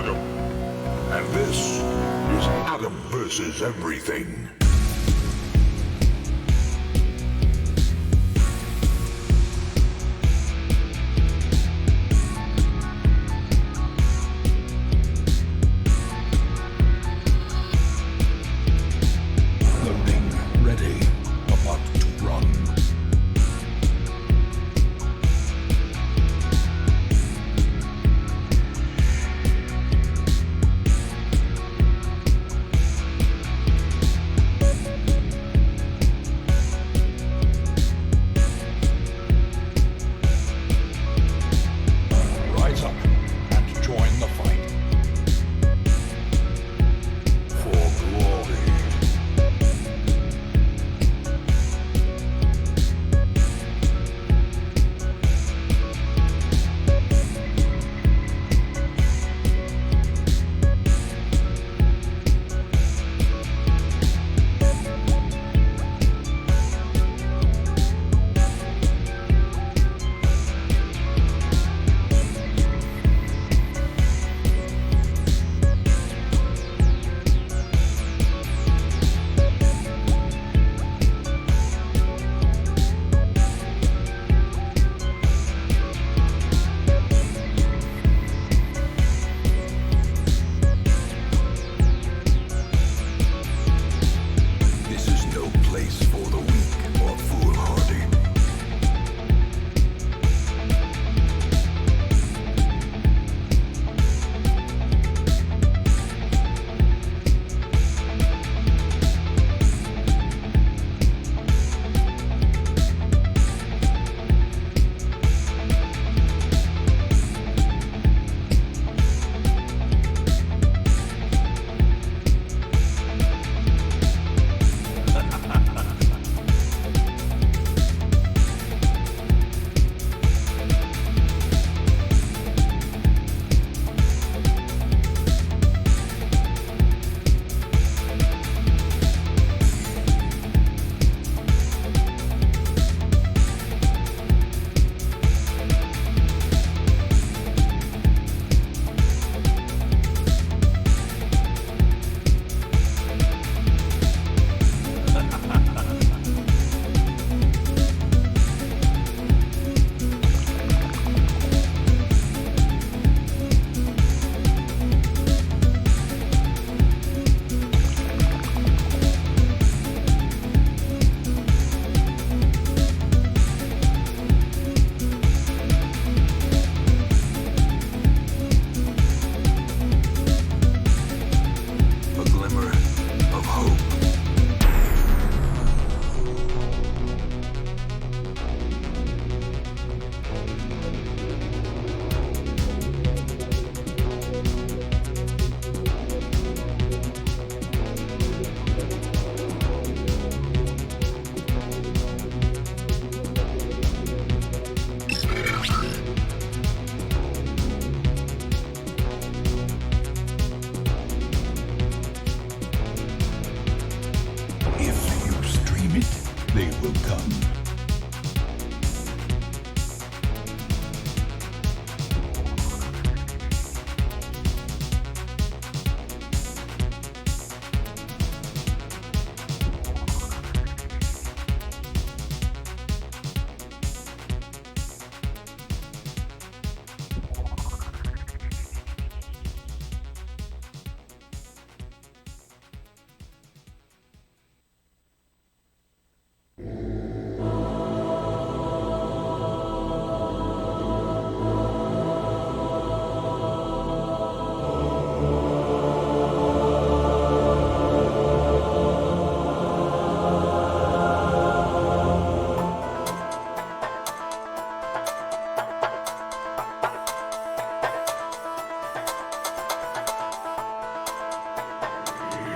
Adam, and this is Adam versus Everything.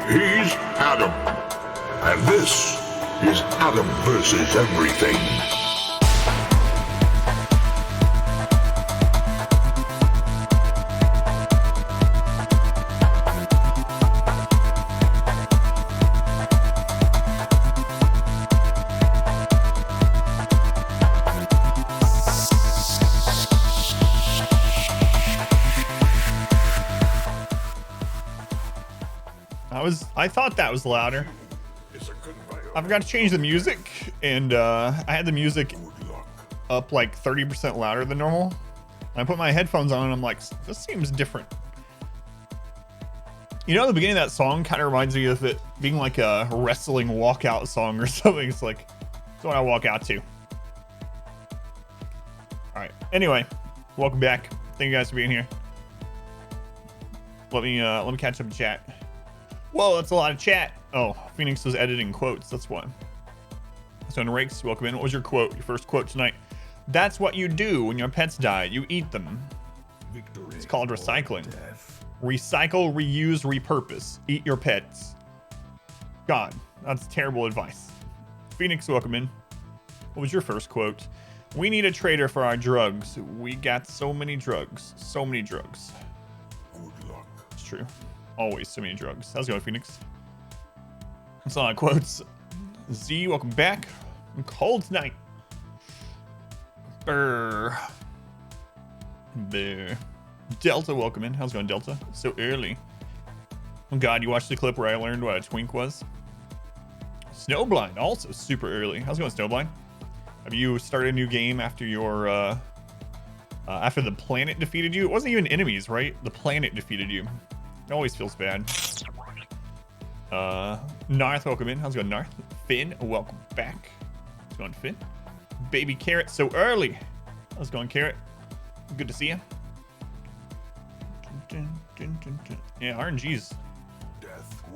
He's Adam, and this is Adam versus Everything. I thought that was louder. I forgot to change the music, and I had the music up like 30% louder than normal. I put my headphones on and I'm like, this seems different. You know, the beginning of that song kind of reminds me of it being like a wrestling walkout song or something. It's like, it's what I walk out to. All right. Anyway, welcome back. Thank you guys for being here. Let me catch up in chat. Whoa, that's a lot of chat. Oh, Phoenix was editing quotes. That's why. So, Rakes, welcome in. What was your quote? Your first quote tonight? That's what you do when your pets die. You eat them. Victory. It's called recycling. Recycle, reuse, repurpose. Eat your pets. God, that's terrible advice. Phoenix, welcome in. What was your first quote? We need a trader for our drugs. We got so many drugs. So many drugs. Good luck. It's true. Always so many drugs. How's it going, Phoenix? That's a lot of quotes. Z, welcome back. I'm cold tonight. Brr. There. Delta, welcome in. How's it going, Delta? So early. Oh God, you watched the clip where I learned what a twink was? Snowblind, also super early. How's it going, Snowblind? Have you started a new game after your after the planet defeated you? It wasn't even enemies, right? The planet defeated you. It always feels bad. Narth, welcome in. How's it going, Narth? Finn, welcome back. How's it going, Finn? Baby Carrot, so early. How's it going, Carrot? Good to see you. Yeah, RNG's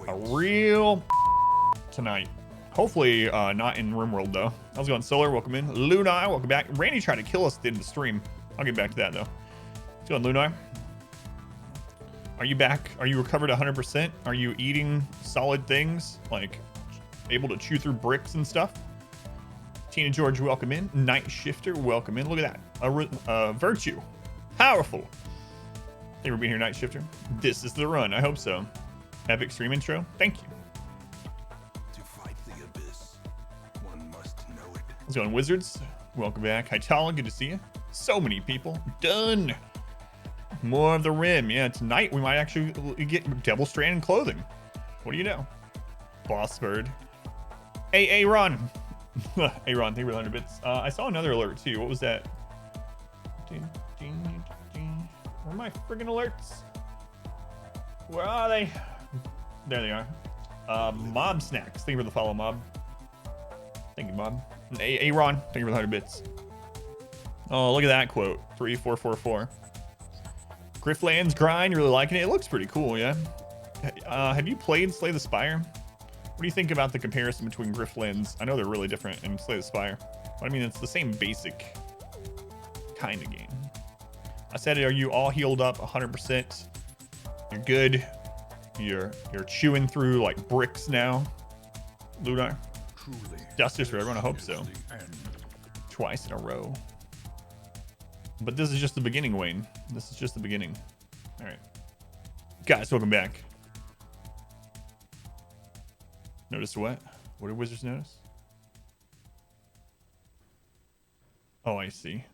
a real tonight. Hopefully not in RimWorld though. How's it going, Solar? Welcome in. Lunar, welcome back. Randy tried to kill us at the end of the stream. I'll get back to that though. How's it going, Lunar? Are you back? Are you recovered 100%? Are you eating solid things? Like able to chew through bricks and stuff? Tina George, welcome in. Night Shifter, welcome in. Look at that. Virtue. Powerful. Thank you for being here, Night Shifter. This is the run. I hope so. Epic stream intro. Thank you. To fight the abyss, one must know it. How's it going, Wizards? Welcome back. Hi, Tala. Good to see you. So many people. Done. More of the Rim. Yeah, tonight we might actually get double strand clothing. What do you know? Boss Bird. Hey, Ron. Hey, Ron. Thank you for 100 bits. I saw another alert too. What was that? Where are my friggin' alerts? Where are they? There they are. Mob Snacks. Thank you for the follow, Mob. Thank you, Mob. Hey, Ron. Thank you for the 100 bits. Oh, look at that quote. 3444. Griffland's Grind. Really liking it. It looks pretty cool, yeah. Have you played Slay the Spire? What do you think about the comparison between Grifflands? I know they're really different in Slay the Spire, but I mean, it's the same basic kind of game. I said, are you all healed up 100%? You're good. You're chewing through like bricks now. Lunar. Justice for everyone. I hope so. Twice in a row. But this is just the beginning, Wayne. This is just the beginning. All right. Guys, welcome back. Notice what? What did Wizards notice? Oh, I see.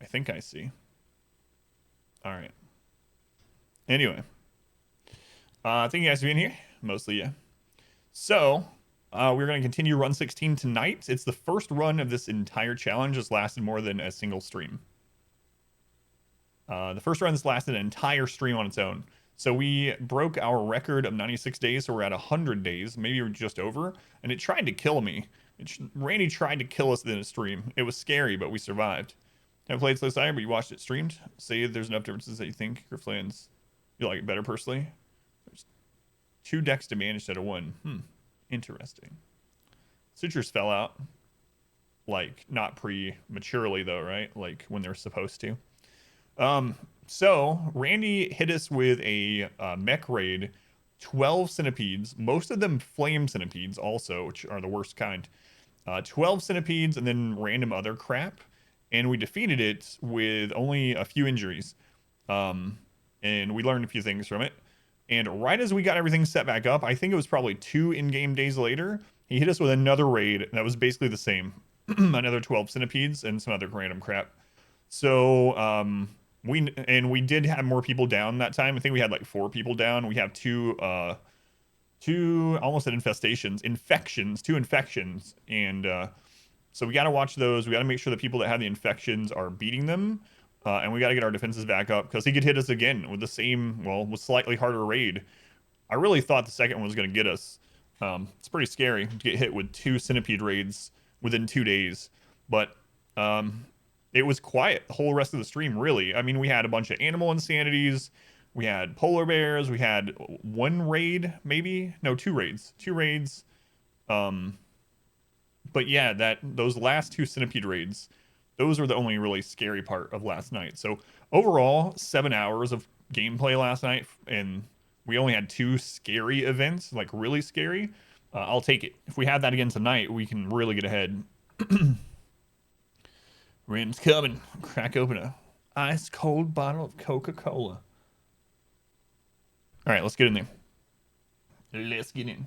I think I see. All right. Anyway. Thank you guys for being here. Mostly, yeah. So, we're going to continue Run 16 tonight. It's the first run of this entire challenge that's lasted more than a single stream. The first run has lasted an entire stream on its own. So we broke our record of 96 days, so we're at 100 days. Maybe we're just over. And it tried to kill me. Randy tried to kill us in a stream. It was scary, but we survived. I played Slay Sire, but you watched it streamed. Say there's enough differences that you think Grifflands, you like it better personally. There's 2 decks to manage instead of 1. Interesting. Sutures fell out. Like, not prematurely though, right? Like when they're supposed to. So Randy hit us with a mech raid, 12 centipedes, most of them flame centipedes also, which are the worst kind. 12 centipedes and then random other crap. And we defeated it with only a few injuries. And we learned a few things from it. And right as we got everything set back up, I think it was probably 2 in-game days later, he hit us with another raid that was basically the same. Another 12 centipedes and some other random crap. So we did have more people down that time. I think we had like 4 people down. We have 2 almost at infestations, two infections. And so we got to watch those. We got to make sure the people that have the infections are beating them. And we got to get our defenses back up because he could hit us again with the same, well, with slightly harder raid. I really thought the second one was going to get us. It's pretty scary to get hit with 2 centipede raids within 2 days. But it was quiet the whole rest of the stream, really. I mean, we had a bunch of animal insanities. We had polar bears. We had 1 raid, maybe? No, 2 raids. 2 raids. But yeah, those last 2 centipede raids, those were the only really scary part of last night. So overall, 7 hours of gameplay last night, and we only had 2 scary events, like really scary. I'll take it. If we have that again tonight, we can really get ahead. Rim's coming. Crack open a ice cold bottle of Coca-Cola. All right, let's get in there. Let's get in.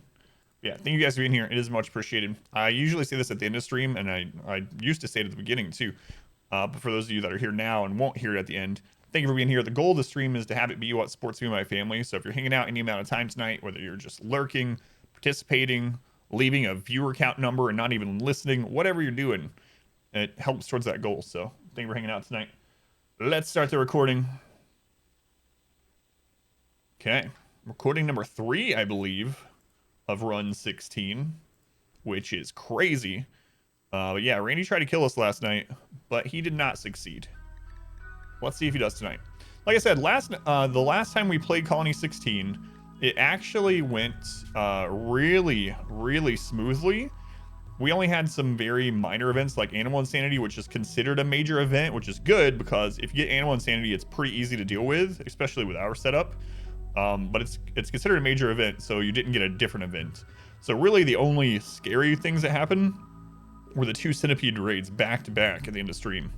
Yeah, thank you guys for being here. It is much appreciated. I usually say this at the end of stream, and I used to say it at the beginning too. But for those of you that are here now and won't hear it at the end, thank you for being here. The goal of the stream is to have it be what sports me and my family. So if you're hanging out any amount of time tonight, whether you're just lurking, participating, leaving a viewer count number and not even listening, whatever you're doing, it helps towards that goal. So thank you for hanging out tonight. Let's start the recording. Okay, recording number 3, I believe, of run 16, which is crazy. But yeah, Randy tried to kill us last night, but he did not succeed. Let's see if he does tonight. Like I said, the last time we played Colony 16, it actually went really, really smoothly. We only had some very minor events like Animal Insanity, which is considered a major event, which is good because if you get Animal Insanity, it's pretty easy to deal with, especially with our setup. But it's considered a major event, so you didn't get a different event. So really the only scary things that happened were the 2 centipede raids back to back at the end of stream.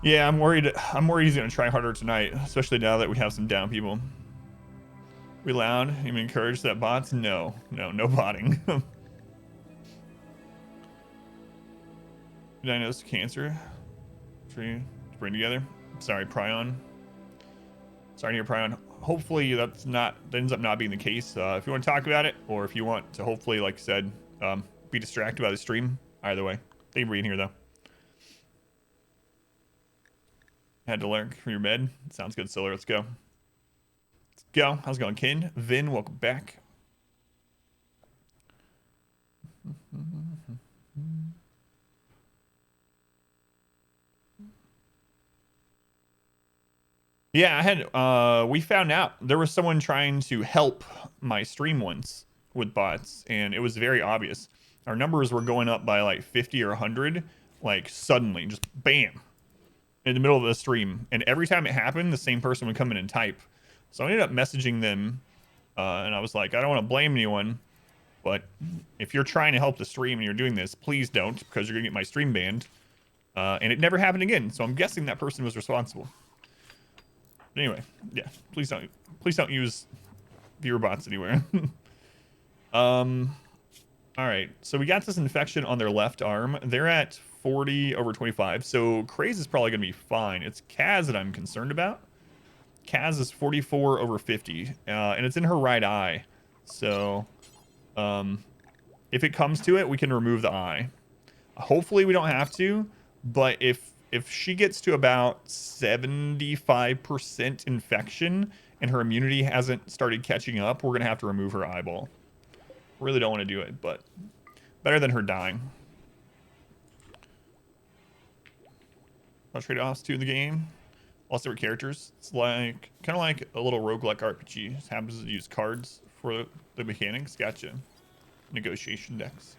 Yeah, I'm worried he's gonna try harder tonight, especially now that we have some down people. We loud, even encourage that bots? No botting. Diagnosed cancer. Tree to bring together. Sorry, Prion. Sorry to hear, Prion. Hopefully that ends up not being the case. If you want to talk about it, or if you want to hopefully, like I said, be distracted by the stream, either way. Thank you for being here, though. Had to learn from your bed. Sounds good, Solar. Let's go. Let's go. How's it going, Ken? Vin, welcome back. Yeah, I had we found out there was someone trying to help my stream once with bots, and it was very obvious. Our numbers were going up by like 50 or 100, like suddenly, just bam, in the middle of the stream. And every time it happened, the same person would come in and type. So I ended up messaging them, and I was like, I don't want to blame anyone, but if you're trying to help the stream and you're doing this, please don't, because you're gonna get my stream banned. And it never happened again, so I'm guessing that person was responsible. Anyway, yeah, please don't use viewer bots anywhere. All right, so we got this infection on their left arm. They're at 40/25, so Craze is probably gonna be fine. It's Kaz that I'm concerned about. Kaz is 44/50, and it's in her right eye. So, if it comes to it, we can remove the eye. Hopefully we don't have to, but if she gets to about 75% infection and her immunity hasn't started catching up, we're going to have to remove her eyeball. Really don't want to do it, but better than her dying. Trade-offs to the game. All separate characters. It's like kind of like a little roguelike RPG. Just happens to use cards for the mechanics. Gotcha. Negotiation decks.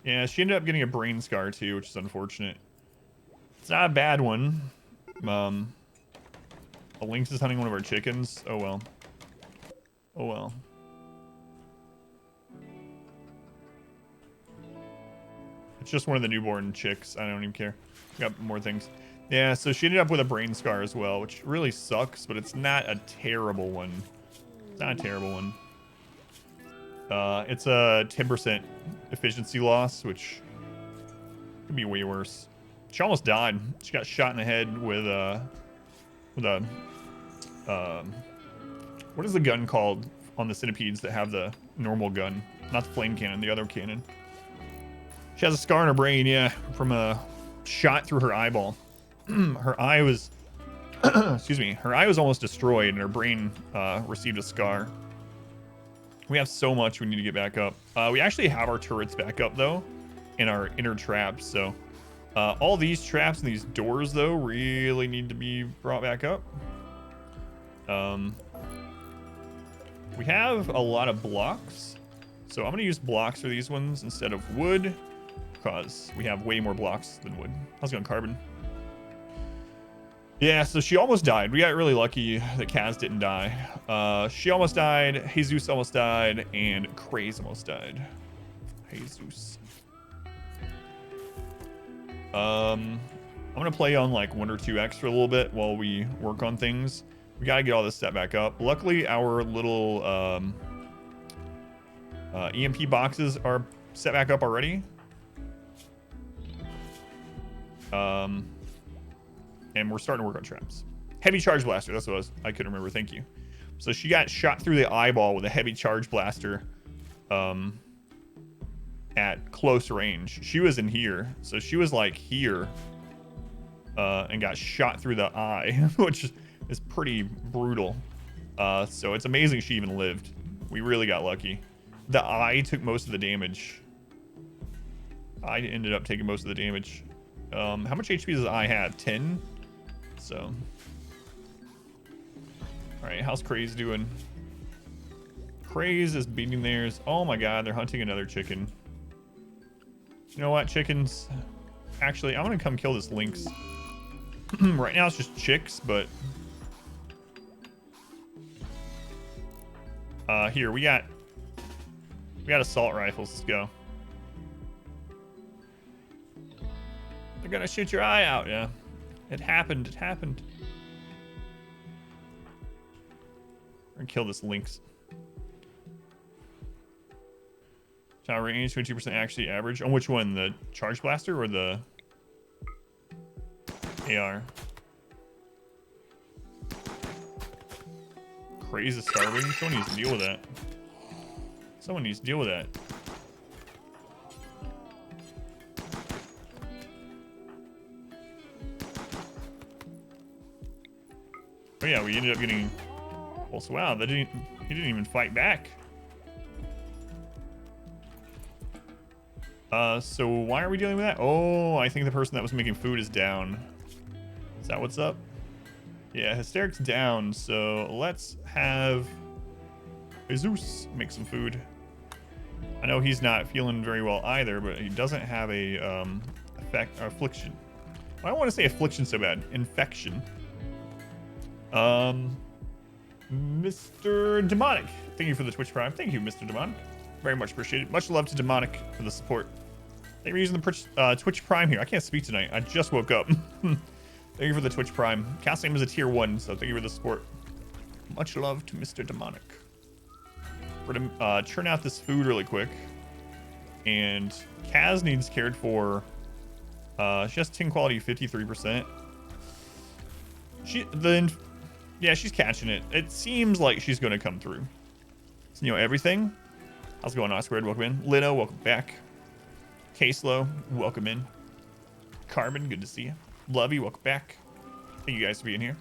Yeah, she ended up getting a brain scar too, which is unfortunate. It's not a bad one. A lynx is hunting one of our chickens. Oh well. Oh well. It's just one of the newborn chicks. I don't even care. Got more things. Yeah, so she ended up with a brain scar as well, which really sucks, but it's not a terrible one. It's not a terrible one. It's a 10% efficiency loss, which could be way worse. She almost died. She got shot in the head with a what is the gun called on the centipedes that have the normal gun? Not the flame cannon, the other cannon. She has a scar on her brain, yeah, from a shot through her eyeball. Her eye was, excuse me, her eye was almost destroyed and her brain received a scar. We have so much we need to get back up. We actually have our turrets back up though, and our inner traps. So all these traps and these doors though really need to be brought back up. We have a lot of blocks, so I'm gonna use blocks for these ones instead of wood, because we have way more blocks than wood. How's it going, Carbon? Yeah, so she almost died. We got really lucky that Kaz didn't die. She almost died, Jesus almost died, and Craze almost died. Jesus. I'm gonna play on like 1 or 2x for a little bit while we work on things. We gotta get all this set back up. Luckily, our little EMP boxes are set back up already. And we're starting to work on traps. Heavy charge blaster, that's what I couldn't remember, thank you. So she got shot through the eyeball with a heavy charge blaster at close range. She was in here, so she was like here and got shot through the eye, which is pretty brutal. So it's amazing she even lived. We really got lucky. The eye took most of the damage. I ended up taking most of the damage. How much HP does the eye have? 10? So. Alright, how's Craze doing? Craze is beating theirs. Oh my god, they're hunting another chicken. You know what, chickens? Actually, I'm gonna come kill this lynx. Right now it's just chicks, but... here, we got assault rifles. Let's go. They're gonna shoot your eye out, yeah. It happened, it happened. We're gonna kill this lynx. Shot range, 22% actually average. On which one? The charge blaster or the AR? Crazy starving. Someone needs to deal with that. Someone needs to deal with that. Oh yeah, we ended up getting... Well, so wow, he didn't even fight back. So why are we dealing with that? Oh, I think the person that was making food is down. Is that what's up? Yeah, Hysteric's down, so let's have Jesus make some food. I know he's not feeling very well either, but he doesn't have a affliction. I don't want to say affliction so bad. Infection. Mr. Demonic, thank you for the Twitch Prime. Thank you, Mr. Demonic. Very much appreciated. Much love to Demonic for the support. Thank you for using the Twitch Prime here. I can't speak tonight. I just woke up. Thank you for the Twitch Prime. Cast name is a tier 1, so thank you for the support. Much love to Mr. Demonic. We're gonna churn out this food really quick. And Kaz needs cared for. She has tin quality 53%. Yeah, she's catching it. It seems like she's gonna come through. So, you know, everything. How's it going, Osquared? Welcome in. Lino, welcome back. K-Slow, welcome in. Carbon, good to see you. Lovey, welcome back. Thank you guys for being here.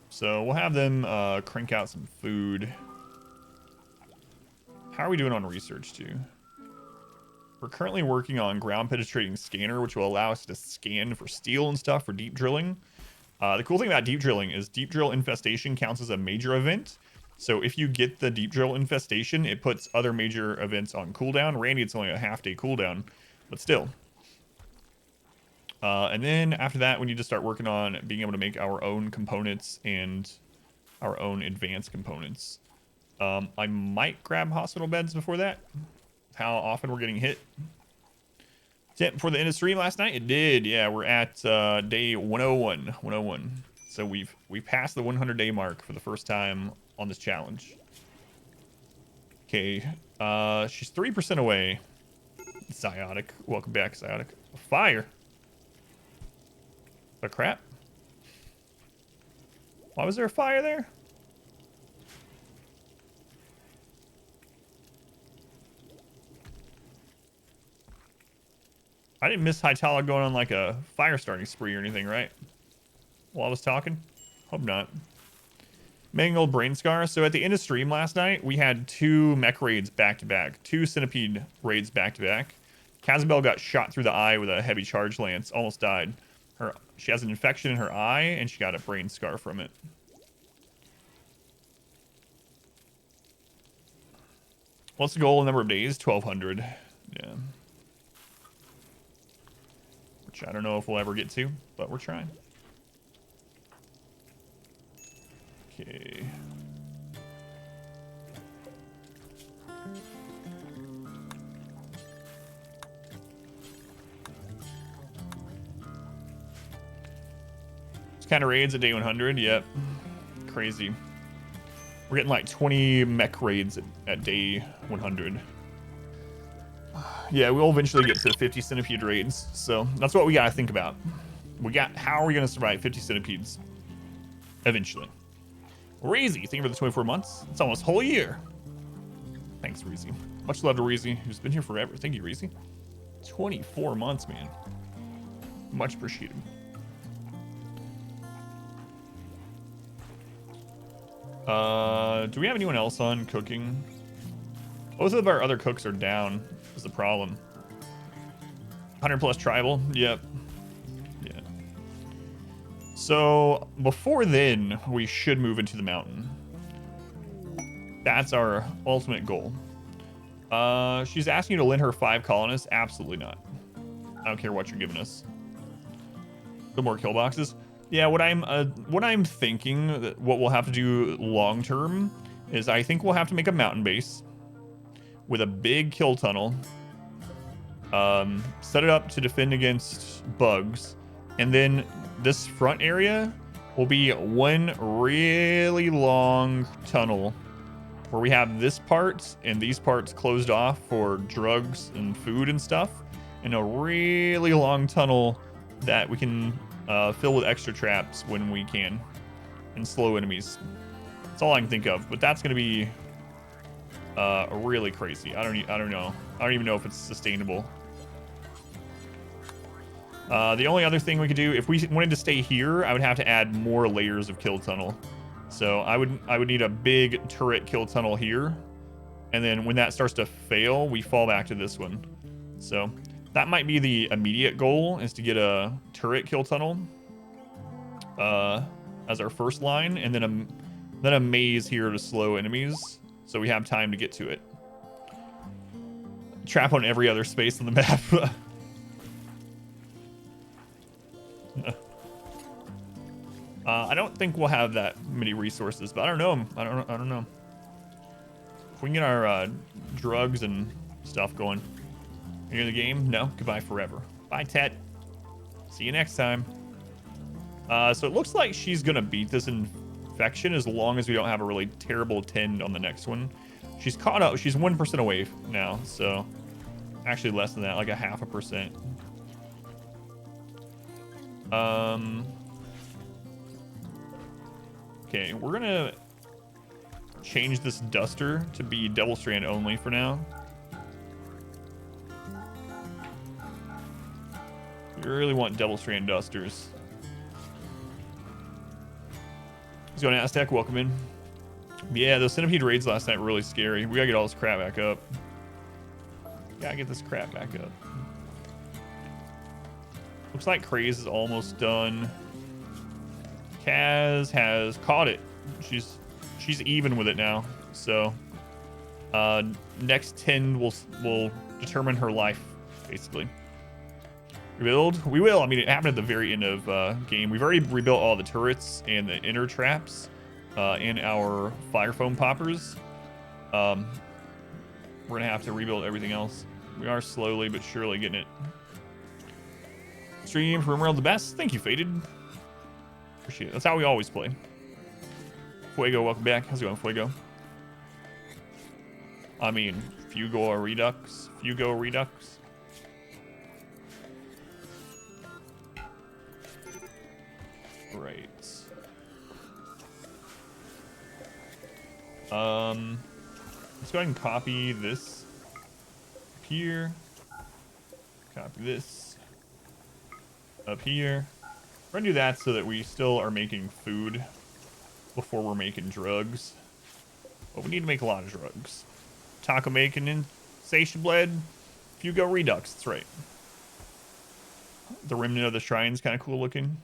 So we'll have them crank out some food. How are we doing on research too? We're currently working on ground penetrating scanner, which will allow us to scan for steel and stuff for deep drilling. The cool thing about deep drilling is deep drill infestation counts as a major event. So if you get the deep drill infestation, it puts other major events on cooldown. Randy, it's only a half-day cooldown, but still. And then after that, we need to start working on being able to make our own components and our own advanced components. I might grab hospital beds before that. How often we're getting hit. Before the end of stream last night, it did. Yeah, we're at day 101. So we've passed the 100-day mark for the first time on this challenge. Okay, she's 3% away. Ziotic, welcome back, Ziotic. Fire. The crap. Why was there a fire there? I didn't miss Hytala going on like a fire starting spree or anything, right? While I was talking? Hope not. Mangled Brain Scar. So at the end of stream last night, we had 2 mech raids back-to-back. 2 centipede raids back-to-back. Kazabel got shot through the eye with a heavy charge lance. Almost died. She has an infection in her eye, and she got a brain scar from it. What's the goal in number of days? 1,200. Yeah. Which I don't know if we'll ever get to, but we're trying. Okay. It's kind of raids at day 100. Yep. Crazy. We're getting like 20 mech raids at day 100. Yeah, we'll eventually get to 50 centipede raids. So that's what we got to think about. How are we going to survive 50 centipedes? Eventually. Reezy, thank you for the 24 months. It's almost a whole year. Thanks, Reezy. Much love to Reezy, who's been here forever. Thank you, Reezy. 24 months, man. Much appreciated. Do we have anyone else on cooking? Both of our other cooks are down, is the problem. 100 plus tribal, yep. Yeah. So, before then, we should move into the mountain. That's our ultimate goal. She's asking you to lend her 5 colonists? Absolutely not. I don't care what you're giving us. The more kill boxes? Yeah, what I'm thinking that what we'll have to do long term is I think we'll have to make a mountain base with a big kill tunnel. Set it up to defend against bugs, and then this front area will be one really long tunnel where we have this part and these parts closed off for drugs and food and stuff, and a really long tunnel that we can fill with extra traps when we can, and slow enemies. That's all I can think of, but that's gonna be really crazy. I don't know. I don't even know if it's sustainable. The only other thing we could do, if we wanted to stay here, I would have to add more layers of kill tunnel. So I would need a big turret kill tunnel here, and then when that starts to fail, we fall back to this one. So that might be the immediate goal, is to get a turret kill tunnel as our first line, and then a maze here to slow enemies, so we have time to get to it. Trap on every other space on the map. I don't think we'll have that many resources, but I don't know. I don't know. If we can get our drugs and stuff going. Are you in the game? No? Goodbye forever. Bye, Tet. See you next time. So it looks like she's gonna beat this infection as long as we don't have a really terrible tend on the next one. She's caught up. She's 1% away now, so actually less than that, like a 0.5%. Okay, we're gonna change this duster to be double strand only for now. We really want double strand dusters. What's going on, Aztec? Welcome in. Yeah, those centipede raids last night were really scary. We gotta get all this crap back up. Gotta get this crap back up. Looks like Craze is almost done. Kaz has caught it. She's even with it now. So next 10 will determine her life, basically. Rebuild? We will. I mean, it happened at the very end of game. We've already rebuilt all the turrets and the inner traps and our fire foam poppers. We're gonna have to rebuild everything else. We are slowly but surely getting it. Stream for RimWorld the best. Thank you, Faded. Appreciate it. That's how we always play. Fuego, welcome back. How's it going, Fuego? I mean, Fugo Redux. Fugo Redux. Right. Let's go ahead and copy this up here. Copy this up here. We're gonna do that so that we still are making food before we're making drugs. But we need to make a lot of drugs. Taco making insatiable bled. Fugo redux, that's right. The remnant of the shrine's kind of cool looking.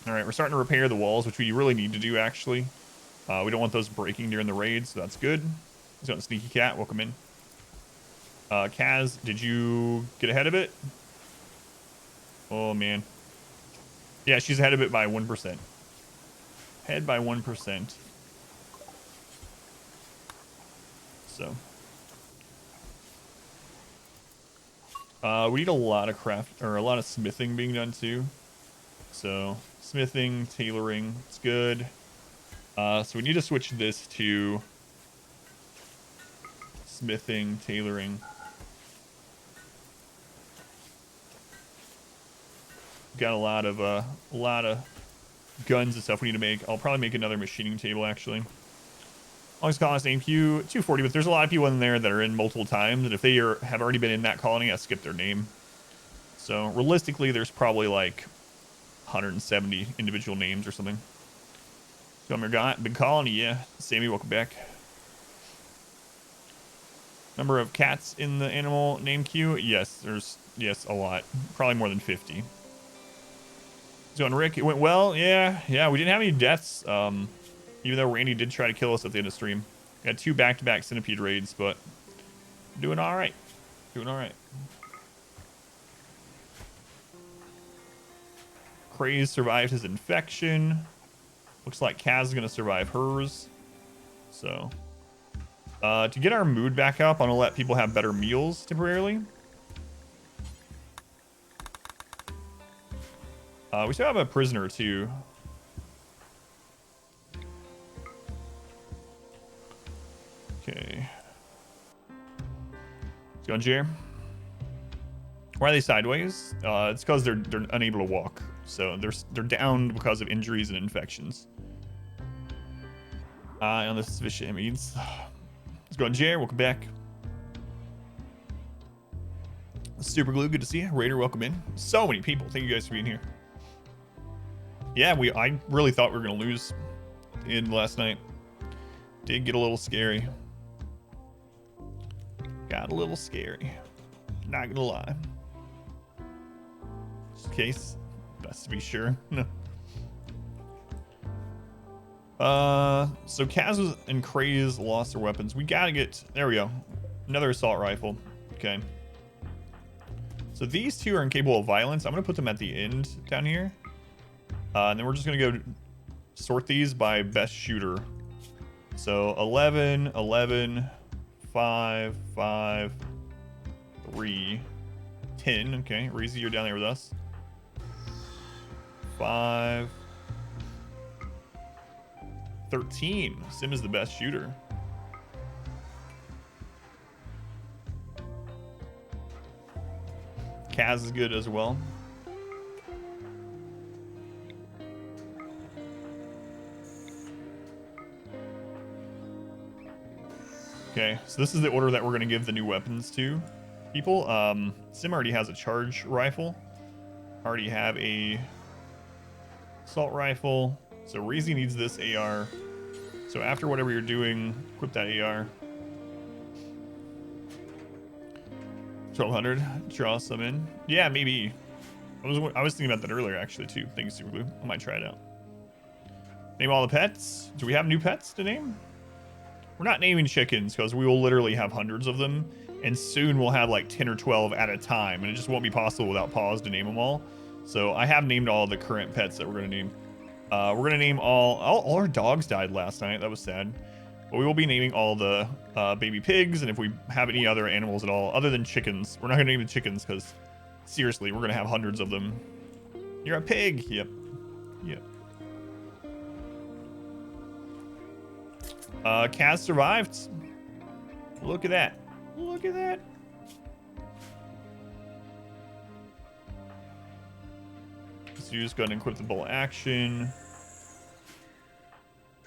All right, we're starting to repair the walls, which we really need to do, actually. We don't want those breaking during the raid, so that's good. Let's go, Sneaky Cat, welcome in. Kaz, did you get ahead of it? Oh, man. Yeah, she's ahead of it by 1%. Ahead by 1%. So. We need a lot of craft, or a lot of smithing being done, too. So, smithing, tailoring, it's good. So we need to switch this to smithing, tailoring. Got a lot of guns and stuff we need to make. I'll probably make another machining table, actually. Longest colonist name Q 240, but there's a lot of people in there that are in multiple times, and if they have already been in that colony, I skip their name. So realistically, there's probably like 170 individual names or something. Come here, guy. Big colony, yeah. Sammy, welcome back. Number of cats in the animal name queue? Yes, there's a lot. Probably more than 50. So on Rick, it went well. Yeah, we didn't have any deaths. Even though Randy did try to kill us at the end of stream. Got 2 back-to-back centipede raids, but doing all right. Doing all right. Craze survived his infection. Looks like Kaz is gonna survive hers. So, to get our mood back up, I'm gonna let people have better meals temporarily. We still have a prisoner too. Okay. Let's go on, Jer. Why are they sideways? It's because they're unable to walk. So they're down because of injuries and infections. On the suspicious means. Let's go on, Jer. Welcome back. Super Glue, good to see you. Raider, welcome in. So many people. Thank you guys for being here. Yeah, I really thought we were gonna lose in last night. Did get a little scary. Got a little scary. Not gonna lie. Just in case, best to be sure. No. So Kaz and Craze lost their weapons. We gotta get, there we go. Another assault rifle. Okay. So these two are incapable of violence. I'm gonna put them at the end down here. And then we're just gonna go sort these by best shooter. So 11, 11, 5, 5, 3, 10. Okay, Reezy, you're down there with us. 5, 13. Sim is the best shooter. Kaz is good as well. Okay, so this is the order that we're going to give the new weapons to people. Sim already has a charge rifle. Already have a assault rifle. So Reezy needs this AR. So after whatever you're doing, equip that AR. 1200. Draw some in. Yeah, maybe. I was thinking about that earlier actually too. Thank you, Super Glue. I might try it out. Name all the pets. Do we have new pets to name? We're not naming chickens because we will literally have hundreds of them, and soon we'll have like 10 or 12 at a time, and it just won't be possible without pause to name them all. So I have named all the current pets that we're gonna name. We're gonna name all our dogs died last night. That was sad. But we will be naming all the baby pigs, and if we have any other animals at all other than chickens, we're not gonna name the chickens because seriously, we're gonna have hundreds of them. You're a pig. Yep. Yep. Kaz survived. Look at that. Look at that. So you just go ahead and equip the bolt action.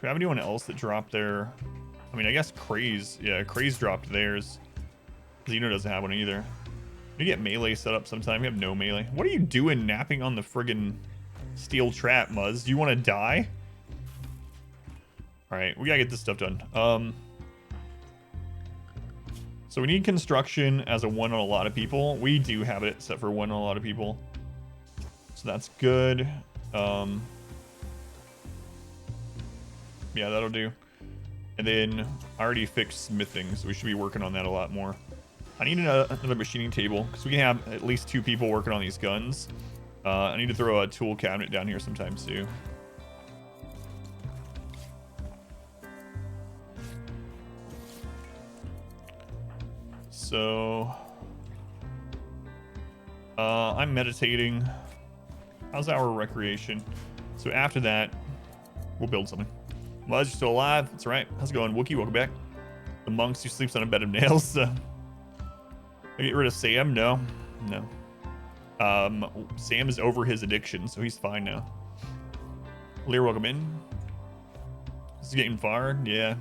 we have anyone else that dropped their... I mean, I guess Craze. Yeah, Craze dropped theirs. Xeno doesn't have one either. We get melee set up sometime. We have no melee. What are you doing napping on the friggin' steel trap, Muzz? Do you want to die? Alright, we gotta get this stuff done. So we need construction as a 1 on a lot of people. We do have it set for 1 on a lot of people. So that's good. Yeah, that'll do. And then I already fixed smithing, so we should be working on that a lot more. I need another machining table, because we can have at least 2 people working on these guns. I need to throw a tool cabinet down here sometime too. So, I'm meditating. How's our recreation? So after that, we'll build something. Muzz, you're still alive? That's right. How's it going, Wookie? Welcome back. The monks who sleeps on a bed of nails. I get rid of Sam? No. Sam is over his addiction, so he's fine now. Lear, welcome in. This is getting far. Yeah.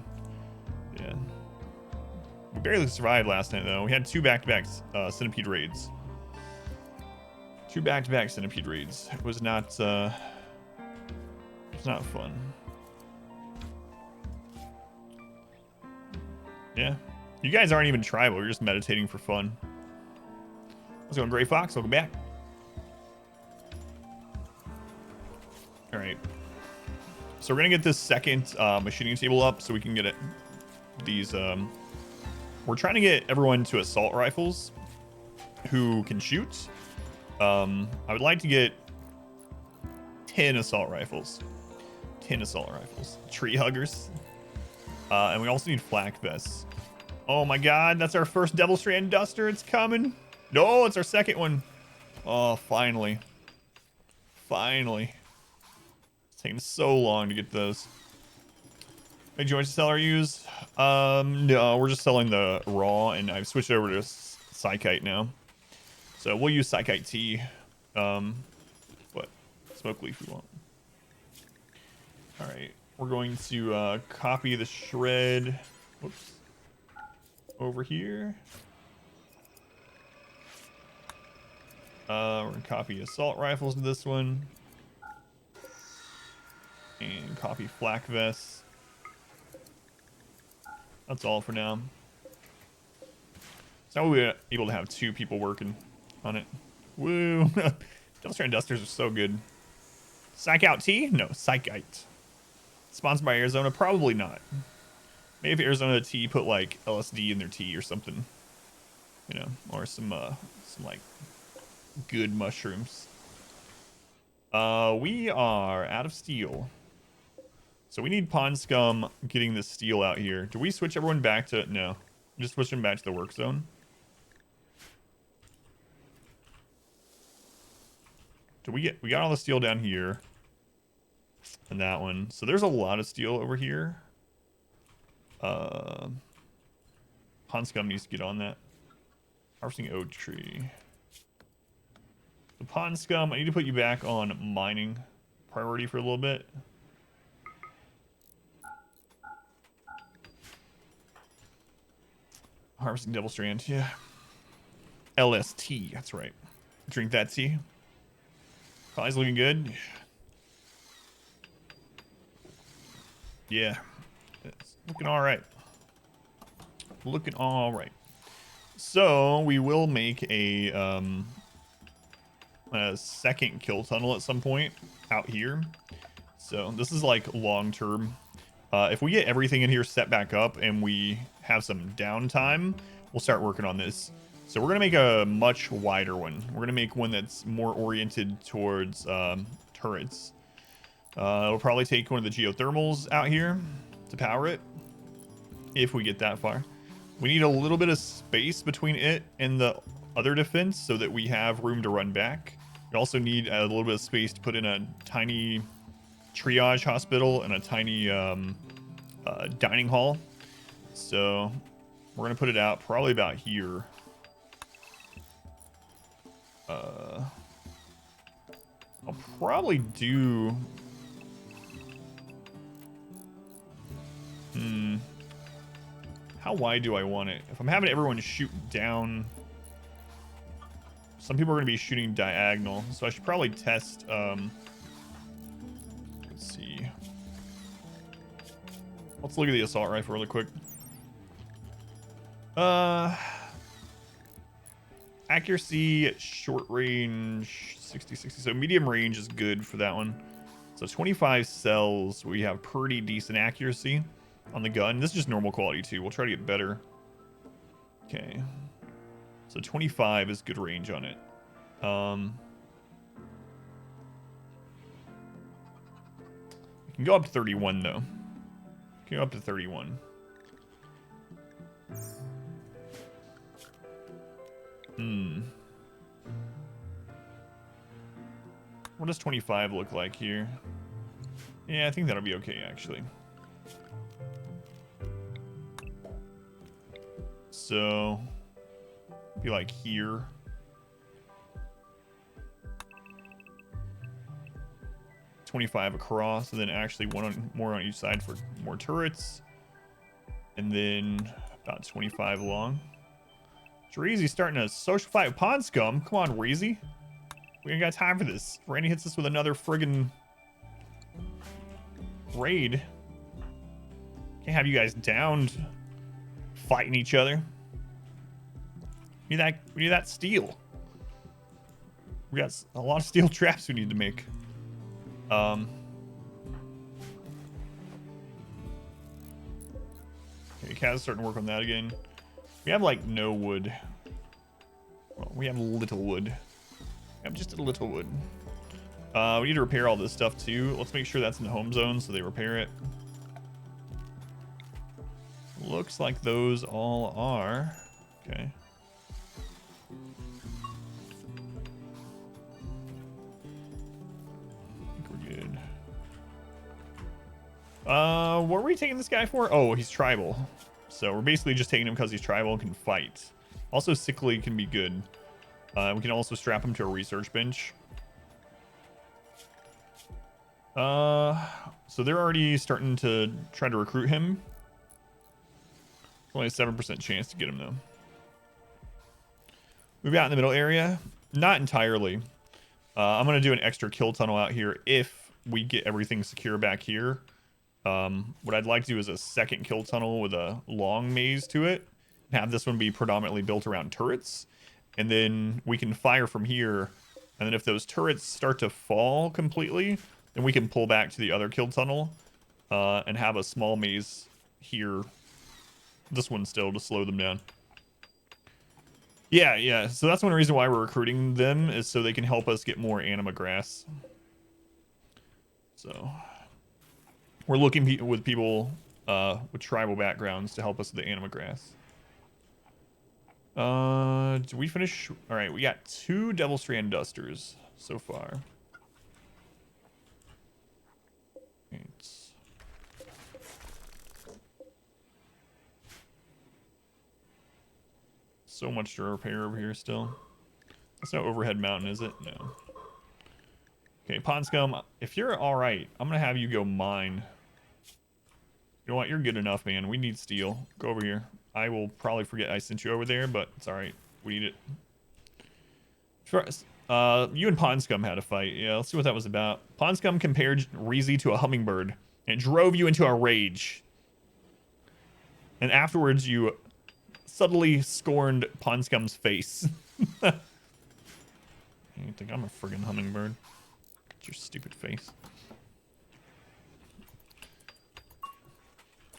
We barely survived last night, though. We had 2 back-to-back centipede raids. 2 back-to-back centipede raids. It was not, fun. Yeah. You guys aren't even tribal. You're just meditating for fun. How's it going, Gray Fox? Welcome back. All right. So we're going to get this second machining table up so we can get these... We're trying to get everyone to assault rifles who can shoot. I would like to get 10 assault rifles. 10 assault rifles. Tree huggers. And we also need flak vests. Oh my god, that's our first Devil Strand Duster. It's coming. No, it's our second one. Oh, finally. Finally. It's taking so long to get those. Hey, do you want to sell our use? No, we're just selling the raw, and I've switched over to Psychite now. So we'll use Psychite tea. What? Smoke leaf we want. Alright, we're going to copy the shred. Whoops. Over here. We're going to copy assault rifles to this one. And copy flak vests. That's all for now. So now we're able to have 2 people working on it. Woo! Devil Strand Dusters are so good. Psych out tea? No, Psychite. Sponsored by Arizona? Probably not. Maybe if Arizona tea put like LSD in their tea or something. You know, or some like good mushrooms. We are out of steel. So we need Pond Scum getting the steel out here. Do we switch everyone back to... No. Just switch them back to the work zone. We got all the steel down here. And that one. So there's a lot of steel over here. Pond Scum needs to get on that. Harvesting oak tree. The Pond Scum, I need to put you back on mining priority for a little bit. Harvesting Devil Strand, yeah. LST, that's right. Drink that tea. Probably looking good. Yeah. It's looking all right. Looking all right. So we will make a second kill tunnel at some point out here. So this is like long term. If we get everything in here set back up and we have some downtime, we'll start working on this. So we're going to make a much wider one. We're going to make one that's more oriented towards turrets. It'll probably take one of the geothermals out here to power it, if we get that far. We need a little bit of space between it and the other defense so that we have room to run back. We also need a little bit of space to put in a tiny triage hospital and a tiny dining hall. So we're going to put it out probably about here. I'll probably do... How wide do I want it? If I'm having everyone shoot down, some people are going to be shooting diagonal, so I should probably test. Let's see. Let's look at the assault rifle really quick. Accuracy, short range, 60, 60. So medium range is good for that one. So 25 cells, we have pretty decent accuracy on the gun. This is just normal quality too. We'll try to get better. Okay. So 25 is good range on it. We can go up to 31 though. We can go up to 31. What does 25 look like here? Yeah, I think that'll be okay, actually. So, be like here. $25 across, and then actually more on each side for more turrets. And then about 25 long. Reezy's starting a social fight with Pond Scum. Come on, Reezy. We ain't got time for this. Randy hits us with another friggin' raid. Can't have you guys downed fighting each other. We need that steel. We got a lot of steel traps we need to make. Okay, Kaz's starting to work on that again. We have like no wood. Well, we have little wood. We have just a little wood. We need to repair all this stuff too. Let's make sure that's in the home zone so they repair it. Looks like those all are. Okay. I think we're good. What were we taking this guy for? Oh, he's tribal. So we're basically just taking him because he's tribal and can fight. Also, sickly can be good. We can also strap him to a research bench. So they're already starting to try to recruit him. Only a 7% chance to get him though. Move out in the middle area. Not entirely. I'm going to do an extra kill tunnel out here if we get everything secure back here. What I'd like to do is a second kill tunnel with a long maze to it. Have this one be predominantly built around turrets. And then we can fire from here. And then if those turrets start to fall completely, then we can pull back to the other kill tunnel and have a small maze here. This one still to slow them down. Yeah. So that's one reason why we're recruiting them is so they can help us get more anima grass. So we're looking with people with tribal backgrounds to help us with the anima grass. Did we finish? All right, we got 2 Devil Strand Dusters so far. So much to repair over here still. That's no overhead mountain, is it? No. Okay, Pond Scum, if you're all right, I'm gonna have you go mine. You know what? You're good enough, man. We need steel. Go over here. I will probably forget I sent you over there, but it's all right. We need it. First, you and Pond Scum had a fight. Yeah, let's see what that was about. Pond Scum compared Reezy to a hummingbird and drove you into a rage. And afterwards, you subtly scorned Pond Scum's face. You think I'm a friggin' hummingbird? Get your stupid face.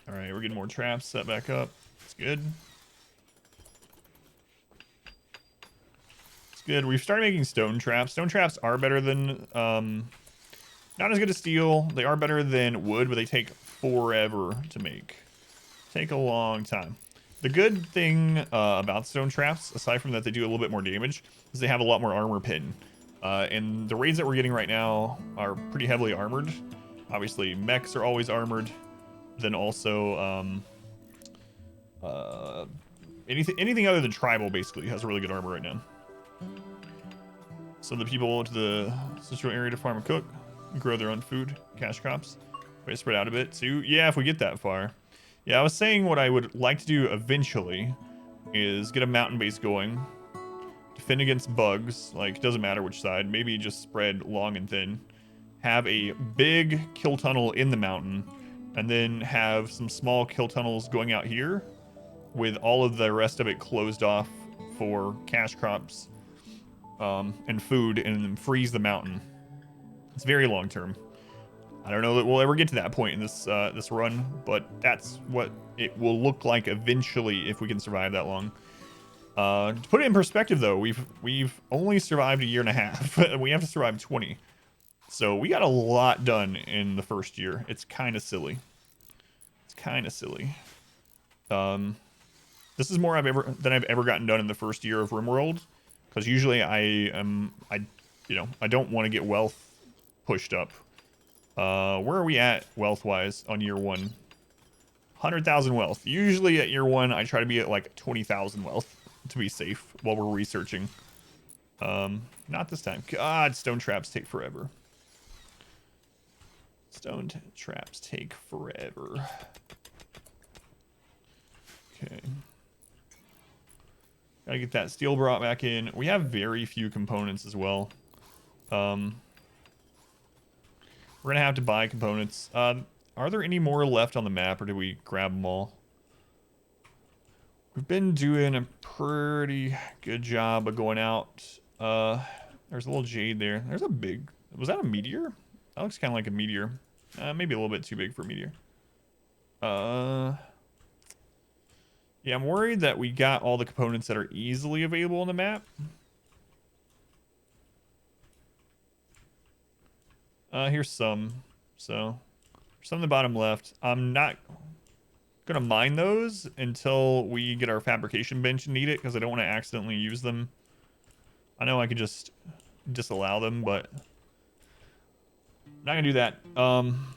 All right, we're getting more traps set back up. It's good. It's good. We've started making stone traps. Stone traps are better than, not as good as steel. They are better than wood, but they take forever to make. Take a long time. The good thing about stone traps, aside from that they do a little bit more damage, is they have a lot more armor pin. And the raids that we're getting right now are pretty heavily armored. Obviously, mechs are always armored. Then also, anything other than tribal basically has really good armor right now. So the people to the central area to farm and cook, grow their own food, cash crops. Way to spread out a bit too. Yeah, if we get that far. Yeah, I was saying what I would like to do eventually is get a mountain base going, defend against bugs, like it doesn't matter which side, maybe just spread long and thin, have a big kill tunnel in the mountain, and then have some small kill tunnels going out here with all of the rest of it closed off for cash crops and food, and then freeze the mountain. It's very long term. I don't know that we'll ever get to that point in this this run, but that's what it will look like eventually if we can survive that long. To put it in perspective, though, we've only survived a year and a half. We have to survive 20, so we got a lot done in the first year. It's kind of silly. It's kind of silly. This is more than I've ever gotten done in the first year of RimWorld, because usually I don't want to get wealth pushed up. Where are we at wealth-wise on year 1? 100,000 wealth. Usually at year 1, I try to be at like 20,000 wealth to be safe while we're researching. Not this time. God, stone traps take forever. Stone traps take forever. Okay. Gotta get that steel brought back in. We have very few components as well. We're gonna have to buy components. Are there any more left on the map, or did we grab them all? We've been doing a pretty good job of going out. There's a little jade there. There's a big... Was that a meteor? That looks kind of like a meteor. Maybe a little bit too big for a meteor. Yeah, I'm worried that we got all the components that are easily available on the map. Here's some. So, some in the bottom left. I'm not gonna mine those until we get our fabrication bench and need it, because I don't want to accidentally use them. I know I could just disallow them, but I'm not gonna do that. I'm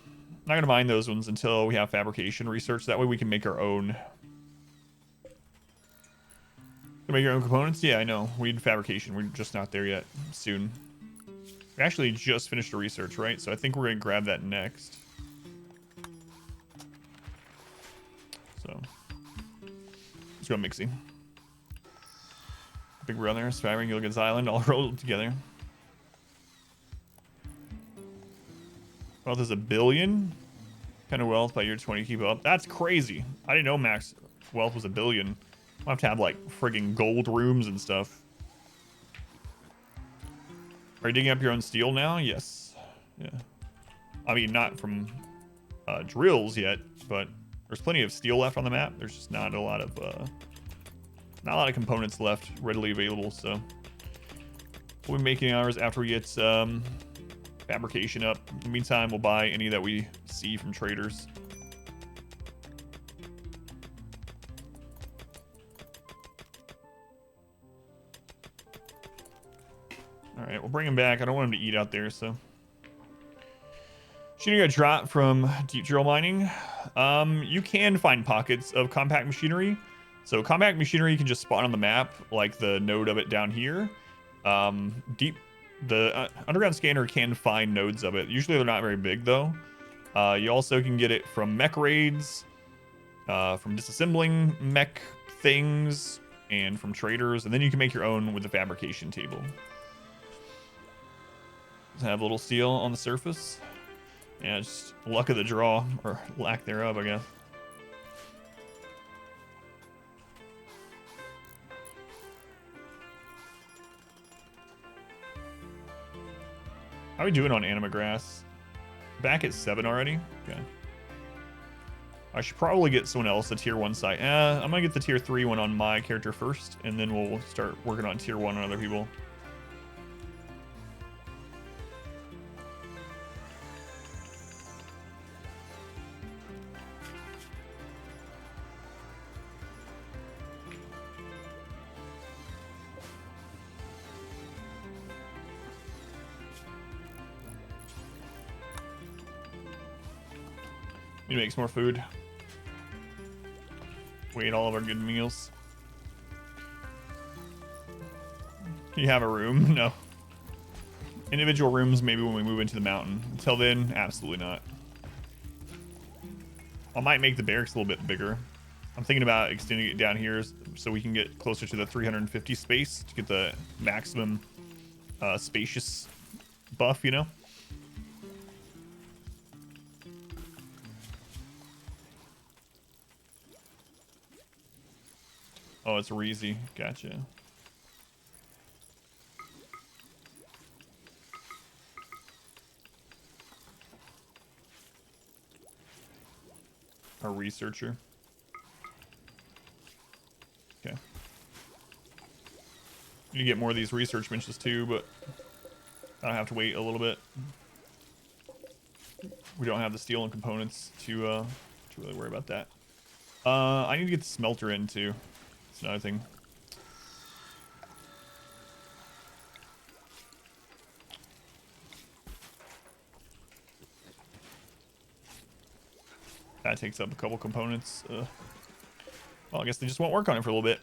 not gonna mine those ones until we have fabrication research. That way we can make our own. Make your own components? Yeah, I know. We need fabrication. We're just not there yet. Soon. We actually just finished the research, right? So I think we're going to grab that next. So, let's go mixing. Big brother, surviving Gilligan's Island, all rolled together. Wealth is 1 billion. Kind of wealth by year 20 keep up. That's crazy. I didn't know max wealth was 1 billion. I'll have to have like friggin' gold rooms and stuff. Are you digging up your own steel now? Yes. Yeah. I mean, not from drills yet, but there's plenty of steel left on the map. There's just not a lot of components left readily available. So we'll be making ours after we get fabrication up. In the meantime, we'll buy any that we see from traders. All right, we'll bring him back. I don't want him to eat out there, so. Shooting a drop from deep drill mining. You can find pockets of compact machinery. So compact machinery can just spawn on the map, like the node of it down here. The underground scanner can find nodes of it. Usually they're not very big, though. You also can get it from mech raids, from disassembling mech things, and from traders. And then you can make your own with the fabrication table. Have a little steel on the surface. Yeah, just luck of the draw, or lack thereof, I guess. How are we doing on anima grass? Back at 7 already? Okay. I should probably get someone else a tier 1 site. I'm gonna get the tier 3 one on my character first, and then we'll start working on tier 1 on other people. Need to make some more food. We ate all of our good meals. You have a room? No. Individual rooms maybe when we move into the mountain. Until then, absolutely not. I might make the barracks a little bit bigger. I'm thinking about extending it down here so we can get closer to the 350 space to get the maximum spacious buff, you know? Oh, it's Reezy. Gotcha. A researcher. Okay. Need to get more of these research benches too, but I have to wait a little bit. We don't have the steel and components to really worry about that. I need to get the smelter in too. That's another thing. That takes up a couple components. Well, I guess they just won't work on it for a little bit.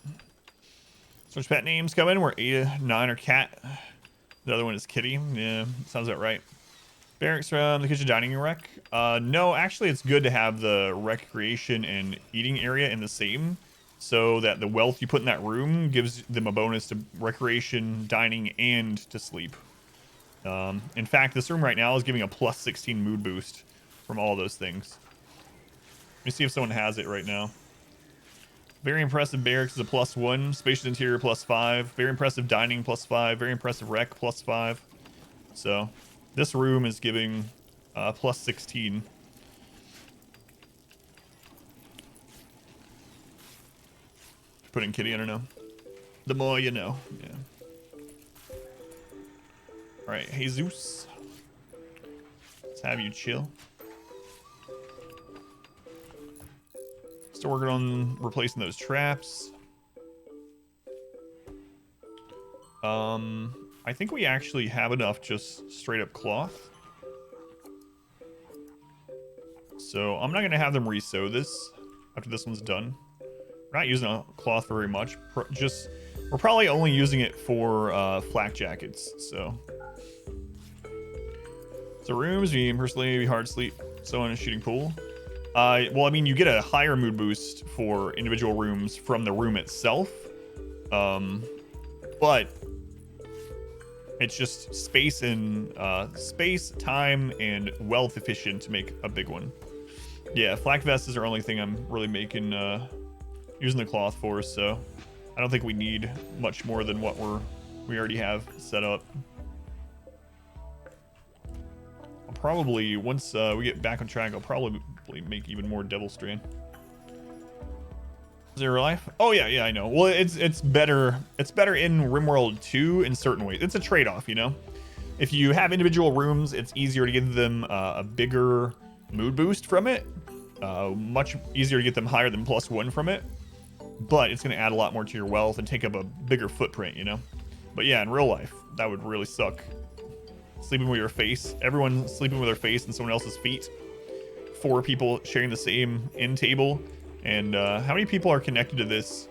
Switch pet names coming. We're 8, 9 are cat. The other one is kitty. Yeah, sounds about right. Barracks from the kitchen dining rec. No, actually, it's good to have the recreation and eating area in the same, so that the wealth you put in that room gives them a bonus to recreation, dining, and to sleep. In fact, this room right now is giving a plus 16 mood boost from all those things. Let me see if someone has it right now. Very impressive barracks is a +1. Spacious interior +5. Very impressive dining +5. Very impressive rec +5. So this room is giving plus 16. Putting kitty, I don't know. The more you know. Yeah. All right, Jesus. Let's have you chill. Still working on replacing those traps. I think we actually have enough just straight up cloth. So I'm not gonna have them re-sew this after this one's done. We're not using a cloth very much. We're probably only using it for flak jackets. So rooms, medium personally, hard sleep, so in a shooting pool. Well, I mean, you get a higher mood boost for individual rooms from the room itself. But it's just space and space, time, and wealth efficient to make a big one. Yeah, flak vests is our only thing I'm really making using the cloth for, so I don't think we need much more than what we already have set up. I'll probably, once we get back on track, I'll probably make even more Devil Strain. Zero life? Oh yeah, I know. Well, it's better in RimWorld 2 in certain ways. It's a trade-off, you know. If you have individual rooms, it's easier to give them a bigger mood boost from it. Much easier to get them higher than +1 from it. But it's going to add a lot more to your wealth and take up a bigger footprint, you know. But yeah, in real life, that would really suck. Sleeping with your face. Everyone sleeping with their face and someone else's feet. 4 people sharing the same end table. And how many people are connected to this?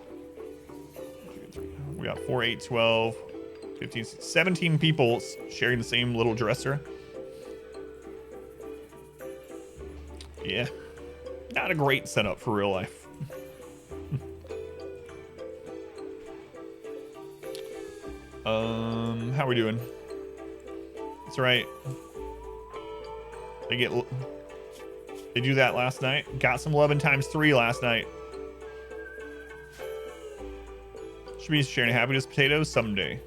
We got 4, 8, 12, 15, 17 people sharing the same little dresser. Yeah. Not a great setup for real life. How we doing? That's right. They do that last night. Got some 11 times 3 last night. Should be sharing happiness potatoes someday.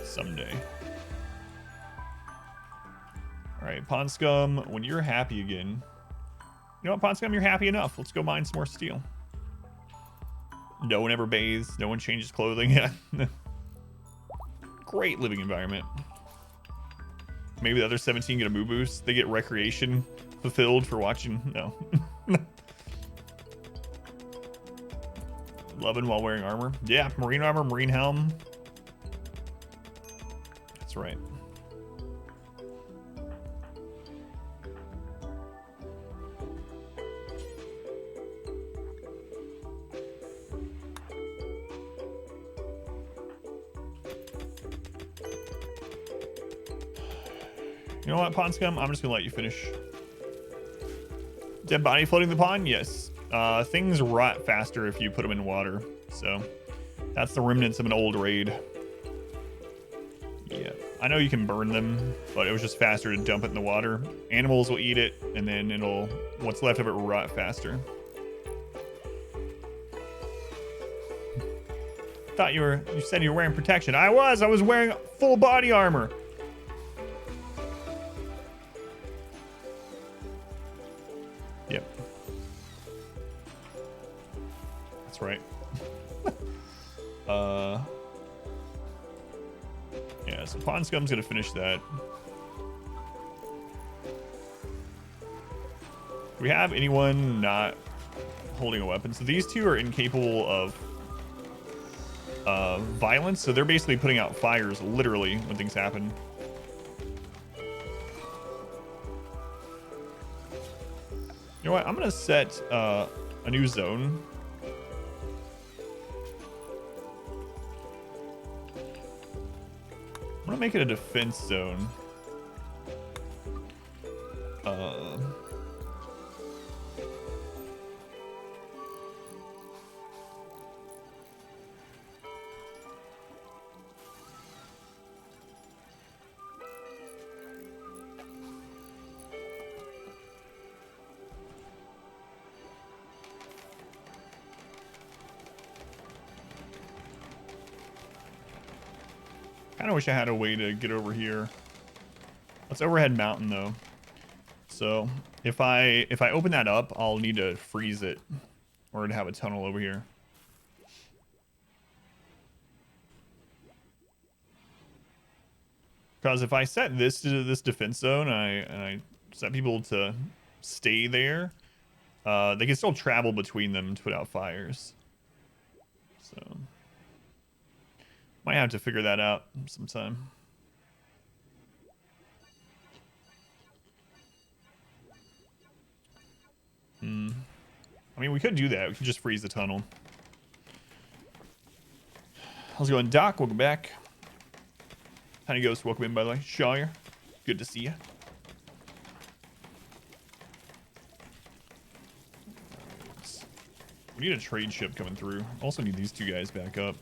Someday. All right, Pond Scum, when you're happy again. You know what, Pond Scum, you're happy enough. Let's go mine some more steel. No one ever bathes. No one changes clothing. Yeah. Great living environment. Maybe the other 17 get a mood boost. They get recreation fulfilled for watching. No. Loving while wearing armor. Yeah, marine armor, marine helm. That's right. You know what, Pond Scum? I'm just gonna let you finish. Dead body floating in the pond? Yes. Things rot faster if you put them in water. So that's the remnants of an old raid. Yeah. I know you can burn them, but it was just faster to dump it in the water. Animals will eat it, and then what's left of it will rot faster. Thought you said you were wearing protection. I was wearing full body armor. Yep. That's right. Yeah, so Pond Scum's gonna finish that. Do we have anyone not holding a weapon? So these two are incapable of violence, so they're basically putting out fires literally when things happen. You know what? I'm gonna set a new zone. I'm gonna make it a defense zone. Kind of wish I had a way to get over here. That's overhead mountain though. So if I open that up, I'll need to freeze it or to have a tunnel over here. Because if I set this to this defense zone and I set people to stay there, they can still travel between them to put out fires. So might have to figure that out sometime. I mean, we could do that. We could just freeze the tunnel. How's it going, Doc? Welcome back. Tiny Ghost, welcome in, by the way. Shire, good to see you. We need a trade ship coming through. Also need these two guys back up.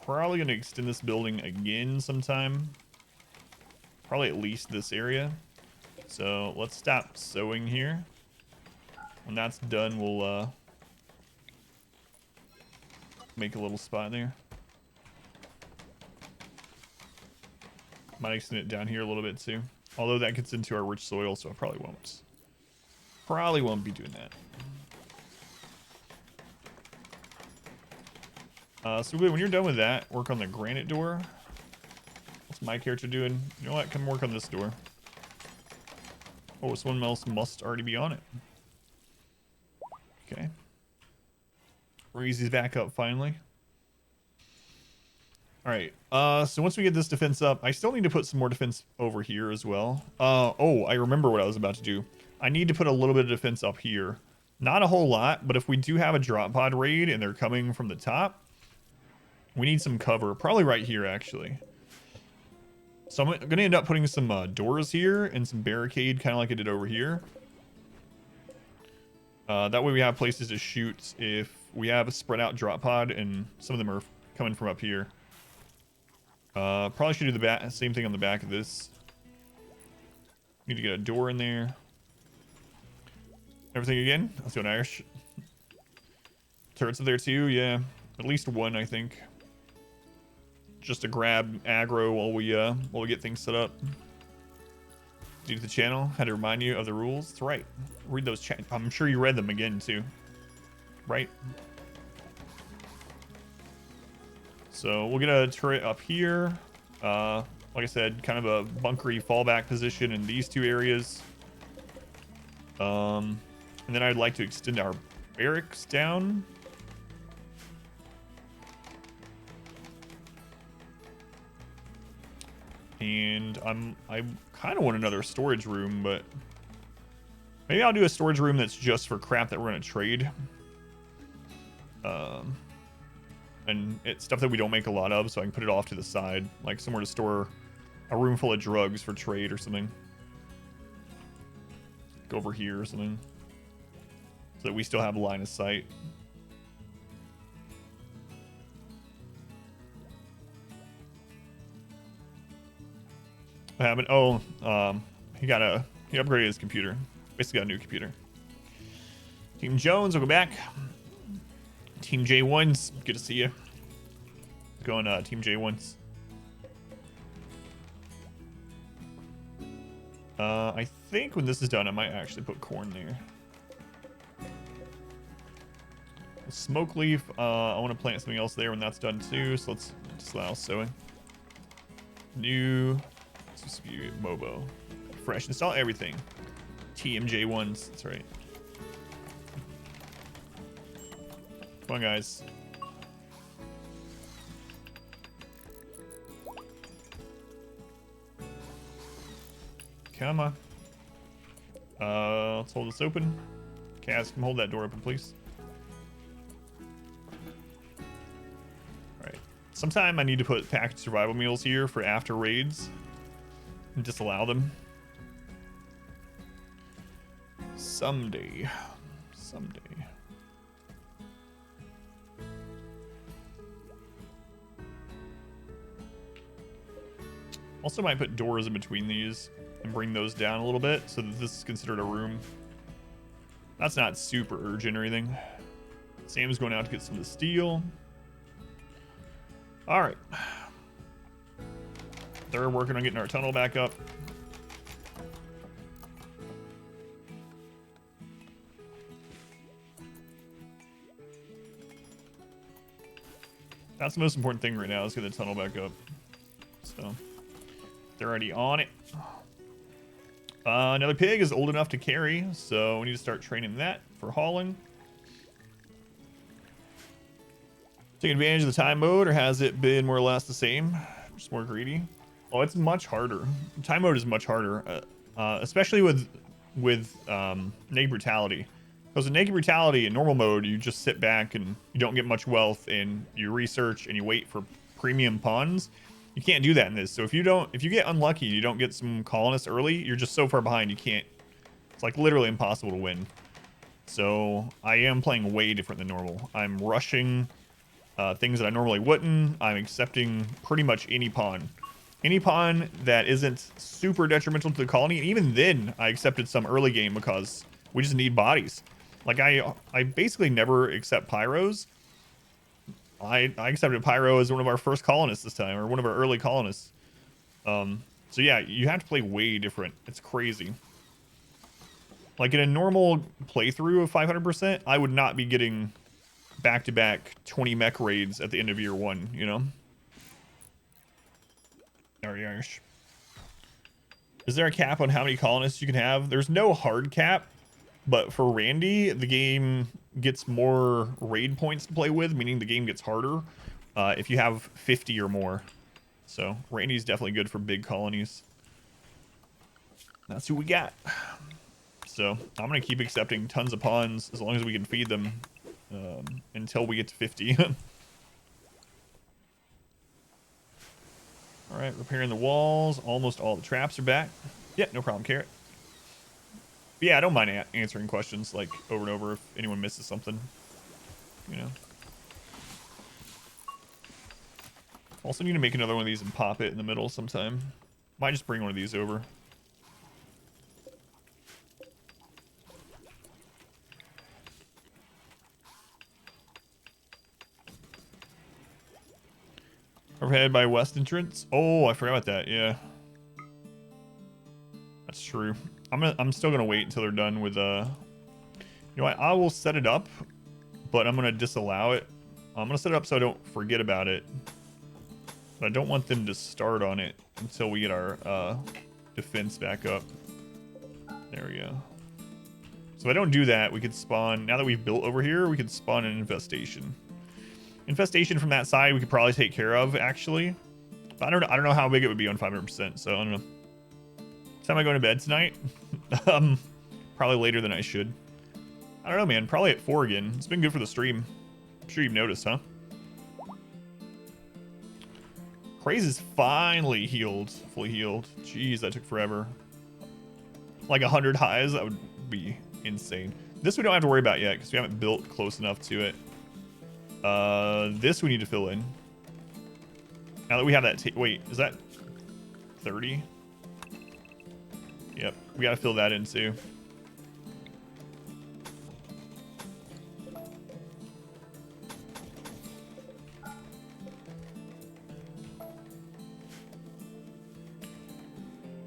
Probably gonna extend this building again sometime. Probably at least this area. So let's stop sewing here. When that's done, we'll make a little spot there. Might extend it down here a little bit too. Although that gets into our rich soil, so I probably won't. Probably won't be doing that. So when you're done with that, work on the granite door. What's my character doing? You know what? Come work on this door. Oh, someone else must already be on it. Okay. Breezy's back up finally. All right. So once we get this defense up, I still need to put some more defense over here as well. Oh, I remember what I was about to do. I need to put a little bit of defense up here. Not a whole lot, but if we do have a drop pod raid and they're coming from the top, we need some cover. Probably right here, actually. So I'm going to end up putting some doors here and some barricade, kind of like I did over here. That way we have places to shoot if we have a spread out drop pod and some of them are coming from up here. Probably should do the same thing on the back of this. Need to get a door in there. Everything again? Let's go Irish. Turrets are there too, yeah. At least one, I think. Just to grab aggro while we get things set up. Due to the channel, had to remind you of the rules. That's right. Read those chat. I'm sure you read them again too. Right? So we'll get a turret up here. Like I said, kind of a bunkery fallback position in these two areas. And then I'd like to extend our barracks down. And I kind of want another storage room, but maybe I'll do a storage room that's just for crap that we're gonna trade. And it's stuff that we don't make a lot of, so I can put it off to the side, like somewhere to store a room full of drugs for trade or something. Go over here or something. So that we still have a line of sight. What happened? Oh, he upgraded his computer. Basically got a new computer. Team Jones, welcome back. Team J1s, good to see you. Going Team J1s. I think when this is done, I might actually put corn there. Smoke leaf. I want to plant something else there when that's done too. So let's just allow sowing. New Mobo. Fresh. Install everything. TMJ1s. That's right. Come on, guys. Come on. Let's hold this open. Kaz, come hold that door open, please. Alright. Sometime I need to put packaged survival meals here for after raids. And disallow them. Someday. Someday. Also might put doors in between these and bring those down a little bit so that this is considered a room. That's not super urgent or anything. Sam's going out to get some of the steel. All right. They're working on getting our tunnel back up. That's the most important thing right now is get the tunnel back up. So they're already on it. Another pig is old enough to carry, so we need to start training that for hauling. Taking advantage of the time mode, or has it been more or less the same? Just more greedy? Oh, it's much harder. Time mode is much harder, especially with naked brutality. Because in naked brutality, in normal mode, you just sit back and you don't get much wealth, and you research and you wait for premium pawns. You can't do that in this. So if you get unlucky, you don't get some colonists early, you're just so far behind you can't. It's like literally impossible to win. So I am playing way different than normal. I'm rushing things that I normally wouldn't. I'm accepting pretty much any pawn. Any pawn that isn't super detrimental to the colony. And even then, I accepted some early game because we just need bodies. Like I basically never accept pyros. I accepted Pyro as one of our first colonists this time, or one of our early colonists. So yeah, you have to play way different. It's crazy. Like in a normal playthrough of 500%, I would not be getting back-to-back 20 mech raids at the end of year 1, you know? Is there a cap on how many colonists you can have? There's no hard cap. But for Randy, the game gets more raid points to play with, meaning the game gets harder if you have 50 or more. So Randy's definitely good for big colonies. That's who we got. So I'm going to keep accepting tons of pawns as long as we can feed them until we get to 50. All right, repairing the walls. Almost all the traps are back. Yeah, no problem, Carrot. But yeah, I don't mind answering questions like over and over if anyone misses something, you know. Also need to make another one of these and pop it in the middle sometime. Might just bring one of these over. Overhead by west entrance. Oh, I forgot about that. Yeah, that's true. I'm still gonna wait until they're done with you know what, I will set it up, but I'm gonna disallow it. I'm gonna set it up so I don't forget about it, but I don't want them to start on it until we get our defense back up. There we go. So if I don't do that, we could spawn, now that we've built over here, we could spawn an infestation. Infestation from that side we could probably take care of actually, but I don't know how big it would be on 500%, so I don't know. Time I go to bed tonight? Probably later than I should. I don't know, man. Probably at 4 again. It's been good for the stream. I'm sure you've noticed, huh? Praise is finally healed, fully healed. Jeez, that took forever. Like 100 highs, that would be insane. This we don't have to worry about yet because we haven't built close enough to it. This we need to fill in. Now that we have that, wait, is that 30? Yep, we gotta fill that in too.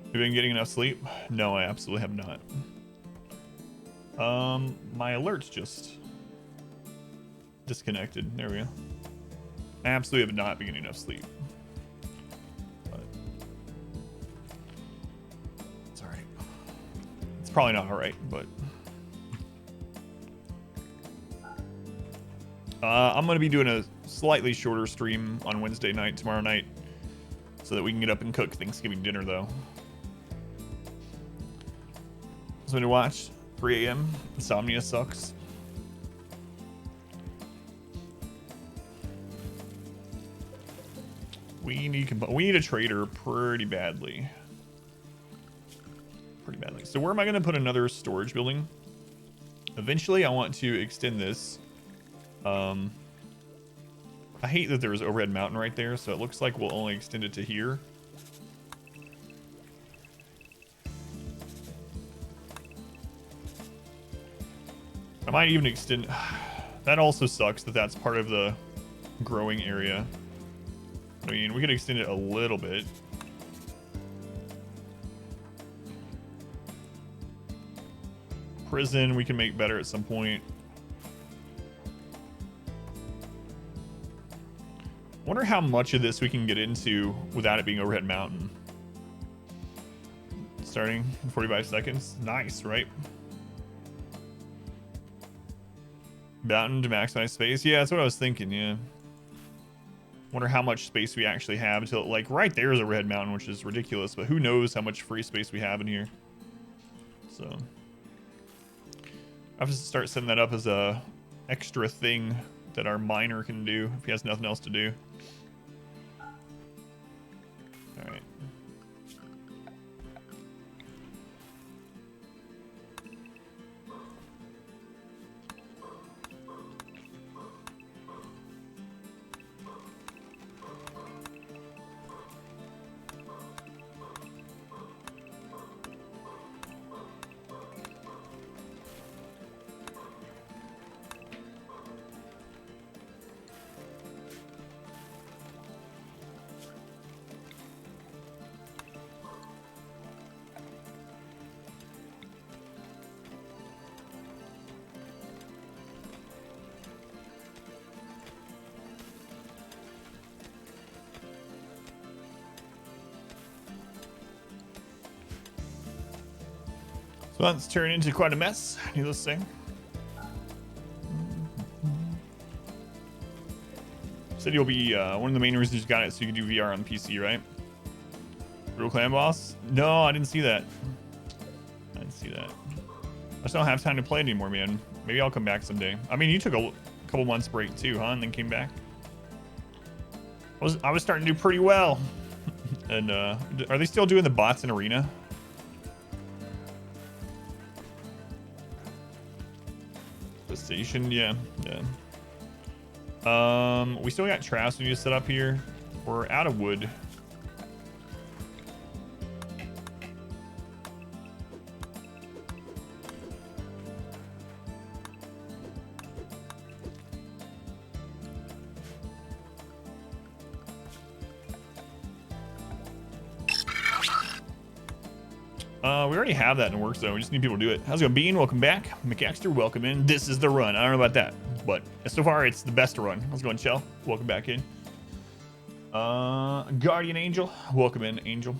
Have you been getting enough sleep? No, I absolutely have not. My alerts just disconnected. There we go. I absolutely have not been getting enough sleep. But it's alright. It's probably not alright, but I'm gonna be doing a slightly shorter stream on Wednesday night, tomorrow night, so that we can get up and cook Thanksgiving dinner though. Something to watch. 3 a.m. Insomnia sucks. We need a trader pretty badly. Pretty badly. So where am I going to put another storage building? Eventually, I want to extend this. I hate that there's overhead mountain right there, so it looks like we'll only extend it to here. I might even extend... That also sucks that that's part of the growing area. I mean, we could extend it a little bit. Prison, we can make better at some point. Wonder how much of this we can get into without it being overhead mountain. Starting in 45 seconds. Nice, right? Mountain to maximize space. Yeah, that's what I was thinking, yeah. Wonder how much space we actually have until, like, right there is a red mountain, which is ridiculous, but who knows how much free space we have in here. So I have to start setting that up as a extra thing that our miner can do if he has nothing else to do. All right. So that's turned into quite a mess, needless to say. Said you'll be one of the main reasons you got it so you can do VR on the PC, right? Real clan boss? No, I didn't see that. I didn't see that. I just don't have time to play it anymore, man. Maybe I'll come back someday. I mean, you took a couple months break too, huh? And then came back. I was starting to do pretty well. And are they still doing the bots in arena? The station, yeah. We still got traps we need to set up here. We're out of wood. We already have that in works though. We just need people to do it. How's it going, Bean? Welcome back. McAxter, welcome in. This is the run. I don't know about that, but so far it's the best run. How's it going, Shell? Welcome back in. Guardian Angel, welcome in, Angel.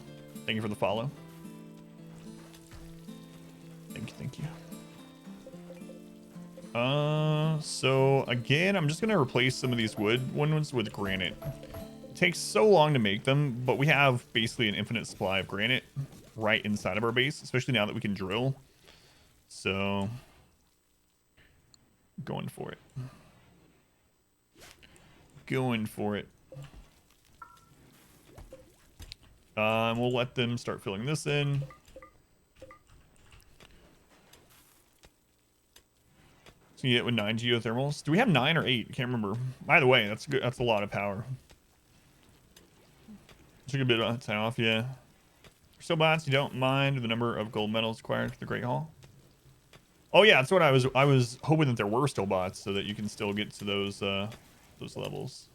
Thank you for the follow. Thank you. So again, I'm just gonna replace some of these wood ones with granite. It takes so long to make them, but we have basically an infinite supply of granite right inside of our base, especially now that we can drill. So going for it. We'll let them start filling this in. So you get with 9 geothermals. Do we have 9 or 8? Can't remember. Either way, that's good. That's a lot of power. Took a bit of time off, yeah. So bots, you don't mind the number of gold medals acquired for the Great Hall? Oh yeah, that's what I was hoping that there were still bots so that you can still get to those levels.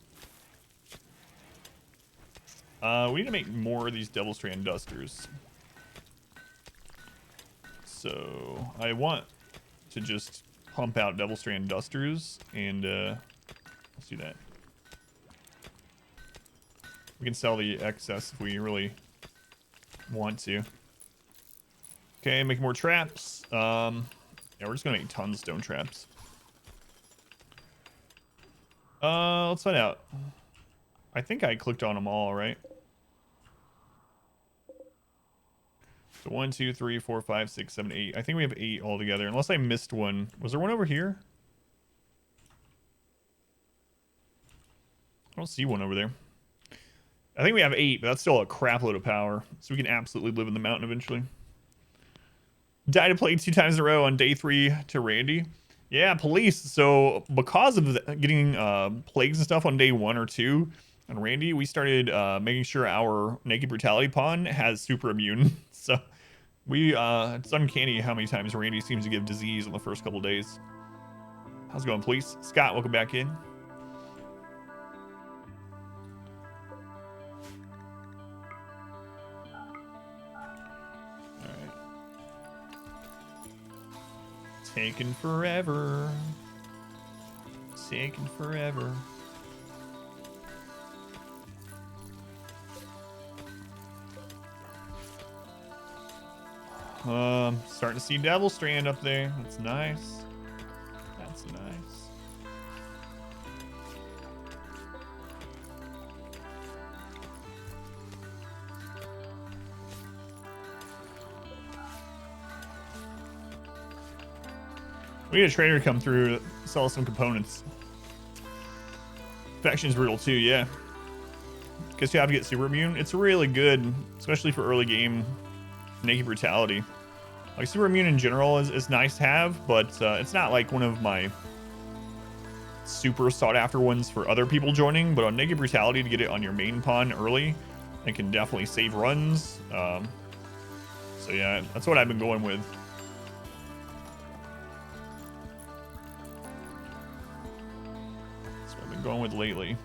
We need to make more of these Devil Strand Dusters. So I want to just pump out Devil Strand Dusters, and let's do that. We can sell the excess if we really want to. Okay, make more traps. Yeah, we're just gonna make tons of stone traps. Let's find out. I think I clicked on them all, right? So 1, 2, 3, 4, 5, 6, 7, 8. I think we have 8 altogether, unless I missed one. Was there one over here? I don't see one over there. I think we have 8, but that's still a crap load of power. So we can absolutely live in the mountain eventually. Died to play 2 times in a row on day 3 to Randy. Yeah, police. So because of getting plagues and stuff on day 1 or 2 on Randy, we started making sure our Naked Brutality pawn has super immune. So it's uncanny how many times Randy seems to give disease on the first couple days. How's it going, police? Scott, welcome back in. Taking forever. Taking forever. Starting to see Devil Strand up there. That's nice. That's nice. We need a trader to come through to sell some components. Faction's brutal too, yeah. Guess you have to get super immune. It's really good, especially for early game Naked Brutality. Like super immune in general is nice to have, but it's not like one of my super sought after ones for other people joining. But on Naked Brutality, to get it on your main pawn early, it can definitely save runs. So yeah, that's what I've been going with. Going with lately.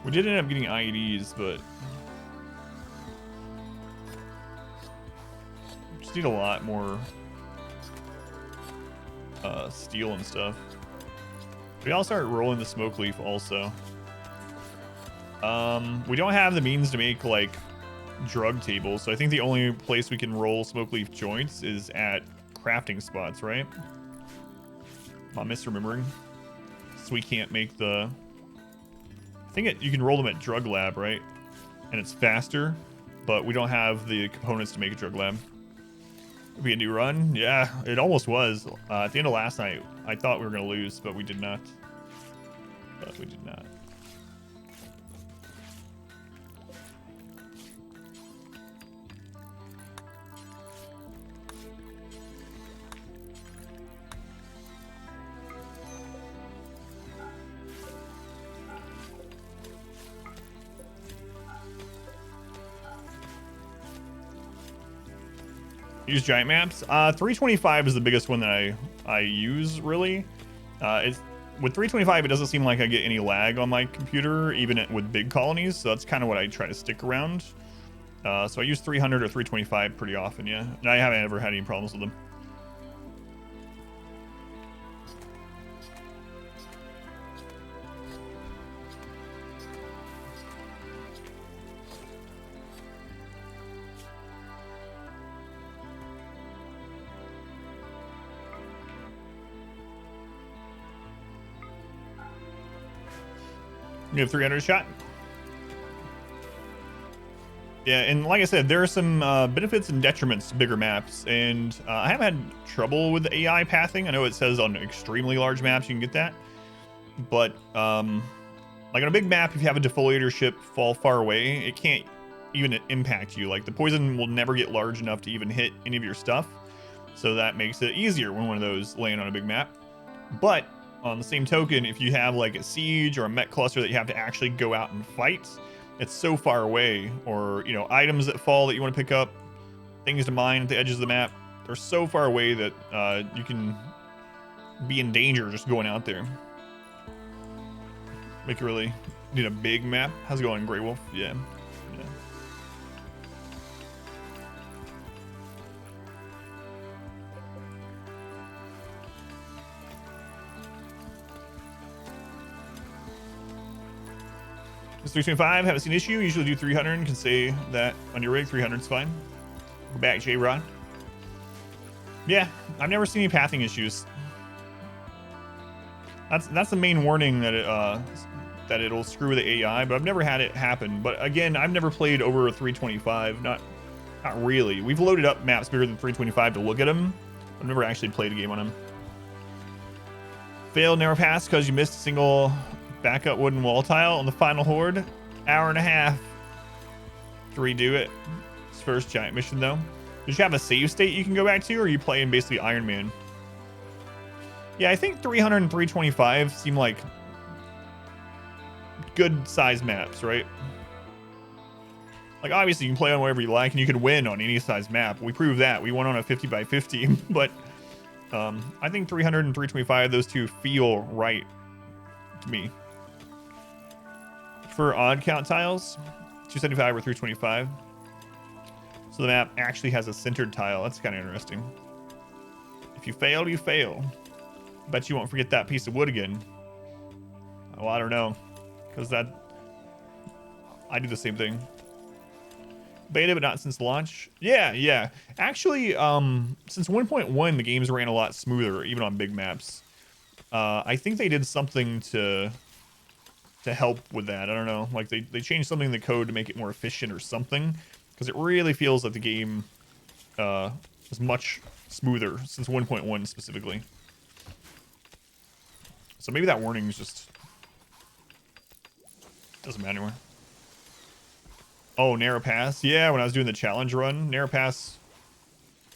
We did end up getting IEDs, but need a lot more steel and stuff. We all start rolling the smoke leaf also. We don't have the means to make like drug tables, so I think the only place we can roll smoke leaf joints is at crafting spots, right? I'm misremembering. So we can't make the... I think you can roll them at drug lab, right? And it's faster, but we don't have the components to make a drug lab. We can do run? Yeah, it almost was. At the end of last night, I thought we were going to lose, but we did not. But we did not. Use giant maps. 325 is the biggest one that I use, really. It's with 325, it doesn't seem like I get any lag on my computer, even with big colonies. So that's kind of what I try to stick around. So I use 300 or 325 pretty often, yeah. And I haven't ever had any problems with them. You have 300 shot. Yeah, and like I said, there are some benefits and detriments to bigger maps, and I haven't had trouble with the AI pathing. I know it says on extremely large maps you can get that, but like on a big map, if you have a defoliator ship fall far away, it can't even impact you. Like the poison will never get large enough to even hit any of your stuff, so that makes it easier when one of those land on a big map. But on the same token, if you have like a siege or a mech cluster that you have to actually go out and fight, it's so far away, or you know, items that fall that you want to pick up, things to mine at the edges of the map, they're so far away that you can be in danger just going out there. Make you really need a big map. How's it going, Grey Wolf? Yeah. It's 325, haven't seen an issue. Usually do 300, can say that on your rig. 300's fine. We're back, J-Rod. Yeah, I've never seen any pathing issues. That's the main warning that that it'll screw with the AI, but I've never had it happen. But again, I've never played over a 325. Not really. We've loaded up maps bigger than 325 to look at them. I've never actually played a game on them. Failed narrow pass because you missed a single backup wooden wall tile on the final horde. Hour and a half to redo it. It's first giant mission though. Does you have a save state you can go back to, or are you playing basically Iron Man? Yeah, I think 300 and 325 seem like good size maps, right? Like obviously you can play on whatever you like and you can win on any size map. We proved that. We won on a 50 by 50, but I think 300 and 325, those two feel right to me. For odd count tiles, 275 or 325. So the map actually has a centered tile. That's kind of interesting. If you fail, you fail. Bet you won't forget that piece of wood again. Well, I don't know, because I do the same thing. Beta, but not since launch. Yeah. Actually, since 1.1, the games ran a lot smoother, even on big maps. I think they did something to help with that. I don't know. Like they changed something in the code to make it more efficient or something, because it really feels like the game is much smoother since 1.1 specifically. So maybe that warning is just doesn't matter anymore. Oh, narrow pass. Yeah, when I was doing the challenge run, narrow pass.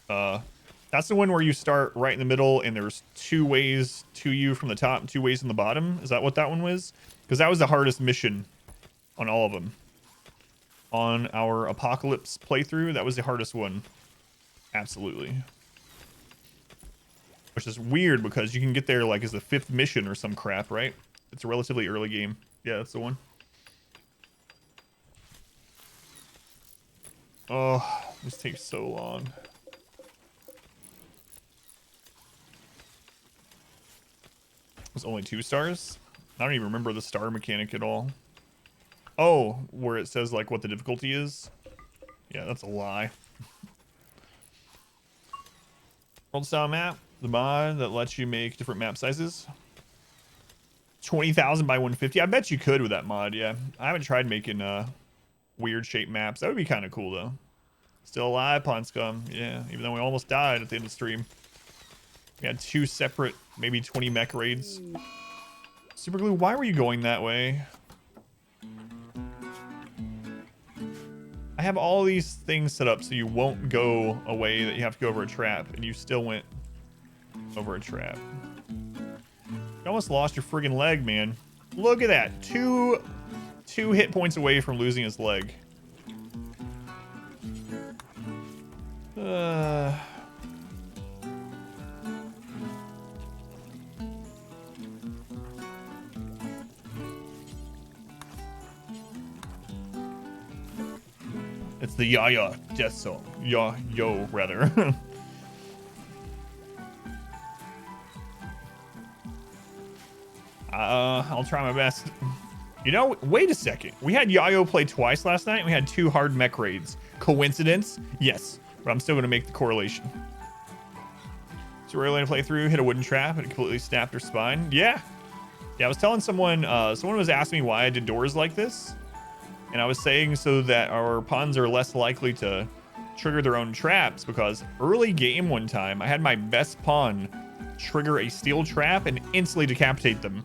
That's the one where you start right in the middle and there's 2 ways to you from the top and 2 ways from the bottom. Is that what that one was? Because that was the hardest mission on all of them. On our Apocalypse playthrough, that was the hardest one. Absolutely. Which is weird because you can get there like as the 5th mission or some crap, right? It's a relatively early game. Yeah, that's the one. Oh, this takes so long. It was only 2 stars? I don't even remember the star mechanic at all. Oh, where it says like what the difficulty is? Yeah, that's a lie. World style map, the mod that lets you make different map sizes. 20,000 by 150. I bet you could with that mod, yeah. I haven't tried making weird shaped maps. That would be kind of cool though. Still alive, Pawn Scum. Yeah, even though we almost died at the end of the stream. We had 2 separate, maybe 20 mech raids. Superglue, why were you going that way? I have all these things set up so you won't go away, that you have to go over a trap, and you still went over a trap. You almost lost your friggin' leg, man. Look at that. Two hit points away from losing his leg. It's the Yaya death song. Yo, rather. I'll try my best. You know, wait a second. We had Yayo play twice last night, and we had 2 hard mech raids. Coincidence? Yes, but I'm still going to make the correlation. So we're going to play through, hit a wooden trap, and it completely snapped her spine. Yeah. Yeah, I was telling someone, someone was asking me why I did doors like this. And I was saying so that our pawns are less likely to trigger their own traps, because early game one time, I had my best pawn trigger a steel trap and instantly decapitate them.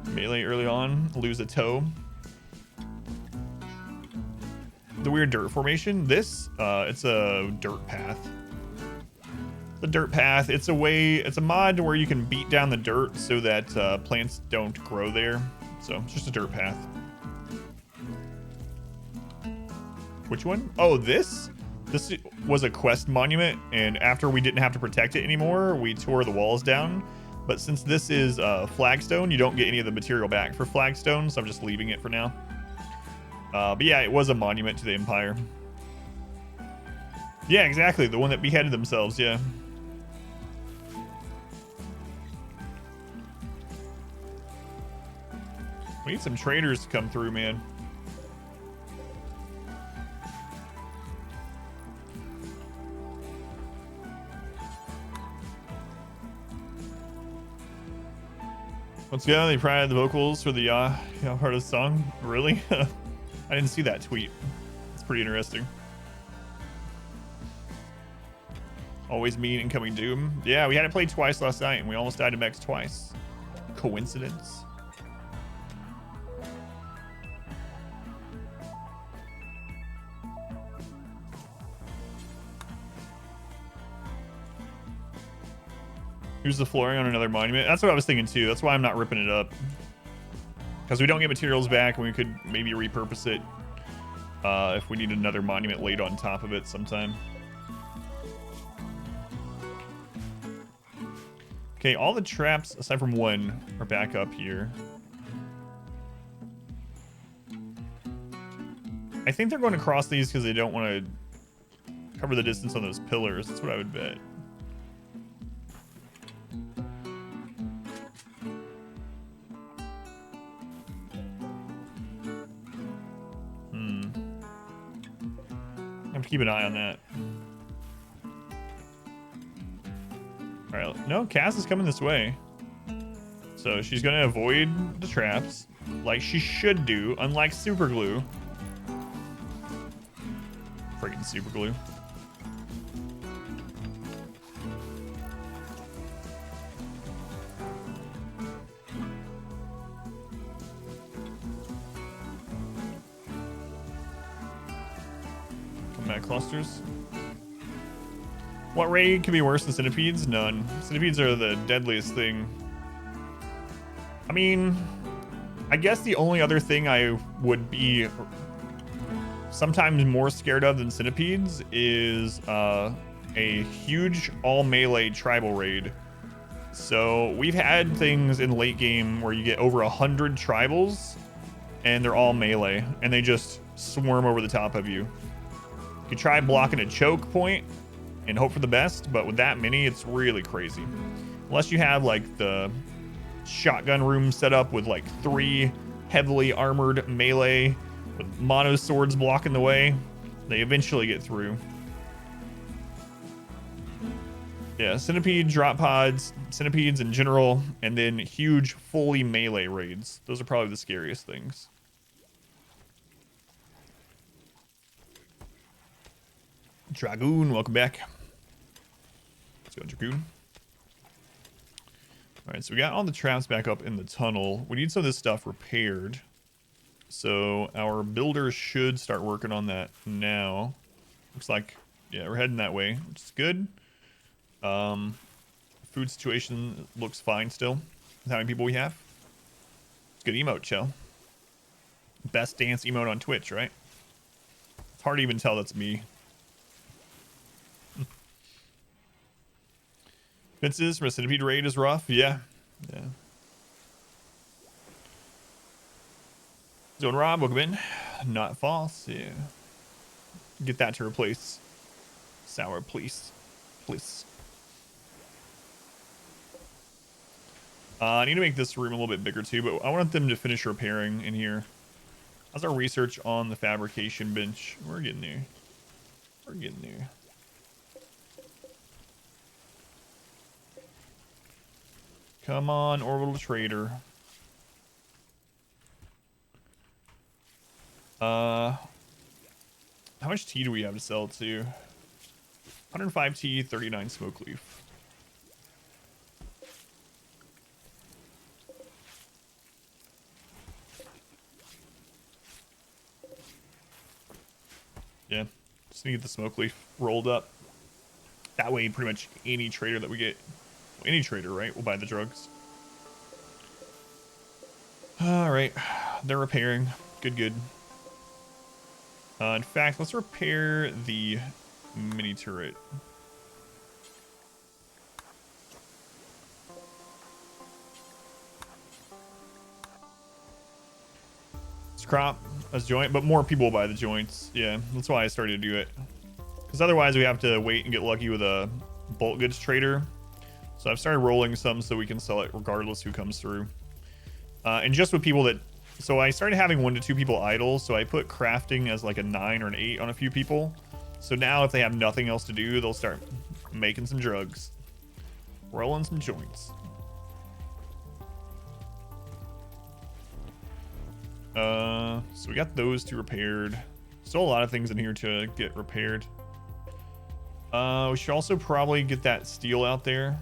Melee early on, lose a toe. The weird dirt formation. This, it's a dirt path. The dirt path. It's a way. It's a mod where you can beat down the dirt so that plants don't grow there. So it's just a dirt path. Which one? Oh, this. This was a quest monument, and after we didn't have to protect it anymore, we tore the walls down. But since this is flagstone, you don't get any of the material back for flagstone, so I'm just leaving it for now. But yeah, it was a monument to the Empire. Yeah, exactly. The one that beheaded themselves, yeah. We need some traders to come through, man. Let's go. They provided the vocals for the part of the song. Really? I didn't see that tweet. It's pretty interesting. Always mean incoming doom. Yeah, we had it played twice last night, and we almost died to Mex twice. Coincidence? Here's the flooring on another monument. That's what I was thinking too. That's why I'm not ripping it up. Because we don't get materials back, and we could maybe repurpose it if we need another monument laid on top of it sometime. Okay, all the traps, aside from one, are back up here. I think they're going to cross these because they don't want to cover the distance on those pillars. That's what I would bet. I have to keep an eye on that. All right, no, Cass is coming this way. So she's gonna avoid the traps like she should do, unlike super glue. Freaking super glue. Combat clusters. What raid could be worse than centipedes? None. Centipedes are the deadliest thing. I mean, I guess the only other thing I would be sometimes more scared of than centipedes is a huge all melee tribal raid. So we've had things in late game where you get over 100 tribals and they're all melee and they just swarm over the top of you. You can try blocking a choke point and hope for the best, but with that many, it's really crazy. Unless you have like the shotgun room set up with like 3 heavily armored melee with mono swords blocking the way, they eventually get through. Yeah, centipede drop pods, centipedes in general, and then huge fully melee raids. Those are probably the scariest things. Dragoon, welcome back. Let's go, Dragoon. All right, so we got all the traps back up in the tunnel. We need some of this stuff repaired. So our builders should start working on that now. Looks like, yeah, we're heading that way, which is good. Food situation looks fine still. With how many people we have? It's good emote, Chell. Best dance emote on Twitch, right? It's hard to even tell that's me. Fences from a centipede raid is rough. Yeah. Yeah. Zone Rob, welcome in. Not false. Yeah. Get that to replace sour, please. Please. I need to make this room a little bit bigger too, but I want them to finish repairing in here. How's our research on the fabrication bench? We're getting there. We're getting there. Come on, orbital trader. How much tea do we have to sell to? 105 tea, 39 smoke leaf. Yeah, just need the smoke leaf rolled up. That way, pretty much any trader that we get, any trader, right, will buy the drugs. All right, they're repairing. Good, good. In fact, let's repair the mini turret. Scrap a joint, but more people will buy the joints. Yeah, that's why I started to do it. Because otherwise we have to wait and get lucky with a bulk goods trader. So I've started rolling some so we can sell it regardless who comes through. And just with people that... So I started having 1 to 2 people idle, so I put crafting as like a 9 or an 8 on a few people. So now if they have nothing else to do, they'll start making some drugs. Rolling some joints. So we got those 2 repaired. Still a lot of things in here to get repaired. We should also probably get that steel out there.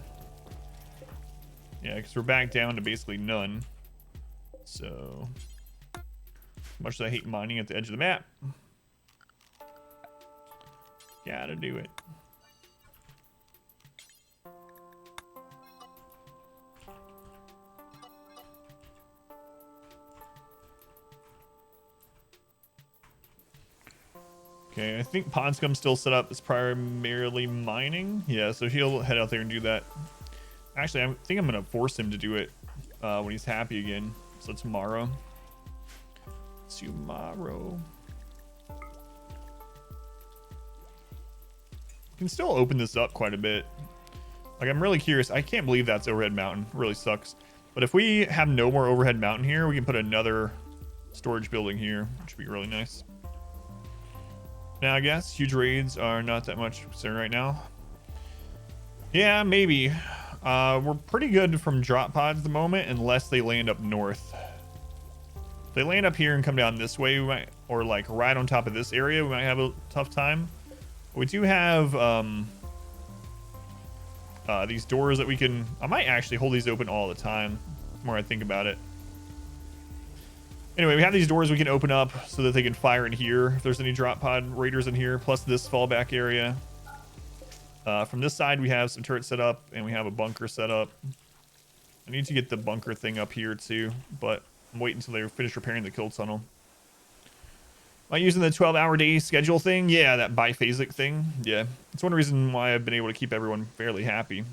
Yeah, because we're back down to basically none. So, much as I hate mining at the edge of the map, gotta do it. Okay, I think Ponscom's still set up as primarily mining. Yeah, so he'll head out there and do that. Actually, I think I'm gonna force him to do it when he's happy again. So tomorrow. Tomorrow. Can still open this up quite a bit. Like, I'm really curious. I can't believe that's overhead mountain. It really sucks. But if we have no more overhead mountain here, we can put another storage building here, which would be really nice. Now, I guess huge raids are not that much concern right now. Yeah, maybe. We're pretty good from drop pods at the moment, unless they land up north. If they land up here and come down this way, we might, or like right on top of this area, we might have a tough time. We do have these doors that we can... I might actually hold these open all the time, the more I think about it. Anyway, we have these doors we can open up so that they can fire in here if there's any drop pod raiders in here, plus this fallback area. From this side, we have some turrets set up, and we have a bunker set up. I need to get the bunker thing up here, too, but I'm waiting until they finish repairing the kill tunnel. Am I using the 12-hour day schedule thing? Yeah, that biphasic thing. Yeah, it's one reason why I've been able to keep everyone fairly happy.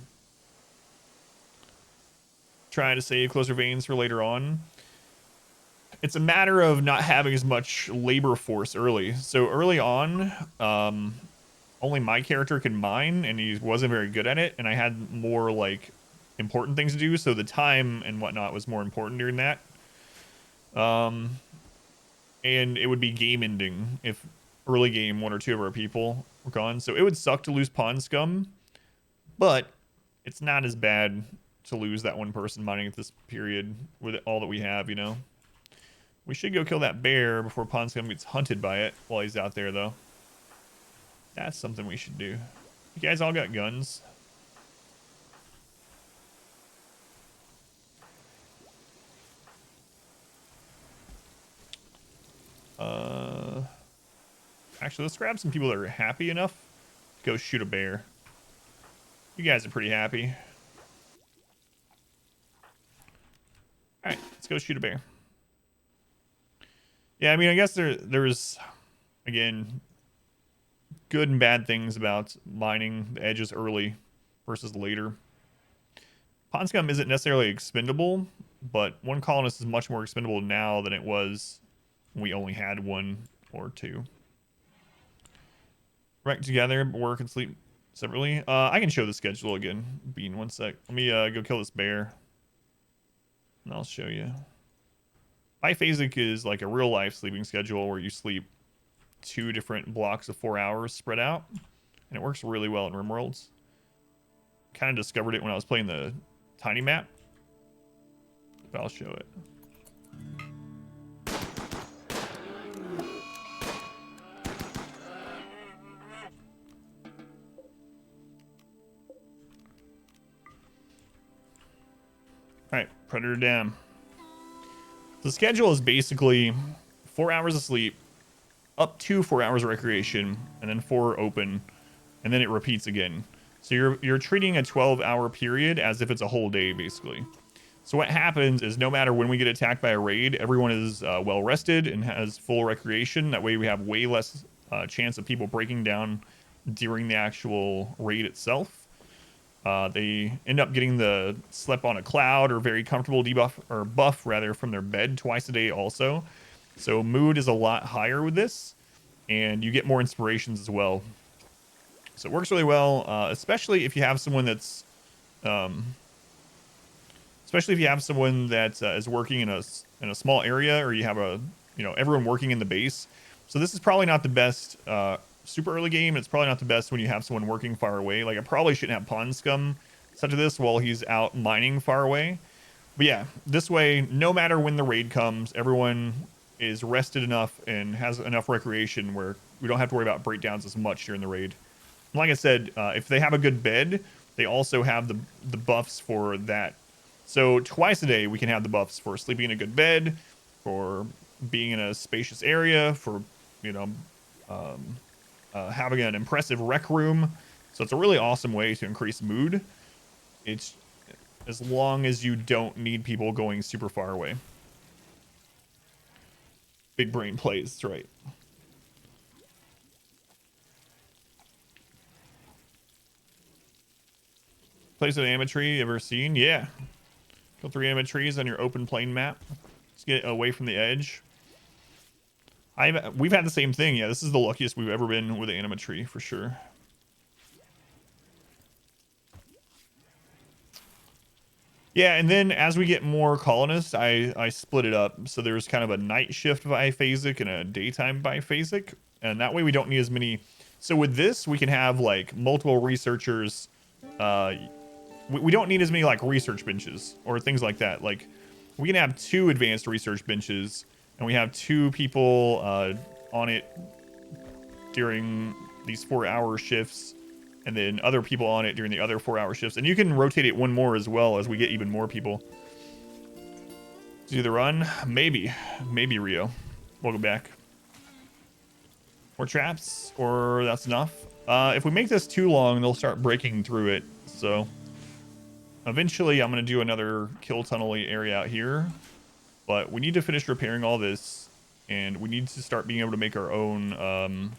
Trying to save closer veins for later on. It's a matter of not having as much labor force early. So early on, only my character could mine, and he wasn't very good at it, and I had more like important things to do, so the time and whatnot was more important during that. And it would be game ending if early game 1 or 2 of our people were gone, so it would suck to lose Pond Scum, but it's not as bad to lose that one person mining at this period with all that we have, you know. We should go kill that bear before Pond Scum gets hunted by it while he's out there, though. That's something we should do. You guys all got guns? Actually, let's grab some people that are happy enough to go shoot a bear. You guys are pretty happy. Alright, let's go shoot a bear. Yeah, I mean, I guess there's, again, good and bad things about mining the edges early versus later. Pond Scum isn't necessarily expendable, but 1 colonist is much more expendable now than it was when we only had 1 or 2. Right together, work and sleep separately. I can show the schedule again. Bean, 1 sec. Let me go kill this bear. And I'll show you. Biphasic is like a real life sleeping schedule where you sleep 2 different blocks of 4 hours spread out, and it works really well in RimWorlds. Kind of discovered it when I was playing the tiny map, but I'll show it. All right, Predator Dam. The schedule is basically 4 hours of sleep, up to 4 hours of recreation, and then 4 open, and then it repeats again. So you're treating a 12-hour period as if it's a whole day, basically. So what happens is no matter when we get attacked by a raid, everyone is well rested and has full recreation. That way we have way less chance of people breaking down during the actual raid itself. They end up getting the slept on a cloud or very comfortable debuff or buff rather from their bed twice a day also. So mood is a lot higher with this, and you get more inspirations as well. So it works really well, especially if you have someone that's, is working in a small area, or you have everyone working in the base. So this is probably not the best super early game. It's probably not the best when you have someone working far away. Like I probably shouldn't have Pond Scum set to this while he's out mining far away. But yeah, this way, no matter when the raid comes, everyone is rested enough and has enough recreation where we don't have to worry about breakdowns as much during the raid. Like I said, if they have a good bed, they also have the buffs for that. So twice a day we can have the buffs for sleeping in a good bed, for being in a spacious area, for having an impressive rec room. So it's a really awesome way to increase mood. It's as long as you don't need people going super far away. Big brain plays, that's right. Place an Ametry, ever seen? Yeah. Kill 3 Ametries on your open plane map. Let's get away from the edge. We've had the same thing. Yeah, this is the luckiest we've ever been with the Animatree for sure. Yeah, and then as we get more colonists, I split it up. So there's kind of a night shift biphasic and a daytime biphasic, and that way we don't need as many. So with this, we can have like multiple researchers. We don't need as many like research benches or things like that. Like we can have 2 advanced research benches, and we have 2 people on it during these 4-hour shifts, and then other people on it during the other 4-hour shifts. And you can rotate it 1 more as well as we get even more people. Do the run? Maybe Rio. Welcome back. More traps, or that's enough. If we make this too long, they'll start breaking through it. So eventually I'm going to do another kill tunnel area out here. But we need to finish repairing all this, and we need to start being able to make our own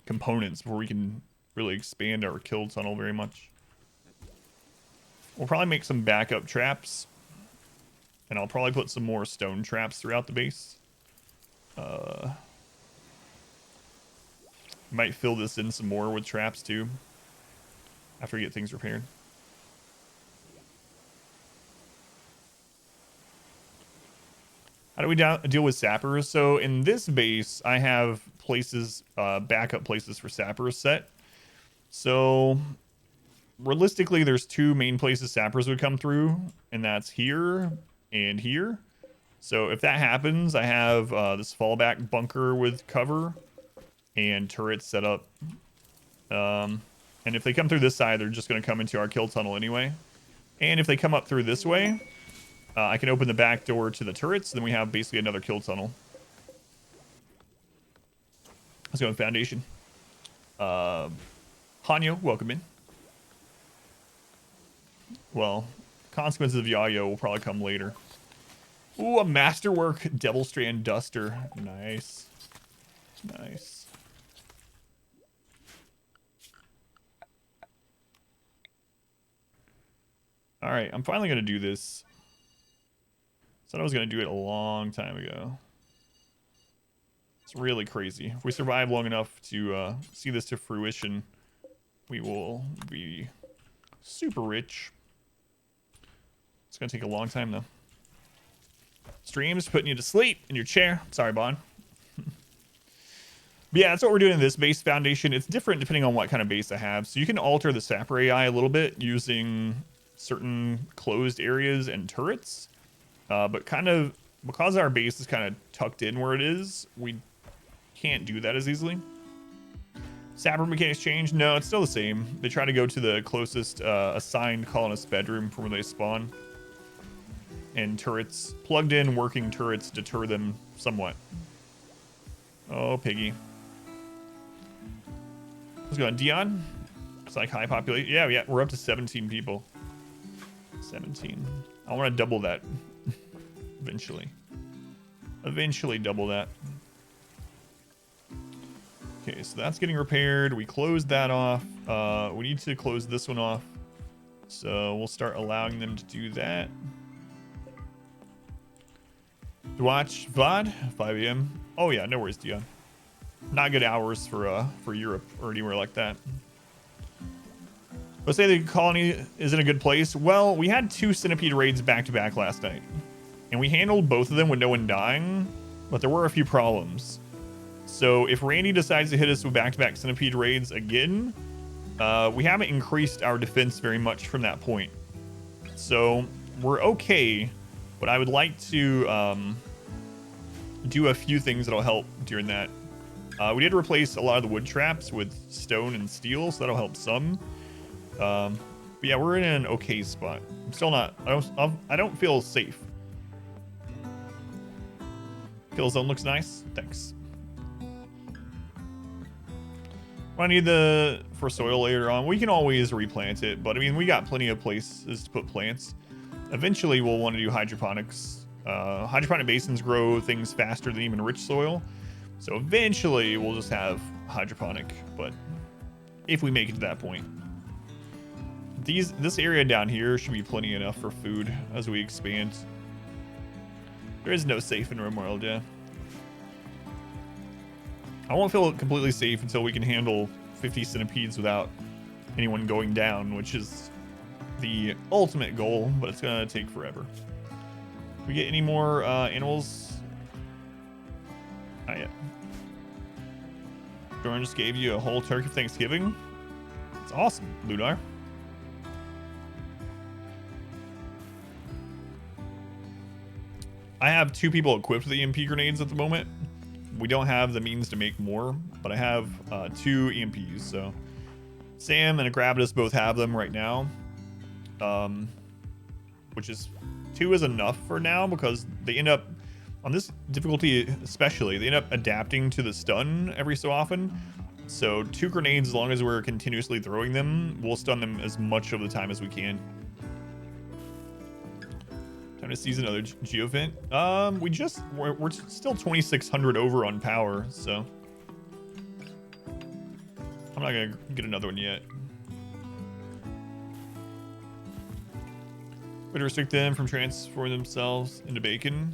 components before we can really expand our kill tunnel very much. We'll probably make some backup traps, and I'll probably put some more stone traps throughout the base. Might fill this in some more with traps too after we get things repaired. How do we deal with sappers? So in this base, I have places, backup places for sappers set. So realistically, there's 2 main places sappers would come through, and that's here and here. So if that happens, I have this fallback bunker with cover and turrets set up. And if they come through this side, they're just going to come into our kill tunnel anyway. And if they come up through this way, I can open the back door to the turrets, then we have basically another kill tunnel. Let's go with Foundation. Hanyo, welcome in. Well, Consequences of Yayo will probably come later. Ooh, a Masterwork Devil Strand Duster. Nice. Nice. Alright, I'm finally going to do this. Said I was going to do it a long time ago. It's really crazy. If we survive long enough to see this to fruition, we will be super rich. It's going to take a long time, though. Streams putting you to sleep in your chair. Sorry, Bon. But yeah, that's what we're doing in this base foundation. It's different depending on what kind of base I have. So you can alter the Sapper AI a little bit using certain closed areas and turrets. But kind of because our base is kind of tucked in where it is, we can't do that as easily. Sapper mechanics change? No, it's still the same. They try to go to the closest assigned colonist bedroom from where they spawn. And turrets, plugged in working turrets, deter them somewhat. Oh, piggy. What's going on, Dion? It's like high population. Yeah, we're up to 17 people. 17. I want to double that eventually. Eventually double that. Okay, so that's getting repaired. We closed that off. We need to close this one off. So we'll start allowing them to do that. To watch VOD, 5 a.m. Oh yeah, no worries, Dion. Not good hours for Europe or anywhere like that. Let's say the colony is in a good place. Well, we had 2 centipede raids back to back last night, and we handled both of them with no one dying, but there were a few problems. So if Randy decides to hit us with back-to-back centipede raids again, we haven't increased our defense very much from that point. So we're okay, but I would like to do a few things that'll help during that. We did replace a lot of the wood traps with stone and steel, so that'll help some. But yeah, we're in an okay spot. I'm still not. I don't feel safe. Kill zone looks nice. Thanks. I need for soil later on. We can always replant it, but I mean, we got plenty of places to put plants. Eventually, we'll want to do hydroponics. Hydroponic basins grow things faster than even rich soil. So eventually, we'll just have hydroponic, but if we make it to that point. This area down here should be plenty enough for food as we expand. There is no safe in RimWorld, yeah. I won't feel completely safe until we can handle 50 centipedes without anyone going down, which is the ultimate goal, but it's gonna take forever. We get any more animals? Not yet. Jordan just gave you a whole turkey for Thanksgiving. It's awesome, Lunar. I have 2 people equipped with the EMP grenades at the moment. We don't have the means to make more, but I have 2 EMPs. So Sam and Agravitas both have them right now, which is 2 is enough for now because they end up on this difficulty, especially they end up adapting to the stun every so often. So 2 grenades, as long as we're continuously throwing them, we'll stun them as much of the time as we can. Time to seize another geovent. We're still 2,600 over on power, so I'm not gonna get another one yet. Way to restrict them from transforming themselves into bacon.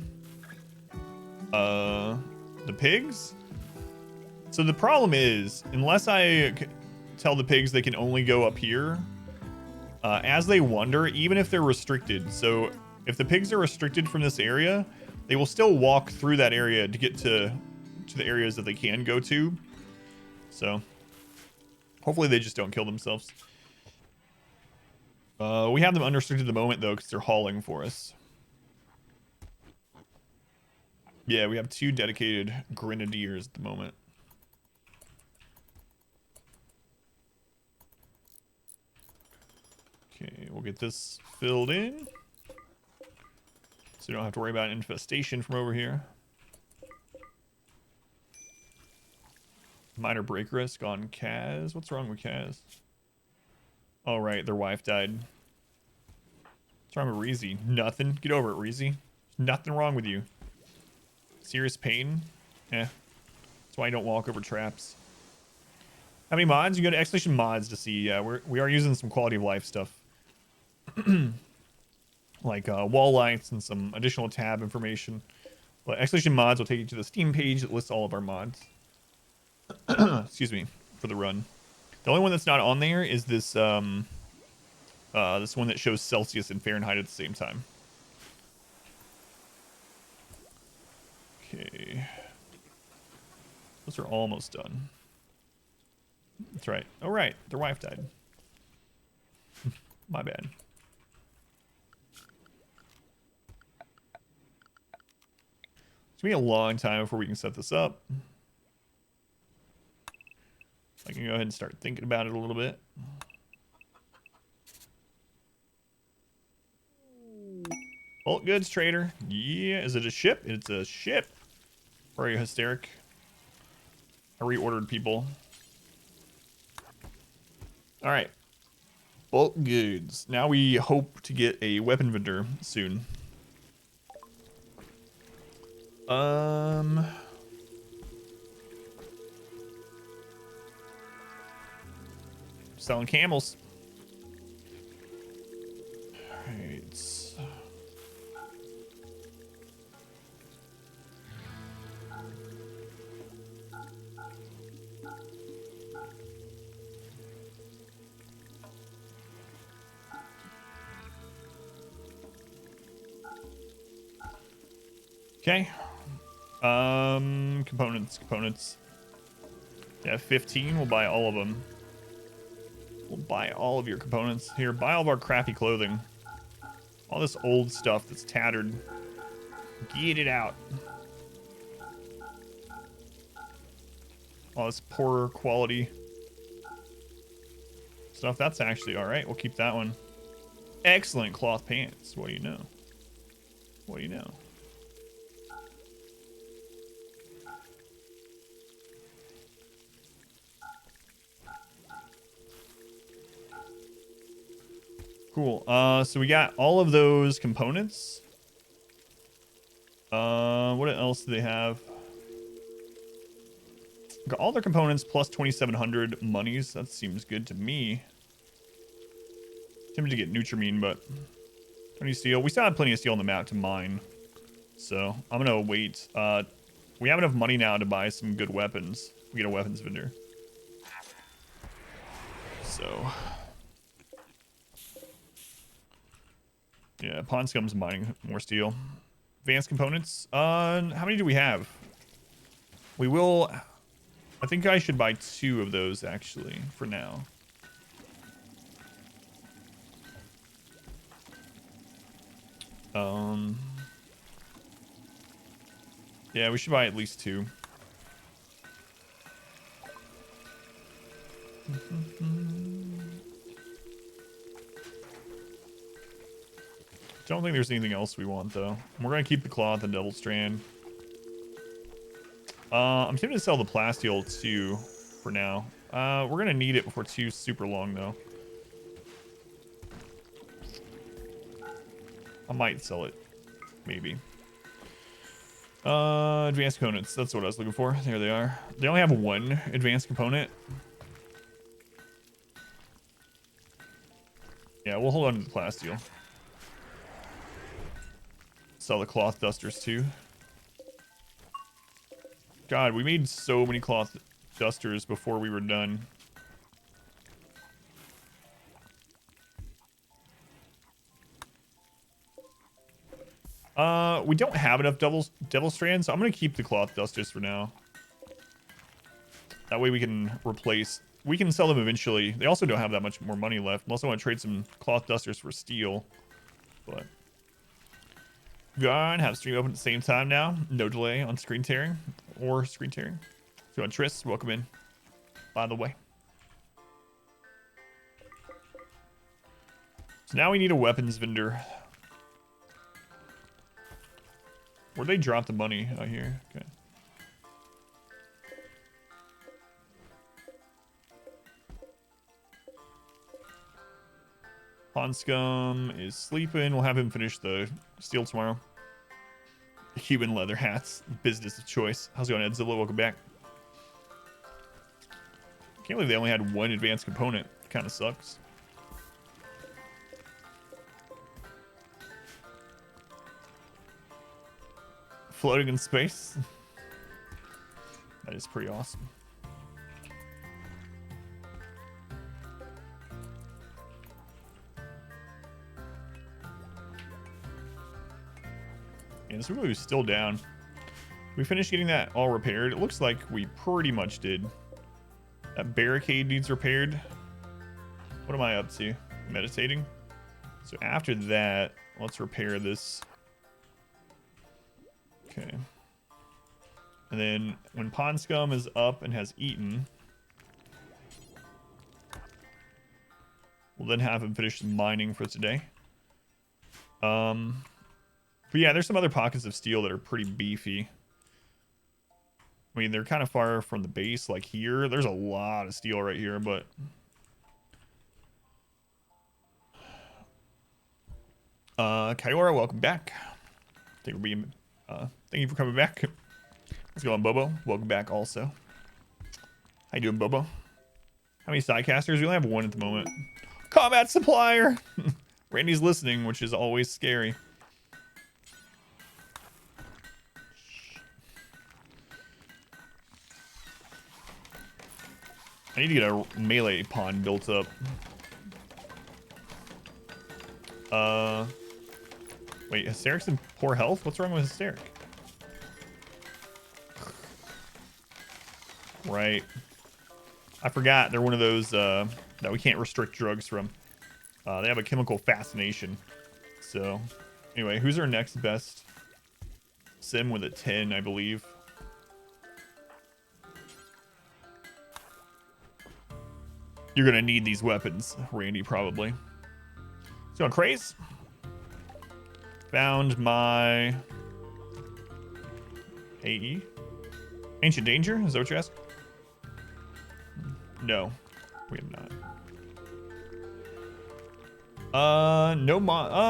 The pigs. So the problem is, unless I tell the pigs they can only go up here, as they wander, even if they're restricted. So if the pigs are restricted from this area, they will still walk through that area to get to the areas that they can go to. So hopefully they just don't kill themselves. We have them unrestricted at the moment though, because they're hauling for us. Yeah, we have 2 dedicated grenadiers at the moment. Okay, we'll get this filled in. So you don't have to worry about infestation from over here. Minor break risk on Kaz. What's wrong with Kaz? Oh, right. Their wife died. What's wrong with Reezy? Nothing. Get over it, Reezy. Nothing wrong with you. Serious pain? Yeah. That's why you don't walk over traps. How many mods? You go to Exclamation Mods to see. Yeah, we are using some quality of life stuff. Like wall lights and some additional tab information. But Exclamation Mods will take you to the Steam page that lists all of our mods. Excuse me, for the run. The only one that's not on there is this this one that shows Celsius and Fahrenheit at the same time. Okay. Those are almost done. That's right. Oh, right. Their wife died. My bad. It's gonna be a long time before we can set this up. I can go ahead and start thinking about it a little bit. Bulk goods trader. Yeah, is it a ship? It's a ship. Or are you hysteric? I reordered people. All right. Bulk goods. Now we hope to get a weapon vendor soon. Selling camels. Alright. Okay. Components. Yeah, 15. We'll buy all of them. We'll buy all of your components. Here, buy all of our crappy clothing. All this old stuff that's tattered. Get it out. All this poorer quality stuff. That's actually alright. We'll keep that one. Excellent cloth pants. What do you know? What do you know? Cool. So we got all of those components. What else do they have? Got all their components plus 2,700 monies. That seems good to me. Tempted to get Nutrimine, but 20 steel. We still have plenty of steel on the map to mine. So I'm gonna wait. We have enough money now to buy some good weapons. We get a weapons vendor. So yeah, Pawn Scum's mining more steel. Advanced components. How many do we have? We will. I think I should buy 2 of those actually for now. Yeah, we should buy at least 2. Don't think there's anything else we want though. We're gonna keep the cloth and double strand. I'm tempted to sell the plasteel too for now. We're gonna need it before too super long though. I might sell it, maybe. Advanced components. That's what I was looking for. There they are. They only have 1 advanced component. Yeah, we'll hold on to the plasteel. Sell the cloth dusters too. God, we made so many cloth dusters before we were done. We don't have enough devil strands, so I'm gonna keep the cloth dusters for now. That way we can replace. We can sell them eventually. They also don't have that much more money left. Unless I want to trade some cloth dusters for steel. But gone. Have stream open at the same time now. No delay on screen tearing or screen tearing. If you want Tris, welcome in. By the way. So now we need a weapons vendor. Where'd they drop the money? Out here. Okay. Pawn Scum is sleeping. We'll have him finish the steel tomorrow. Cuban leather hats. Business of choice. How's it going, Edzilla? Welcome back. Can't believe they only had 1 advanced component. Kind of sucks. Floating in space. That is pretty awesome. Yeah, this movie is still down. We finished getting that all repaired. It looks like we pretty much did. That barricade needs repaired. What am I up to? Meditating. So after that, let's repair this. Okay. And then when Pond Scum is up and has eaten, we'll then have him finish mining for today. But yeah, there's some other pockets of steel that are pretty beefy. I mean, they're kind of far from the base, like here. There's a lot of steel right here, but... Kaiora, welcome back. Thank you for coming back. Let's go on, Bobo. Welcome back also. How you doing, Bobo? How many sidecasters? We only have one at the moment. Combat supplier! Randy's listening, which is always scary. I need to get a melee pond built up. Wait, Hysteric's in poor health? What's wrong with Hysteric? Right. I forgot they're one of those that we can't restrict drugs from. They have a chemical fascination. So, anyway, who's our next best? Sim with a 10, I believe. You're gonna need these weapons, Randy, probably. Let's go on Craze. Found my AE. Ancient Danger? Is that what you asked? No, we have not.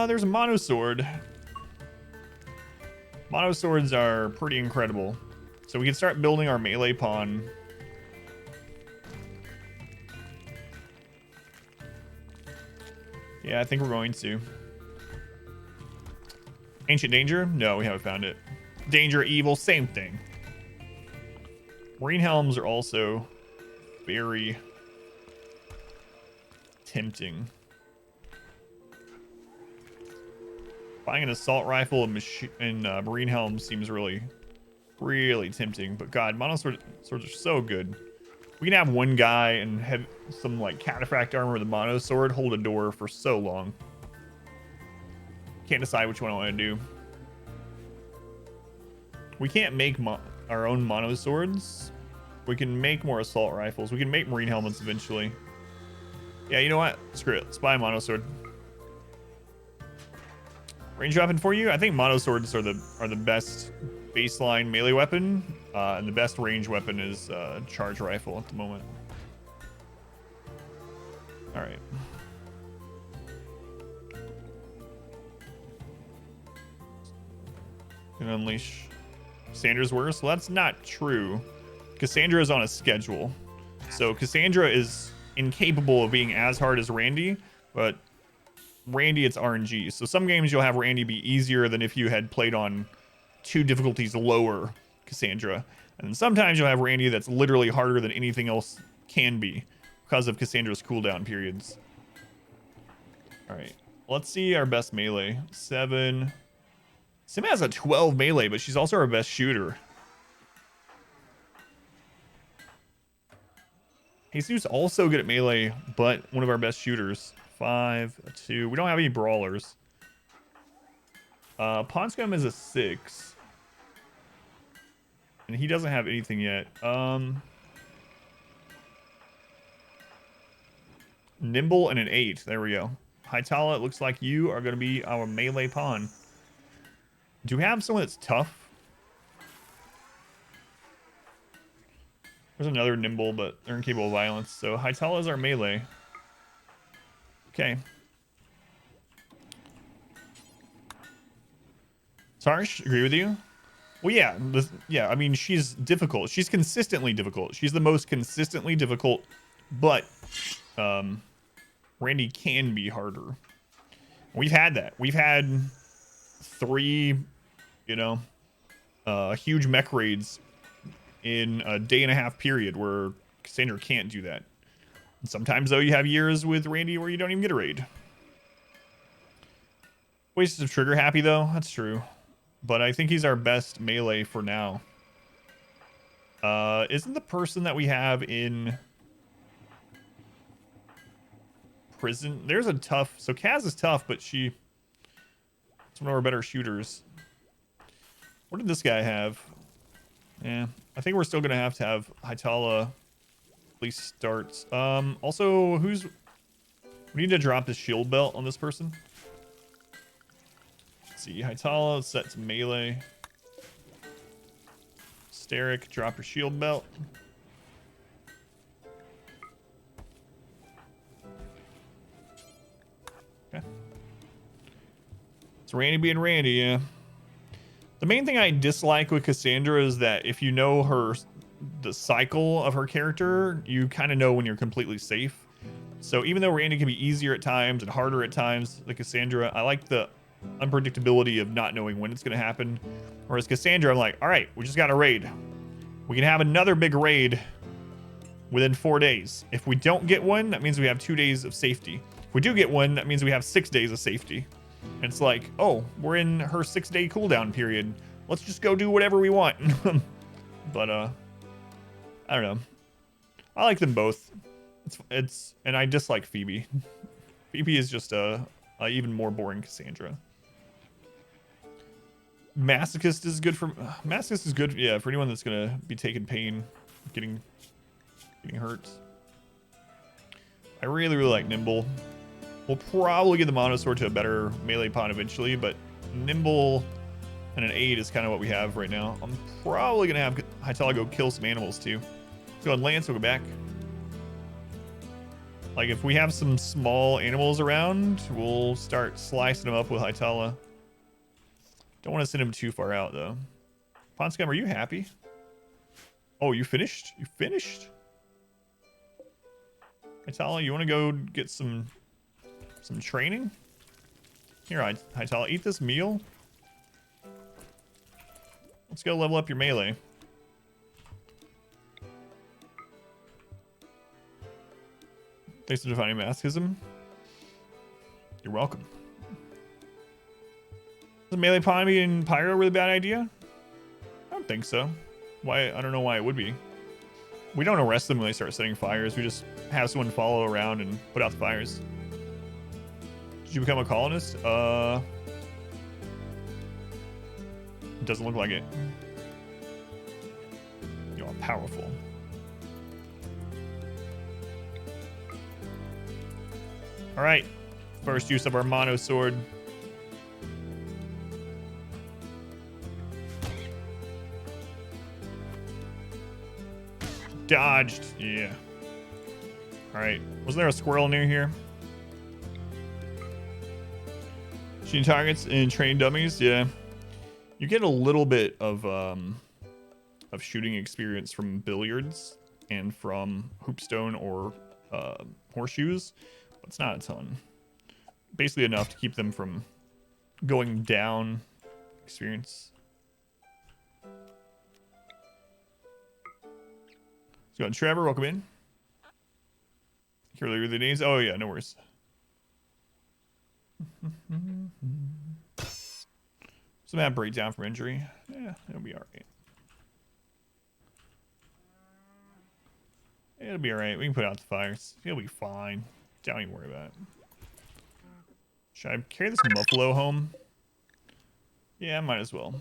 There's a mono sword. Mono swords are pretty incredible. So we can start building our melee pawn. Yeah, I think we're going to. Ancient Danger? No, we haven't found it. Danger, Evil, same thing. Marine Helms are also very tempting. Buying an assault rifle and Marine Helm seems really, really tempting. But God, mono swords are so good. We can have one guy and have some like cataphract armor with a mono sword hold a door for so long. Can't decide which one I want to do. We can't make our own mono swords. We can make more assault rifles. We can make marine helmets eventually. Yeah, you know what? Screw it. Let's buy a mono sword. Range weapon for you? I think mono swords are the best baseline melee weapon, and the best range weapon is charge rifle at the moment. All right. Gonna unleash Cassandra's worst. Well, that's not true. Cassandra is on a schedule, so Cassandra is incapable of being as hard as Randy, but Randy, it's RNG. So some games you'll have Randy be easier than if you had played on 2 difficulties lower Cassandra. And then sometimes you'll have Randy that's literally harder than anything else can be because of Cassandra's cooldown periods. All right, let's see our best melee. 7. Sim has a 12 melee, but she's also our best shooter. Jesus also good at melee, but one of our best shooters. 5, a 2. We don't have any brawlers. Pond Scum is a 6. And he doesn't have anything yet. Nimble and an 8. There we go. Hytala, it looks like you are going to be our melee pawn. Do we have someone that's tough? There's another Nimble, but they're incapable of violence. So Hytala is our melee. Okay. Sarsh, agree with you? Well, yeah. Yeah, I mean, she's difficult. She's consistently difficult. She's the most consistently difficult, but Randy can be harder. We've had that. We've had 3, huge mech raids in a day-and-a-half period where Cassandra can't do that. And sometimes, though, you have years with Randy where you don't even get a raid. Wastes of trigger happy, though. That's true. But I think he's our best melee for now. Isn't the person that we have in prison? There's a tough... So Kaz is tough, but it's one of our better shooters. What did this guy have? Yeah, I think we're still gonna have to have Hytala at least start. Also, we need to drop the shield belt on this person. Let's see, Hytala set to melee. Steric, drop your shield belt. Okay. It's Randy being Randy, yeah. The main thing I dislike with Cassandra is that if you know the cycle of her character, you kind of know when you're completely safe. So even though Randy can be easier at times and harder at times, like Cassandra, I like the unpredictability of not knowing when it's going to happen. Whereas Cassandra, I'm like, all right, we just got a raid. We can have another big raid within 4 days. If we don't get one, that means we have 2 days of safety. If we do get one, that means we have 6 days of safety. And it's like, oh, we're in her 6-day cooldown period. Let's just go do whatever we want. But I don't know. I like them both. And I dislike Phoebe. Phoebe is just a even more boring Cassandra. Masochist is good yeah, for anyone that's gonna be taking pain, getting hurt. I really like Nimble. We'll probably get the Mono Sword to a better melee pawn eventually, but Nimble and an 8 is kind of what we have right now. I'm probably gonna have Hytala go kill some animals too. Let's go on Lance, we'll go back. Like if we have some small animals around, we'll start slicing them up with Hytala. Don't want to send him too far out though. Ponscum, are you happy? Oh, you finished? You finished? Hytala, you want to go get some training? Here, Hytala, eat this meal. Let's go level up your melee. Thanks for defining masochism. You're welcome. Is melee pawn being pyro a really bad idea? I don't think so. Why? I don't know why it would be. We don't arrest them when they start setting fires. We just have someone follow around and put out the fires. Did you become a colonist? It doesn't look like it. You are powerful. All right. First use of our Mono Sword. Dodged. Yeah. All right. Wasn't there a squirrel near here? Shooting targets and train dummies. Yeah. You get a little bit of shooting experience from billiards and from hoopstone or horseshoes. But it's not a ton. Basically enough to keep them from going down experience. Let's go on. Trevor, welcome in. Here earlier the days. Oh yeah, no worries. Some map breakdown from injury. Yeah, it'll be alright. It'll be alright. We can put out the fires. He'll be fine. Don't even worry about it. Should I carry this Muffalo home? Yeah, I might as well.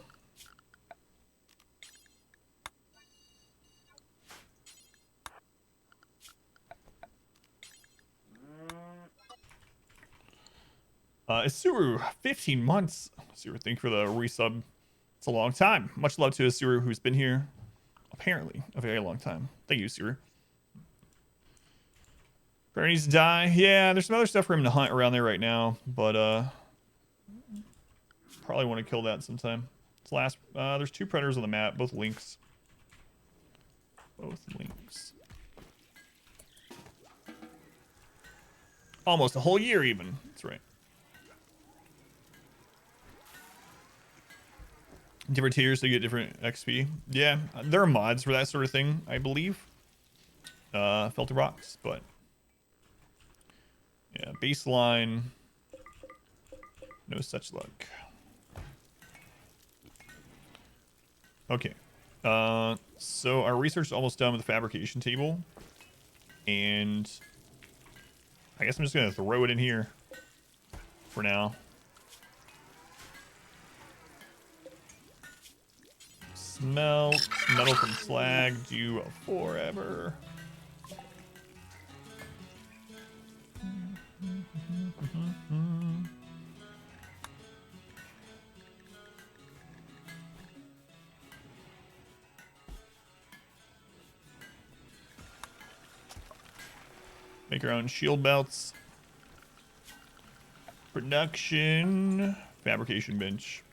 Isuru, 15 months. Isuru, thank you for the resub. It's a long time. Much love to Isuru, who's been here, apparently, a very long time. Thank you, Isuru. Prayer needs to die. Yeah, there's some other stuff for him to hunt around there right now, but probably want to kill that sometime. It's last. There's 2 predators on the map, both lynx. Both lynx. Almost a whole year, even. That's right. Different tiers, so you get different XP. Yeah, there are mods for that sort of thing, I believe. Filter box, but yeah, baseline. No such luck. Okay. So our research is almost done with the fabrication table, and I guess I'm just gonna throw it in here for now. Smelt. Metal from slag. Do forever. Make our own shield belts. Production. Fabrication bench.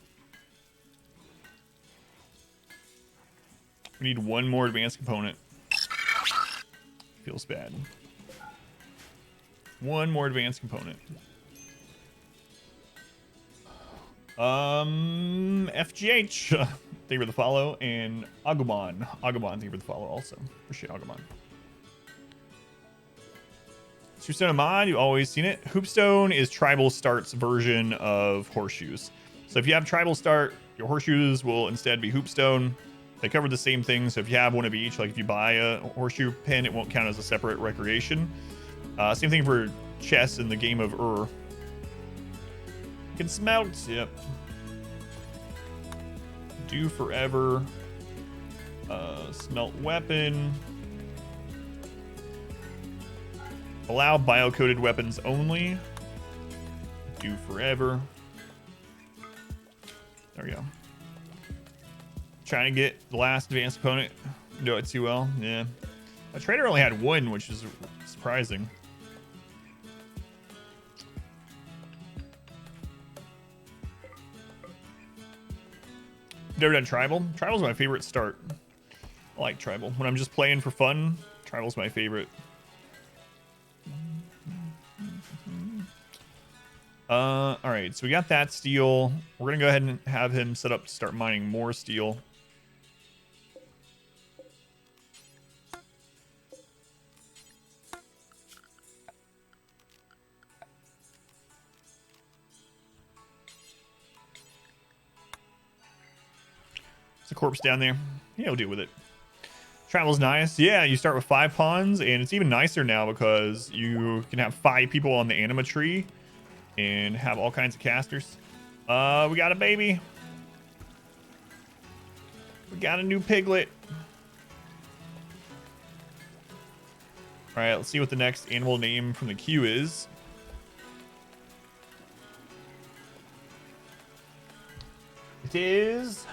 We need one more advanced component. Feels bad. One more advanced component. FGH. Thank you for the follow. And Agumon. Thank you for the follow also. Appreciate Agumon. Hoopstone mod, you've always seen it. Hoopstone is Tribal Start's version of horseshoes. So if you have Tribal Start, your horseshoes will instead be Hoopstone. They cover the same thing. So if you have one of each, like if you buy a horseshoe pin, it won't count as a separate recreation. Same thing for chess in the game of You can smelt. Yep. Do forever. Smelt weapon. Allow bio-coded weapons only. Do forever. There we go. Trying to get the last advanced opponent. Do it too well. Yeah. A trader only had one, which is surprising. Never done tribal. Tribal's my favorite start. I like tribal. When I'm just playing for fun, tribal's my favorite. All right, so we got that steel. We're gonna go ahead and have him set up to start mining more steel. There's a corpse down there. Yeah, we'll deal with it. Travel's nice. Yeah, you start with 5 pawns, and it's even nicer now because you can have 5 people on the anima tree and have all kinds of casters. We got a baby. We got a new piglet. All right, let's see what the next animal name from the queue is. It is...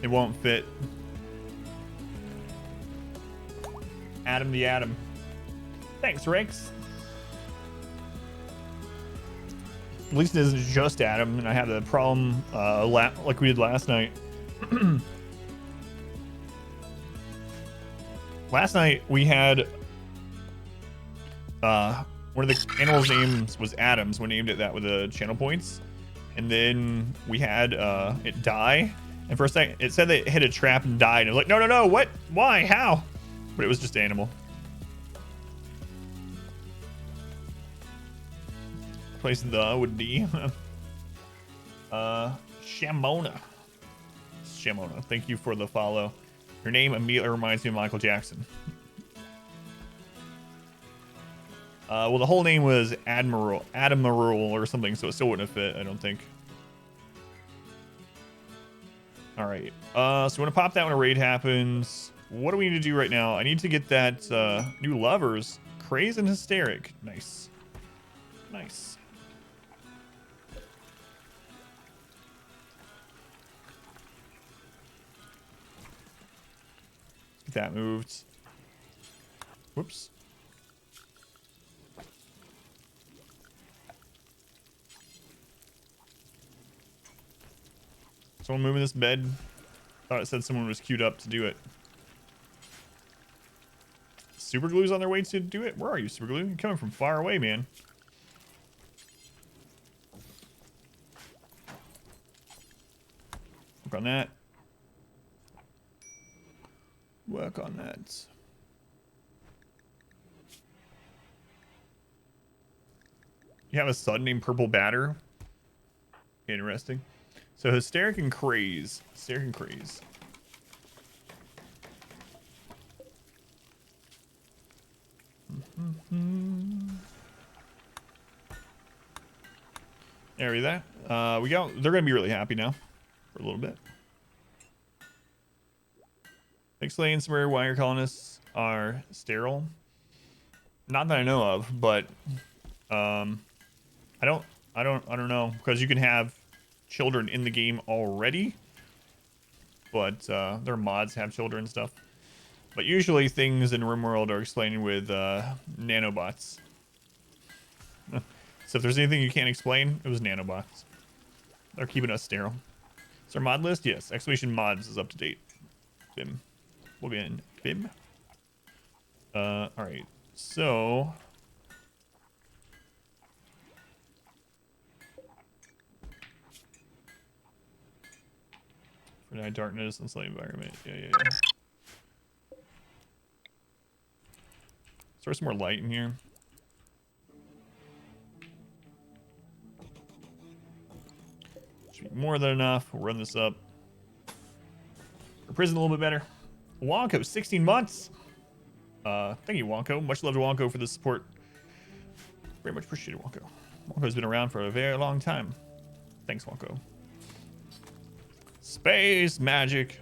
It won't fit. Adam the Atom. Thanks, Rex. At least it isn't just Adam, and I had a problem like we did last night. Last night we had one of the animals' names was Adams. We named it that with the channel points, and then we had it die. And for a second, it said that it hit a trap and died. And I was like, no, no, no, what? Why? How? But it was just animal. Place the with D. Shamona. Shamona, thank you for the follow. Your name immediately reminds me of Michael Jackson. Well, the whole name was Admiral or something, so it still wouldn't have fit, I don't think. All right. So when a pop that when a raid happens, what do we need to do right now? I need to get that new lovers, Craze and Hysteric. Nice. Nice. Get that moved. Whoops. Someone moving this bed. Thought it said someone was queued up to do it. Super Glue's on their way to do it? Where are you, Super Glue? You're coming from far away, man. Work on that. Work on that. You have a son named Purple Batter? Interesting. So Hysteric and Craze. Hysteric and Craze. area there. We go. They're gonna be really happy now for a little bit. Explain somewhere why your colonists are sterile. Not that I know of, but I don't know, because you can have children in the game already, but their mods have children and stuff. But usually things in RimWorld are explained with nanobots. So if there's anything you can't explain, it was nanobots. They're keeping us sterile. Is our mod list? Yes. Exclamation mods is up to date. Bim. We'll be in Bim. Alright. So for night darkness and slave environment. Yeah. Throw some more light in here. Should be more than enough. We'll run this up. Our prison a little bit better. Wonko, 16 months. Thank you, Wonko. Much love to Wonko for the support. Very much appreciated, Wonko. Wonko's been around for a very long time. Thanks, Wonko. Space magic.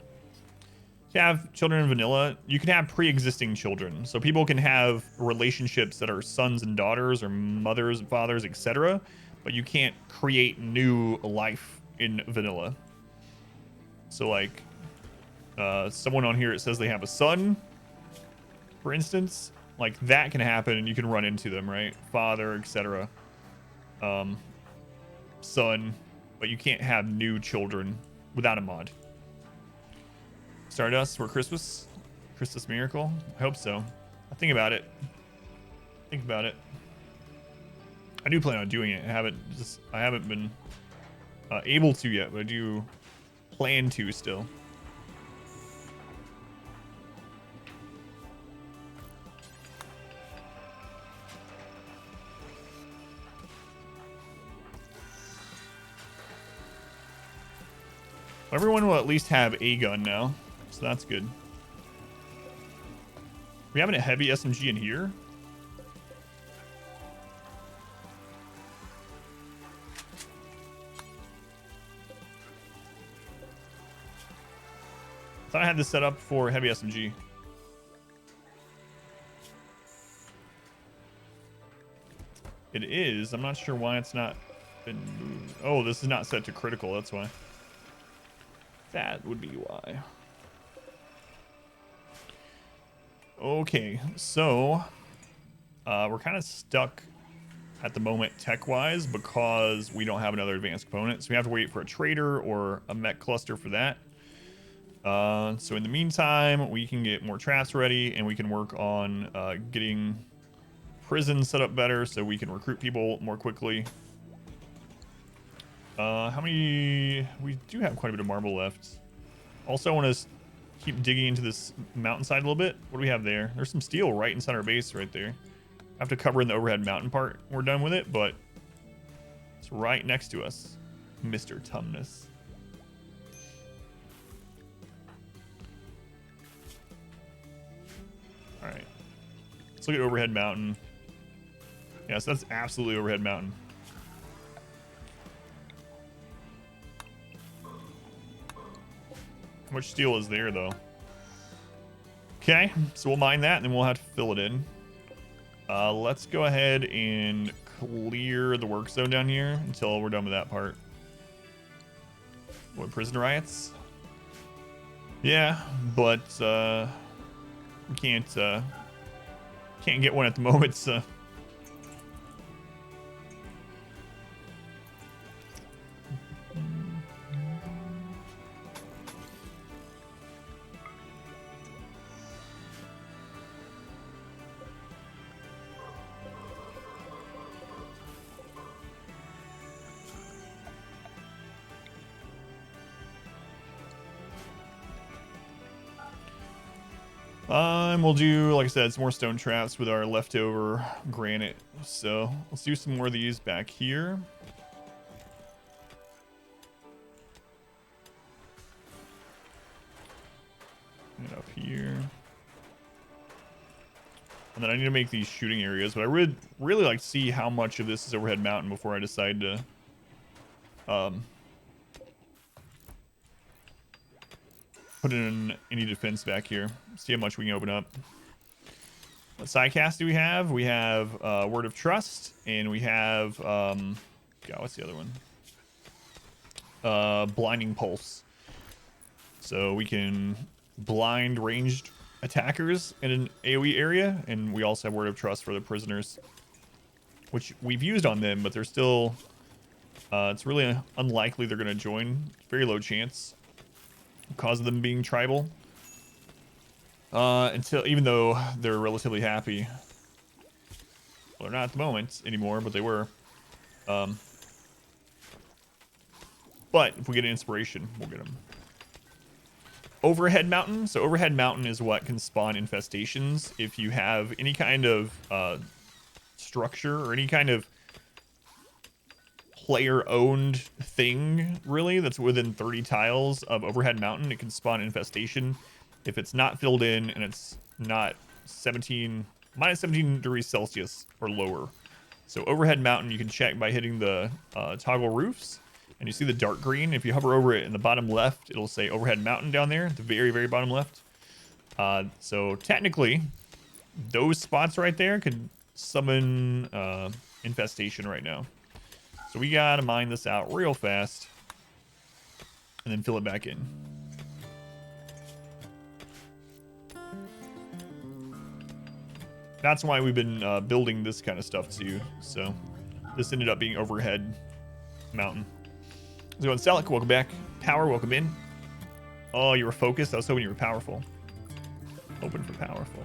You have children in vanilla. You can have pre-existing children, so people can have relationships that are sons and daughters or mothers and fathers, etc. But you can't create new life in vanilla. So like someone on here, it says they have a son, for instance, like that can happen and you can run into them, right? Father, etc. Son, but you can't have new children without a mod. Stardust for Christmas miracle. I hope so. I think about it. I do plan on doing it. I haven't been able to yet, but I do plan to still. Everyone will at least have a gun now, so that's good. We having a heavy SMG in here? I thought I had this set up for heavy SMG. It is. I'm not sure why it's not been moved. Oh, this is not set to critical, that's why. That would be why. Okay, so we're kind of stuck at the moment tech-wise because we don't have another advanced component. So we have to wait for a trader or a mech cluster for that. So in the meantime, we can get more traps ready and we can work on getting prison set up better so we can recruit people more quickly. How many? We do have quite a bit of marble left. Also, I want to keep digging into this mountainside a little bit. What do we have there? There's some steel right inside our base right there. I have to cover in the overhead mountain part. We're done with it, but it's right next to us, Mr. Tumnus. All right, let's look at overhead mountain. Yes, that's absolutely overhead mountain. How much steel is there, though? Okay, so we'll mine that, and then we'll have to fill it in. Let's go ahead and clear the work zone down here until we're done with that part. What, prison riots? Yeah, but we can't get one at the moment, so... we'll do, like I said, some more stone traps with our leftover granite. So let's do some more of these back here. And up here. And then I need to make these shooting areas, but I would really like to see how much of this is overhead mountain before I decide to put in any defense back here. See how much we can open up. What side cast do we have? We have Word of Trust, and we have God, what's the other one? Blinding Pulse. So we can blind ranged attackers in an AoE area, and we also have Word of Trust for the prisoners, which we've used on them, but they're still it's really unlikely they're going to join. Very low chance because of them being tribal. Even though they're relatively happy. Well, they're not at the moment anymore, but they were. But if we get an inspiration, we'll get them. Overhead Mountain. So Overhead Mountain is what can spawn infestations if you have any kind of structure or any kind of player-owned thing, really, that's within 30 tiles of Overhead Mountain. It can spawn infestation if it's not filled in and it's not minus 17 degrees Celsius or lower. So Overhead Mountain, you can check by hitting the toggle roofs, and you see the dark green. If you hover over it in the bottom left, it'll say Overhead Mountain down there at the very, very bottom left. So technically, those spots right there could summon infestation right now. So we gotta mine this out real fast and then fill it back in. That's why we've been building this kind of stuff too. So this ended up being Overhead Mountain. Let's go and Selic, welcome back. Power, welcome in. Oh, you were focused? I was hoping you were powerful. Open for powerful.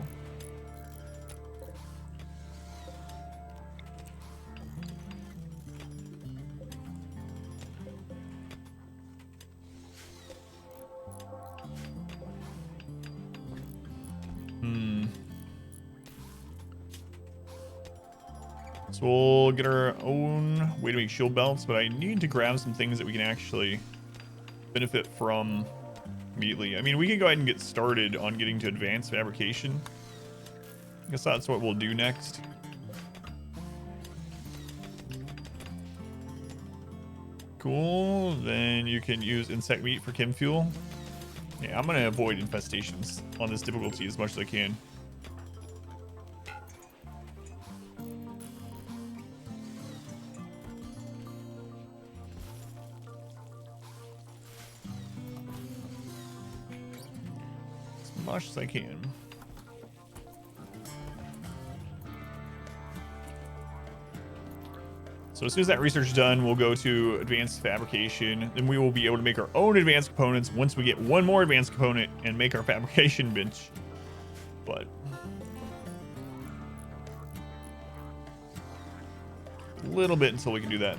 So we'll get our own way to make shield belts, but I need to grab some things that we can actually benefit from immediately. I mean, we can go ahead and get started on getting to advanced fabrication. I guess that's what we'll do next. Cool. Then you can use insect meat for chem fuel. Yeah, I'm going to avoid infestations on this difficulty as much as I can. As much as I can. So as soon as that research is done, we'll go to advanced fabrication. Then we will be able to make our own advanced components once we get one more advanced component and make our fabrication bench. But a little bit until we can do that.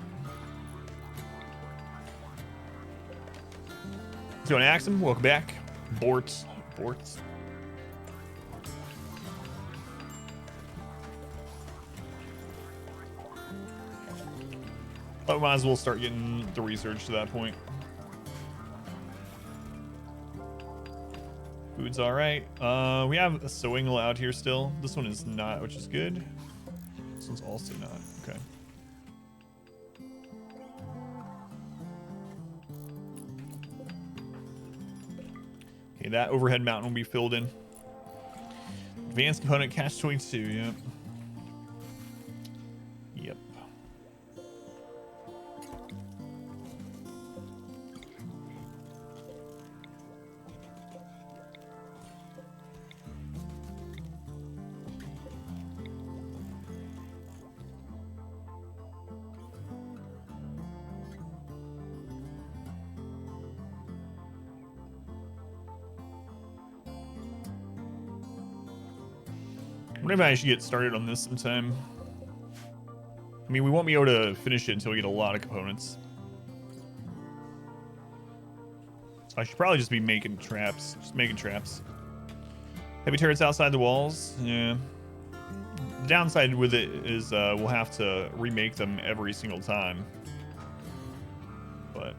So, Axum, welcome back. Borts. But we might as well start getting the research to that point. Food's all right. We have a sewing allowed here still. This one is not, which is good. This one's also not. Okay. Okay, that overhead mountain will be filled in. Advanced component cache 22. Yep. Yep. Maybe I should get started on this sometime. I mean, we won't be able to finish it until we get a lot of components. So I should probably just be making traps. Just making traps. Heavy turrets outside the walls. Yeah. The downside with it is we'll have to remake them every single time. But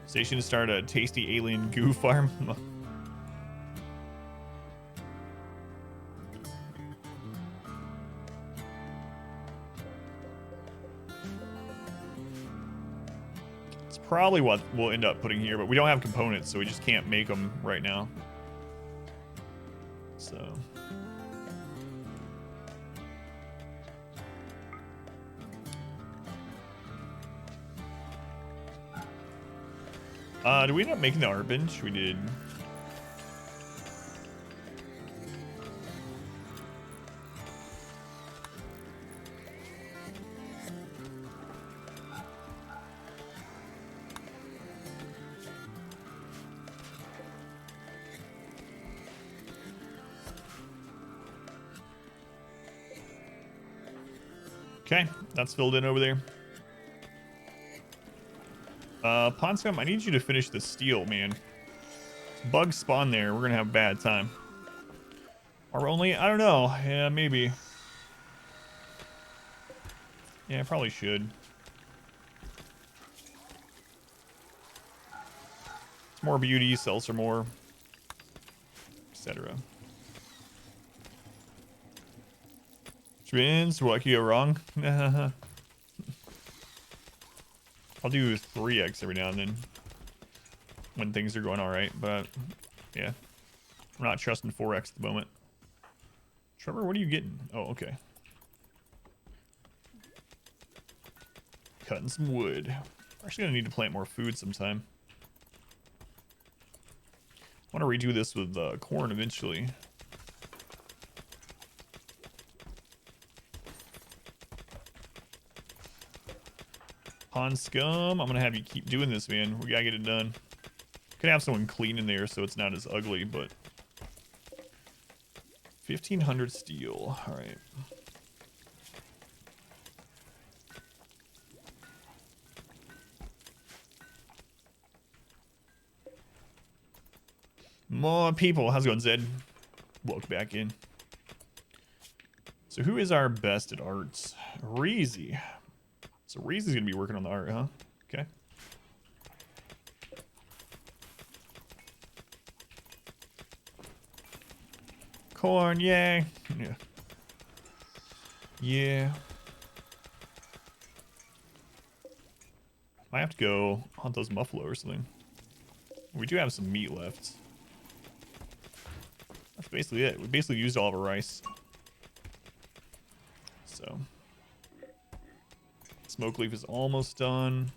station to start a tasty alien goo farm. probably what we'll end up putting here, but we don't have components, so we just can't make them right now. So. Did we end up making the art bench? We did. Okay, that's filled in over there. Ponscom, I need you to finish the steel, man. Bugs spawn there. We're gonna have a bad time. Or only, I don't know. Yeah, maybe. Yeah, I probably should. It's more beauty, sells for more, etc. Which means what could go wrong? I'll do 3x every now and then when things are going all right, but yeah, I'm not trusting 4x at the moment. Trevor, what are you getting? Oh, okay. Cutting some wood. We're actually gonna need to plant more food sometime. I want to redo this with corn eventually. Pond scum, I'm gonna have you keep doing this, man. We gotta get it done. Could have someone clean in there so it's not as ugly, but 1,500 steel. All right. More people. How's it going, Zed? Welcome back in. So who is our best at arts? Reezy. So Reezy's gonna be working on the art, huh? Okay. Corn, yay. Yeah. Yeah. I have to go hunt those muffalo or something. We do have some meat left. That's basically it. We basically used all of our rice. So. Smoke leaf is almost done.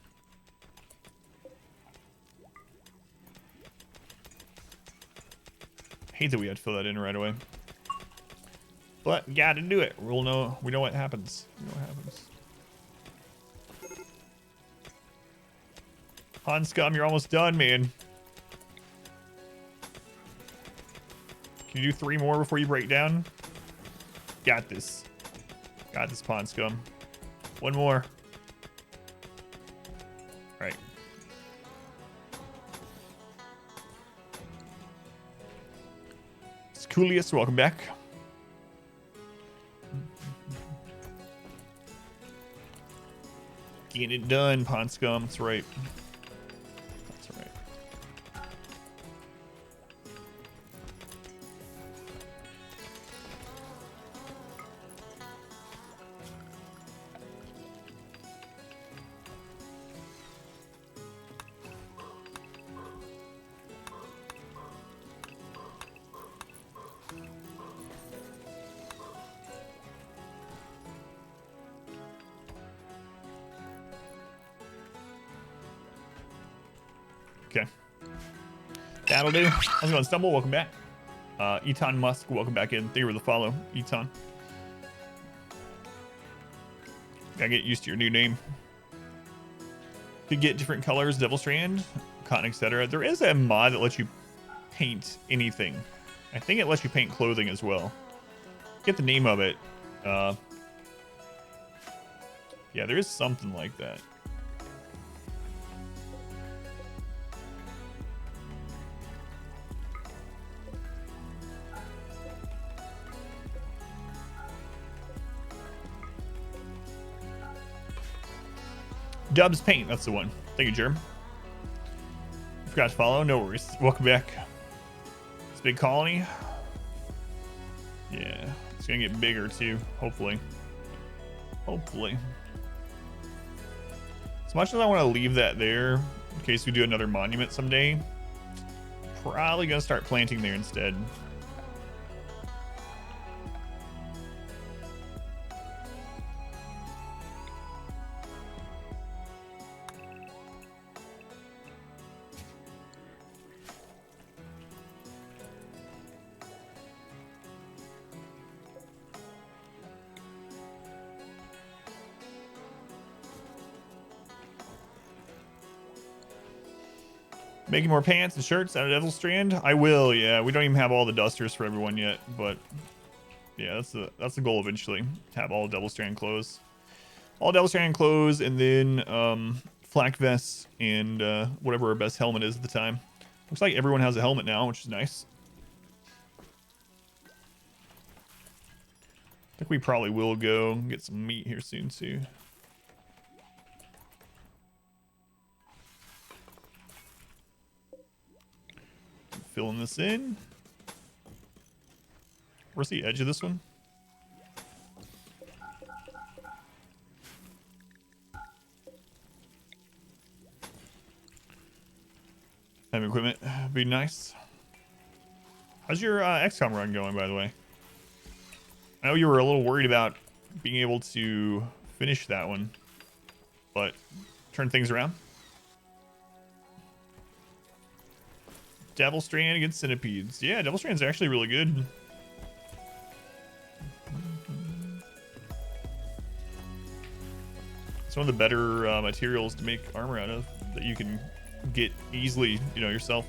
Hate that we had to fill that in right away. But gotta do it. We know what happens. We know what happens. Han Scum, you're almost done, man. Can you do 3 more before you break down? Got this. Got this, Pond Scum. 1 more. Right. Coolius, welcome back. Getting it done, Pond Scum. That's right. That's right. Okay. That'll do. How's it going, Stumble? Welcome back. Eton Musk, welcome back in. Thank you for the follow, Eton. Gotta get used to your new name. Could get different colors, Devil Strand, cotton, etc. There is a mod that lets you paint anything. I think it lets you paint clothing as well. Get the name of it. Yeah, there is something like that. Dubs Paint, that's the one. Thank you, Germ. Forgot to follow, no worries. Welcome back. It's a big colony. Yeah, it's gonna get bigger too, hopefully. Hopefully. As much as I want to leave that there, in case we do another monument someday. Probably gonna start planting there instead. Making more pants and shirts out of Devil Strand? I will, yeah. We don't even have all the dusters for everyone yet, but yeah, that's the goal eventually. Have all Devil Strand clothes. All Devil Strand clothes, and then flak vests and whatever our best helmet is at the time. Looks like everyone has a helmet now, which is nice. I think we probably will go get some meat here soon too. Filling this in. Where's the edge of this one? Have equipment. Be nice. How's your XCOM run going, by the way? I know you were a little worried about being able to finish that one, but turn things around. Devil Strand against centipedes. Yeah, Devil Strand's actually really good. It's one of the better materials to make armor out of that you can get easily, you know, yourself.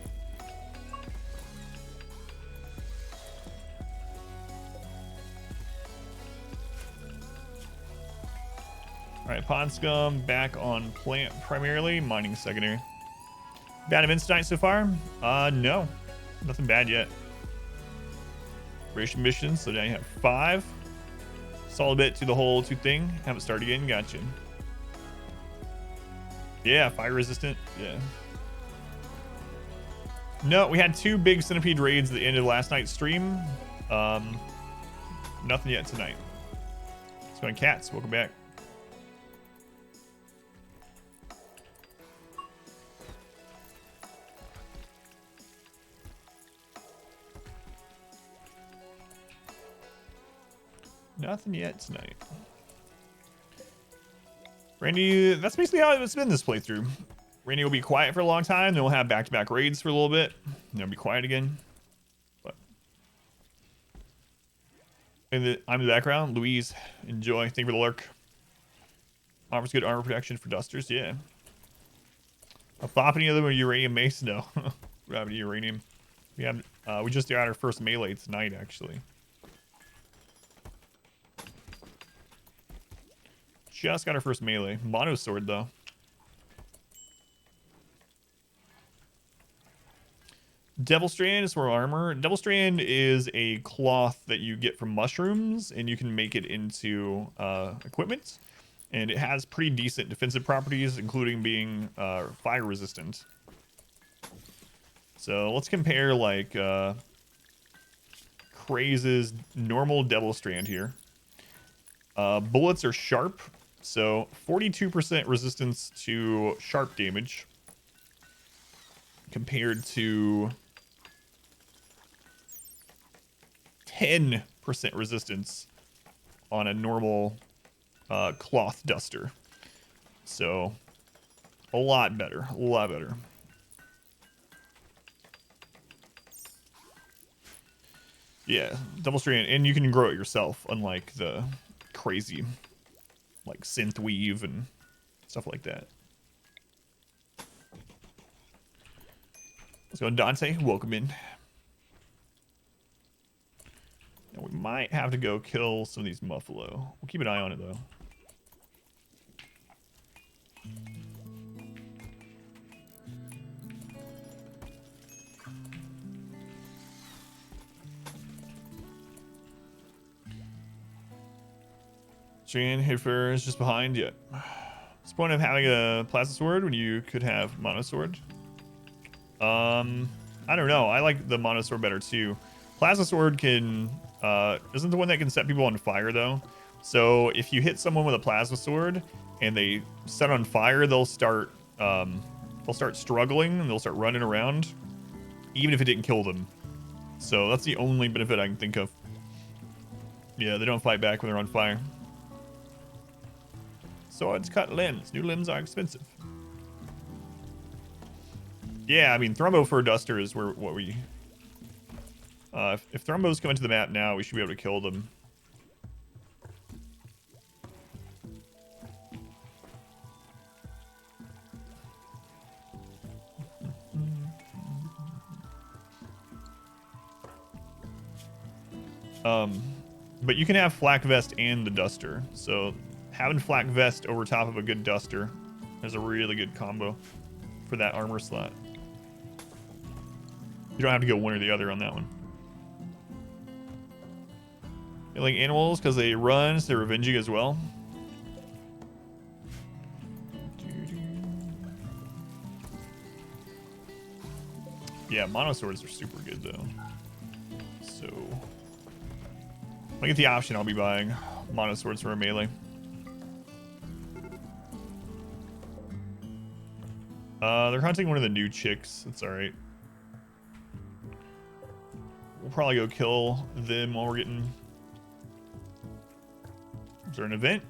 All right, Pond Scum back on plant primarily, mining secondary. Bad events tonight so far? No. Nothing bad yet. Ration missions, so now you have 5. Solid bit to the whole 2 thing. Have it start again, gotcha. Yeah, fire resistant, yeah. No, we had 2 big centipede raids at the end of last night's stream. Nothing yet tonight. It's going cats, welcome back. Nothing yet tonight. Randy, that's basically how it's been this playthrough. Randy will be quiet for a long time, then we'll have back-to-back raids for a little bit, and then he'll be quiet again. But I'm in the background. Louise, enjoy. Thank you for the lurk. Offers good armor protection for dusters, yeah. A pop any of them or uranium mace? No. Gravity uranium. We just got our first melee tonight, actually. Just got our first melee. Mono sword, though. Devil Strand is for armor. Devil Strand is a cloth that you get from mushrooms, and you can make it into equipment. And it has pretty decent defensive properties, including being fire resistant. So let's compare, like, Craze's normal Devil Strand here. Bullets are sharp. So 42% resistance to sharp damage compared to 10% resistance on a normal cloth duster. So a lot better, a lot better. Yeah, Double Strand, and you can grow it yourself, unlike the crazy like synth weave and stuff like that. Let's go, Dante. Welcome in. And we might have to go kill some of these Muffalo. We'll keep an eye on it though. Strand Hitfer is just behind. Yeah. What's the point of having a plasma sword when you could have mono sword? I don't know. I like the mono sword better too. Plasma sword can isn't the one that can set people on fire though. So if you hit someone with a plasma sword and they set on fire, they'll start they'll start struggling and they'll start running around, even if it didn't kill them. So that's the only benefit I can think of. Yeah, they don't fight back when they're on fire. Swords cut limbs. New limbs are expensive. Yeah, I mean, Thrumbo for a duster is what we... if Thrumbos come into the map now, we should be able to kill them. But you can have Flak Vest and the Duster. So having Flak Vest over top of a good Duster is a really good combo for that armor slot. You don't have to go one or the other on that one. They like animals because they run, so they're revenging as well. Yeah, mono swords are super good though. So if I get the option, I'll be buying mono swords for a melee. They're hunting one of the new chicks. That's alright. We'll probably go kill them while we're getting... Is there an event?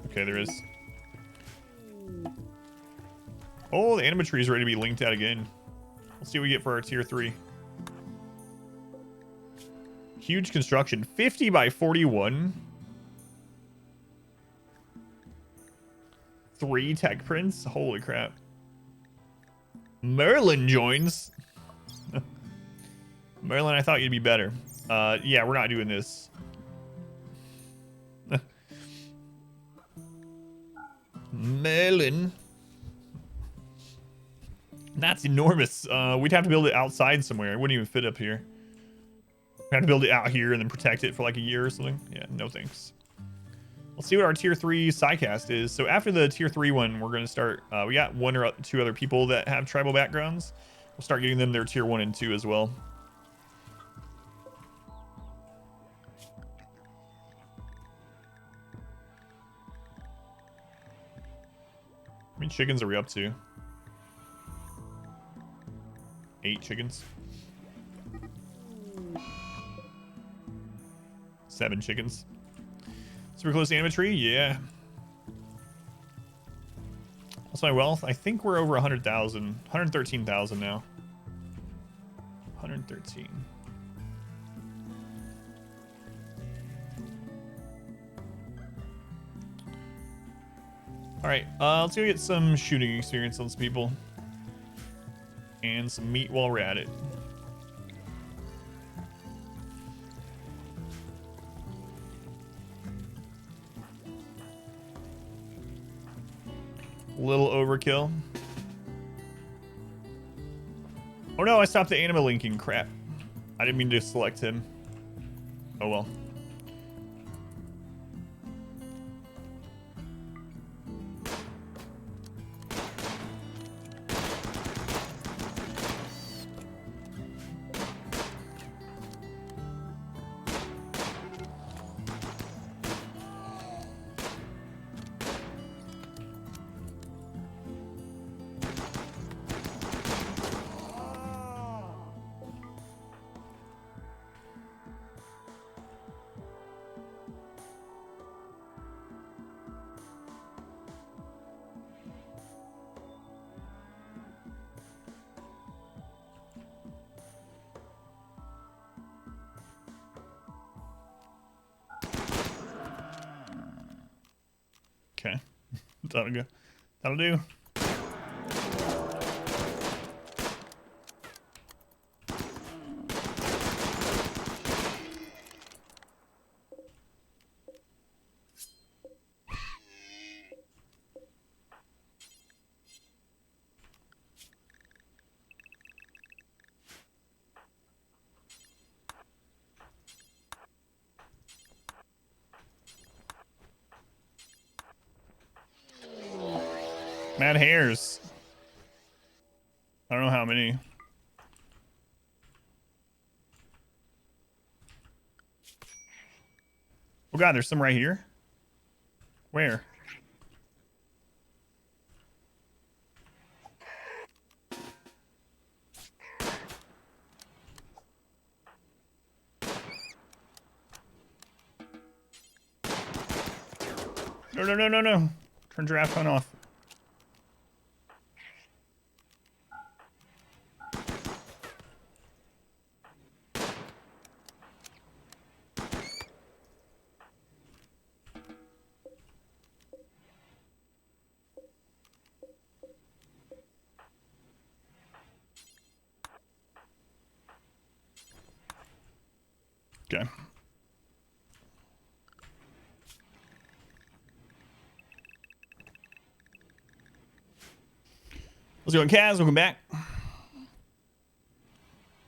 Okay, there is. Oh, the animatry is ready to be linked out again. Let's see what we get for our tier 3. Huge construction. 50 by 41. 3 tech prints. Holy crap. Merlin joins. Merlin, I thought you'd be better. Yeah, we're not doing this. Merlin. That's enormous. We'd have to build it outside somewhere. It wouldn't even fit up here. We'd have to build it out here and then protect it for like a year or something. Yeah, no thanks. Let's see what our tier 3 sidecast is. So after the tier 3 one, we're going to start... we got 1 or 2 other people that have tribal backgrounds. We'll start getting them their tier 1 and 2 as well. How many chickens are we up to? 8 chickens. 7 chickens. Super close to animatry? Yeah. What's my wealth? I think we're over 100,000. 113,000 now. 113. Alright, let's go get some shooting experience on some people. And some meat while we're at it. Little overkill. Oh no, I stopped the anima linking. Crap. I didn't mean to select him. Oh well. Okay. That'll go. That'll do. Mad hairs. I don't know how many. Oh god, there's some right here. Where? No, no, no, no, no. Turn draft hunt off. Okay. Let's go, Kaz. Welcome back.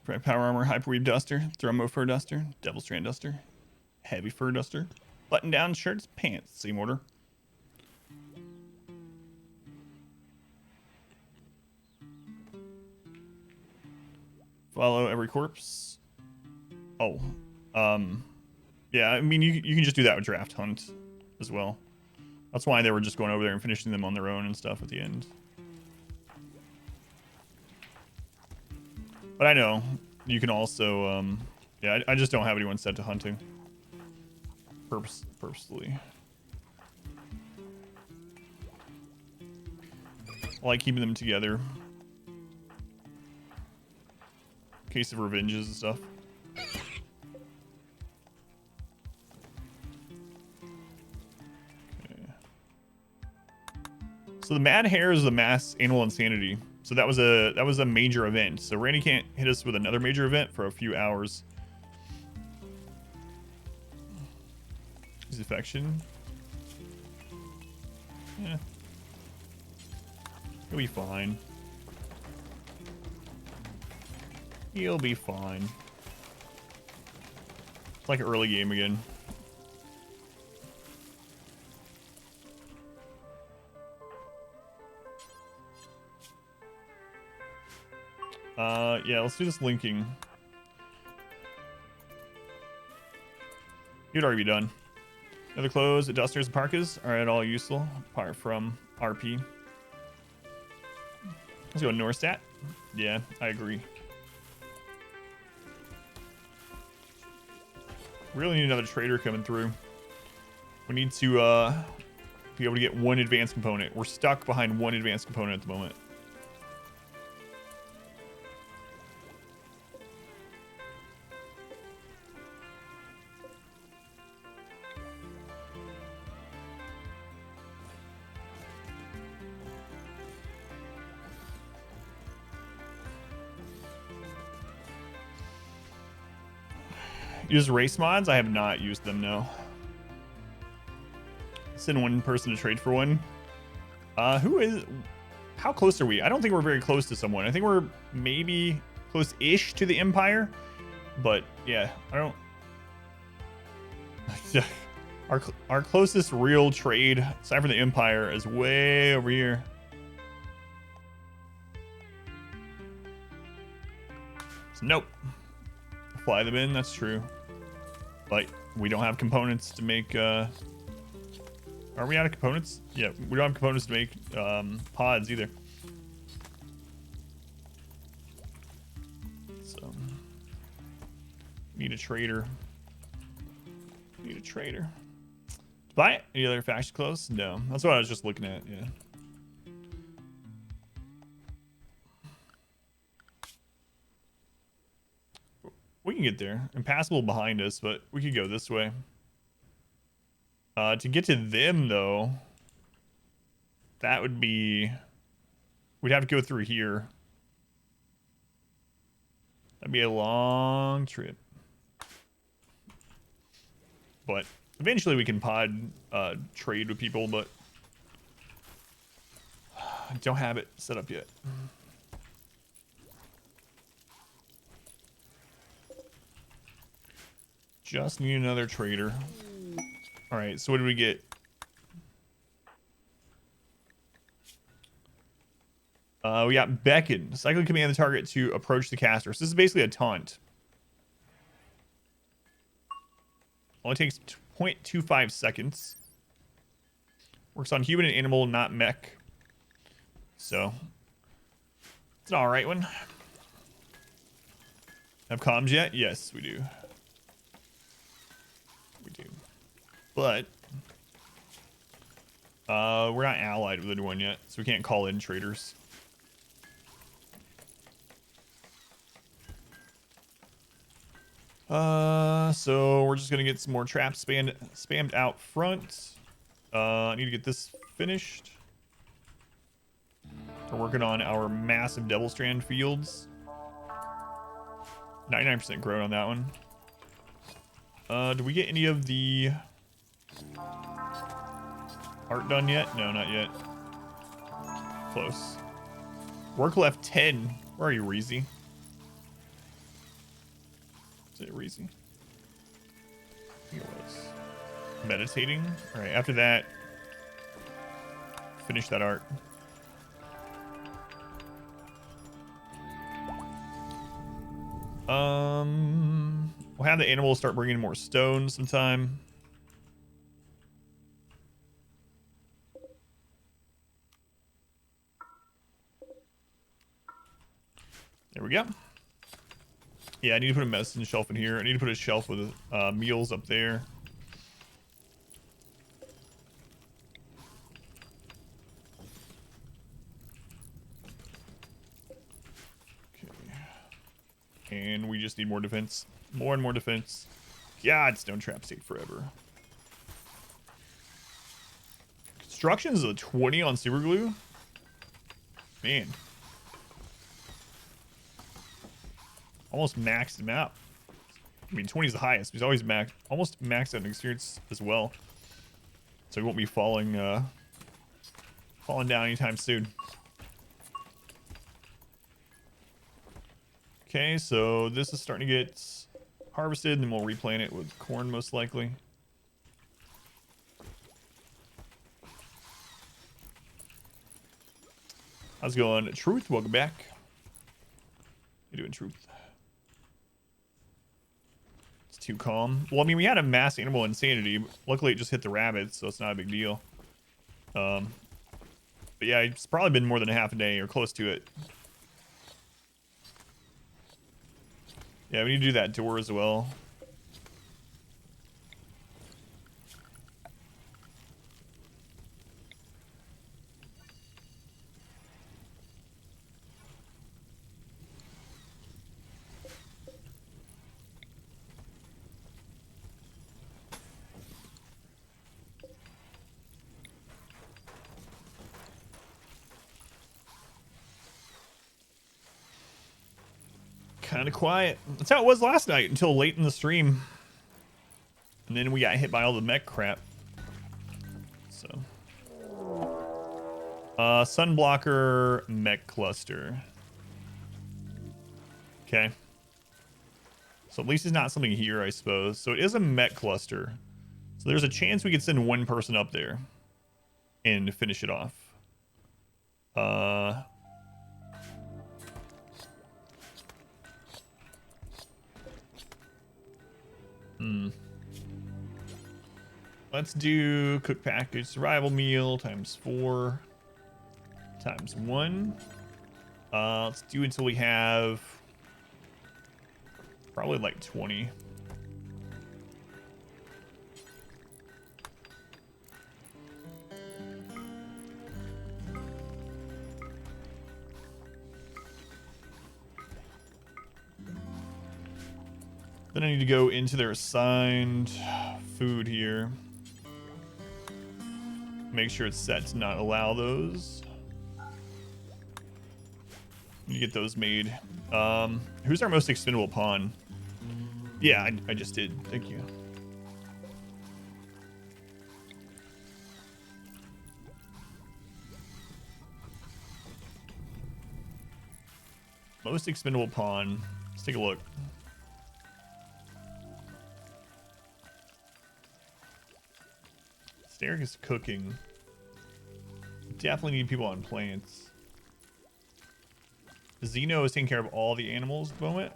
Red Power Armor, Hyperweave Duster, Thromo Fur Duster, Devil Strand Duster, Heavy Fur Duster, Button Down Shirts, Pants, same order. Follow every corpse. Oh, yeah, I mean, you can just do that with Draft Hunt as well. That's why they were just going over there and finishing them on their own and stuff at the end. But I know you can also, yeah, I just don't have anyone set to hunting. Purposely. I like keeping them together. In case of revenges and stuff. Okay. So the Mad Hare is the mass animal insanity. So that was a major event. So Randy can't hit us with another major event for a few hours. His affection. Yeah. He'll be fine. He'll be fine. It's like an early game again. Yeah, let's do this linking. You'd already be done. Other clothes, dusters, and parkas are at all useful, apart from RP. Let's go Norstat. Yeah, I agree. Really need another trader coming through. We need to be able to get one advanced component. We're stuck behind one advanced component at the moment. Use race mods? I have not used them, no. Send one person to trade for one. How close are we? I don't think we're very close to someone. I think we're maybe close-ish to the Empire. But yeah, I don't... our closest real trade, aside from the Empire, is way over here. So nope. Fly them in, that's true. But we don't have components to make are we out of components? Yeah, we don't have components to make pods either. So need a trader. Need a trader. To buy it? Any other faction clothes? No. That's what I was just looking at, yeah. We can get there. Impassable behind us, but we could go this way. To get to them, though, that would be... We'd have to go through here. That'd be a long trip. But eventually we can pod trade with people, but I don't have it set up yet. Just need another trader. All right, so what did we get? We got Beckon. Cycling command the target to approach the caster. So this is basically a taunt. Only takes 0.25 seconds. Works on human and animal, not mech. So it's an all right one. Have comms yet? Yes, we do. We do. But We're not allied with anyone yet, so we can't call in traders. So we're just gonna get some more traps spammed out front. I need to get this finished. We're working on our massive Devil Strand fields. 99% grown on that one. Do we get any of the art done yet? No, not yet. Close. Work left 10. Where are you, Reezy? Is it Reezy? I think it was. Meditating. All right, after that, finish that art. We'll have the animals start bringing more stone sometime. There we go. Yeah, I need to put a medicine shelf in here. I need to put a shelf with meals up there. And we just need more defense. More and more defense. God, stone traps take forever. Construction is a 20 on super glue. Man. Almost maxed him out. I mean, 20 is the highest. He's always almost maxed out in experience as well. So he won't be falling down anytime soon. Okay, so this is starting to get harvested, and then we'll replant it with corn most likely. How's it going? Truth, welcome back. How you doing, Truth? It's too calm. Well, I mean, we had a mass animal insanity. Luckily, it just hit the rabbits, so it's not a big deal. But yeah, it's probably been more than a half a day or close to it. Yeah, we need to do that door as well. Kind of quiet. That's how it was last night until late in the stream. And then we got hit by all the mech crap. So. Sunblocker mech cluster. Okay. So at least it's not something here, I suppose. So it is a mech cluster. So there's a chance we could send one person up there and finish it off. Let's do cook package survival meal times 4 times 1. Let's do until we have probably like 20. Then I need to go into their assigned food here. Make sure it's set to not allow those. You get those made. Who's our most expendable pawn? Yeah, I just did. Thank you. Most expendable pawn. Let's take a look. Derek is cooking. Definitely need people on plants. Zeno is taking care of all the animals at the moment.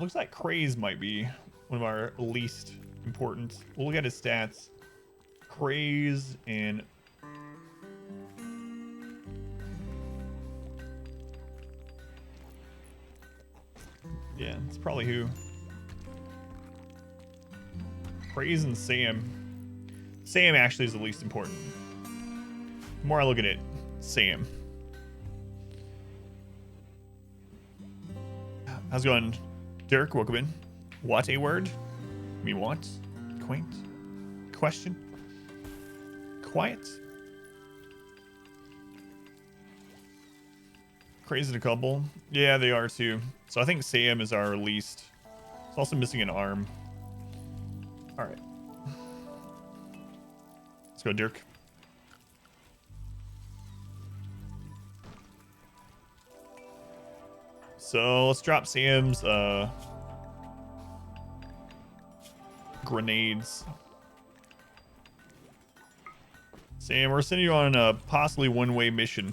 Looks like Craze might be one of our least important. We'll look at his stats. Craze and yeah, it's probably who. Praise and Sam. Sam actually is the least important. The more I look at it, Sam. How's it going, Dirk? Welcome in. What a word? Me what? Quaint? Question? Quiet? Crazy a couple. Yeah, they are too. So I think Sam is our least. It's also missing an arm. All right. Let's go, Dirk. So let's drop Sam's grenades. Sam, we're sending you on a possibly one-way mission.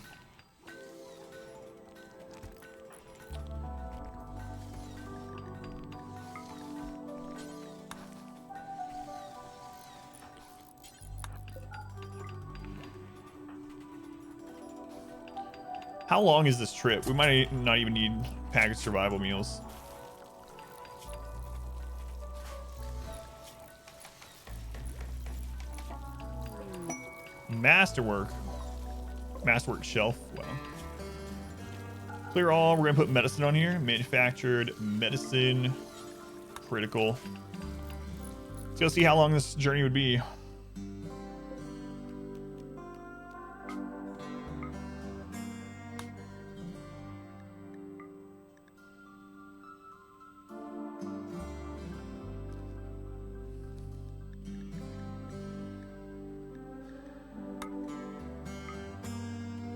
How long is this trip? We might not even need packaged survival meals. Masterwork. Masterwork shelf. Wow. Clear all. We're going to put medicine on here. Manufactured medicine. Critical. Let's go see how long this journey would be.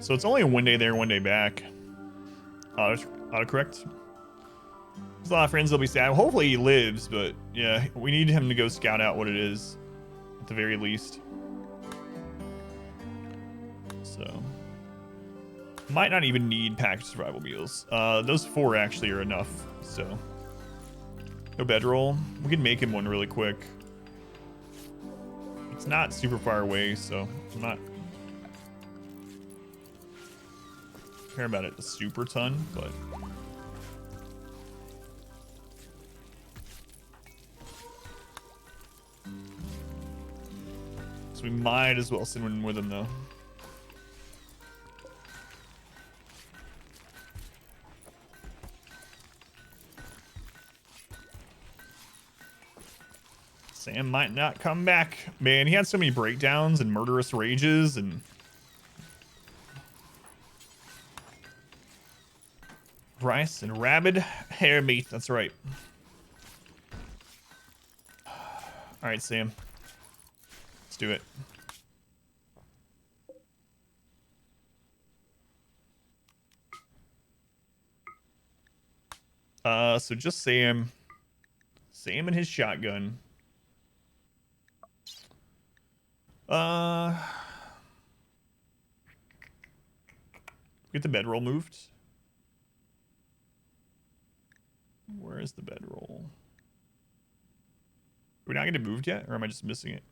So it's only one day there, one day back. Autocorrect. There's a lot of friends that'll be sad. Hopefully he lives, but yeah, we need him to go scout out what it is, at the very least. So, might not even need packaged survival meals. Those 4 actually are enough. So, no bedroll. We can make him one really quick. It's not super far away, so I'm not care about it a super ton, but so we might as well send one with him though. Sam might not come back. Man, he had so many breakdowns and murderous rages and rice and rabid hair meat. That's right. All right, Sam. Let's do it. So just Sam. Sam and his shotgun. Get the bedroll moved. Where is the bedroll? Are we not getting moved yet, or am I just missing it?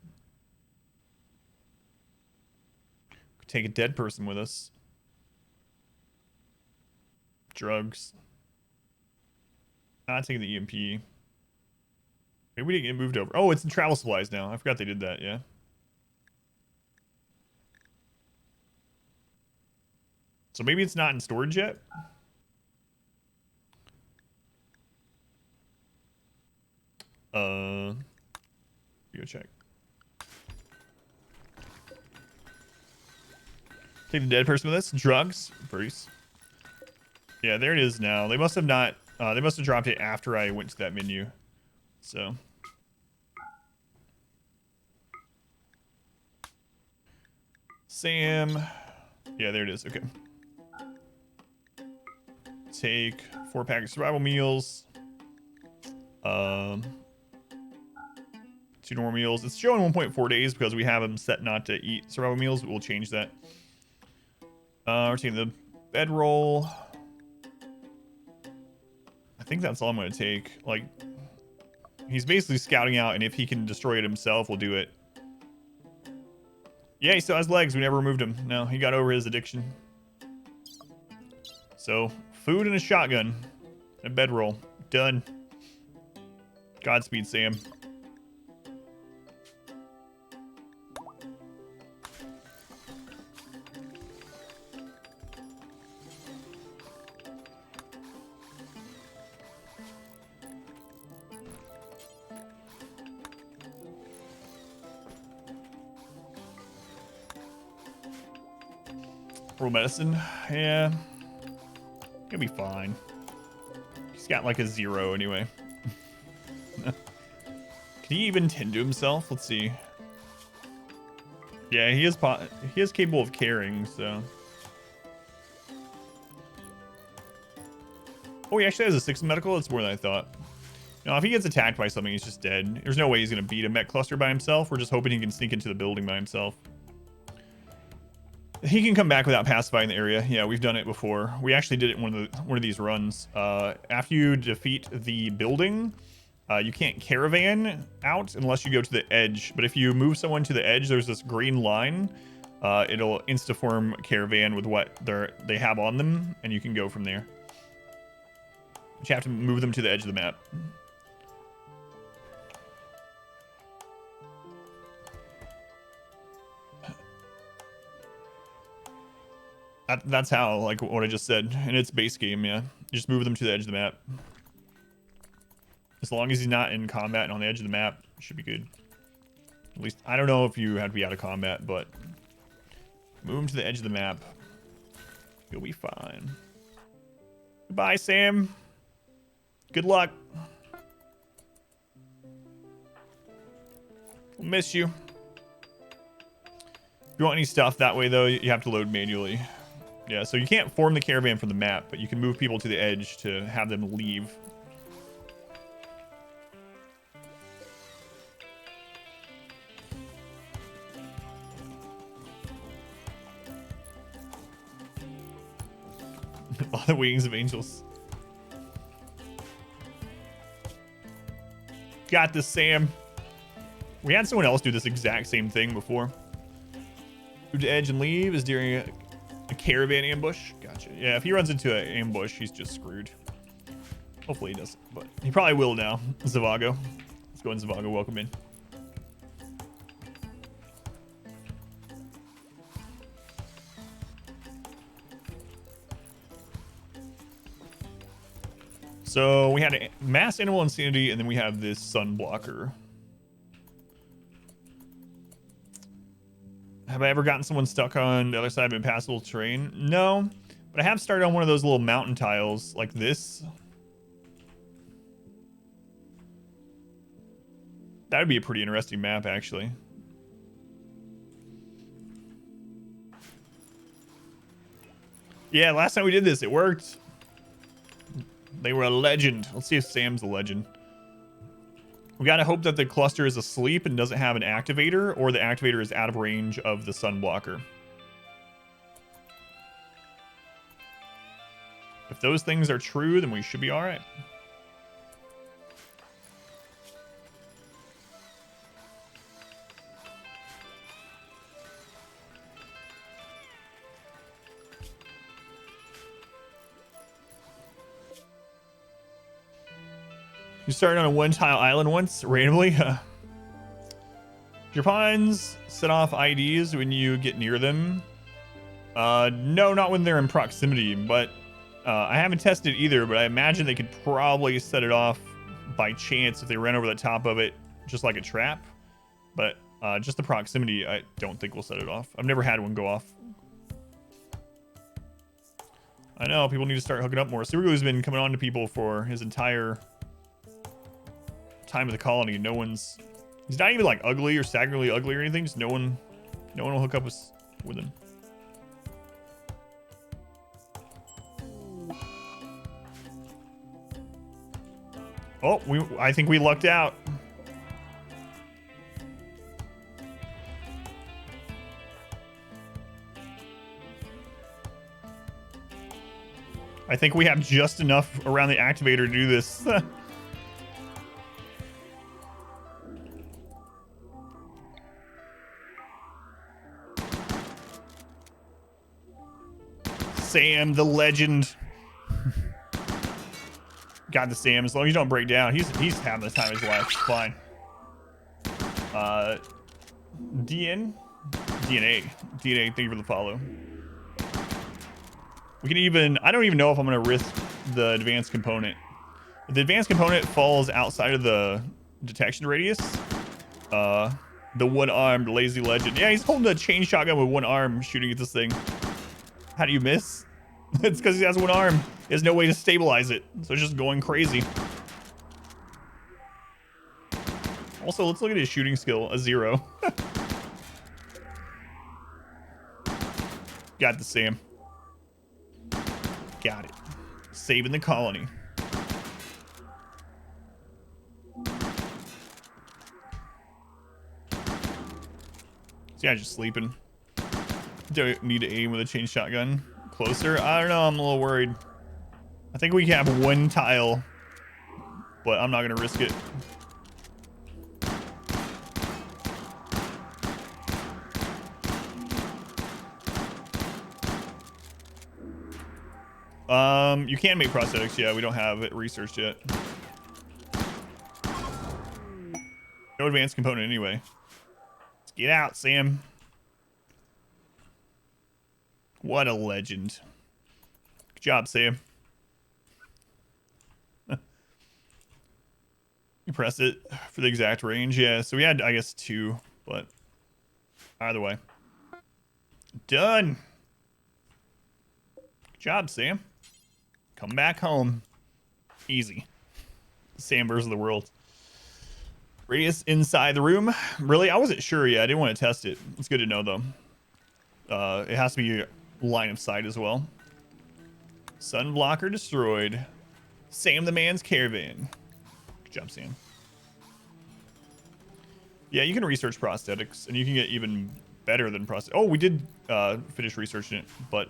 Could take a dead person with us. Drugs. Not taking the EMP. Maybe we didn't get moved over. Oh, it's in travel supplies now. I forgot they did that, yeah. So maybe it's not in storage yet. Go check. Take the dead person with us. Drugs. Bruce. Yeah, there it is now. They must have not... they must have dropped it after I went to that menu. So... Sam... Yeah, there it is. Okay. Take 4 packaged survival meals. 2 normal meals. It's showing 1.4 days because we have them set not to eat survival meals. We'll change that. We're taking the bedroll. I think that's all I'm going to take. Like, he's basically scouting out, and if he can destroy it himself, we'll do it. Yeah, he still has legs. We never removed him. No, he got over his addiction. So, food and a shotgun. And a bedroll. Done. Godspeed, Sam. Roll medicine. Yeah. He'll be fine. He's got like a 0 anyway. Can he even tend to himself? Let's see. Yeah, he is capable of carrying, so. Oh, he actually has a 6 medical? That's more than I thought. No, if he gets attacked by something, he's just dead. There's no way he's going to beat a mech cluster by himself. We're just hoping he can sneak into the building by himself. He can come back without pacifying the area. Yeah, we've done it before. We actually did it in one of these runs. After you defeat the building, you can't caravan out unless you go to the edge. But if you move someone to the edge, there's this green line. It'll insta-form caravan with what they have on them, and you can go from there. But you have to move them to the edge of the map. That's how, like what I just said. In its base game, yeah. You just move them to the edge of the map. As long as he's not in combat and on the edge of the map, it should be good. At least, I don't know if you have to be out of combat, but move him to the edge of the map. You'll be fine. Goodbye, Sam. Good luck. We'll miss you. If you want any stuff that way, though, you have to load manually. Yeah, so you can't form the caravan from the map, but you can move people to the edge to have them leave. All the wings of angels. Got this, Sam. We had someone else do this exact same thing before. Move to edge and leave is during a caravan ambush. Gotcha. Yeah, if he runs into an ambush, he's just screwed. Hopefully he doesn't, but he probably will now. Zavago. Let's go in, Zavago. Welcome in. So we had a mass animal insanity, and then we have this sun blocker. Have I ever gotten someone stuck on the other side of impassable terrain? No, but I have started on one of those little mountain tiles like this. That would be a pretty interesting map, actually. Yeah, last time we did this, it worked. They were a legend. Let's see if Sam's a legend. We gotta hope that the cluster is asleep and doesn't have an activator, or the activator is out of range of the sun blocker. If those things are true, then we should be all right. You started on a one-tile island once, randomly. Your pawns set off IDs when you get near them. No, not when they're in proximity, but I haven't tested either, but I imagine they could probably set it off by chance if they ran over the top of it, just like a trap. But just the proximity, I don't think we'll set it off. I've never had one go off. I know, people need to start hooking up more. Superglue's been coming on to people for his entire time of the colony. He's not even like ugly or staggeringly ugly or anything. Just no one will hook up with him. Oh, I think we lucked out. I think we have just enough around the activator to do this. Sam, the legend. Got the Sam. As long as you don't break down, he's having the time of his life. It's fine. DNA. Thank you for the follow. We can even. I don't even know if I'm gonna risk the advanced component. If the advanced component falls outside of the detection radius, the one-armed lazy legend. Yeah, he's holding a chain shotgun with one arm, shooting at this thing. How do you miss? It's because he has one arm. He has no way to stabilize it, so it's just going crazy. Also, let's look at his shooting skill, a 0. Got the Sam. Got it. Saving the colony. So yeah, just sleeping. Don't need to aim with a chain shotgun. Closer? I don't know, I'm a little worried. I think we can have one tile, but I'm not gonna risk it. You can make prosthetics. Yeah, we don't have it researched yet. No advanced component anyway. Let's get out, Sam. What a legend. Good job, Sam. You press it for the exact range. Yeah, so we had, I guess, 2, but either way. Done. Good job, Sam. Come back home. Easy. Sam versus the world. Radius inside the room. Really? I wasn't sure yet. I didn't want to test it. It's good to know, though. It has to be line of sight as well. Sun blocker destroyed. Sam the man's caravan. Good job, Sam. Yeah, you can research prosthetics, and you can get even better than prosthetics. Oh, we did finish researching it, but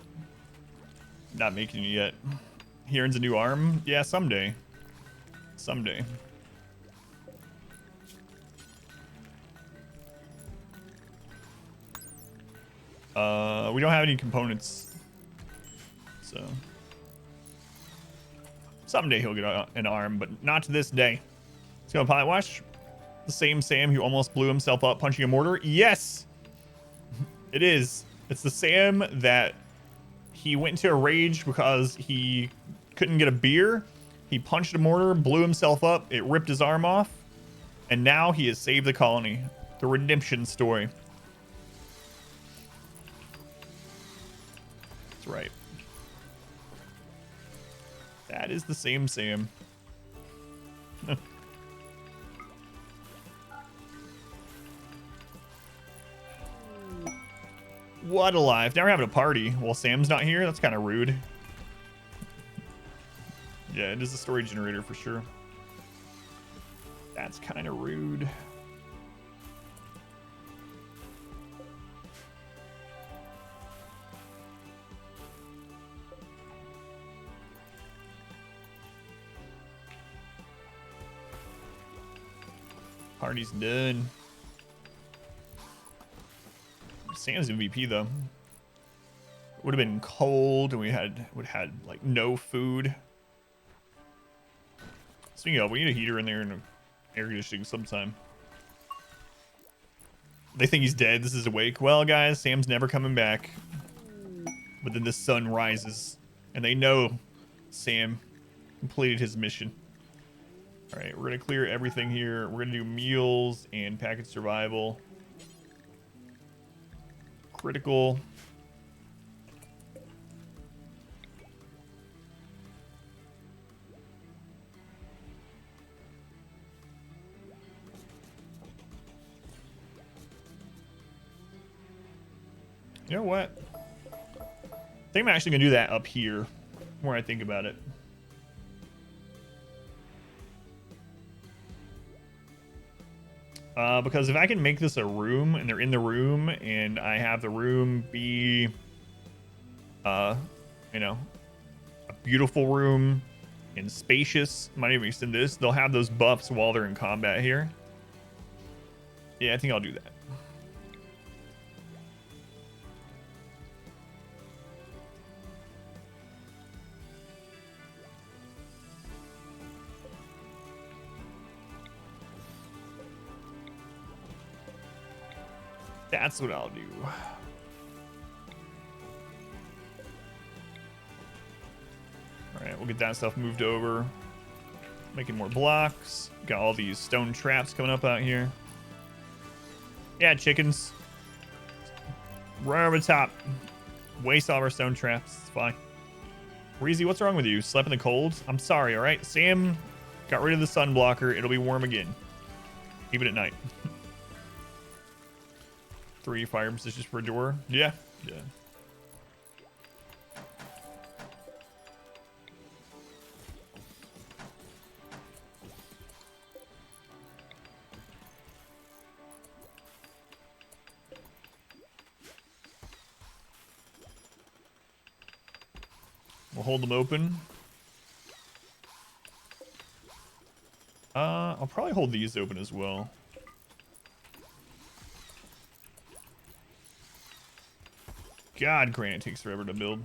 not making it yet. Heron's a new arm? Yeah, someday. Someday. We don't have any components, so someday he'll get an arm, but not to this day. Let's go, pilot. Watch the same Sam who almost blew himself up punching a mortar. Yes, it is. It's the Sam that he went into a rage because he couldn't get a beer. He punched a mortar, blew himself up. It ripped his arm off, and now he has saved the colony. The redemption story. That's right. That is the same Sam. What a life. Now we're having a party while Sam's not here. That's kind of rude. Yeah, it is a story generator for sure. That's kind of rude. Party's done. Sam's MVP though. It would have been cold, and we would have had like no food. Speaking of, we need a heater in there and air conditioning sometime. They think he's dead. This is awake. Well, guys, Sam's never coming back. But then the sun rises, and they know Sam completed his mission. All right, we're gonna clear everything here. We're gonna do meals and package survival. Critical. You know what? I think I'm actually gonna do that up here, more I think about it. Because if I can make this a room, and they're in the room, and I have the room be, you know, a beautiful room and spacious. Might even extend this. They'll have those buffs while they're in combat here. Yeah, I think I'll do that. That's what I'll do. All right, we'll get that stuff moved over. Making more blocks. Got all these stone traps coming up out here. Yeah, chickens. Right over the top. Waste all of our stone traps. It's fine. Reezy, what's wrong with you? Slept in the cold? I'm sorry, all right? Sam got rid of the sun blocker. It'll be warm again. Even at night. 3 fire positions per door. Yeah. Yeah. We'll hold them open. I'll probably hold these open as well. God, granite takes forever to build.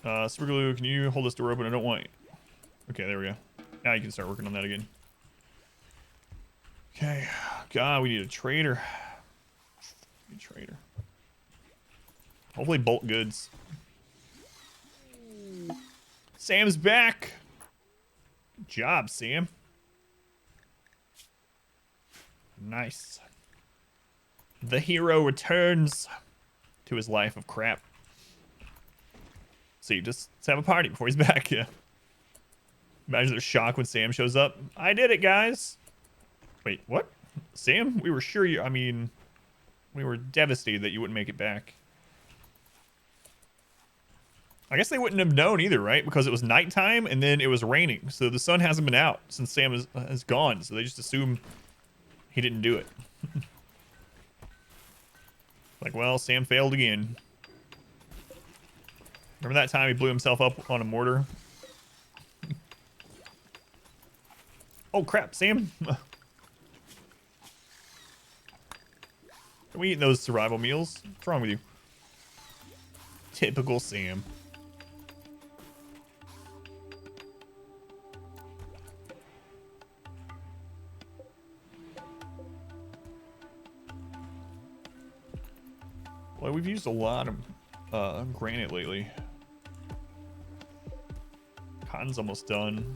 Super glue, can you hold this door open? I don't want... Okay, there we go. Now you can start working on that again. Okay. God, we need a trader. Need a trader. Hopefully bulk goods. Sam's back. Good job, Sam. Nice. The hero returns to his life of crap. So you just let's have a party before he's back. Yeah. Imagine their shock when Sam shows up. I did it, guys. Wait, what? Sam? We were sure you... I mean, we were devastated that you wouldn't make it back. I guess they wouldn't have known either, right? Because it was nighttime and then it was raining. So the sun hasn't been out since Sam has gone. So they just assume he didn't do it. Like, well, Sam failed again. Remember that time he blew himself up on a mortar? Oh, crap, Sam. Are we eating those survival meals? What's wrong with you? Typical Sam. Well, we've used a lot of granite lately. Cotton's almost done.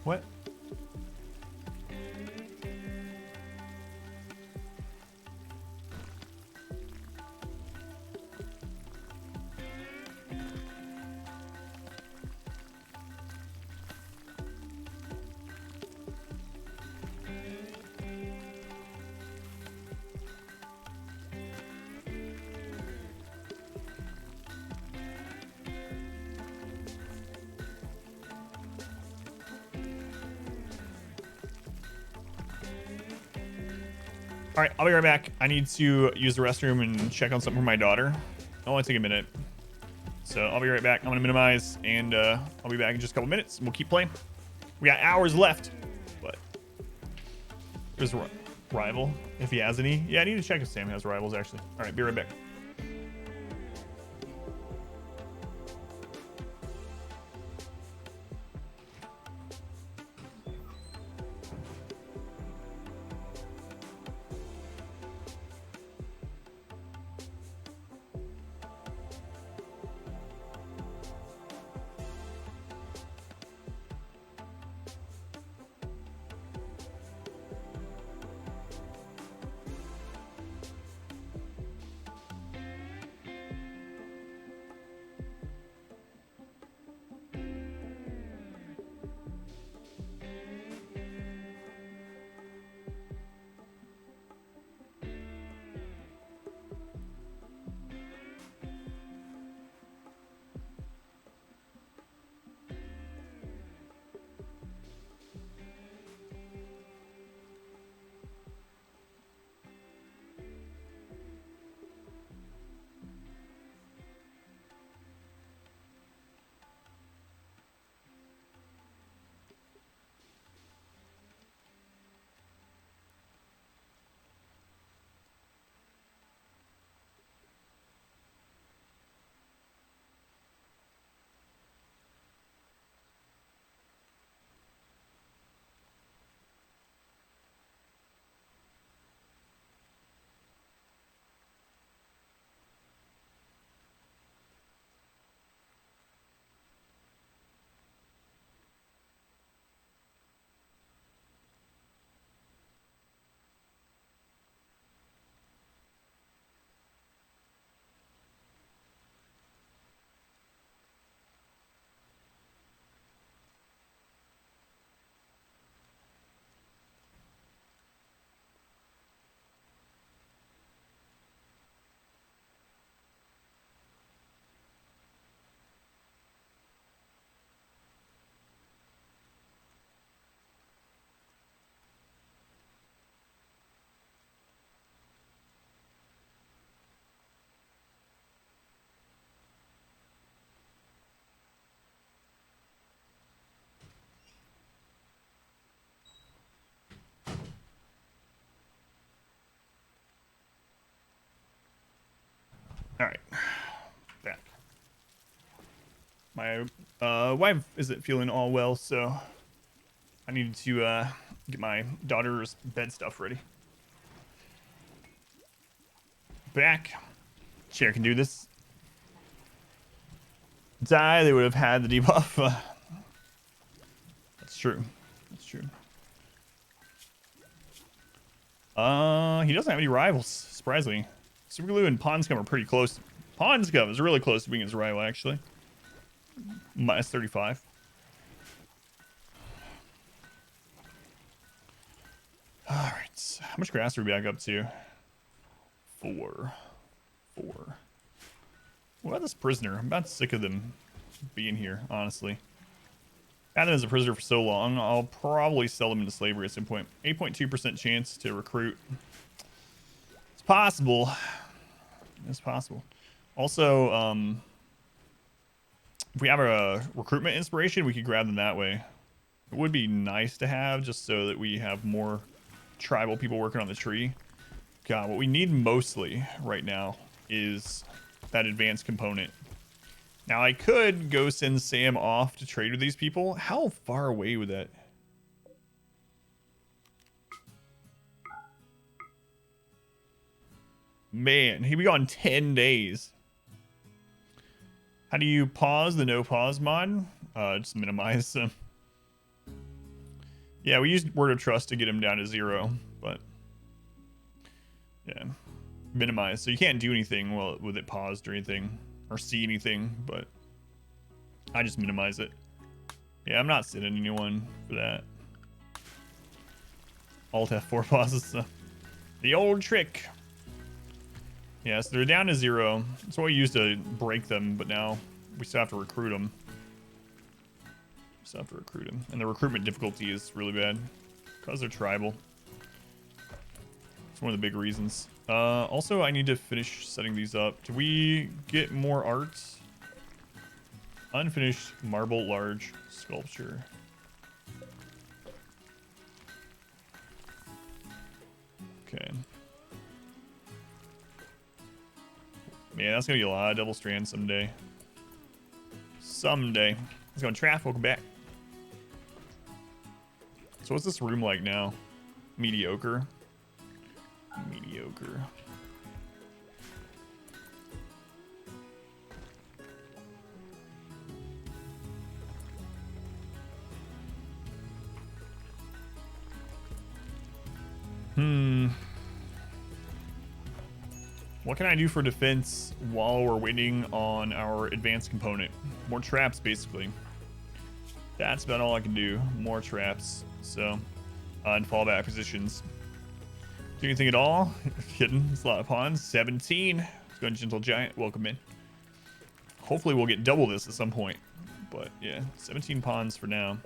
What? All right, I'll be right back. I need to use the restroom and check on something for my daughter. It'll only take a minute. So I'll be right back. I'm going to minimize, and I'll be back in just a couple minutes, and we'll keep playing. We got hours left, but there's a rival, if he has any. Yeah, I need to check if Sam has rivals, actually. All right, be right back. All right, back. My wife isn't feeling all well, so I needed to get my daughter's bed stuff ready. Back. Chair can do this. Die, they would have had the debuff. That's true. That's true. He doesn't have any rivals, surprisingly. Super Glue and Ponscum are pretty close. Ponscum is really close to being his rival, actually. Minus 35. All right. How much grass are we back up to? 4. What about this prisoner? I'm about sick of them being here, honestly. Had them as a prisoner for so long, I'll probably sell them into slavery at some point. 8.2% chance to recruit. It's possible. It's possible. Also, if we have a recruitment inspiration, we could grab them that way. It would be nice to have, just so that we have more tribal people working on the tree. God, what we need mostly right now is that advanced component. Now, I could go send Sam off to trade with these people. How far away would that... Man, he'd be gone 10 days. How do you pause the no pause mod? Just minimize them. Yeah, we used Word of Trust to get him down to 0, but... Yeah. Minimize. So you can't do anything with it paused or anything. Or see anything, but... I just minimize it. Yeah, I'm not sending anyone for that. Alt F4 pauses stuff. The old trick. Yeah, so they're down to 0. That's what we used to break them, but now we still have to recruit them. Still have to recruit them. And the recruitment difficulty is really bad. Because they're tribal. It's one of the big reasons. Also, I need to finish setting these up. Do we get more art? Unfinished marble large sculpture. Okay. Man, that's gonna be a lot of double strands someday. Someday. Let's go on Traff. Welcome back. So what's this room like now? Mediocre. Mediocre. What can I do for defense while we're waiting on our advanced component? More traps, basically. That's about all I can do. More traps. So, and fallback positions. Do anything at all? Kidding. It's a lot of pawns. 17. Let's go on Gentle Giant. Welcome in. Hopefully we'll get double this at some point. But yeah, 17 pawns for now.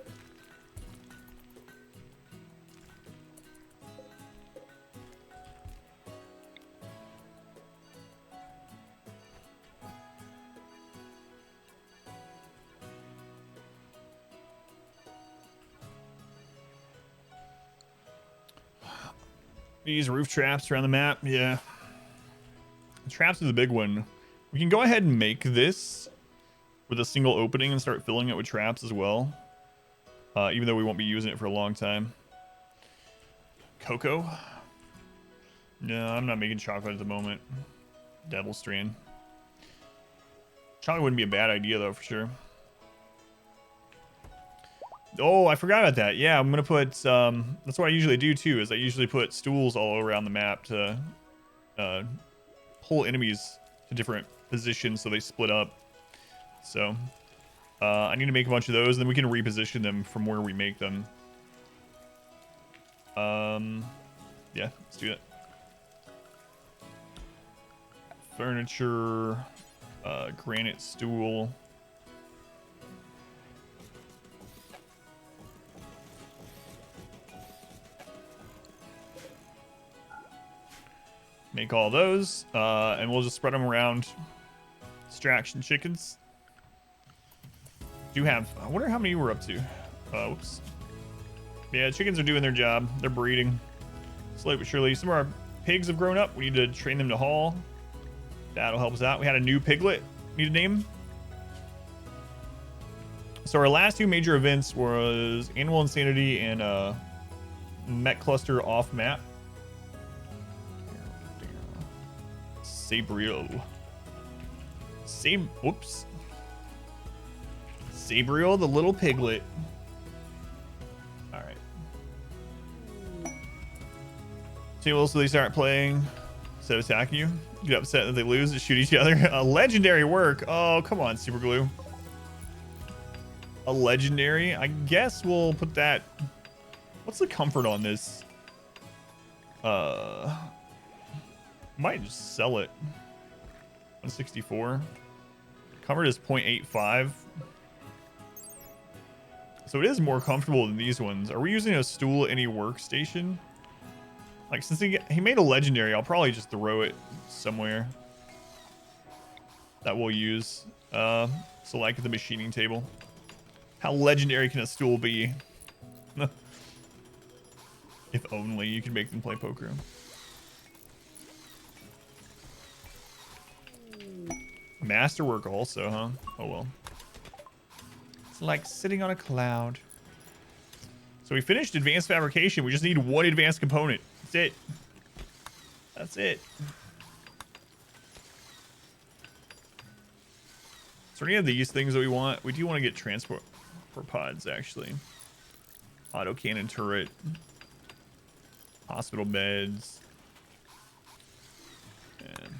These roof traps around the map, yeah. The traps are the big one. We can go ahead and make this with a single opening and start filling it with traps as well. Even though we won't be using it for a long time. Cocoa? No, I'm not making chocolate at the moment. Devil Strand. Chocolate wouldn't be a bad idea though, for sure. Oh, I forgot about that. Yeah, I'm gonna put that's what I usually do too, is I usually put stools all around the map to pull enemies to different positions so they split up. So I need to make a bunch of those, and then we can reposition them from where we make them. Yeah, let's do it. Furniture, granite stool. Make all those, and we'll just spread them around. Distraction chickens. Do have, I wonder how many we're up to. Whoops. Yeah, chickens are doing their job. They're breeding. Slowly but surely. Some of our pigs have grown up. We need to train them to haul. That'll help us out. We had a new piglet. Need a name? So our last two major events was Animal Insanity and Met Cluster off map. Sabriel. Whoops. Sabriel, the little piglet. All right. See, well, so they start playing instead of attacking you. Get upset that they lose and shoot each other. A legendary work. Oh, come on, Super Glue. A legendary. I guess we'll put that. What's the comfort on this? Might just sell it. 164. Comfort is 0.85. So it is more comfortable than these ones. Are we using a stool at any workstation? Like, since he made a legendary, I'll probably just throw it somewhere that we'll use. So like at the machining table. How legendary can a stool be? If only you can make them play poker. Masterwork also, huh? Oh well. It's like sitting on a cloud. So we finished advanced fabrication. We just need one advanced component. That's it. That's it. So any of these things that we want, we do want to get transport for pods actually. Auto cannon turret. Hospital beds. And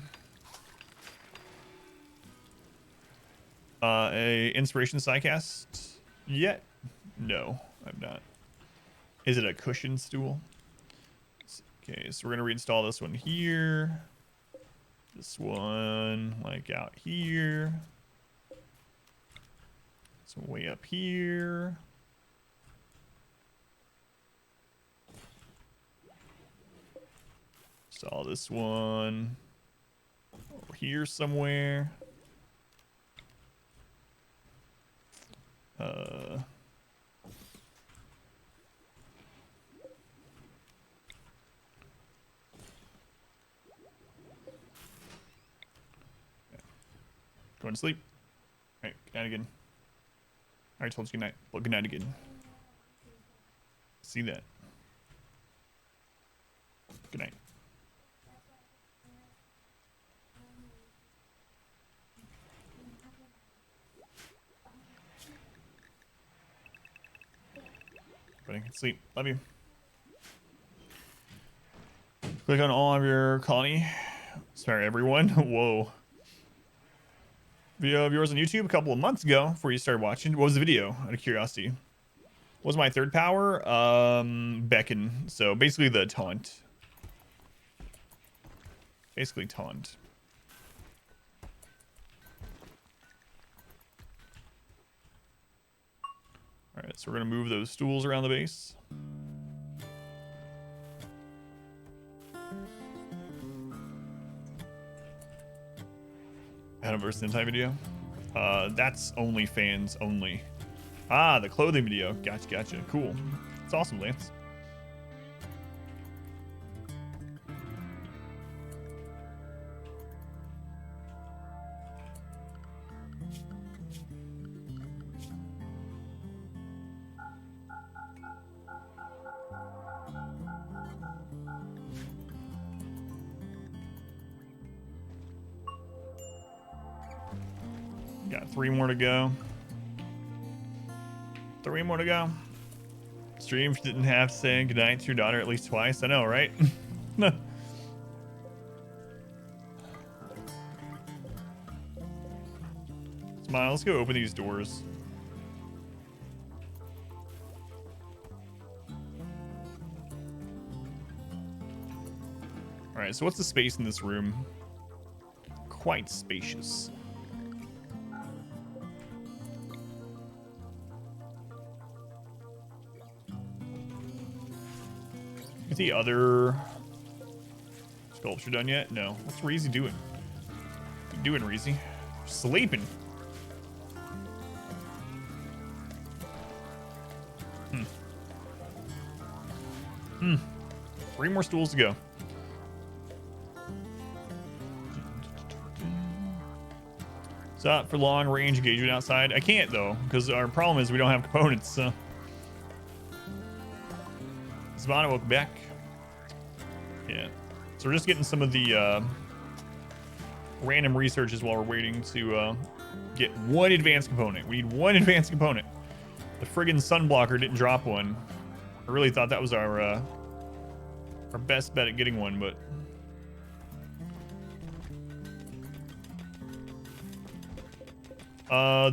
a inspiration psycast yet? No, I'm not. Is it a cushion stool? Okay, so we're gonna reinstall this one here. This one like out here. This one way up here. Saw this one over here somewhere. Going to sleep. All right, good night again. I already told you good night. Well, good night again. See that. Good night. Sleep. Love you. Click on all of your colony. Sorry, everyone. Whoa. Video of yours on YouTube a couple of months ago before you started watching. What was the video? Out of curiosity. What was my third power? Beckon. So basically the taunt. Basically taunt. All right, so we're gonna move those stools around the base. AdamVsEverything video. That's OnlyFans only. Ah, the clothing video. Gotcha. Cool. It's awesome, Lance. Got 3 more to go. 3 more to go. Streams didn't have to say goodnight to your daughter at least twice. I know, right? Smile, let's go open these doors. Alright, so what's the space in this room? Quite spacious. Is the other sculpture done yet? No. What's Reezy doing? What you doing, Reezy? Sleeping. Hmm. 3 more stools to go. Stop for long range engagement outside. I can't though, because our problem is we don't have components. So, Savannah, welcome back. Yeah. So we're just getting some of the random researches while we're waiting to get one advanced component. We need one advanced component. The friggin' sunblocker didn't drop one. I really thought that was our best bet at getting one, but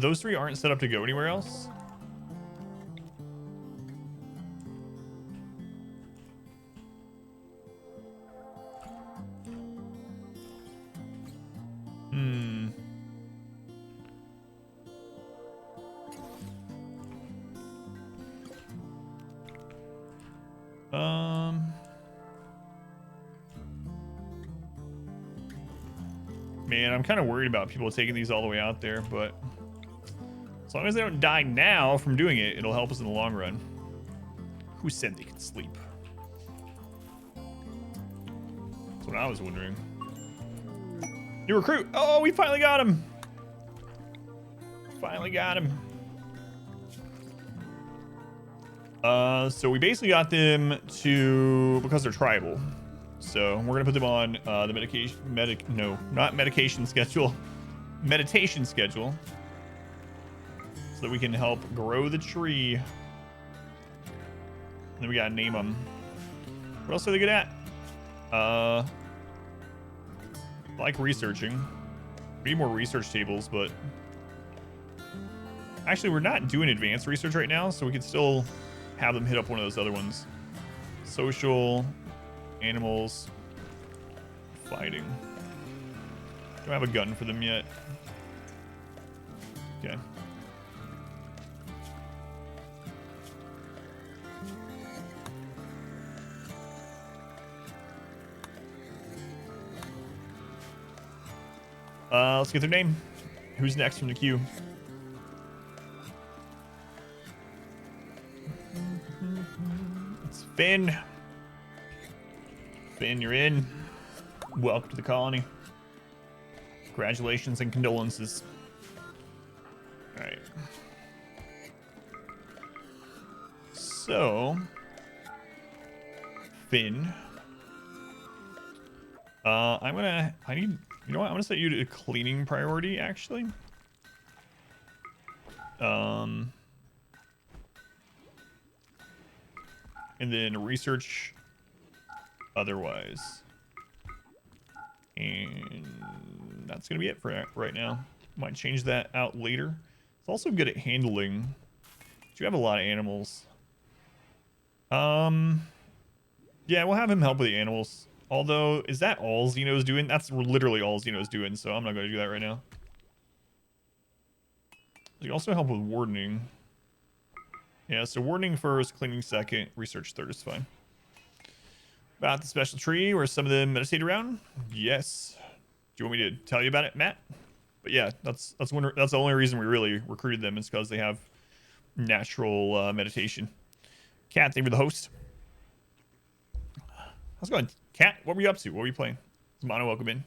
those three aren't set up to go anywhere else. Man, I'm kind of worried about people taking these all the way out there, but as long as they don't die now from doing it, it'll help us in the long run. Who said they could sleep? That's what I was wondering. New recruit! Oh, we finally got him! Finally got him. So we basically got them to, because they're tribal. So we're gonna put them on the meditation schedule, meditation schedule, so that we can help grow the tree. And then we gotta name them. What else are they good at? Like researching. We need more research tables, but actually we're not doing advanced research right now, so we can still have them hit up one of those other ones. Social, animals, fighting. Don't have a gun for them yet. Okay. Let's get their name. Who's next from the queue? It's Finn. Finn, you're in. Welcome to the colony. Congratulations and condolences. All right. So, Finn. You know what? I'm gonna set you to cleaning priority, actually. And then research otherwise. And that's gonna be it for right now. Might change that out later. It's also good at handling. You have a lot of animals. Yeah, we'll have him help with the animals. Although, is that all Xeno's doing? That's literally all Xeno's doing, so I'm not going to do that right now. You also help with wardening. Yeah, so wardening first, cleaning second, research third is fine. About the special tree where some of them meditate around? Yes. Do you want me to tell you about it, Matt? But yeah, that's the only reason we really recruited them, is because they have natural meditation. Cat, thank you for the host. How's it going? Cat, what were you up to? What were you playing? Mono, welcome in.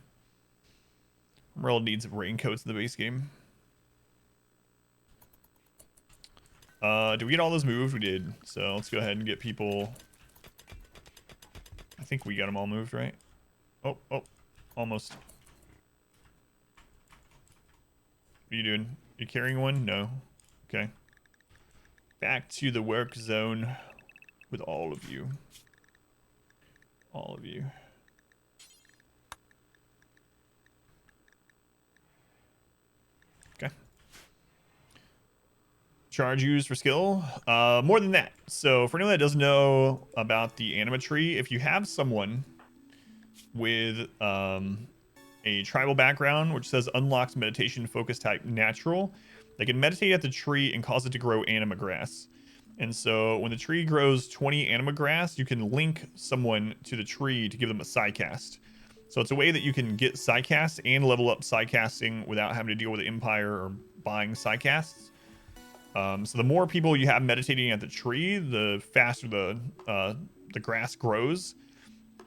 RimWorld needs raincoats in the base game. Did we get all those moved? We did. So let's go ahead and get people. I think we got them all moved, right? Oh, almost. What are you doing? You carrying one? No. Okay. Back to the work zone with all of you. All of you. Okay. Charge used for skill. More than that. So for anyone that doesn't know about the anima tree, if you have someone with a tribal background which says unlocks meditation focus type natural, they can meditate at the tree and cause it to grow anima grass. And so when the tree grows 20 anima grass, you can link someone to the tree to give them a psycast. So it's a way that you can get psycast and level up psycasting without having to deal with the Empire or buying psycasts. So the more people you have meditating at the tree, the faster the grass grows.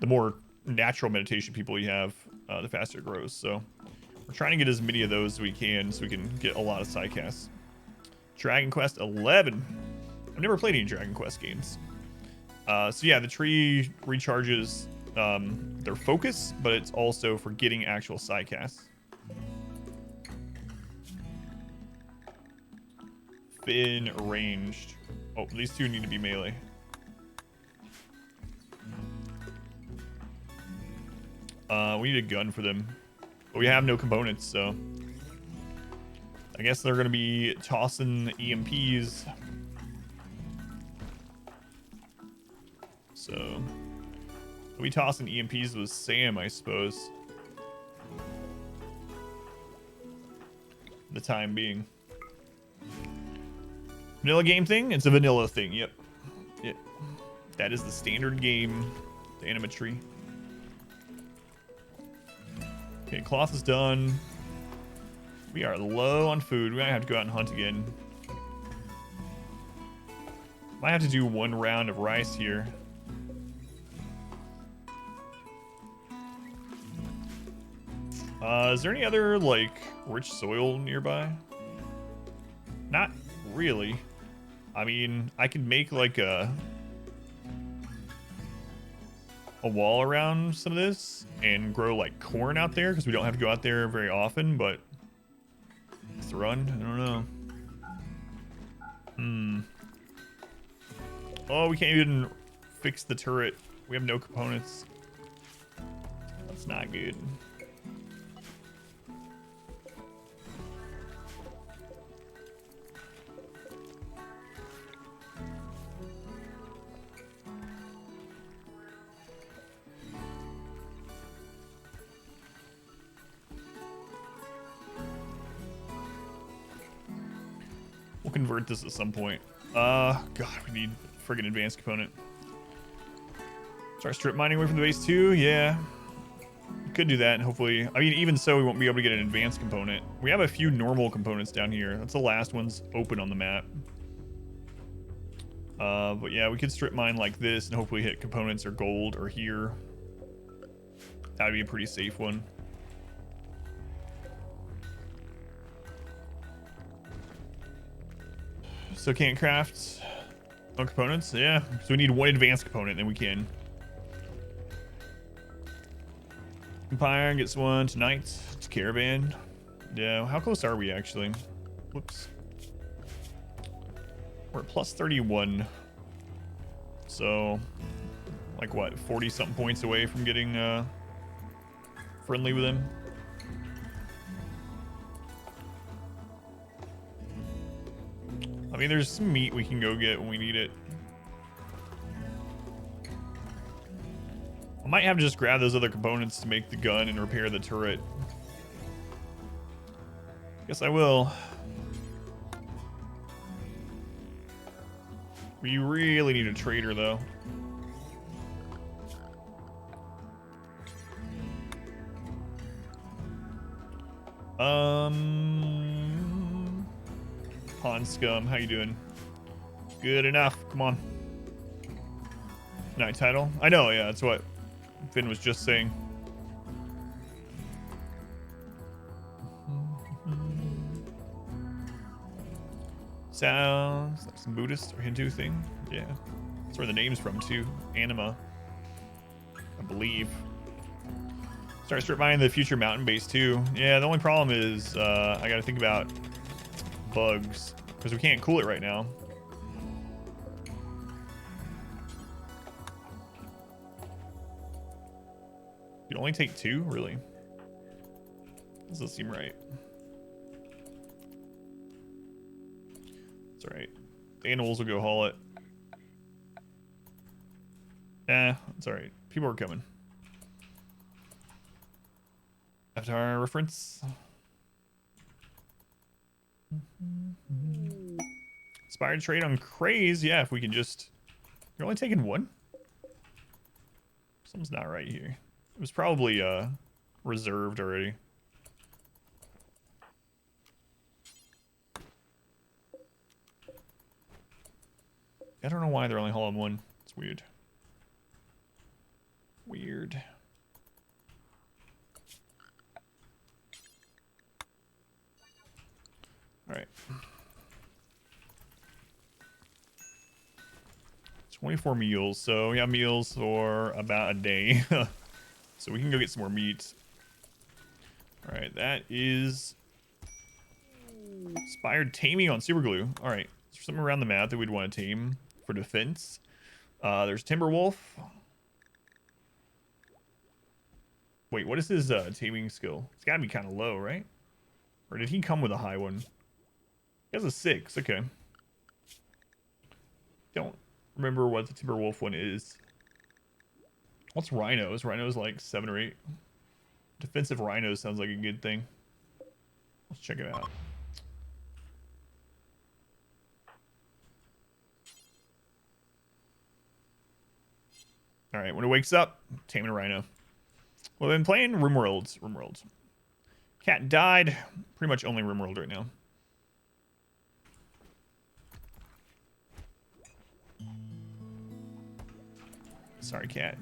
The more natural meditation people you have, the faster it grows. So we're We're trying to get as many of those as we can so we can get a lot of side casts. Dragon Quest 11. I've never played any Dragon Quest games. So yeah, the tree recharges their focus, but it's also for getting actual side casts. Fin ranged. Oh, these two need to be melee. We need a gun for them, but we have no components, so I guess they're gonna be tossing EMPs. So we tossing EMPs with Sam, I suppose. The time being. Vanilla game thing? It's a vanilla thing, yep. Yep. That is the standard game, the animatry. Okay, cloth is done. We are low on food. We might have to go out and hunt again. Might have to do one round of rice here. Is there any other, like, rich soil nearby? Not really. I mean, I could make, like, a wall around some of this and grow, like, corn out there, because we don't have to go out there very often, but let's run. I don't know. Oh, we can't even fix the turret. We have no components. That's not good. We'll convert this at some point. God, we need friggin' advanced component. Start strip mining away from the base too? Yeah. We could do that and hopefully, I mean, even so, we won't be able to get an advanced component. We have a few normal components down here. That's the last ones open on the map. But yeah, we could strip mine like this and hopefully hit components or gold or here. That would be a pretty safe one. So can't craft no components? Yeah. So we need one advanced component, then we can. Empire gets one tonight. It's caravan. Yeah, how close are we actually? Whoops. We're at plus 31. So, like what, 40 something points away from getting friendly with him. I mean, there's some meat we can go get when we need it. I might have to just grab those other components to make the gun and repair the turret. Guess I will. We really need a trader, though. Pond Scum, how you doing? Good enough. Come on. Night title? I know, yeah, that's what Finn was just saying. Sounds like some Buddhist or Hindu thing. Yeah. That's where the name's from, too. Anima. I believe. Start strip mining the future mountain base, too. Yeah, the only problem is I gotta think about bugs, because we can't cool it right now. You only take 2, really? Doesn't seem right. It's alright. The animals will go haul it. It's alright. People are coming. Avatar reference. Inspired trade on Craze. Yeah, if we can just... You're only taking 1? Something's not right here. It was probably reserved already. I don't know why they're only hauling 1. It's weird. Weird. All right. 24 meals. So we have meals for about a day. So we can go get some more meat. All right, that is inspired taming on super glue. All right, is there something around the map that we'd want to tame for defense? There's Timberwolf. Wait, what is his taming skill? It's got to be kind of low, right? Or did he come with a high one? He has a 6. Okay. Don't remember what the Timberwolf one is. What's Rhinos? Rhinos like 7 or 8. Defensive Rhinos sounds like a good thing. Let's check it out. All right, when it wakes up, taming a Rhino. Well, I've been playing RimWorld. RimWorld. Cat died. Pretty much only RimWorld right now. Sorry, cat.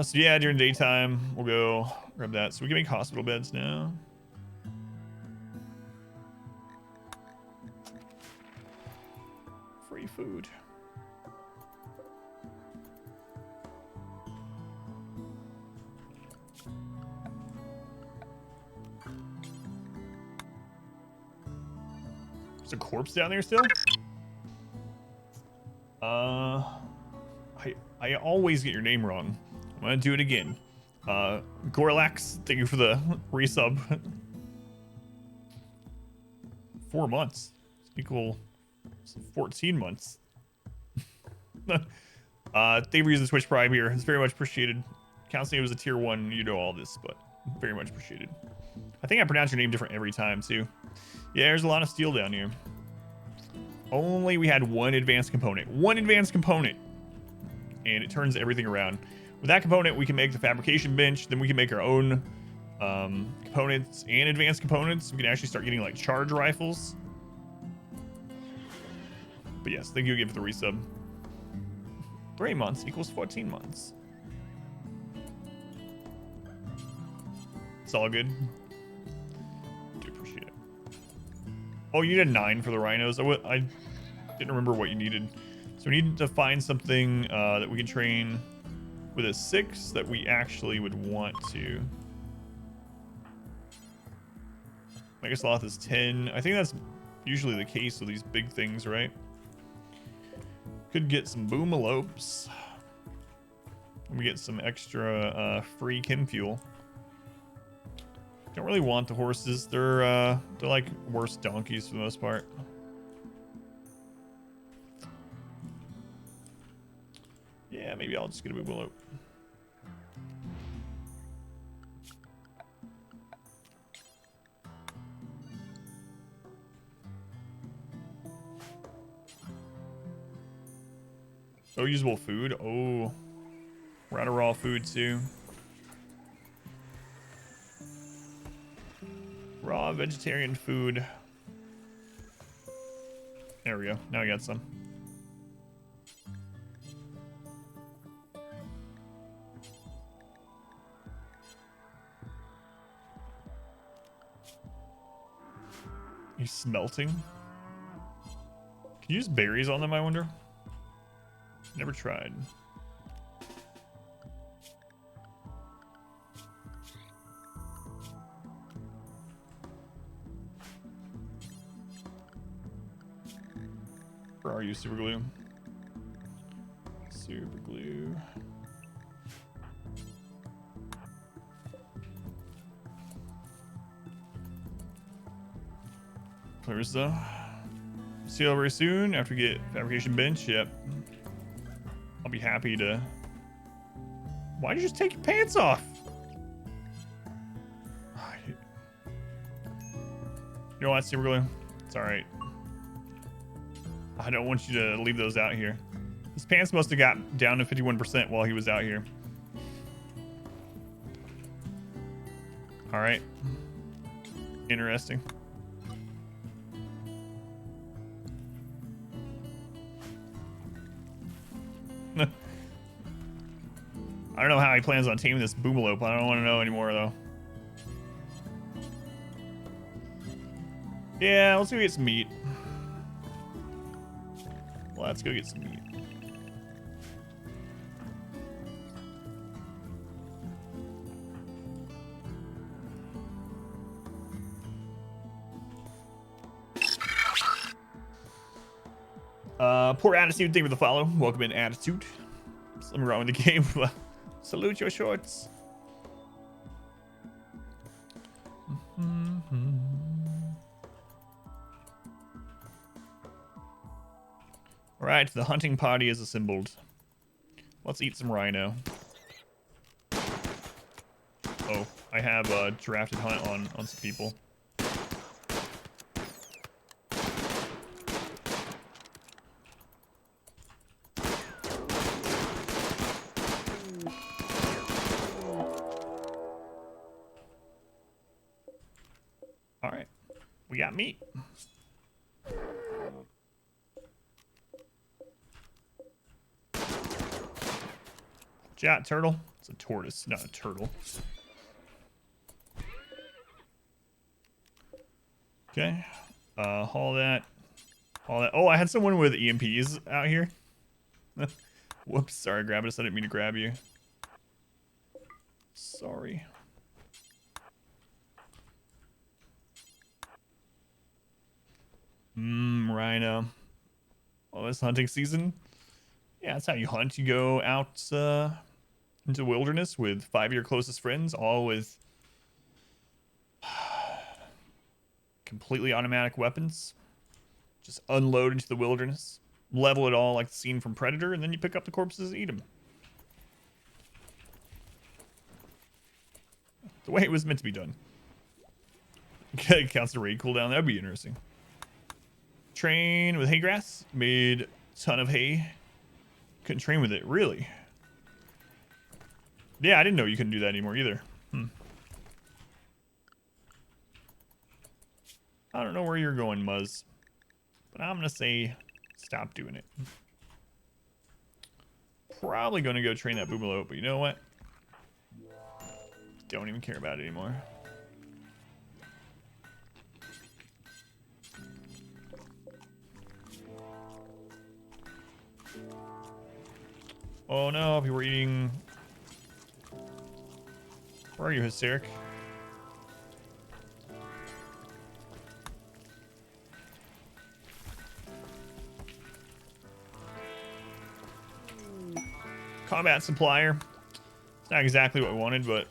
So yeah, during daytime, we'll go grab that. So we can make hospital beds now. Free food. There's a corpse down there still? I always get your name wrong. I'm gonna do it again. Gorlax, thank you for the resub. 4 months. Equal 14 months. Thank you for using the Twitch Prime here. It's very much appreciated. Counseling was a tier 1, you know all this, but very much appreciated. I think I pronounce your name different every time too. Yeah, there's a lot of steel down here. Only we had one advanced component. One advanced component. And it turns everything around. With that component, we can make the fabrication bench. Then we can make our own components and advanced components. We can actually start getting like charge rifles. But yes, thank you again for the resub. 3 months equals 14 months. It's all good. Do appreciate it. Oh, you did 9 for the rhinos. I didn't remember what you needed. So we need to find something that we can train with a 6 that we actually would want to. Megasloth is 10. I think that's usually the case with these big things, right? Could get some boomalopes. We get some extra free chem fuel. Don't really want the horses. They're like worse donkeys for the most part. Yeah, maybe I'll just get a boomalope. Oh, usable food. Oh, we're out of raw food too. Raw vegetarian food. There we go. Now I got some. He's smelting. Can you use berries on them, I wonder? Never tried. Where are you, super glue? Super glue. There's the see you very soon after we get fabrication bench. Yep. I'll be happy to. Why'd you just take your pants off? You know what, super glue? It's alright. I don't want you to leave those out here. His pants must have got down to 51% while he was out here. Alright. Interesting. I don't know how he plans on taming this boomalope. I don't want to know anymore, though. Yeah, let's go get some meat. Let's go get some meat. Poor Attitude, thank you for the follow. Welcome in, Attitude. Something wrong with the game. Salute your shorts. Alright, the hunting party is assembled. Let's eat some rhino. Oh, I have a drafted hunt on some people. Alright, we got meat. Jat turtle. It's a tortoise, not a turtle. Okay. Haul that. Haul that. Oh, I had someone with EMPs out here. Whoops, sorry, Gravitus. I didn't mean to grab you. Sorry. Rhino. Oh, it's hunting season. Yeah, that's how you hunt. You go out into the wilderness with 5 of your closest friends, all with completely automatic weapons. Just unload into the wilderness, level it all like the scene from Predator, and then you pick up the corpses and eat them. The way it was meant to be done. Okay, counts the raid cooldown. That would be interesting. Train with hay grass. Made a ton of hay. Couldn't train with it, really? Yeah, I didn't know you couldn't do that anymore either. I don't know where you're going, Muzz. But I'm gonna say stop doing it. Probably gonna go train that boomalope, but you know what? Don't even care about it anymore. Oh no, if you were eating... Where are you, Hysteric? Combat supplier. It's not exactly what we wanted, but...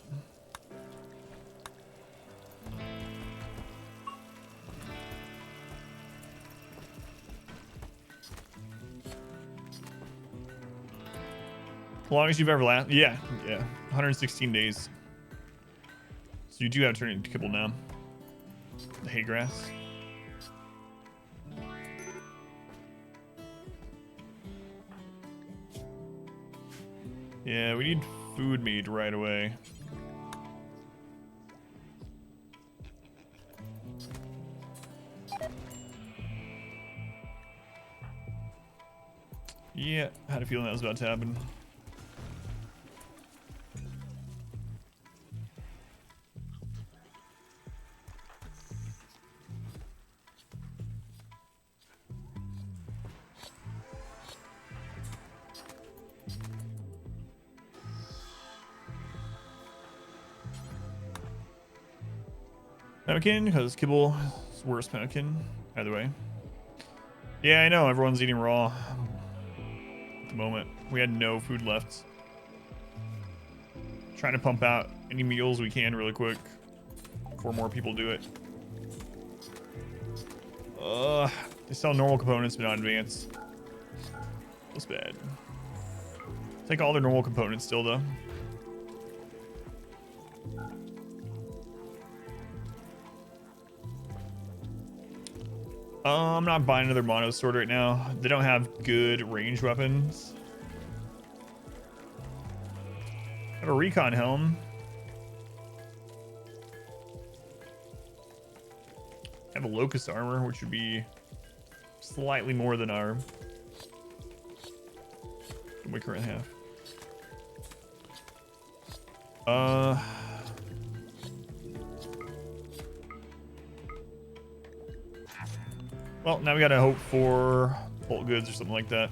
As long as you've ever lasted. Yeah. 116 days. So you do have to turn it into kibble now. The hay grass. Yeah, we need food made right away. Yeah, I had a feeling that was about to happen. Pemmican, because kibble is worse pemmican. Either way. Yeah, I know, everyone's eating raw at the moment. We had no food left. Trying to pump out any meals we can really quick before more people do it. They sell normal components but not advanced. Feels bad. Take all their normal components still though. I'm not buying another mono sword right now. They don't have good range weapons. I have a recon helm. I have a locust armor, which would be slightly more than our what we currently have. Well, now we gotta hope for bolt goods or something like that.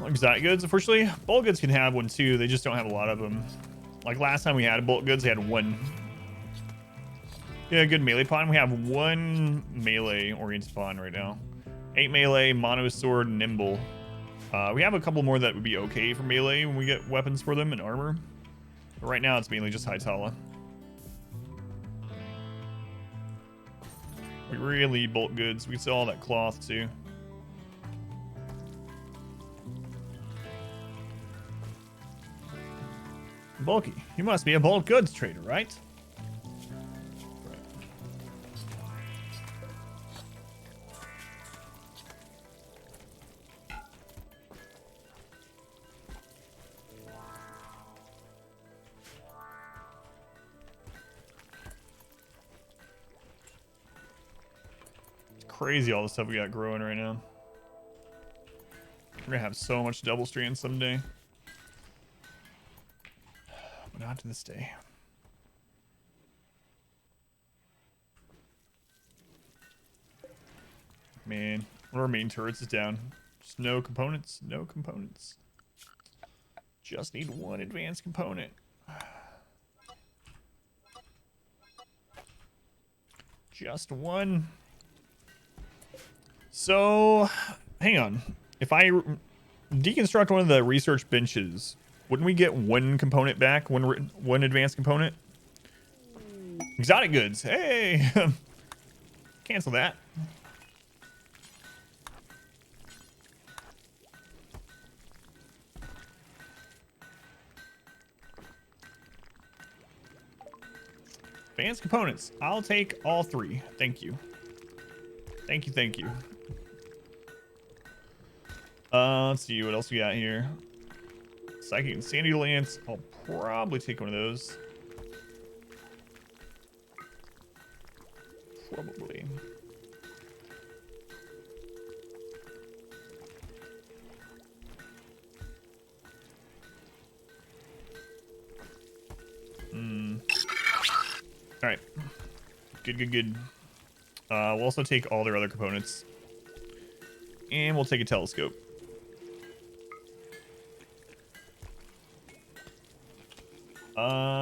Exotic goods, unfortunately. Bolt goods can have one too. They just don't have a lot of them. Like last time we had bolt goods, they had one. Yeah, good melee pawn. We have one melee oriented pawn right now. 8 melee, mono sword, nimble. We have a couple more that would be okay for melee when we get weapons for them and armor. But right now it's mainly just Hytala. We really need bolt goods. We sell all that cloth too. Bulky, you must be a bolt goods trader, right? It's crazy all the stuff we got growing right now. We're gonna have so much double strand someday. But not to this day. Man, one of our main turrets is down. Just no components, no components. Just need one advanced component. Just one. So, hang on. If I deconstruct one of the research benches, wouldn't we get one component back? One advanced component? Exotic goods. Hey! Cancel that. Advanced components. I'll take all 3. Thank you. Thank you, thank you. Let's see what else we got here. Psychic Insanity Lance. I'll probably take one of those. Probably. All right. Good, good, good. We'll also take all their other components. And we'll take a telescope.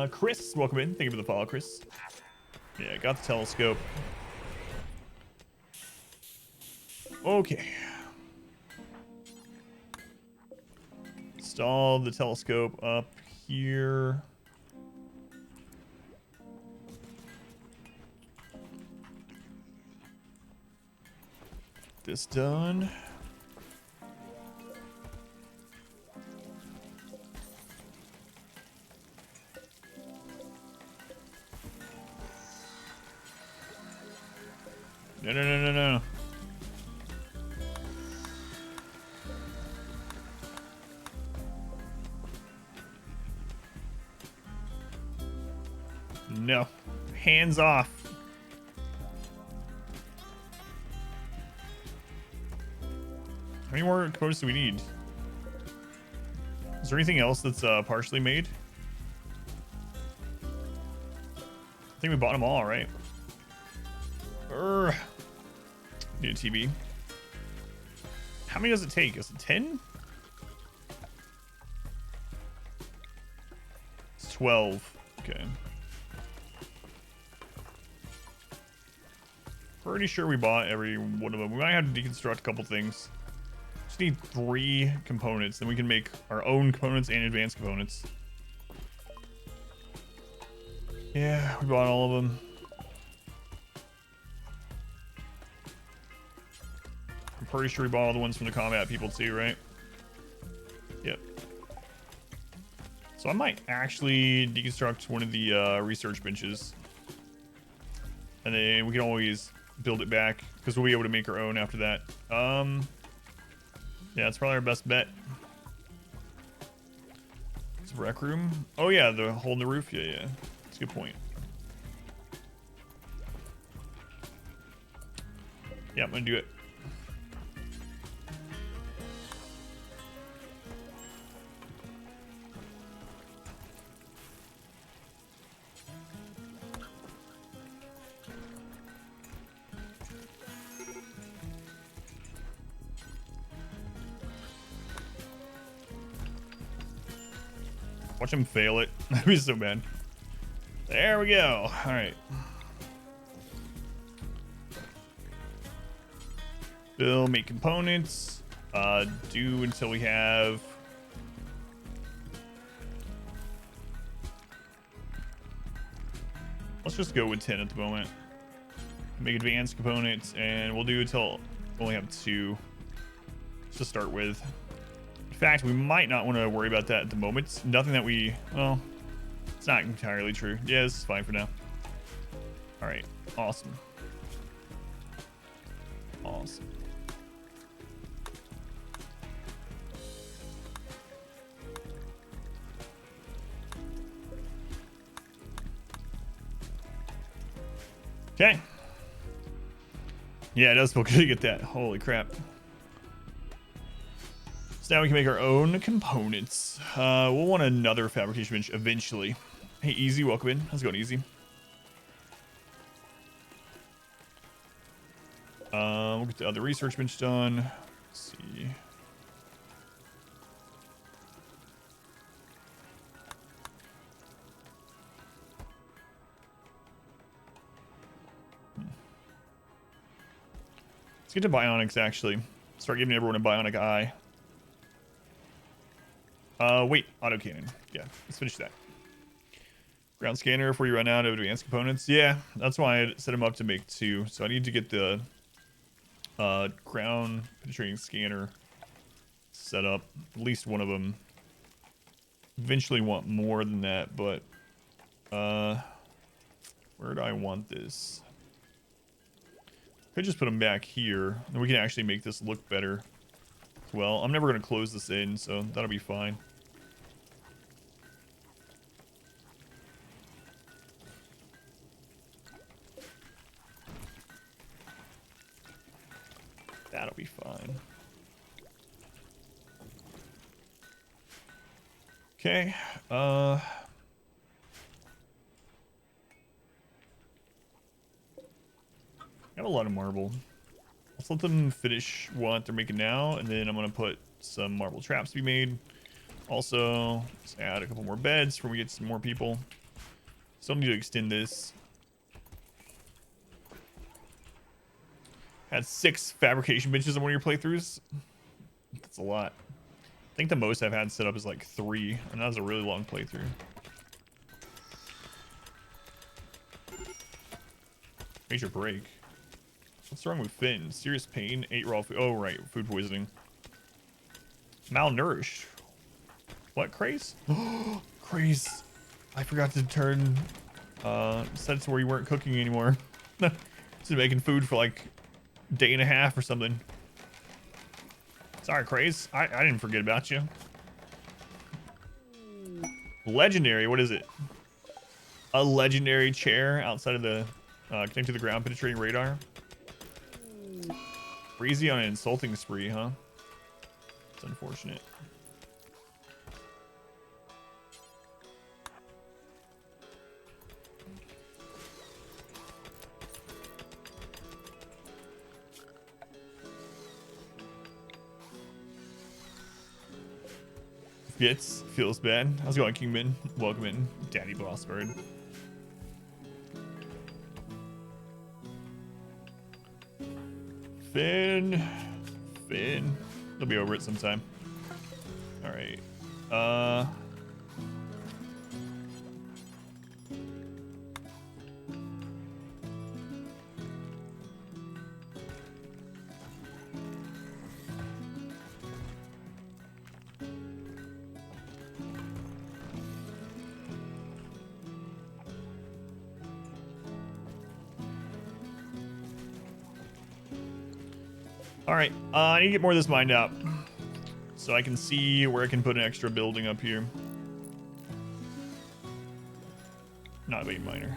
Chris, welcome in. Thank you for the follow, Chris. Yeah, got the telescope. Okay. Install the telescope up here. This done. No, no, no, no, no. No. Hands off. How many more components do we need? Is there anything else that's partially made? I think we bought them all, right? Need a TB. How many does it take? Is it 10? It's 12. Okay. Pretty sure we bought every one of them. We might have to deconstruct a couple things. Just need 3 components, then we can make our own components and advanced components. Yeah, we bought all of them. I'm pretty sure we bought all the ones from the combat people too, right? Yep. So I might actually deconstruct one of the research benches. And then we can always build it back, because we'll be able to make our own after that. Yeah, that's probably our best bet. It's a rec room. Oh yeah, the hole in the roof. Yeah, yeah. That's a good point. Yeah, I'm gonna do it. Watch him fail it. That'd be so bad. There we go. All right. Still make components. Do until we have. Let's just go with 10 at the moment. Make advanced components, and we'll do until we only have 2 to start with. In fact, we might not want to worry about that at the moment. Nothing that we, well, it's not entirely true. Yeah, this is fine for now. All right, awesome. Awesome. Okay. Yeah, it does feel good to get that. Holy crap. So now we can make our own components. We'll want another fabrication bench eventually. Hey, Easy, welcome in. How's it going, Easy? We'll get the other research bench done. Let's see. Let's get to bionics, actually. Start giving everyone a bionic eye. Wait, autocannon. Yeah, let's finish that. Ground scanner before you run out of advanced components. Yeah, that's why I set them up to make 2. So I need to get the ground penetrating scanner set up. At least one of them. Eventually want more than that, but where do I want this? Could just put them back here, and we can actually make this look better as well. I'm never going to close this in, so that'll be fine. That'll be fine. Okay, got a lot of marble. Let's let them finish what they're making now, and then I'm gonna put some marble traps to be made. Also, let's add a couple more beds before we get some more people. Still need to extend this. Had 6 fabrication benches on one of your playthroughs. That's a lot. I think the most I've had set up is like 3, and that was a really long playthrough. Major break. What's wrong with Finn? Serious pain, 8 raw food. Oh, right. Food poisoning. Malnourished. What, Craze? Craze. I forgot to turn sets where you weren't cooking anymore. Just making food for like a day and a half or something. Sorry, Craze. I didn't forget about you. Legendary. What is it? A legendary chair outside of the connected to the ground penetrating radar. Crazy on an insulting spree, huh? It's unfortunate. Gets feels bad. How's it going, Kingman? Welcome in, Daddy Boss Bird. Finn. They'll be over it sometime. All right. All right, I need to get more of this mined out so I can see where I can put an extra building up here. Not vein miner.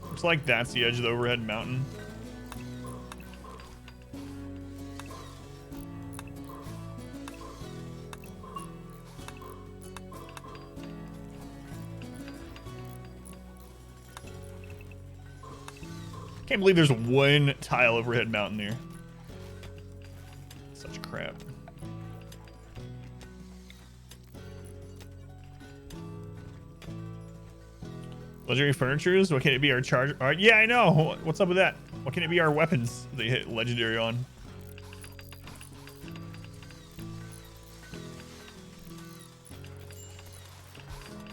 Looks like that's the edge of the overhead mountain. Can't believe there's one tile overhead mountain there. Such crap. Legendary furnitures? What can it be? Our charger? All right, yeah, I know. What's up with that? What can it be? Our weapons they hit legendary on.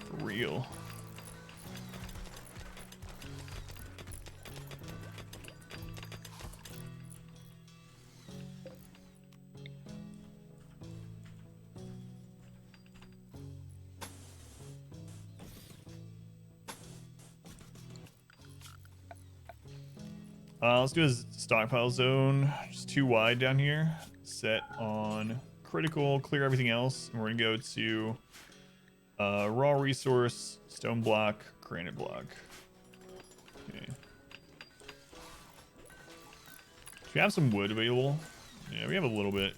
For real. Let's do a stockpile zone. Just too wide down here. Set on critical, clear everything else. And we're gonna go to raw resource, stone block, granite block. Okay. Do we have some wood available? Yeah, we have a little bit.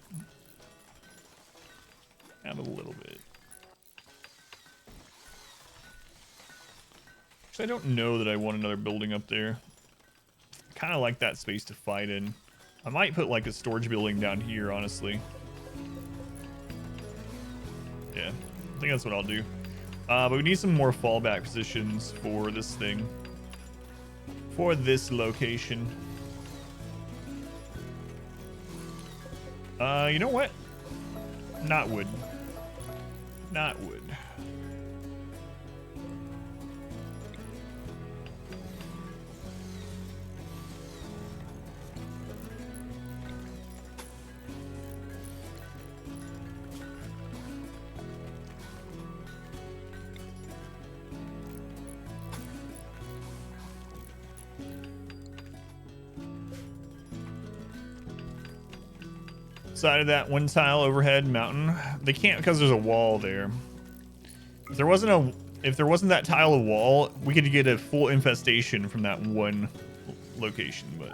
Have a little bit. Actually, I don't know that I want another building up there. Kind of like that space to fight in. I might put like a storage building down here, honestly. Yeah, I think that's what I'll do. But we need some more fallback positions for this thing. For this location. You know what? Not wood. Not wood. Side of that one tile overhead mountain. They can't because there's a wall there. If there wasn't that tile of wall, we could get a full infestation from that one location, but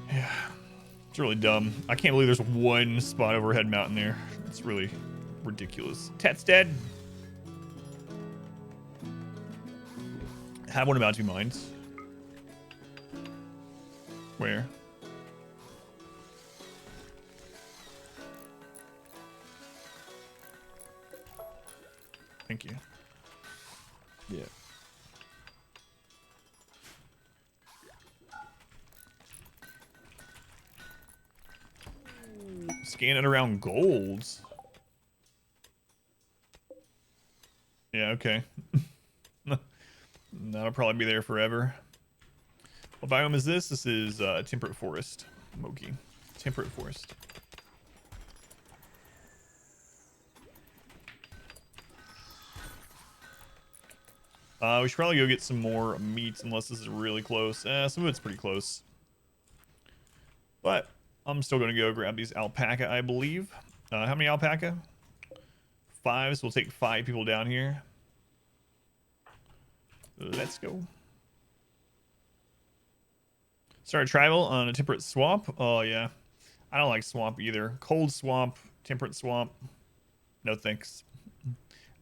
yeah, it's really dumb. I can't believe there's one spot overhead mountain there. It's really ridiculous. Tet's dead. Have one about to be mined. Where? Thank you. Yeah. Scan it around golds. Yeah, okay. That'll probably be there forever. What biome is this? This is temperate forest. Moki. Temperate forest. We should probably go get some more meat unless this is really close. Some of it's pretty close. But I'm still going to go grab these alpaca, I believe. How many alpaca? 5, so we'll take 5 people down here. Let's go. Start tribal on a temperate swamp. Oh, yeah. I don't like swamp either. Cold swamp, temperate swamp. No thanks.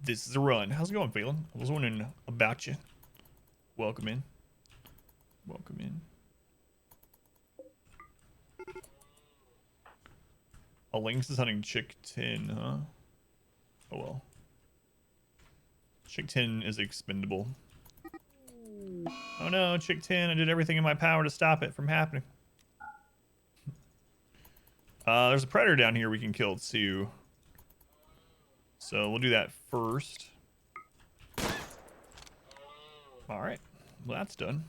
This is a run. How's it going, Phelan? I was wondering about you. Welcome in. Welcome in. A lynx is hunting chick 10, huh? Oh well. Chick 10 is expendable. Oh no, chick 10, I did everything in my power to stop it from happening. There's a predator down here we can kill too. So we'll do that first. Alright, well that's done.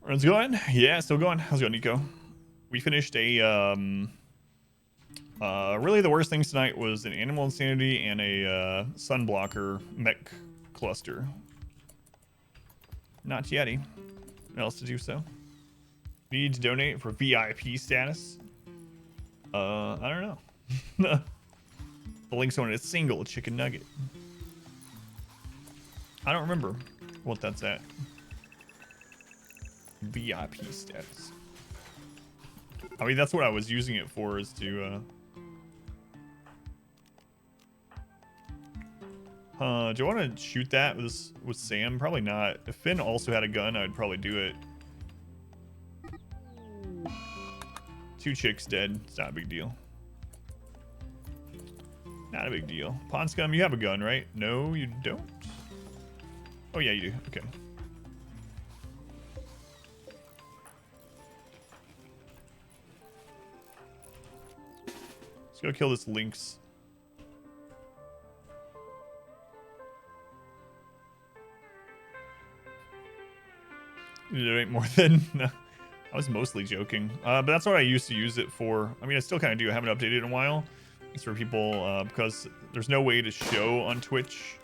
Run's going? Yeah, still going. How's it going, Nico? We finished a really the worst things tonight was an animal insanity and a sunblocker mech cluster. Not yeti. What else to do so? Need to donate for VIP status. I don't know. The link's on a single chicken nugget. I don't remember what that's at. VIP status. I mean, that's what I was using it for, is to do you want to shoot that with Sam? Probably not. If Finn also had a gun, I'd probably do it. 2 chicks dead. It's not a big deal. Not a big deal. Pawn Scum, you have a gun, right? No, you don't. Oh yeah, you do. Okay. Let's go kill this lynx. There ain't more than... No, I was mostly joking. But that's what I used to use it for. I mean, I still kind of do. I haven't updated it in a while. It's for people, because there's no way to show on Twitch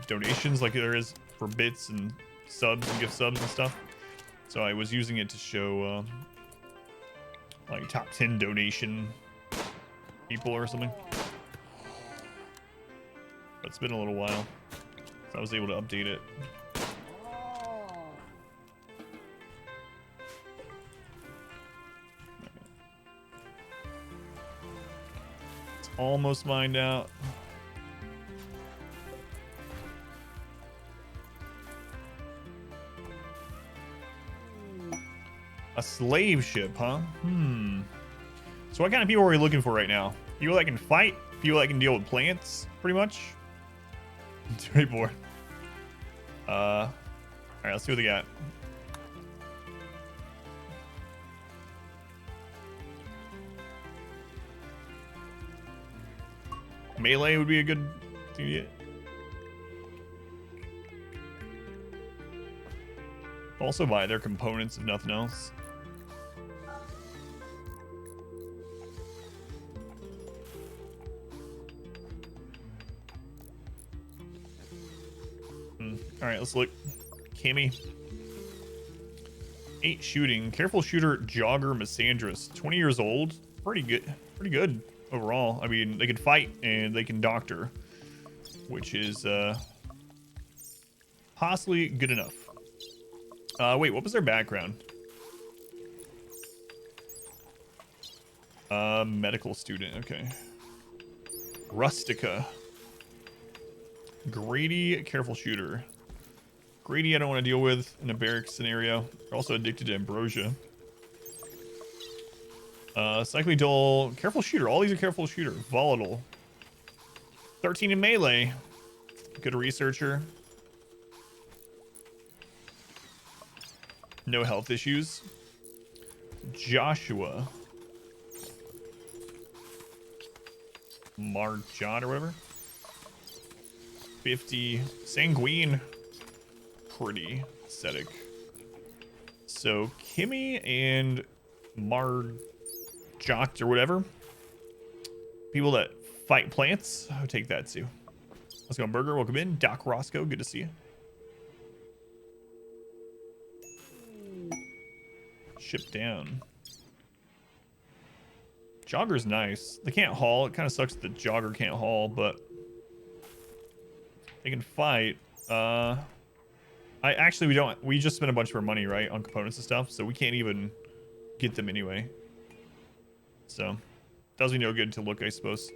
donations like there is for bits and subs and gift subs and stuff. So I was using it to show like top 10 donation people or something. But it's been a little while, so I was able to update it. It's almost mined out. A slave ship, huh? So what kind of people are we looking for right now? People that can fight? People that can deal with plants, pretty much? Too many bored. Alright, let's see what they got. Melee would be a good thing to get. Also buy their components if nothing else. Alright, let's look. Kimmy. 8 shooting. Careful shooter, jogger, Misandrus. 20 years old. Pretty good. Pretty good overall. I mean, they can fight and they can doctor, which is possibly good enough. Wait, what was their background? Medical student. Okay. Rustica. Grady, careful shooter. Grady, I don't want to deal with in a barracks scenario. They're also addicted to ambrosia. Cyclidol, careful shooter. All these are careful shooter. Volatile. 13 in melee. Good researcher. No health issues. Joshua. Marjot or whatever. 50. Sanguine. Pretty aesthetic. So Kimmy and Marjot or whatever. People that fight plants. I'll take that too. Let's go, Burger. Welcome in. Doc Roscoe. Good to see you. Ship down. Jogger's nice. They can't haul. It kind of sucks that the jogger can't haul, but they can fight. We just spent a bunch of our money, right, on components and stuff, so we can't even get them anyway. So, does me no good to look, I suppose.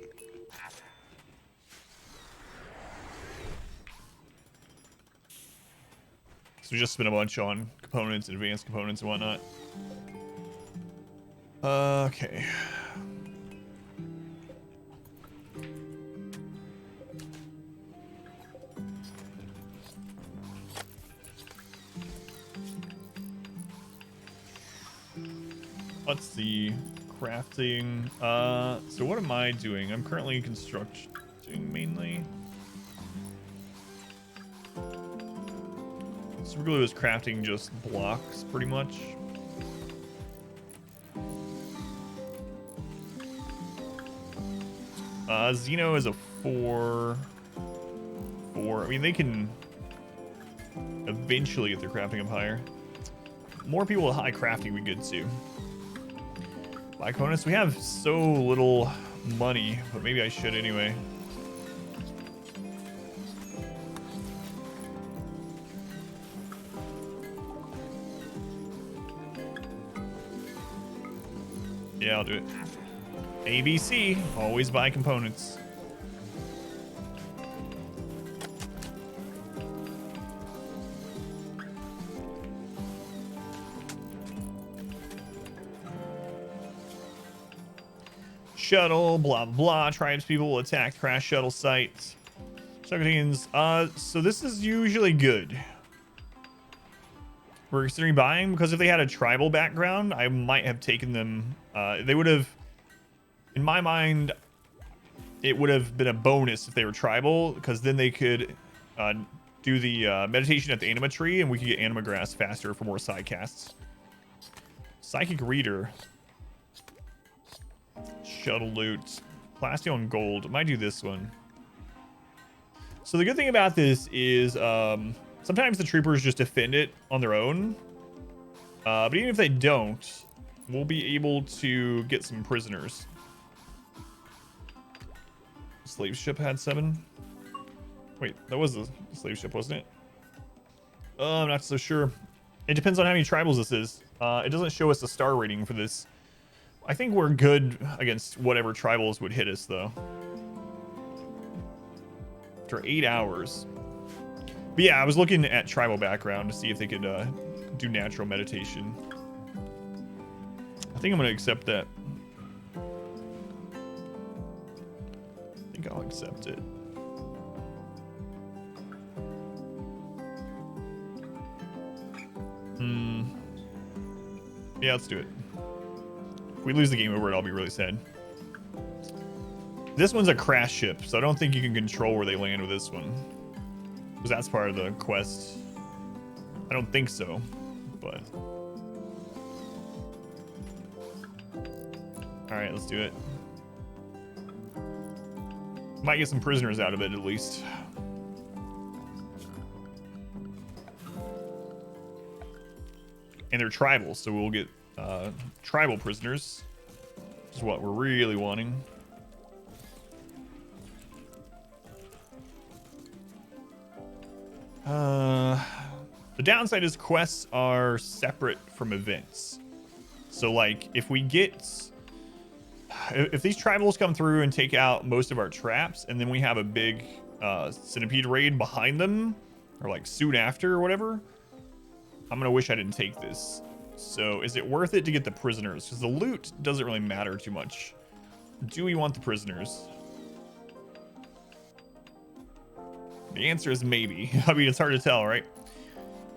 So we just spent a bunch on components, advanced components and whatnot. Okay. Let's see. Crafting. So what am I doing? I'm currently constructing mainly. Super glue is crafting just blocks, pretty much. Xeno is a 4. I mean, they can eventually get their crafting up higher. More people with high crafting would be good too. Buy components. We have so little money, but maybe I should anyway. Yeah, I'll do it. ABC, always buy components. Shuttle, blah, blah, blah. Tribes people will attack crash shuttle sites. So this is usually good. We're considering buying because if they had a tribal background, I might have taken them. They would have, in my mind, it would have been a bonus if they were tribal because then they could do the meditation at the anima tree and we could get anima grass faster for more side casts. Psychic reader. Shuttle loot. Plasteel gold. Might do this one. So the good thing about this is sometimes the troopers just defend it on their own. But even if they don't, we'll be able to get some prisoners. Slave ship had 7. Wait, that was the slave ship, wasn't it? I'm not so sure. It depends on how many tribals this is. It doesn't show us the star rating for this. I think we're good against whatever tribals would hit us, though. After 8 hours. But yeah, I was looking at tribal background to see if they could do natural meditation. I think I'm going to accept that. I think I'll accept it. Yeah, let's do it. If we lose the game over it, I'll be really sad. This one's a crash ship, so I don't think you can control where they land with this one. Because that's part of the quest. I don't think so, but... Alright, let's do it. Might get some prisoners out of it, at least. And they're tribal, so we'll get tribal prisoners. Which is what we're really wanting. The downside is quests are separate from events. So like if we get... If these tribals come through and take out most of our traps, and then we have a big centipede raid behind them, or like soon after or whatever, I'm gonna wish I didn't take this. So is it worth it to get the prisoners? Because the loot doesn't really matter too much. Do we want the prisoners? The answer is maybe. I mean, it's hard to tell, right?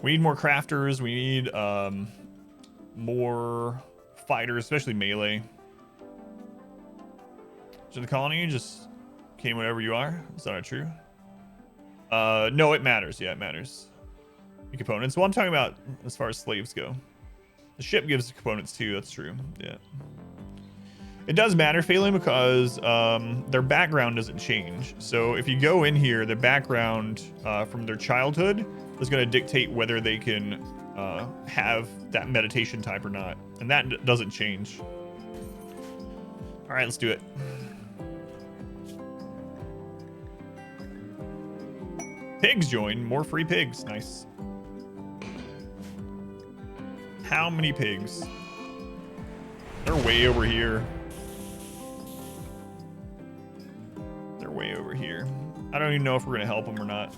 We need more crafters. We need more fighters, especially melee. To the colony, just came whatever you are. Is that not true? No, it matters. Yeah, it matters. The components. Well, I'm talking about as far as slaves go. The ship gives components too. That's true. Yeah. It does matter, Phelan, because their background doesn't change. So if you go in here, the background from their childhood is going to dictate whether they can have that meditation type or not. And that doesn't change. All right, let's do it. Pigs join. More free pigs. Nice. How many pigs? They're way over here. They're way over here. I don't even know if we're gonna help them or not.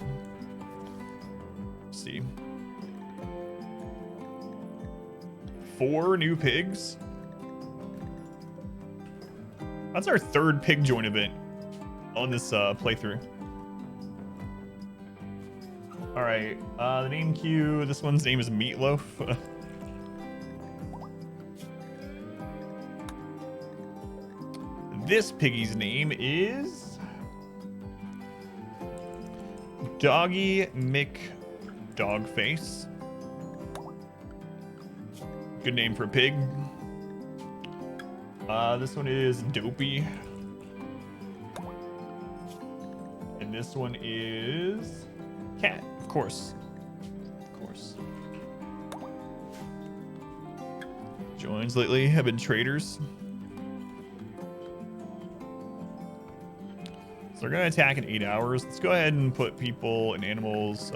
Let's see. 4 new pigs? That's our 3rd pig join event on this playthrough. All right, the name queue. This one's name is Meatloaf. This piggy's name is Doggy Dog face. Good name for a pig. This one is Dopey. And this one is Cat, of course. Of course. Joins lately have been traders. So they're gonna attack in 8 hours. Let's go ahead and put people and animals.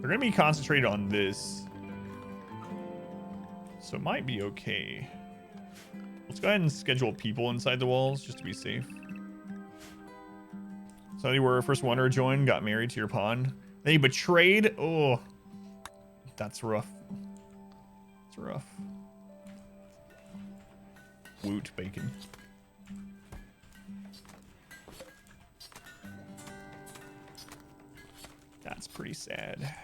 They're gonna be concentrated on this. So it might be okay. Let's go ahead and schedule people inside the walls just to be safe. So you were first wanderer joined, got married to your pawn. Then you betrayed. Oh, that's rough. It's rough. Woot bacon. That's pretty sad.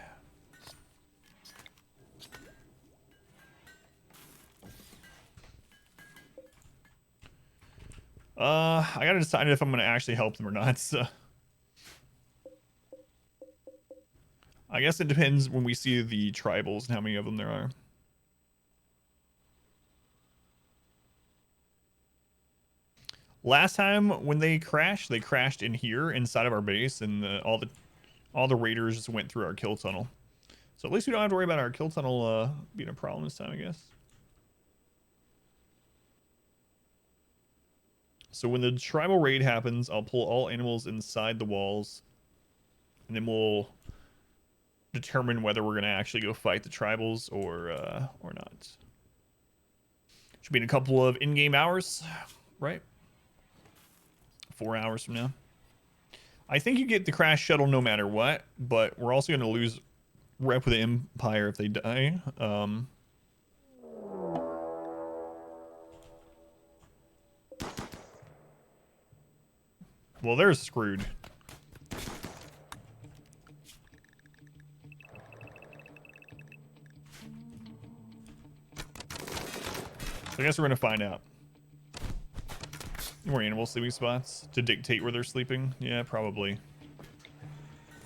I gotta decide if I'm gonna actually help them or not. So I guess it depends when we see the tribals and how many of them there are. Last time when they crashed in here inside of our base, and all the raiders just went through our kill tunnel. So at least we don't have to worry about our kill tunnel being a problem this time, I guess. So when the tribal raid happens, I'll pull all animals inside the walls, and then we'll determine whether we're gonna actually go fight the tribals or not. Should be in a couple of in-game hours, right? 4 hours from now. I think you get the crash shuttle no matter what, but we're also gonna lose rep with the Empire if they die. Well, they're screwed. So I guess we're gonna find out. More animal sleeping spots to dictate where they're sleeping? Yeah, probably. I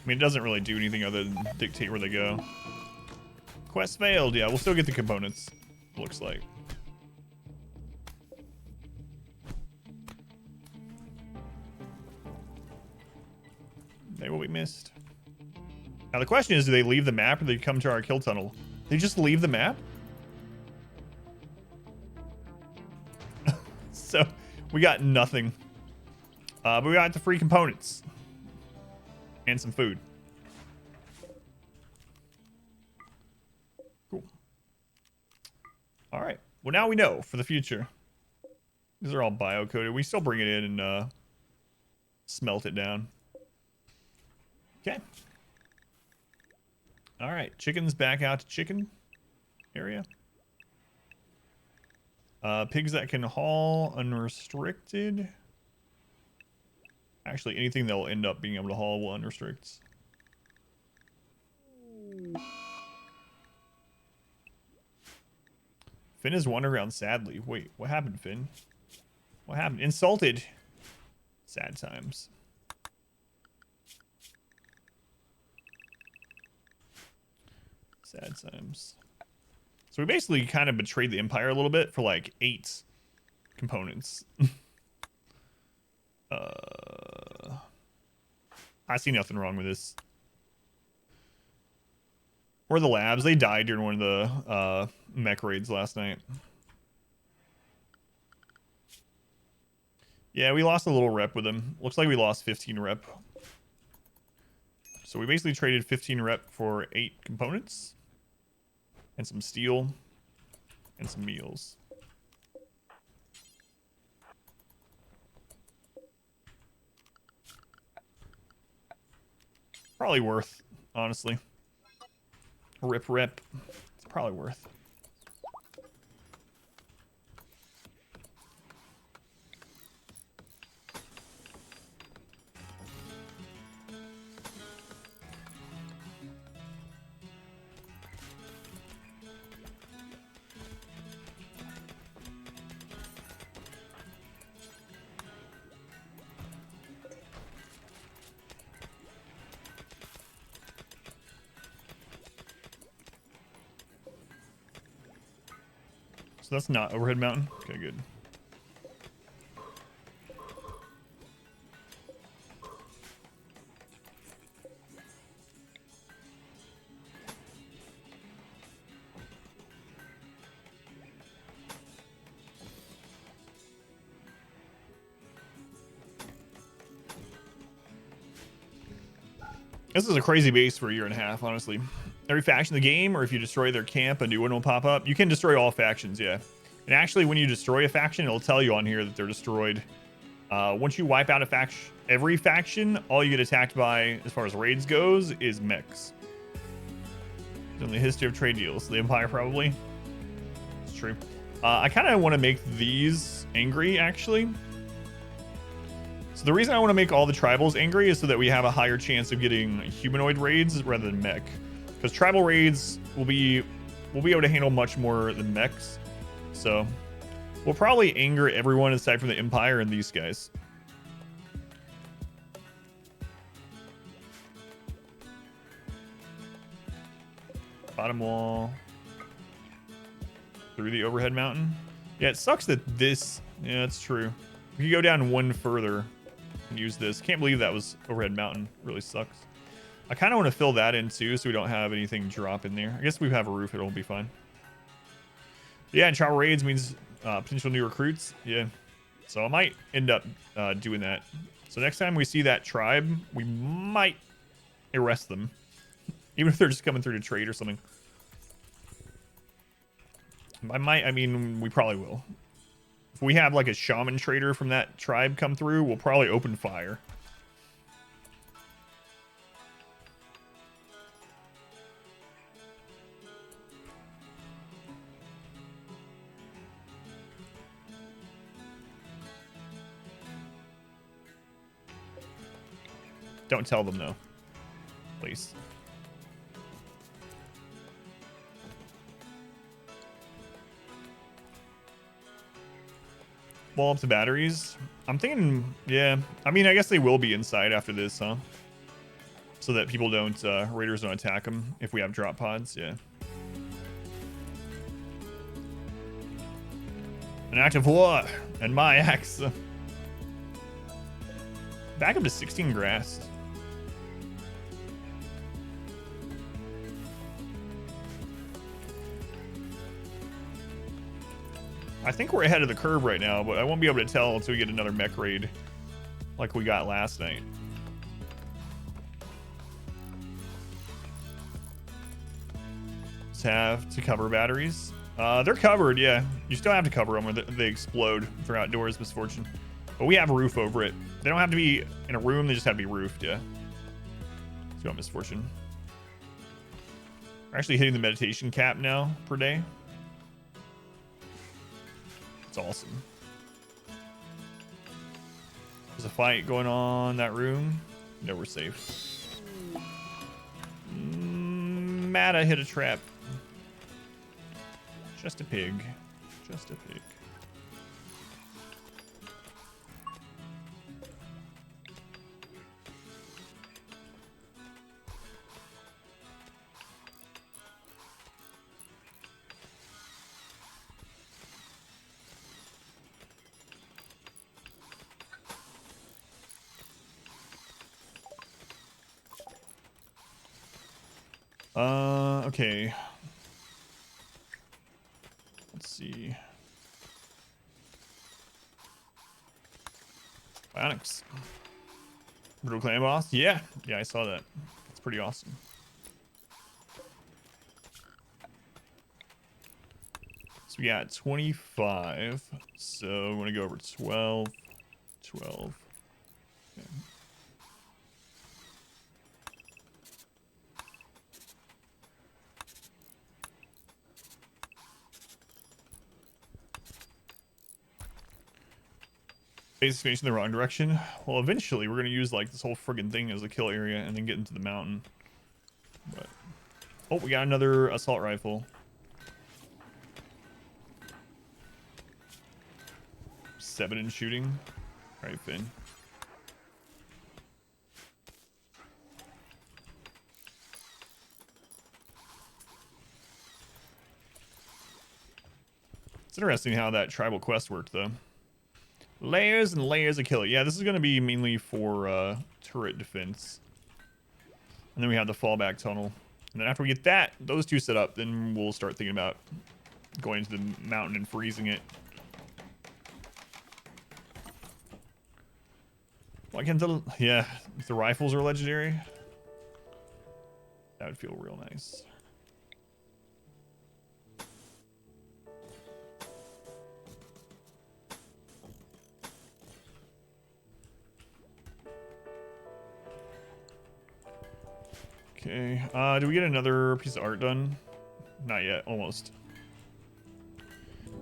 mean, it doesn't really do anything other than dictate where they go. Quest failed. Yeah, we'll still get the components, looks like. They will be missed. Now the question is, do they leave the map or do they come to our kill tunnel? They just leave the map? So we got nothing. But we got the free components. And some food. Cool. Alright. Well, now we know for the future. These are all bio-coded. We still bring it in and smelt it down. Okay. All right, chickens back out to chicken area. Pigs that can haul unrestricted. Actually, anything they'll end up being able to haul will unrestrict. Finn is wandering around sadly. Wait, what happened, Finn? What happened? Insulted. Sad times. Sad times. So we basically kind of betrayed the Empire a little bit for like 8 components. I see nothing wrong with this. Or the labs. They died during one of the mech raids last night. Yeah, we lost a little rep with them. Looks like we lost 15 rep. So we basically traded 15 rep for 8 components. And some steel. And some meals. Probably worth, honestly. Rip. It's probably worth. So that's not overhead mountain. Okay, good. This is a crazy base for a year and a half, honestly. Every faction in the game, or if you destroy their camp, a new one will pop up. You can destroy all factions, yeah. And actually, when you destroy a faction, it'll tell you on here that they're destroyed. Once you wipe out every faction, all you get attacked by, as far as raids goes, is mechs. In the history of trade deals, the Empire probably. It's true. I kind of want to make these angry, actually. So the reason I want to make all the tribals angry is so that we have a higher chance of getting humanoid raids rather than mech. Because tribal raids we'll be able to handle much more than mechs. So we'll probably anger everyone aside from the Empire and these guys. Bottom wall. Through the overhead mountain. Yeah, it sucks that this... Yeah, that's true. We could go down one further and use this. Can't believe that was overhead mountain. Really sucks. I kind of want to fill that in too so we don't have anything drop in there. I guess we have a roof. It'll be fine. Yeah, and tribal raids means potential new recruits. Yeah. So I might end up doing that. So next time we see that tribe, we might arrest them. Even if they're just coming through to trade or something. I mean, we probably will. If we have like a shaman trader from that tribe come through, we'll probably open fire. Don't tell them though, please. Wall up the batteries. I'm thinking, yeah. I mean, I guess they will be inside after this, huh? So that people don't, raiders don't attack them if we have drop pods, yeah. An act of war and my axe. Back up to 16 grass. I think we're ahead of the curve right now, but I won't be able to tell until we get another mech raid like we got last night. Just have to cover batteries. They're covered, yeah. You still have to cover them or they explode if they're outdoors, misfortune. But we have a roof over it. They don't have to be in a room, they just have to be roofed, yeah. So you got misfortune. We're actually hitting the meditation cap now per day. It's awesome. There's a fight going on in that room. No, we're safe. Mata hit a trap. Just a pig. Just a pig. Okay. Let's see. Bionics. Brutal Clan Boss? Yeah. Yeah, I saw that. It's pretty awesome. So we got 25. So we want to go over 12. 12. Okay. Base facing the wrong direction. Well, eventually we're gonna use like this whole friggin' thing as a kill area and then get into the mountain. But oh, we got another assault rifle. 7 in shooting. All right, Finn. interesting how that tribal quest worked, though. Layers and layers of killer. Yeah, this is going to be mainly for turret defense. And then we have the fallback tunnel. And then after we get that, those two set up, then we'll start thinking about going to the mountain and freezing it. Why can't the... Yeah, if the rifles are legendary, that would feel real nice. Okay, do we get another piece of art done? Not yet, almost.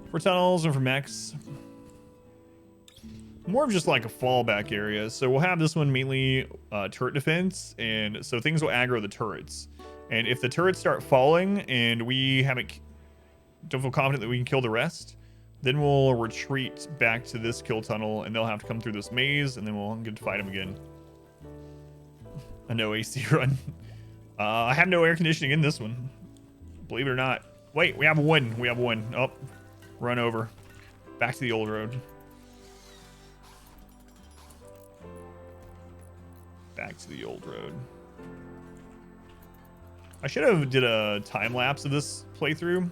For tunnels and for mechs. More of just like a fallback area. So we'll have this one mainly turret defense, and so things will aggro the turrets. And if the turrets start falling and we don't feel confident that we can kill the rest, then we'll retreat back to this kill tunnel, and they'll have to come through this maze, and then we'll get to fight them again. A no AC run. I have no air conditioning in this one, believe it or not. Wait, we have one. We have one. Oh, run over. Back to the old road. Back to the old road. I should have did a time lapse of this playthrough,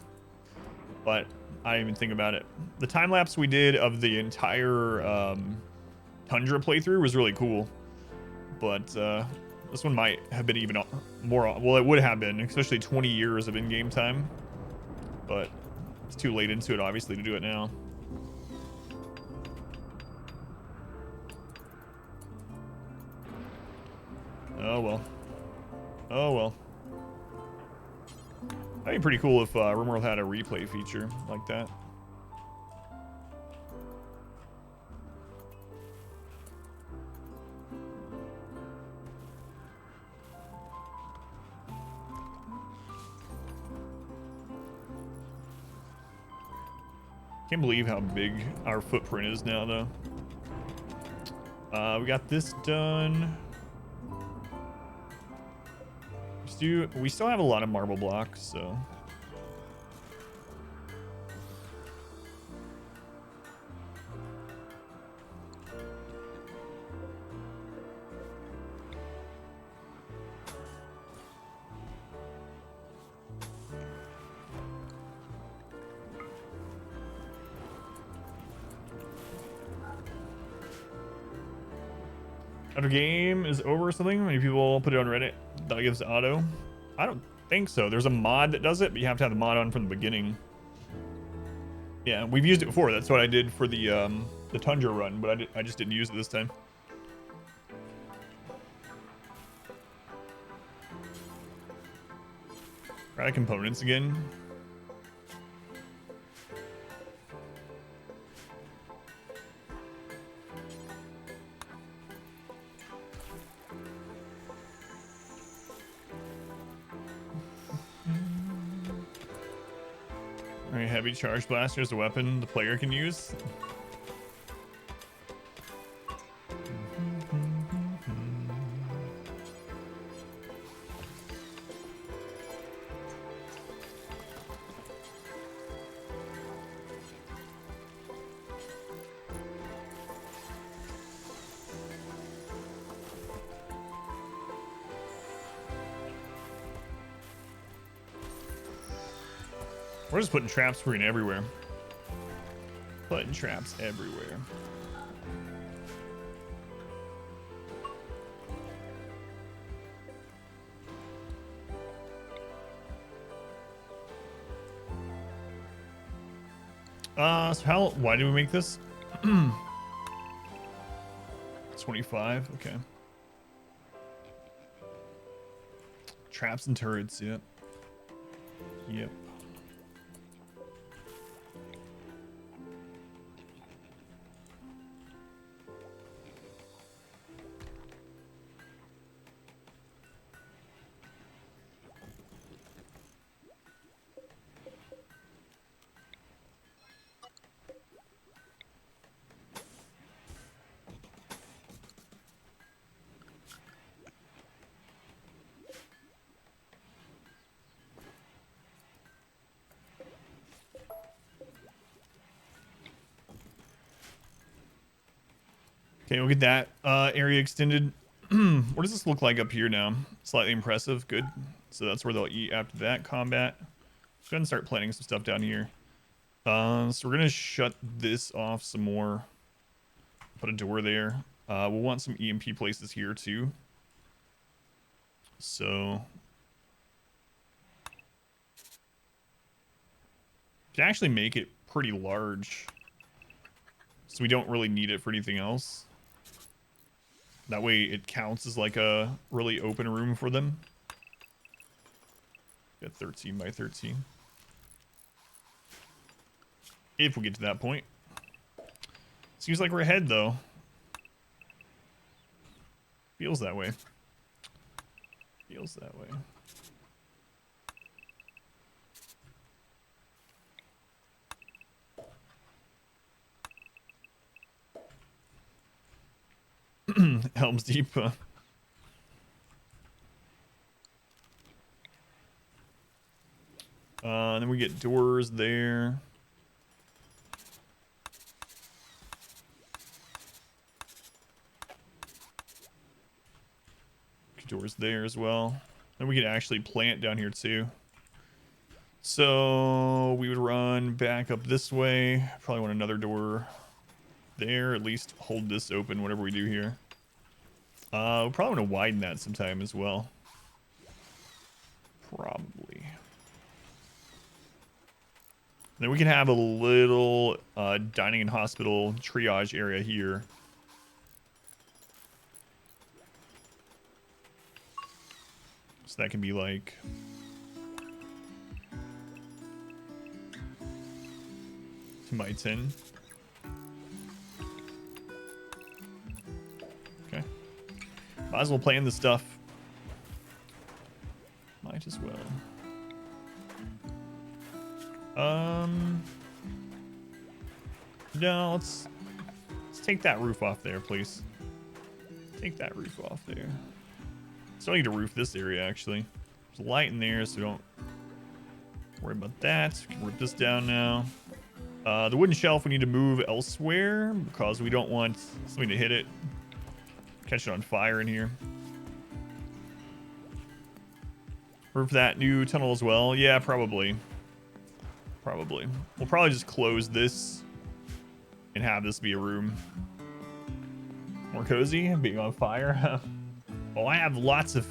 but I didn't even think about it. The time lapse we did of the entire Tundra playthrough was really cool, but this one might have been even more. Well, it would have been, especially 20 years of in-game time, but it's too late into it, obviously, to do it now. Oh well. Oh well. That'd be pretty cool if RimWorld had a replay feature like that. Can't believe how big our footprint is now, though. We got this done. We still have a lot of marble blocks, so. After game is over or something, many people put it on Reddit. That gives auto. I don't think so. There's a mod that does it, but you have to have the mod on from the beginning. Yeah, we've used it before. That's what I did for the Tundra run, but I just didn't use it this time. Try components again. Alright, heavy charge blaster is a weapon the player can use. We're just putting traps green everywhere. Putting traps everywhere. So why do we make this? 25, okay. Traps and turrets, yep. Yep. Okay, we'll get that area extended. What does this look like up here now? Slightly impressive. Good. So that's where they'll eat after that combat. Let's go ahead and start planting some stuff down here. So we're going to shut this off some more. Put a door there. We'll want some EMP places here too. So can actually make it pretty large. So we don't really need it for anything else. That way it counts as like a really open room for them. Got 13 by 13. If we get to that point. Seems like we're ahead though. Feels that way. Feels that way. Helm's Deep. Then we get doors there. Doors there as well. Then we could actually plant down here too. So we would run back up this way. Probably want another door there. At least hold this open, whatever we do here. We'll probably want to widen that sometime as well. Probably. Then we can have a little dining and hospital triage area here. So that can be like 10 by 10. Okay. Might as well plan this stuff. Might as well. No, let's take that roof off there, please. Take that roof off there. Still need to roof this area, actually. There's light in there, so don't worry about that. We can rip this down now. The wooden shelf we need to move elsewhere because we don't want something to hit it. Catch it on fire in here. Roof that new tunnel as well. Yeah, probably. Probably. We'll probably just close this and have this be a room. More cozy, being on fire. Oh, I have lots of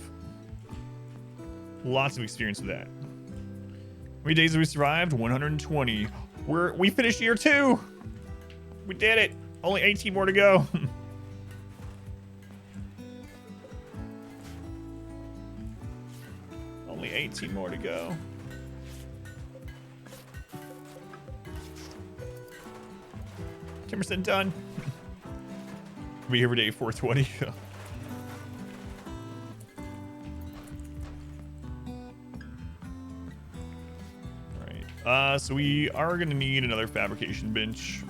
experience with that. How many days have we survived? 120. We finished year 2. We did it. Only 18 more to go. Only 18 more to go. Timberson done. We'll be here for day 420. So we are going to need another fabrication bench.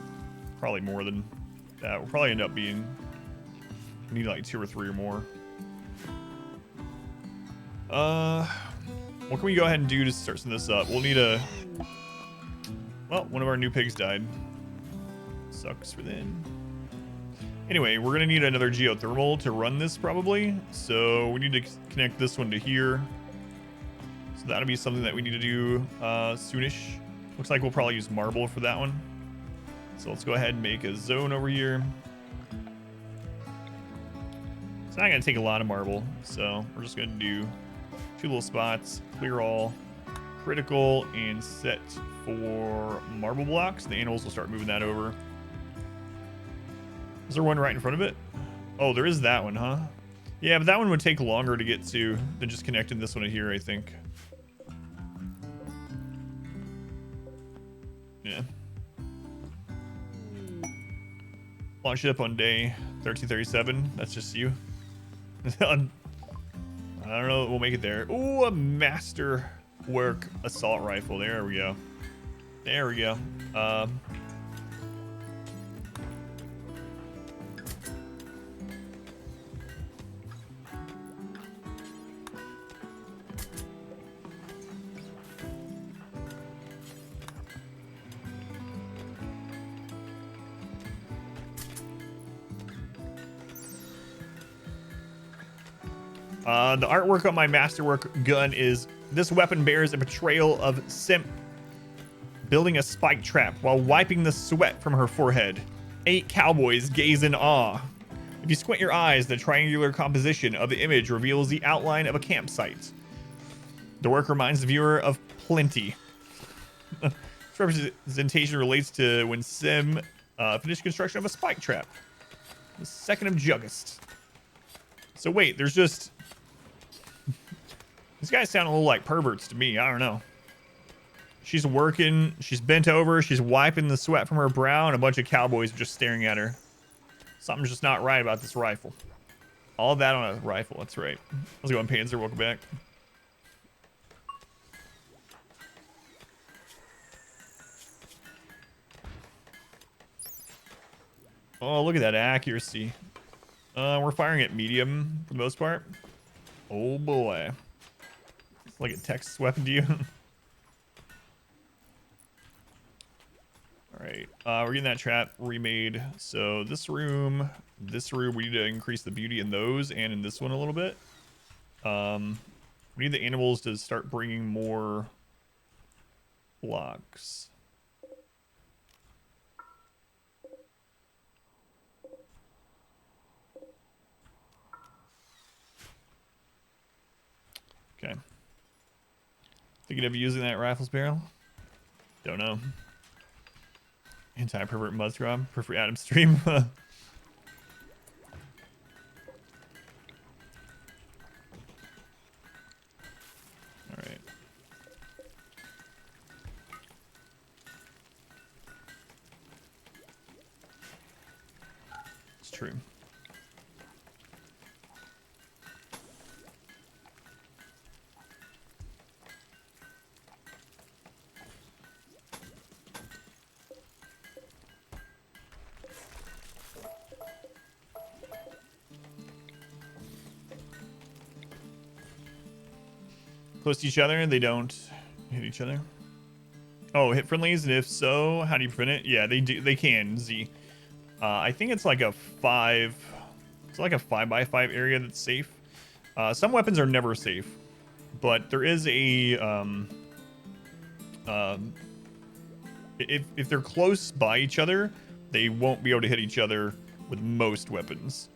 Probably more than that. We'll probably end up being... We need like 2 or 3 or more. What can we go ahead and do to start setting this up? We'll need a... Well, one of our new pigs died. Sucks for them. Anyway, we're going to need another geothermal to run this probably. So we need to connect this one to here. So that'll be something that we need to do soonish. Looks like we'll probably use marble for that one. So let's go ahead and make a zone over here. It's not going to take a lot of marble. So we're just going to do 2 little spots, clear all, critical, and set for marble blocks. The animals will start moving that over. Is there one right in front of it? Oh, there is that one, huh? Yeah, but that one would take longer to get to than just connecting this one to here, I think. Yeah. Launch it up on day 1337. That's just you. I don't know. We'll make it there. Ooh, a master work assault rifle. There we go. There we go. The artwork on my masterwork gun is, this weapon bears a portrayal of Simp building a spike trap while wiping the sweat from her forehead. 8 cowboys gaze in awe. If you squint your eyes, the triangular composition of the image reveals the outline of a campsite. The work reminds the viewer of plenty. This representation relates to when Sim finished construction of a spike trap. The 2nd of August. So wait, there's just... These guys sound a little like perverts to me. I don't know. She's working. She's bent over. She's wiping the sweat from her brow, and a bunch of cowboys are just staring at her. Something's just not right about this rifle. All that on a rifle. That's right. How's it going, Panzer? Welcome back. Oh, look at that accuracy. We're firing at medium for the most part. Oh boy. It's like a Texas weapon to you. Alright, we're getting that trap remade. So this room, we need to increase the beauty in those and in this one a little bit. We need the animals to start bringing more blocks. Okay. Thinking of using that rifle's barrel? Don't know. Anti-pervert Muzzcrob. Prefer Adam stream. Alright. It's true. Close to each other, they don't hit each other. Oh, hit friendlies, and if so, how do you prevent it? Yeah, they do. They can. Z. I think it's like a 5. It's like a 5x5 area that's safe. Some weapons are never safe, but there is a if they're close by each other, they won't be able to hit each other with most weapons.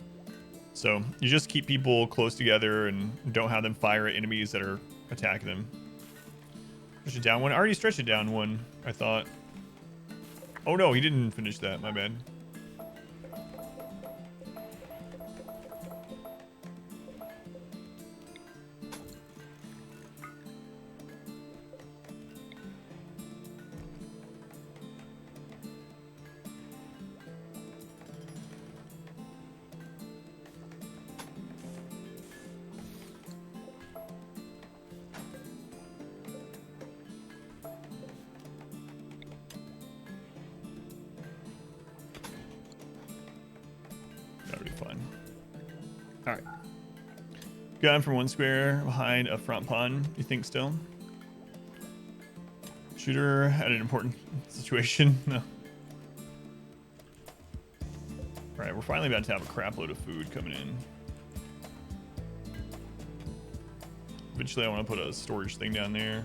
So you just keep people close together and don't have them fire at enemies that are attacking them. Stretch it down one. I already stretched it down one, I thought. Oh no, he didn't finish that. My bad. Alright. Gun from 1 square behind a front pawn, you think still? Shooter at an important situation? No. Alright, we're finally about to have a crap load of food coming in. Eventually I want to put a storage thing down there.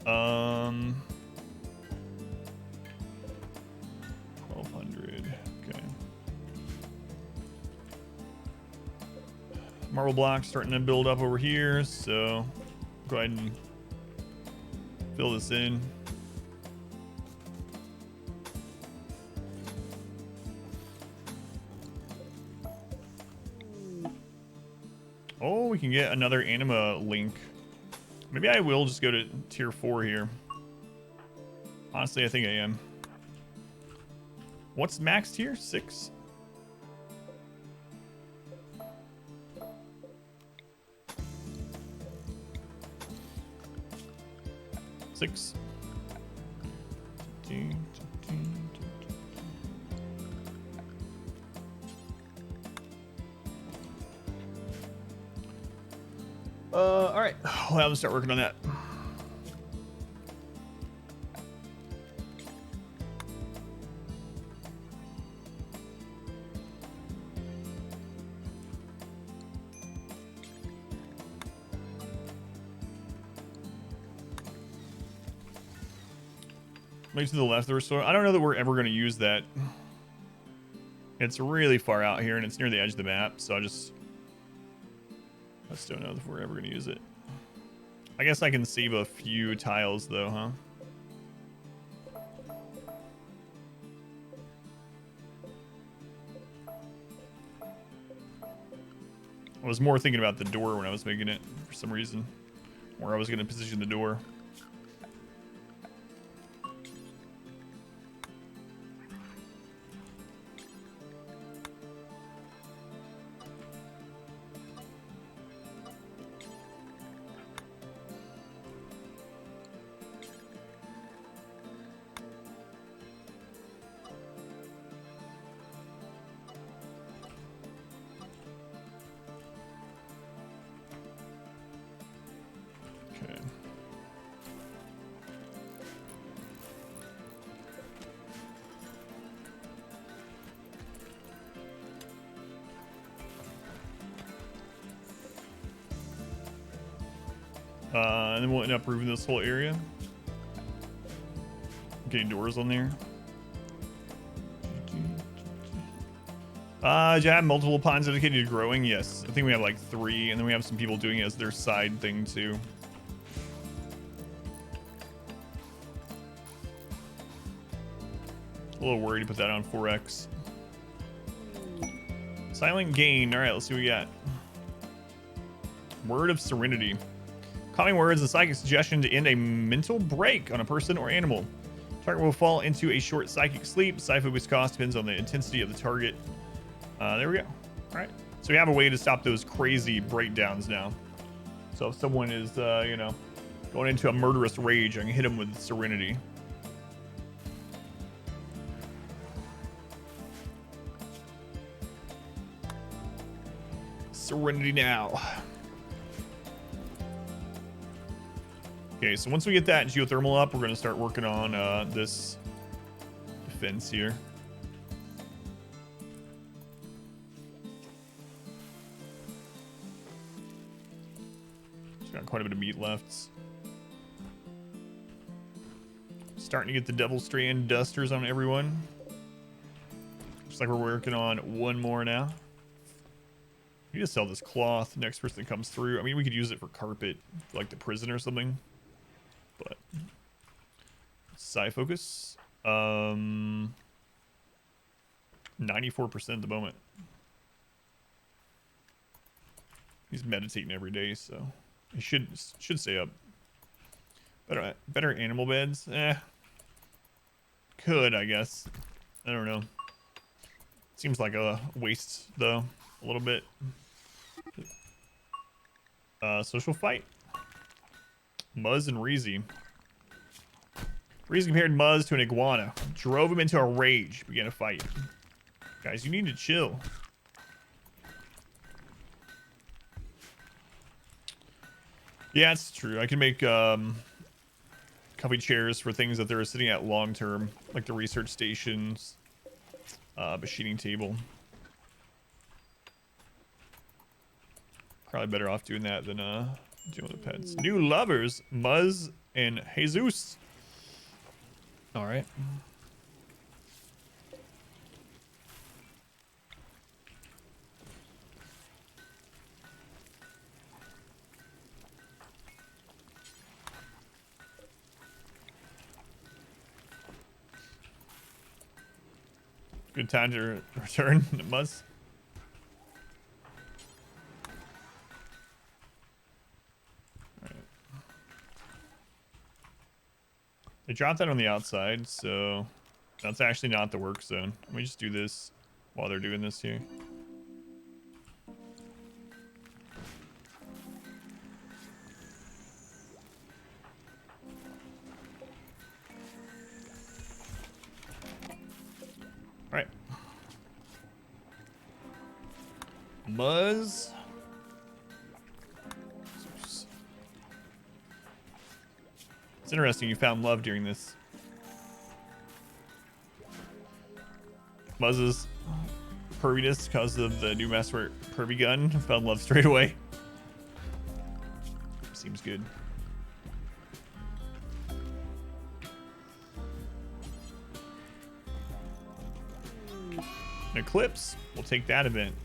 1200. Okay. Marble blocks starting to build up over here, so go ahead and fill this in. Oh, we can get another anima link. Maybe I will just go to tier 4 here. Honestly, I think I am. What's max tier? 6? Six. All right. We'll have to start working on that. Maybe to the left of the restore. I don't know that we're ever going to use that. It's really far out here, and it's near the edge of the map, so I just don't know if we're ever going to use it. I guess I can save a few tiles, though, huh? I was more thinking about the door when I was making it, for some reason. Where I was going to position the door. And then we'll end up roofing this whole area. Getting doors on there. Do you have multiple ponds dedicated to growing? Yes. I think we have like 3, and then we have some people doing it as their side thing too. A little worried to put that on 4x. Silent gain. Alright, let's see what we got. Word of serenity. Calming words, a psychic suggestion to end a mental break on a person or animal. Target will fall into a short psychic sleep. Psi focus cost depends on the intensity of the target. There we go. All right. So we have a way to stop those crazy breakdowns now. So if someone is, you know, going into a murderous rage, I can hit them with serenity. Serenity now. Okay, so once we get that geothermal up, we're going to start working on this defense here. Just got quite a bit of meat left. Starting to get the Devil Strand dusters on everyone. Looks like we're working on one more now. We need to sell this cloth next person that comes through. I mean, we could use it for carpet, like the prison or something. But psi focus, 94% at the moment. He's meditating every day, so he should stay up. Better animal beds, could, I guess. I don't know. Seems like a waste though, a little bit. Social fight. Muzz and Reezy. Reezy compared Muzz to an iguana. Drove him into a rage. Began a fight. Guys, you need to chill. Yeah, it's true. I can make comfy chairs for things that they're sitting at long term, like the research stations, machining table. Probably better off doing that than dealing with the pets. New lovers, Muzz and Jesus. All right. Good time to return, Muzz. They dropped that on the outside, so that's actually not the work zone. Let me just do this while they're doing this here. All right. Muzz. It's interesting you found love during this. Muzz's perviness because of the new master pervy gun. Found love straight away. Seems good. An eclipse. We'll take that event.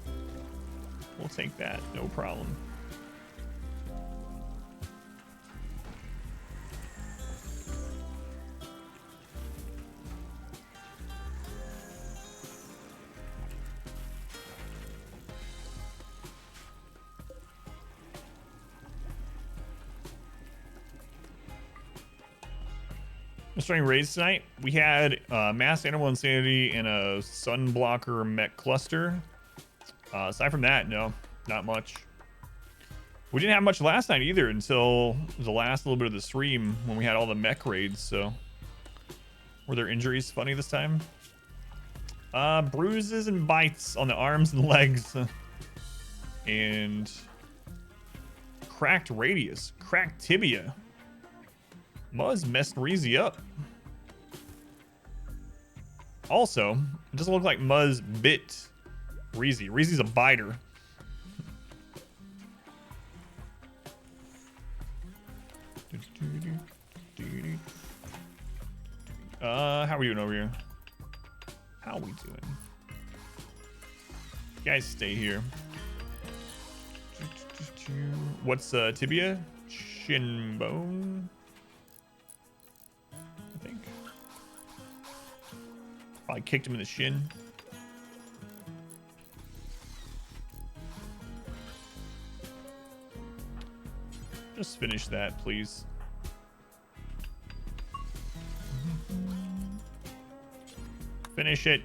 We'll take that. No problem. Starting raids tonight. We had mass animal insanity and a sunblocker mech cluster. Aside from that, no, not much. We didn't have much last night either until the last little bit of the stream when we had all the mech raids. So, were there injuries funny this time? Bruises and bites on the arms and legs, and cracked radius, cracked tibia. Muzz messed Reezy up. Also, it doesn't look like Muzz bit Reezy. Reezy's a biter. How are we doing over here? How are we doing? You guys stay here. What's tibia? Shin bone? Probably kicked him in the shin. Just finish that, please. Finish it.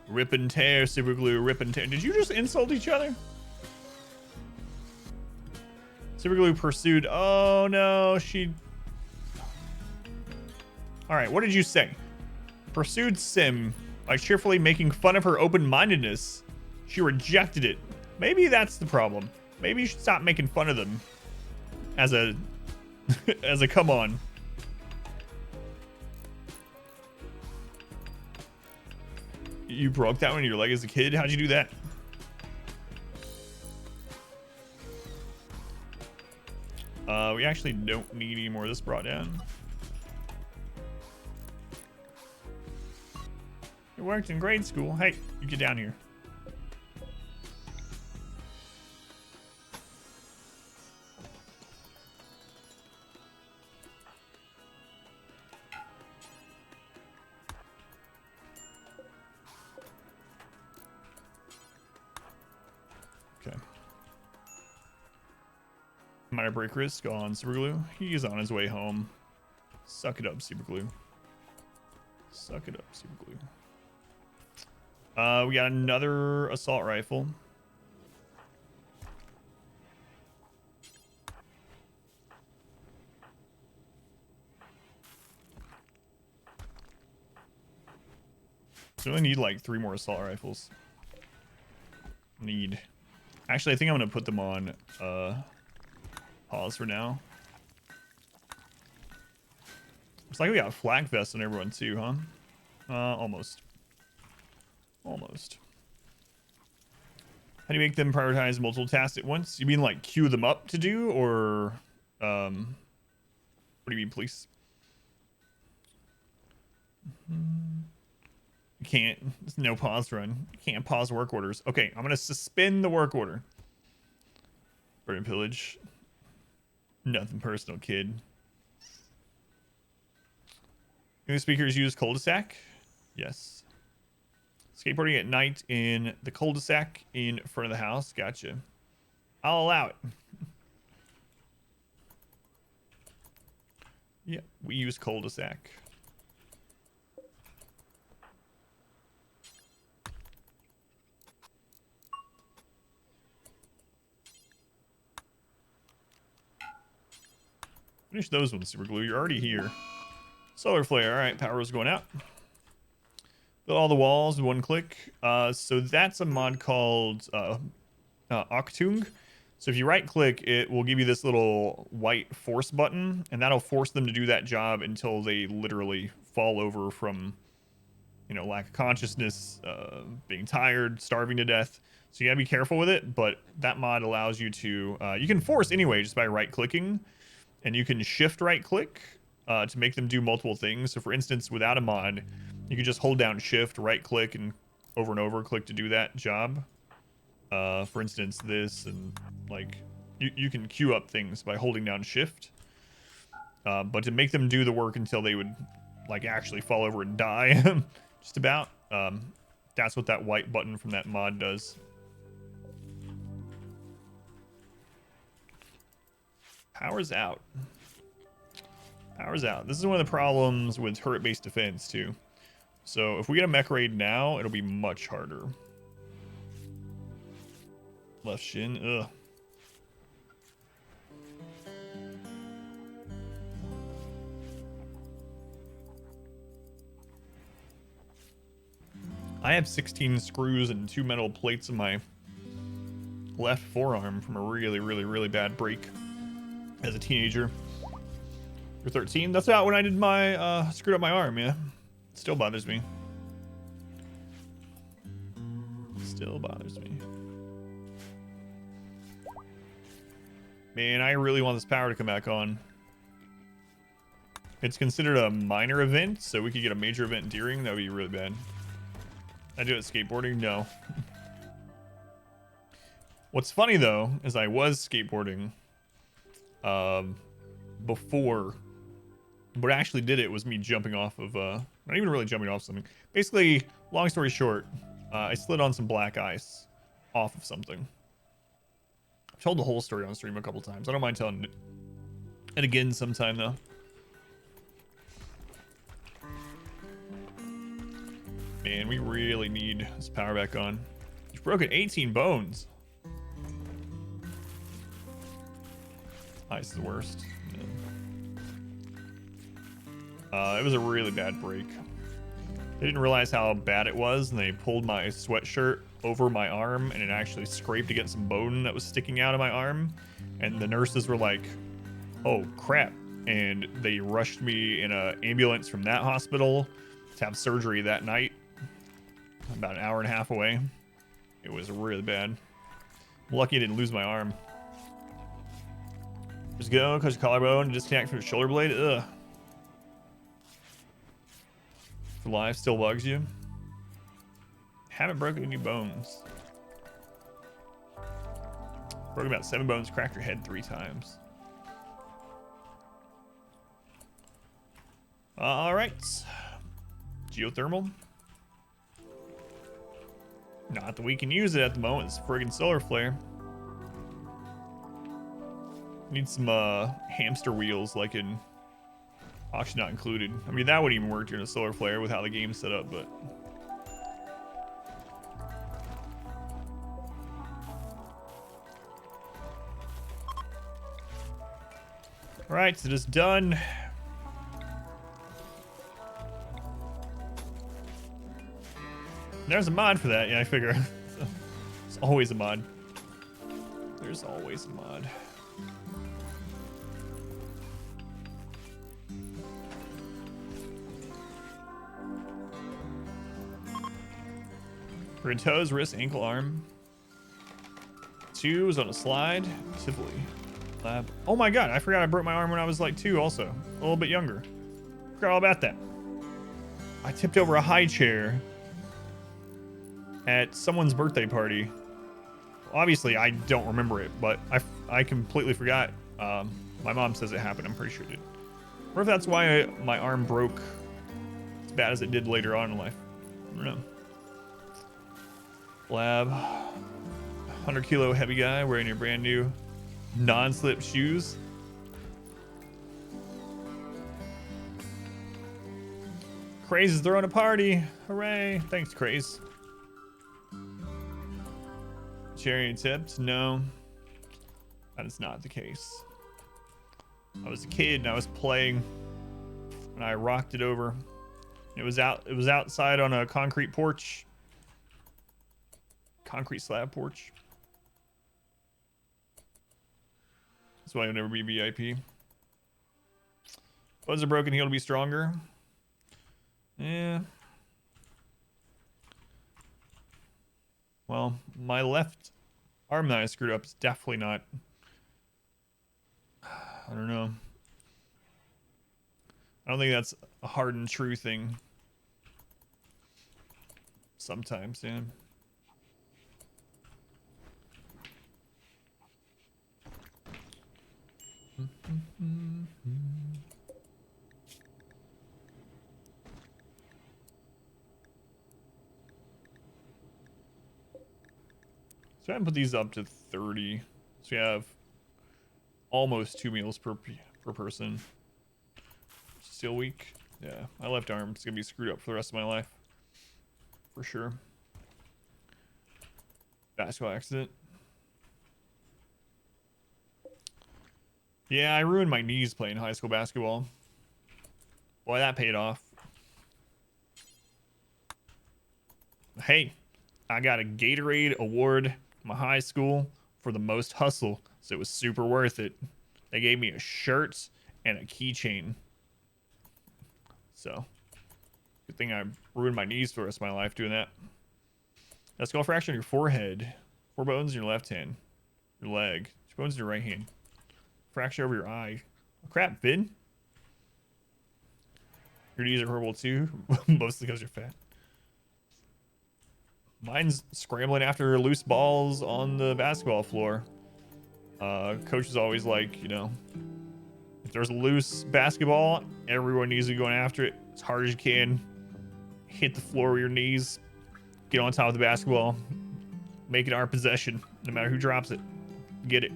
Rip and tear, super glue, rip and tear. Did you just insult each other? Super glue pursued. Oh no, she. All right, what did you say? Pursued Sim by cheerfully making fun of her open-mindedness. She rejected it. Maybe that's the problem. Maybe you should stop making fun of them as a as a come on. You broke that one in your leg as a kid? How'd you do that? We actually don't need any more of this brought down. It worked in grade school. Hey, you get down here. Okay. Minor break risk on Superglue. He's on his way home. Suck it up, Superglue. Suck it up, Superglue. We got another assault rifle. So we only need like 3 more assault rifles. Actually, I think I'm gonna put them on pause for now. Looks like we got flak vests on everyone too, huh? Almost. Almost. How do you make them prioritize multiple tasks at once? You mean like queue them up to do, or what do you mean, please? You can't. There's no pause run. You can't pause work orders. Okay, I'm gonna suspend the work order. Burn and pillage. Nothing personal, kid. New speakers use cul-de-sac? Yes. Skateboarding at night in the cul-de-sac in front of the house. Gotcha. I'll allow it. Yeah, we use cul-de-sac. Finish those ones, super glue. You're already here. Solar flare. All right, power is going out. Build all the walls with 1 click. So that's a mod called Octung. So if you right click, it will give you this little white force button, and that'll force them to do that job until they literally fall over from, you know, lack of consciousness, being tired, starving to death. So you gotta be careful with it, but that mod allows you to, you can force anyway just by right clicking, and you can shift right click to make them do multiple things. So for instance, without a mod, You can just hold down shift, right click, and over click to do that job. For instance, this, and like you can queue up things by holding down shift. But to make them do the work until they would like actually fall over and die, just about, that's what that white button from that mod does. Power's out. Power's out. This is one of the problems with turret-based defense too. So if we get a mech raid now, it'll be much harder. Left shin, ugh. I have 16 screws and 2 metal plates in my left forearm from a really bad break as a teenager. You're 13? That's about when I did my, screwed up my arm, yeah. Still bothers me. Still bothers me. Man, I really want this power to come back on. It's considered a minor event, so we could get a major event during. That would be really bad. I do it skateboarding? No. What's funny, though, is I was skateboarding before. What actually did it was me jumping off of, not even really jumping off something. Basically, long story short, I slid on some black ice off of something. I've told the whole story on stream a couple times. I don't mind telling it again sometime, though. Man, we really need this power back on. You've broken 18 bones. Ice is the worst. Yeah. It was a really bad break. They didn't realize how bad it was, and they pulled my sweatshirt over my arm, and it actually scraped against some bone that was sticking out of my arm. And the nurses were like, oh, crap. And they rushed me in an ambulance from that hospital to have surgery that night. About an hour and a half away. It was really bad. I'm lucky I didn't lose my arm. Just go, cause your collarbone and disconnect from your shoulder blade. Ugh. For life still bugs you. Haven't broken any bones. Broken about 7 bones, cracked your head 3 times. Alright. Geothermal. Not that we can use it at the moment. It's a friggin' solar flare. Need some hamster wheels like in Auction Not Included. I mean, that would even work during a solar flare with how the game's set up, but... Alright, so it's done. There's a mod for that, yeah, I figure. There's always a mod. There's always a mod. For toes, wrist, ankle, arm. 2 is on a slide. Tivoli. Lab. Oh my god, I forgot I broke my arm when I was like 2 also. A little bit younger. Forgot all about that. I tipped over a high chair at someone's birthday party. Obviously, I don't remember it, but I completely forgot. My mom says it happened. I'm pretty sure it did. Or if that's why my arm broke as bad as it did later on in life. I don't know. Lab. 100 kilo heavy guy wearing your brand new non-slip shoes. Craze is throwing a party. Hooray. Thanks, Craze. Cherry tipped? No. That is not the case. I was a kid and I was playing and I rocked it over. It was outside on a concrete porch. Concrete slab porch. That's why I'll never be VIP. Bones are broken, heal to be stronger. Yeah. Well, my left arm that I screwed up is definitely not... I don't know. I don't think that's a hard and true thing. Sometimes, yeah. So I can put these up to 30. So we have almost 2 meals per person. Still weak. Yeah, my left arm's gonna be screwed up for the rest of my life. For sure. Basketball accident. Yeah, I ruined my knees playing high school basketball. Boy, that paid off. Hey, I got a Gatorade award in my high school for the most hustle, so it was super worth it. They gave me a shirt and a keychain. So, good thing I ruined my knees for the rest of my life doing that. That's skull fracture on your forehead. 4 bones in your left hand. Your leg. 2 bones in your right hand. Fracture over your eye. Oh, crap, Vin. Your knees are horrible too, mostly because you're fat. Mine's scrambling after loose balls on the basketball floor. Coach is always like, you know, if there's a loose basketball, everyone needs to be going after it as hard as you can. Hit the floor with your knees. Get on top of the basketball. Make it our possession, no matter who drops it. Get it.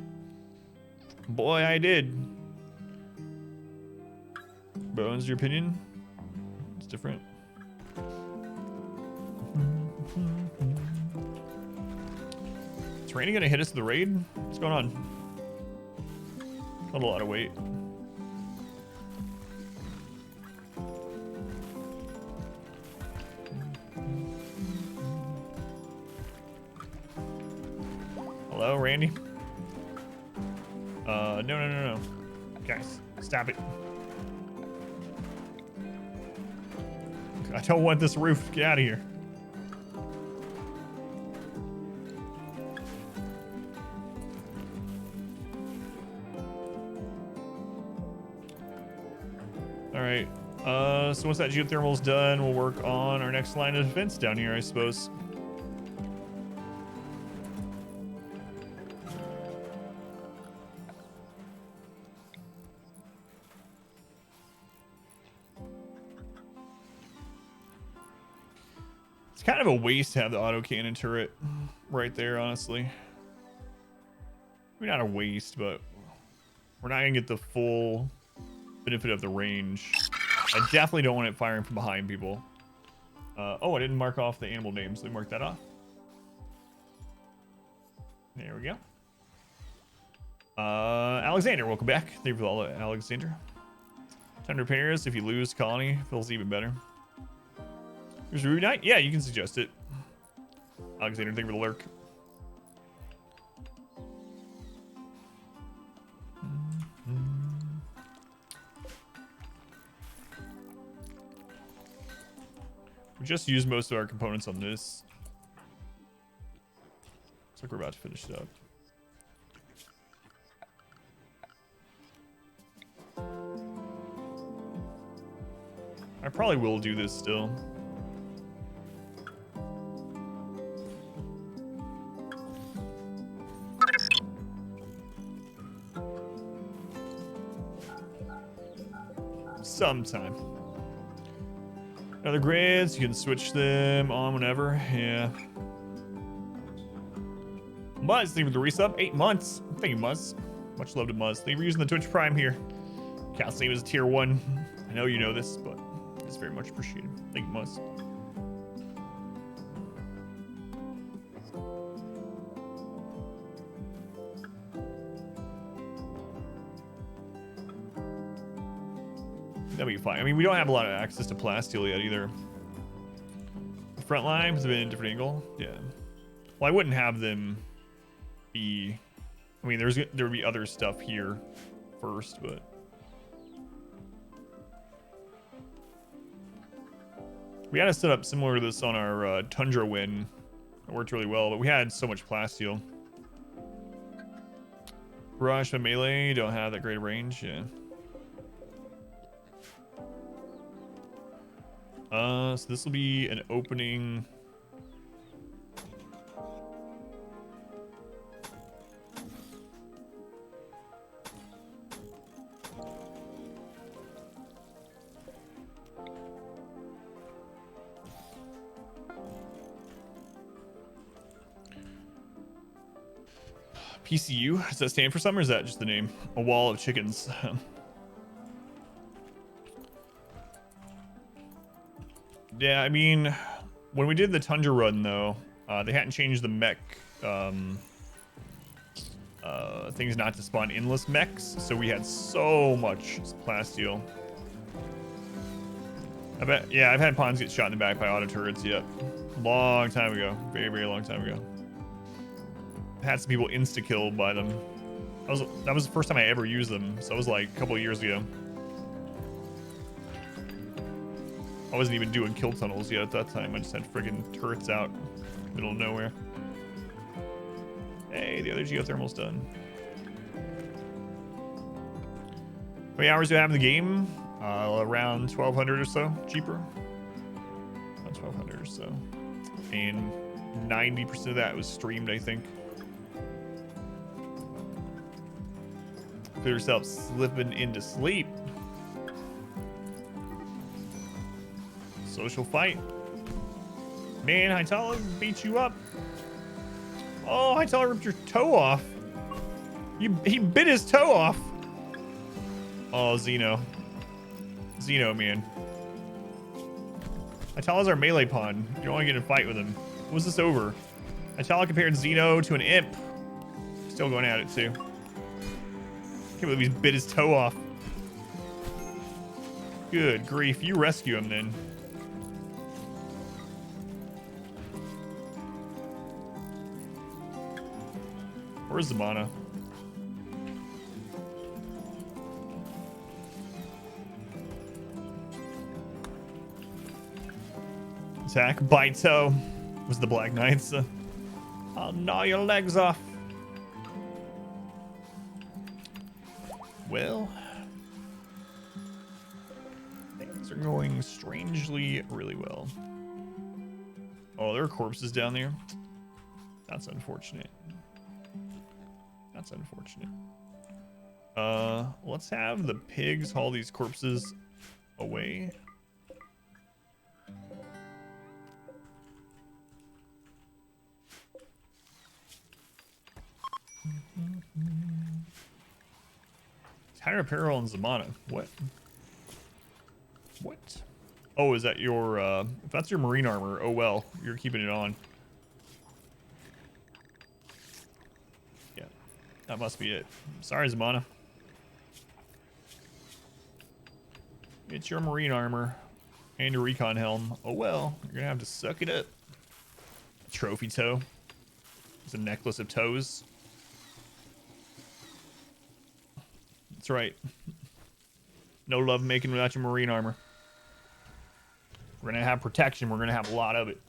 Boy, I did. Bones, your opinion? It's different. Is Randy gonna hit us to the raid? What's going on? Not a lot of weight. Hello, Randy? No. Guys, stop it. I don't want this roof. Get out of here. All right. So once that geothermal's done, we'll work on our next line of defense down here, I suppose. It's kind of a waste to have the auto cannon turret right there, honestly. Maybe not a waste, but we're not gonna get the full benefit of the range. I definitely don't want it firing from behind people. Oh, I didn't mark off the animal names. Let me mark that off. There we go. Alexander, welcome back. Thank you for all, Alexander. Time to repairs. If you lose colony, feels even better. Here's Ruby Knight. Yeah, you can suggest it. Alexander, thank you for the lurk. We just used most of our components on this. Looks like we're about to finish it up. I probably will do this still. Sometime. Other grids, you can switch them on whenever. Yeah. Muzz, thank you for the resub. 8 months. Thank you, Muzz. Much love to Muzz. Thank you for using the Twitch Prime here. Cat's name is tier 1. I know you know this, but it's very much appreciated. Thank you, Muzz. That'll be fine. I mean, we don't have a lot of access to plasteel yet either. The front line has been a different angle. Yeah. Well, I wouldn't have them be. I mean, there would be other stuff here first, but we had a setup similar to this on our Tundra win. It worked really well, but we had so much plasteel. Rush and melee don't have that great range. Yeah. So this will be an opening PCU, does that stand for something or is that just the name? A wall of chickens. Yeah, I mean, when we did the Tundra run though, they hadn't changed the mech things not to spawn endless mechs, so we had so much plasteel. I bet, yeah, I've had pawns get shot in the back by auto turrets, yep. Long time ago, very, very long time ago. Had some people insta-killed by them. That was the first time I ever used them, so it was like a couple of years ago. I wasn't even doing kill tunnels yet at that time. I just had friggin' turrets out, middle of nowhere. Hey, the other geothermal's done. How many hours do I have in the game? Around 1,200 or so, cheaper. Around 1,200 or so. And 90% of that was streamed, I think. Feel yourself slipping into sleep. Social fight. Man, Hytala beat you up. Oh, Hytala ripped your toe off. He bit his toe off. Oh, Xeno. Xeno, man. Hytala's our melee pawn. You don't want to get in a fight with him. What's this over? Hytala compared Xeno to an imp. Still going at it, too. Can't believe he's bit his toe off. Good grief. You rescue him, then. Where's the mana? Attack, bite toe. Was the Black Knights? I'll gnaw your legs off. Well, things are going strangely really well. Oh, there are corpses down there. That's unfortunate. That's unfortunate. Let's have the pigs haul these corpses away. Tire apparel and Zamana. What? What? Oh, is that your, if that's your marine armor, oh well, you're keeping it on. Yeah, that must be it. Sorry, Zamana. It's your marine armor and your recon helm. Oh well, you're gonna have to suck it up. Trophy toe. It's a necklace of toes. That's right. No love making without your marine armor. We're gonna have protection. We're gonna have a lot of it.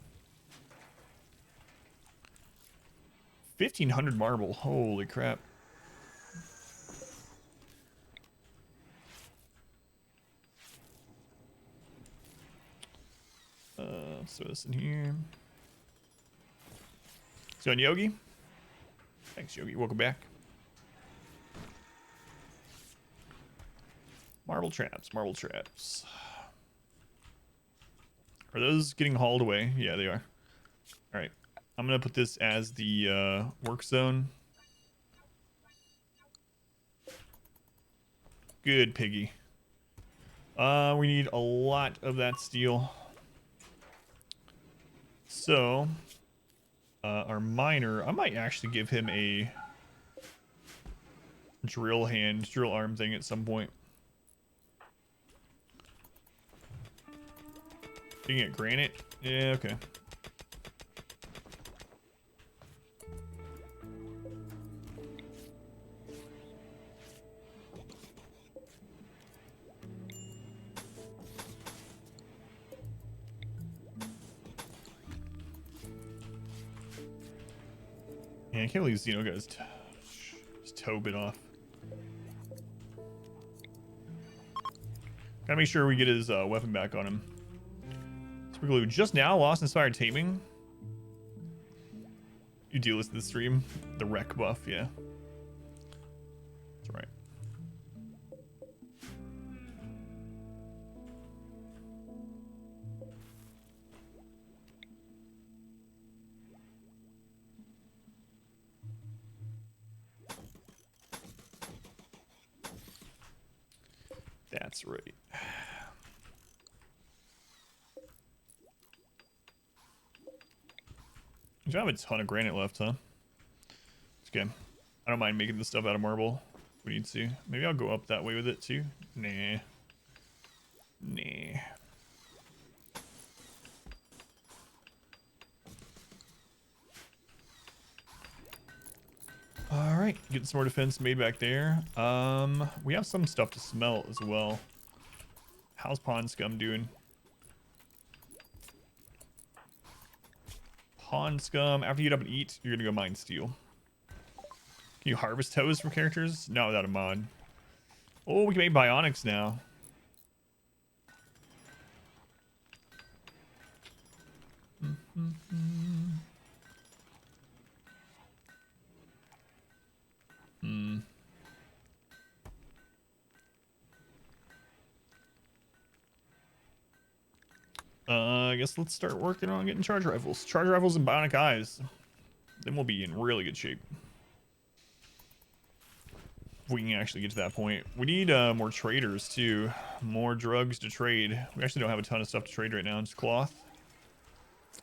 1,500 marble. Holy crap. Let's throw this in here. So, Yogi. Thanks, Yogi. Welcome back. Marble traps, marble traps. Are those getting hauled away? Yeah, they are. All right. I'm going to put this as the work zone. Good, piggy. We need a lot of that steel. So, our miner, I might actually give him a drill arm thing at some point. You can get granite? Yeah, okay. Yeah, I can't believe Xeno got his toe bit off. Gotta make sure we get his weapon back on him. Glue just now lost inspired taming. You do listen to the stream. The wreck buff, yeah. That's right. That's right. You don't have a ton of granite left, huh? It's okay. I don't mind making this stuff out of marble if we need to. Maybe I'll go up that way with it too. Nah. Nah. All right, getting some more defense made back there. We have some stuff to smelt as well. How's Pond Scum doing? Pond Scum, after you get up and eat, you're gonna go mine steel. Can you harvest toes from characters? No, without a mod. Oh, we can make bionics now. I guess let's start working on getting charge rifles. Charge rifles and bionic eyes. Then we'll be in really good shape. If we can actually get to that point. We need more traders too. More drugs to trade. We actually don't have a ton of stuff to trade right now. Just cloth.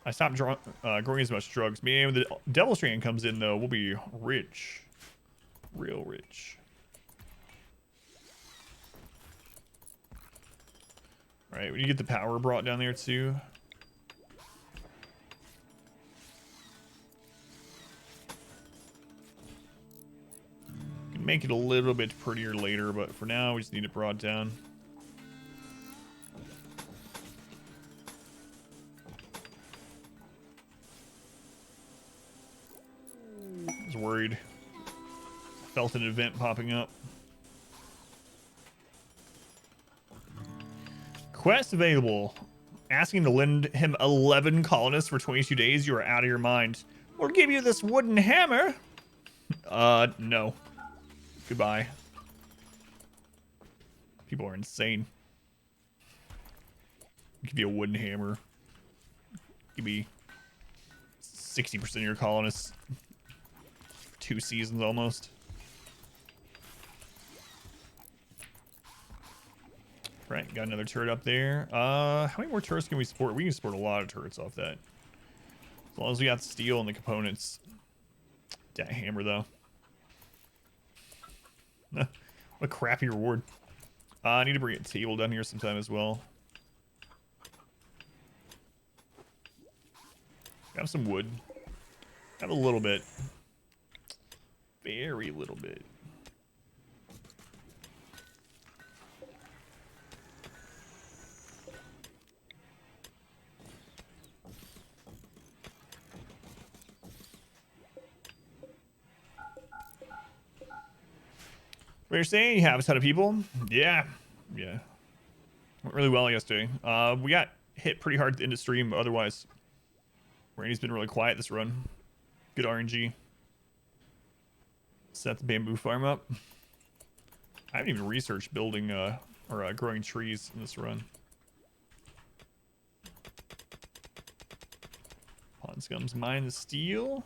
I stopped growing as much drugs. Man, when the Devil Strand comes in though, we'll be rich. Real rich. Alright, we need to get the power brought down there too. Can make it a little bit prettier later, but for now we just need it brought down. I was worried. Felt an event popping up. Quest available. Asking to lend him 11 colonists for 22 days. You are out of your mind. We'll give you this wooden hammer. No. Goodbye. People are insane. Give you a wooden hammer. Give me 60% of your colonists. 2 seasons almost. Right, got another turret up there. How many more turrets can we support? We can support a lot of turrets off that. As long as we got steel and the components. That hammer, though. What a crappy reward. I need to bring a table down here sometime as well. Got some wood. Got a little bit. Very little bit. What you're saying? You have a ton of people? Yeah. Yeah. Went really well yesterday. We got hit pretty hard at the end of stream, but otherwise, Randy's been really quiet this run. Good RNG. Set the bamboo farm up. I haven't even researched building or growing trees in this run. Pond Scum's mine the steel.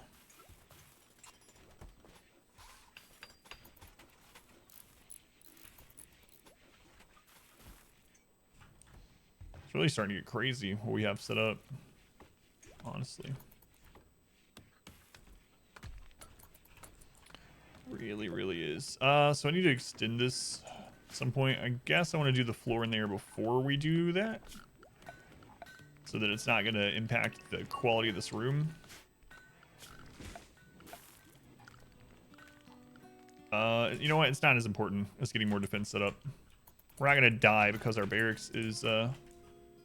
It's really starting to get crazy what we have set up, honestly. Really, really is. So I need to extend this at some point. I guess I want to do the floor in there before we do that, so that it's not going to impact the quality of this room. You know what? It's not as important as getting more defense set up. We're not going to die because our barracks is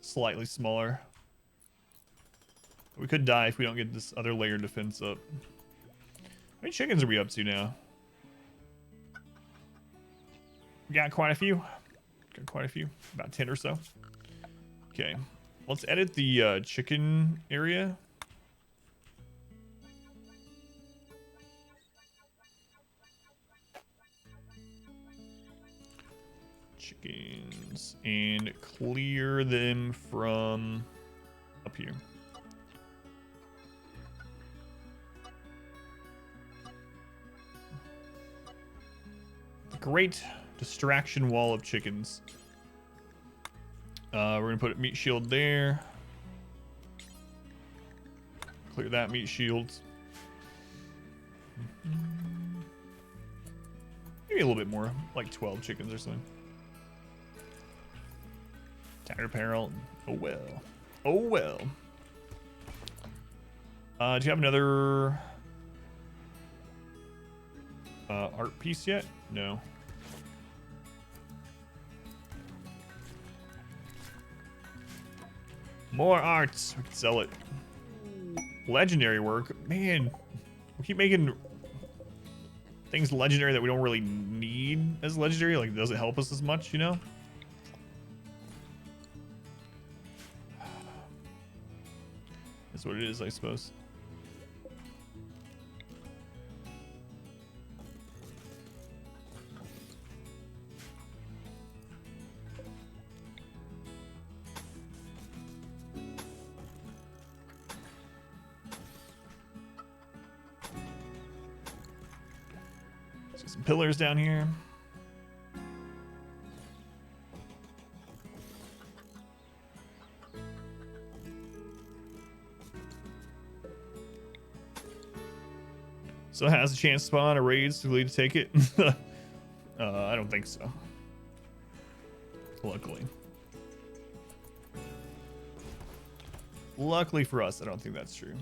slightly smaller. We could die if we don't get this other layer of defense up. How many chickens are we up to now? We got quite a few. Got quite a few. About 10 or so. Okay. Let's edit the chicken area. Chickens. And clear them from up here. Great distraction wall of chickens. We're gonna put a meat shield there. Clear that meat shield. Maybe a little bit more, like 12 chickens or something. Tattered apparel. Oh well. Oh well. Do you have another art piece yet? No. More arts. We can sell it. Legendary work. Man, we keep making things legendary that we don't really need as legendary. Like, it doesn't help us as much, you know? That's what it is, I suppose. Some pillars down here. So it has a chance to spawn a raid to lead to take it. I don't think so. Luckily. Luckily for us, I don't think that's true.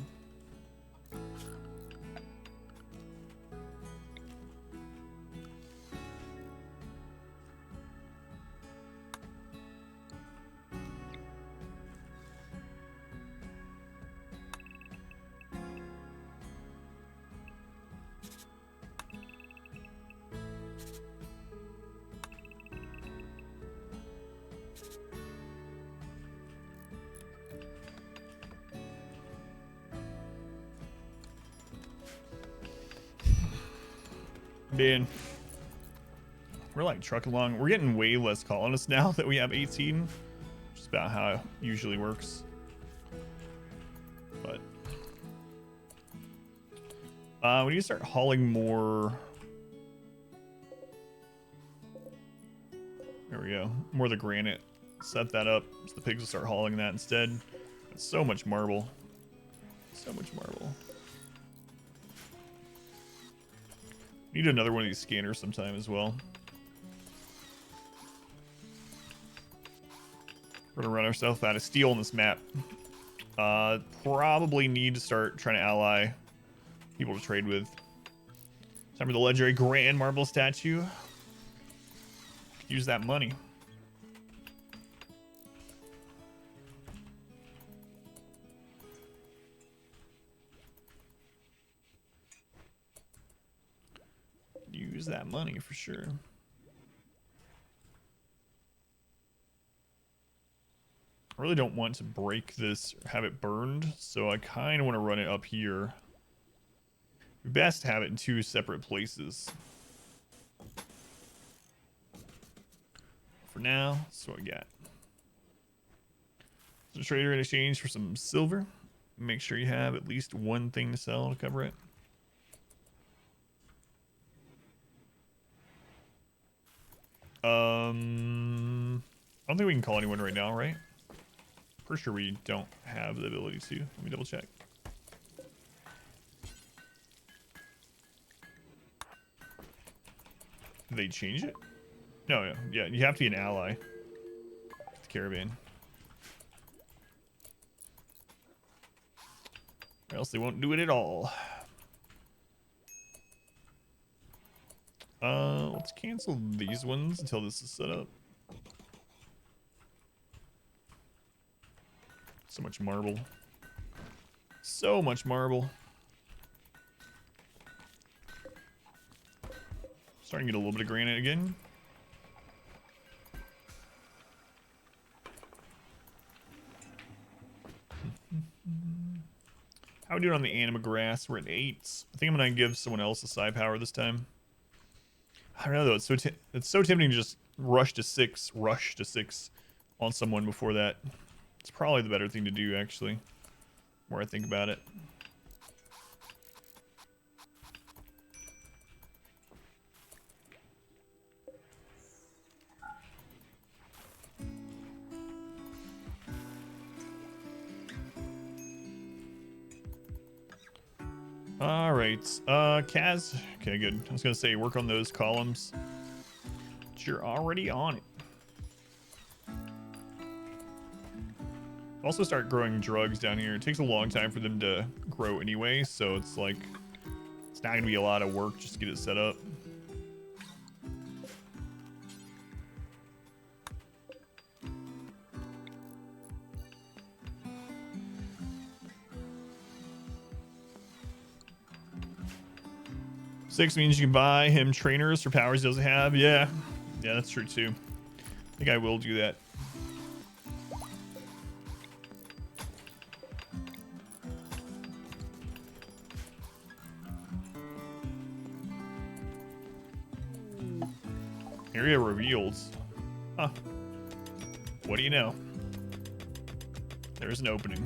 Man, we're like trucking along. We're getting way less colonists now that we have 18, which is about how it usually works. But we need to start hauling more. There we go. More of the granite. Set that up so the pigs will start hauling that instead. It's so much marble. So much marble. Need another one of these scanners sometime as well. We're gonna run ourselves out of steel on this map. Probably need to start trying to ally people to trade with. Time for the legendary grand marble statue. Use that money. Use that money for sure. I really don't want to break this or have it burned, so I kind of want to run it up here. Best to have it in two separate places. For now, that's what I got. So trader in exchange for some silver. Make sure you have at least one thing to sell to cover it. I don't think we can call anyone right now, right? Pretty sure we don't have the ability to. Let me double check. Did they change it? No, yeah, you have to be an ally. The caravan. Or else they won't do it at all. Let's cancel these ones until this is set up. So much marble. So much marble. Starting to get a little bit of granite again. How are we doing on the anima grass? We're at 8. I think I'm gonna give someone else a side power this time. I don't know though. It's so tempting to just rush to 6 on someone before that. It's probably the better thing to do, actually. The more I think about it. All right. Kaz. Okay, good. I was gonna say work on those columns. But you're already on it. Also start growing drugs down here. It takes a long time for them to grow anyway, so it's like it's not gonna be a lot of work just to get it set up. Six means you can buy him trainers for powers he doesn't have. Yeah, that's true too. I think I will do that. Area revealed. Huh. What do you know? There's an opening.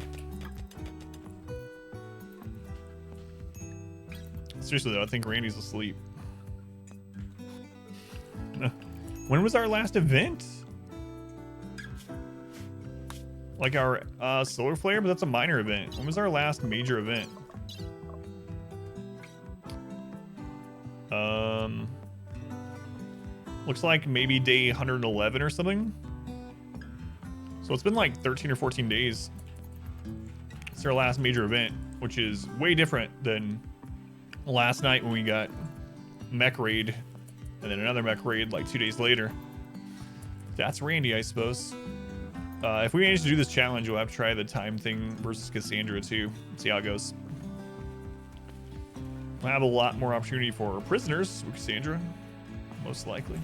Seriously though, I think Randy's asleep. When was our last event? Like our solar flare, but that's a minor event. When was our last major event? Looks like maybe day 111 or something. So it's been like 13 or 14 days. It's our last major event, which is way different than last night when we got mech raid and then another mech raid like 2 days later. That's Randy, I suppose. If we manage to do this challenge, we'll have to try the time thing versus Cassandra too. See how it goes. We'll have a lot more opportunity for prisoners with Cassandra, most likely.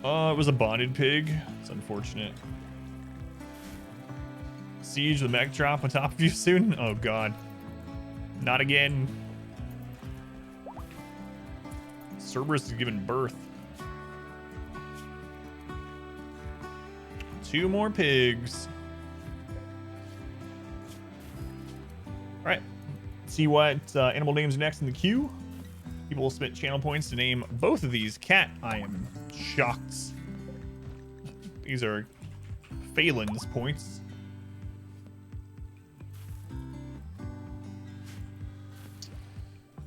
It was a bonded pig. It's unfortunate. Siege, the mech drop on top of you soon? Oh god. Not again. Cerberus is giving birth. 2 more pigs. Alright. See what animal names next in the queue. People will submit channel points to name both of these. Cat, I am shocked. These are Phelan's points.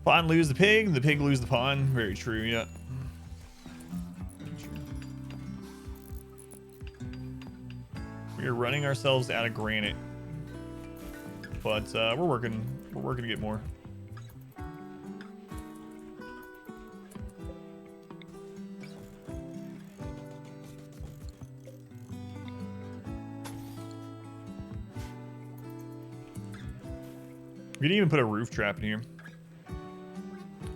Pawn lose the pig lose the pawn. Very true, yeah. Very true. We are running ourselves out of granite. But we're working to get more. We didn't even put a roof trap in here.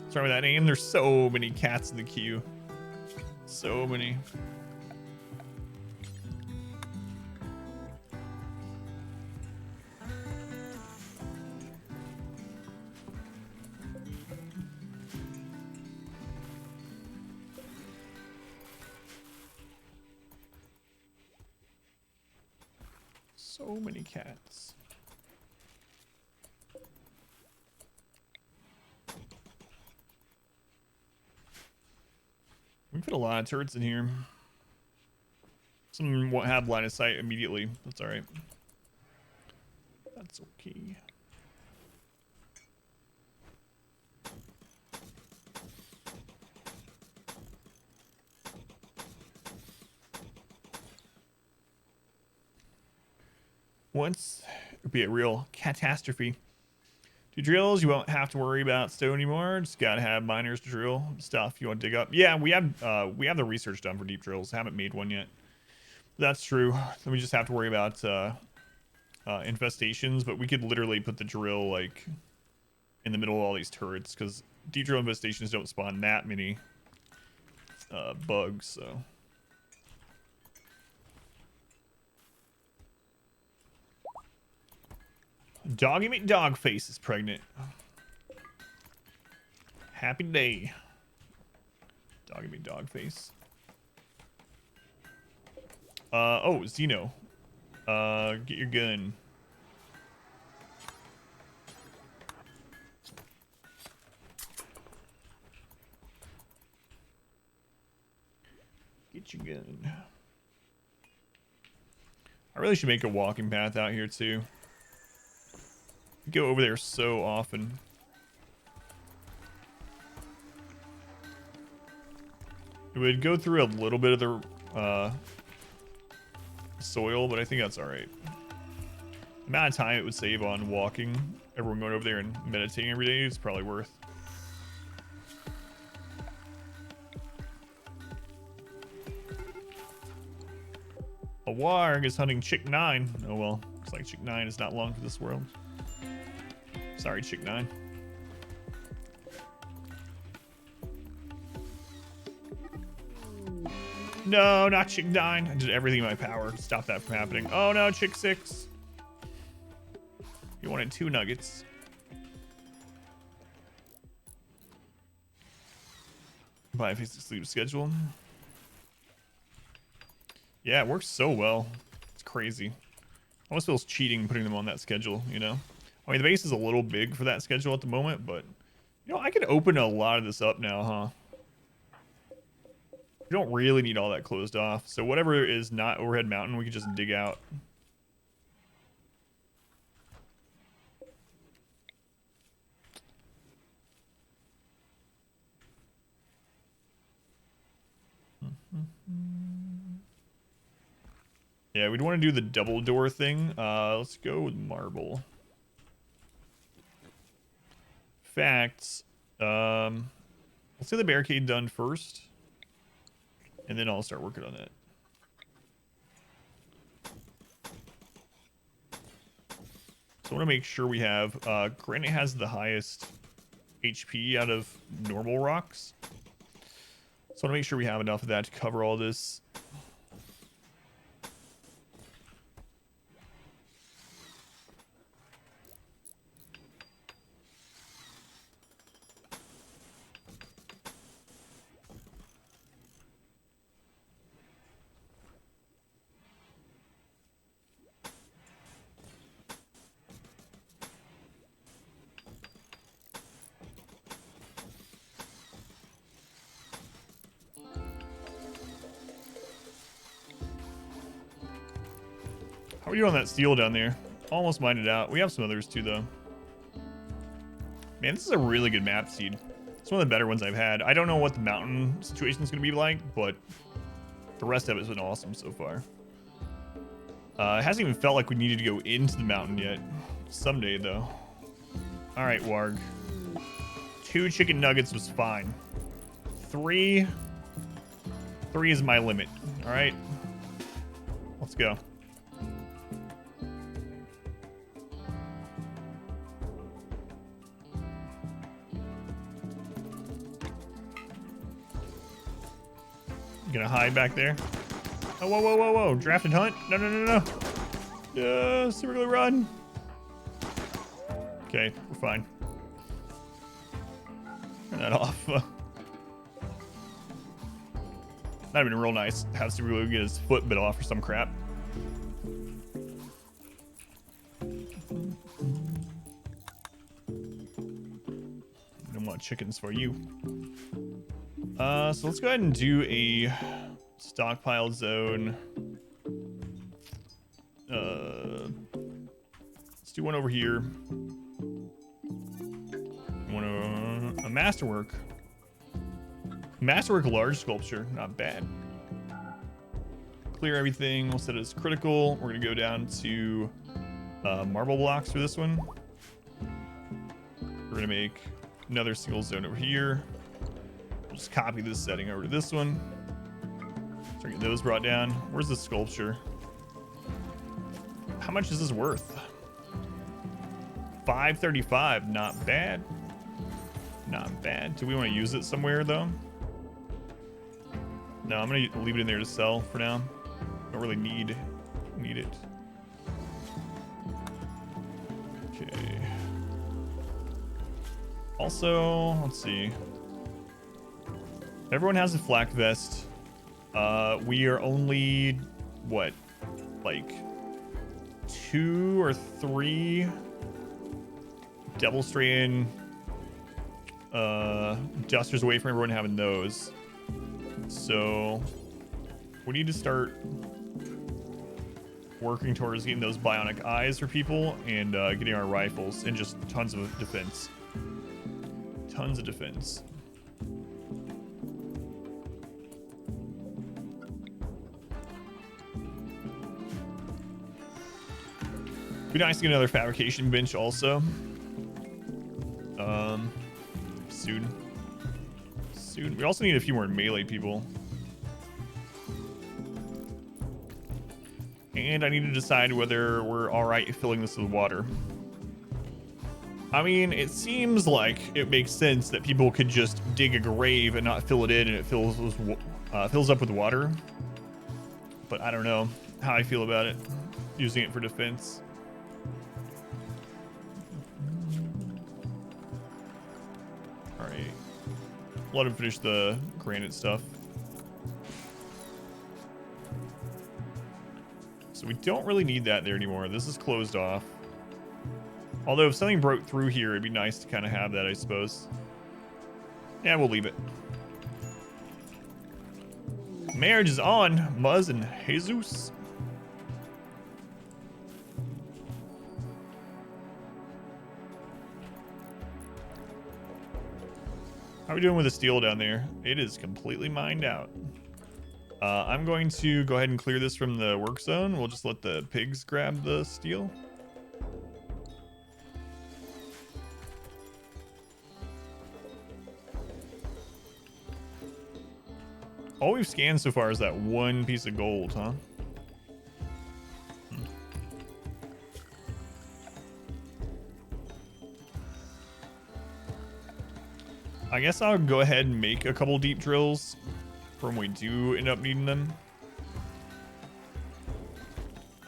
Sorry with that name. There's so many cats in the queue. So many. So many cats. We put a lot of turrets in here. Some won't have line of sight immediately. That's alright. That's okay. Once it would be a real catastrophe. Do drills, you won't have to worry about stone anymore. Just gotta have miners to drill stuff you want to dig up. Yeah, we have the research done for deep drills. Haven't made one yet. That's true. Then we just have to worry about infestations, but we could literally put the drill like in the middle of all these turrets because deep drill infestations don't spawn that many bugs. So. Doggy McDogface is pregnant. Happy day. Doggy McDogface. Oh, Zeno. Get your gun. Get your gun. I really should make a walking path out here too. I go over there so often. It would go through a little bit of the soil, but I think that's all right. The amount of time it would save on walking, everyone going over there and meditating every day is probably worth. A warg is hunting Chick 9. Oh well, looks like Chick 9 is not long for this world. Sorry, Chick 9. No, not Chick 9. I did everything in my power to stop that from happening. Oh no, Chick 6. You wanted 2 nuggets. Buy a sleep schedule. Yeah, it works so well. It's crazy. Almost feels cheating putting them on that schedule, you know? I mean, the base is a little big for that schedule at the moment, but, you know, I could open a lot of this up now, huh? We don't really need all that closed off. So whatever is not Overhead Mountain, we can just dig out. Yeah, we'd want to do the double door thing. Let's go with marble. Facts. Let's get the barricade done first, and then I'll start working on that. So I want to make sure we have granite has the highest HP out of normal rocks. So I want to make sure we have enough of that to cover all this. How are you on that steel down there? Almost mined it out. We have some others too, though. Man, this is a really good map seed. It's one of the better ones I've had. I don't know what the mountain situation is going to be like, but the rest of it has been awesome so far. It hasn't even felt like we needed to go into the mountain yet. Someday, though. All right, Warg. 2 chicken nuggets was fine. 3 is my limit. All right. Let's go. Gonna hide back there. Oh, whoa, whoa, whoa, whoa. Drafted hunt? No, no, no, no. Super glue run. Okay, we're fine. Turn that off. That'd have been real nice to have super glue get his foot bit off or some crap. No more chickens for you. So let's go ahead and do a stockpile zone. Let's do one over here. A masterwork. Masterwork large sculpture, not bad. Clear everything. We'll set it as critical. We're gonna go down to marble blocks for this one. We're gonna make another single zone over here. We'll just copy this setting over to this one. So get those brought down. Where's the sculpture? How much is this worth? 535. Not bad. Not bad. Do we want to use it somewhere though? No, I'm gonna leave it in there to sell for now. Don't really need it. Okay. Also, let's see. Everyone has a flak vest. We are only what, like 2 or 3 Devil Strand dusters away from everyone having those. So we need to start working towards getting those bionic eyes for people and getting our rifles and just tons of defense. Tons of defense. Be nice to get another fabrication bench also. Soon. Soon. We also need a few more melee people. And I need to decide whether we're alright filling this with water. I mean, it seems like it makes sense that people could just dig a grave and not fill it in and it fills up with water. But I don't know how I feel about it, using it for defense. Alright. Let him finish the granite stuff. So we don't really need that there anymore. This is closed off. Although if something broke through here, it'd be nice to kind of have that, I suppose. Yeah, we'll leave it. Marriage is on, Muzz and Jesus. How are we doing with the steel down there? It is completely mined out. I'm going to go ahead and clear this from the work zone. We'll just let the pigs grab the steel. All we've scanned so far is that one piece of gold, huh? I guess I'll go ahead and make a couple deep drills for when we do end up needing them.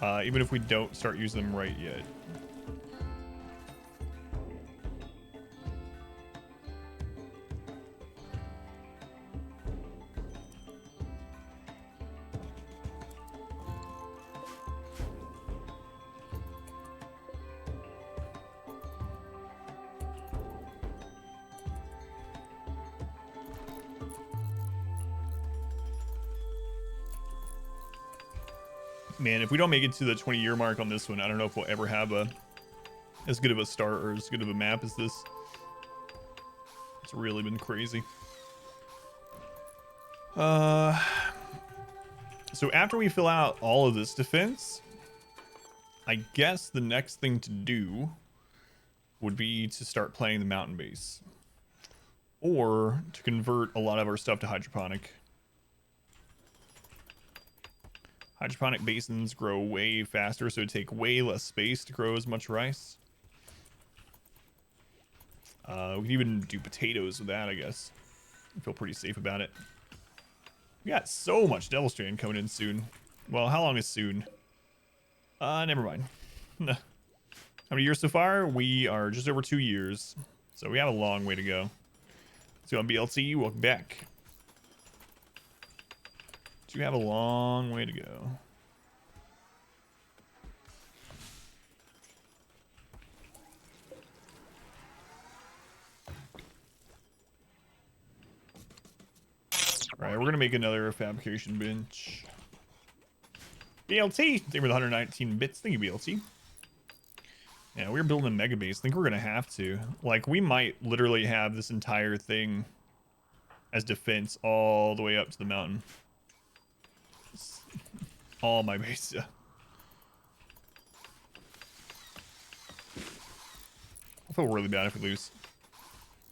Even if we don't start using them right yet. Man, if we don't make it to the 20-year mark on this one, I don't know if we'll ever have as good of a start or as good of a map as this. It's really been crazy. So after we fill out all of this defense, I guess the next thing to do would be to start playing the mountain base. Or to convert a lot of our stuff to hydroponic. Hydroponic basins grow way faster, so it take way less space to grow as much rice. We can even do potatoes with that, I guess. I feel pretty safe about it. We got so much Devil Strand coming in soon. Well, how long is soon? Never mind. How many years so far? We are just over 2 years. So we have a long way to go. Let's go on BLT. Welcome back. You have a long way to go. All right, we're gonna make another fabrication bench. BLT, thank you for the 119 bits. Thank you, BLT. Yeah, we're building a mega base. I think we're gonna have to. Like, we might literally have this entire thing as defense all the way up to the mountain. All my base, yeah. I feel really bad if we lose.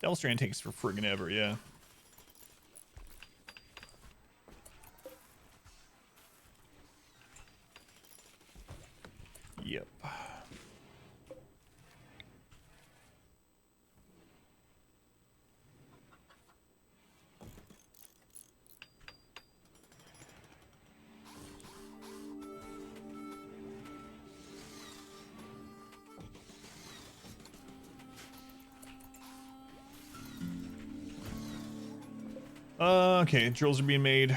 Devil Strand takes for friggin' ever, yeah. Yep. Okay, drills are being made.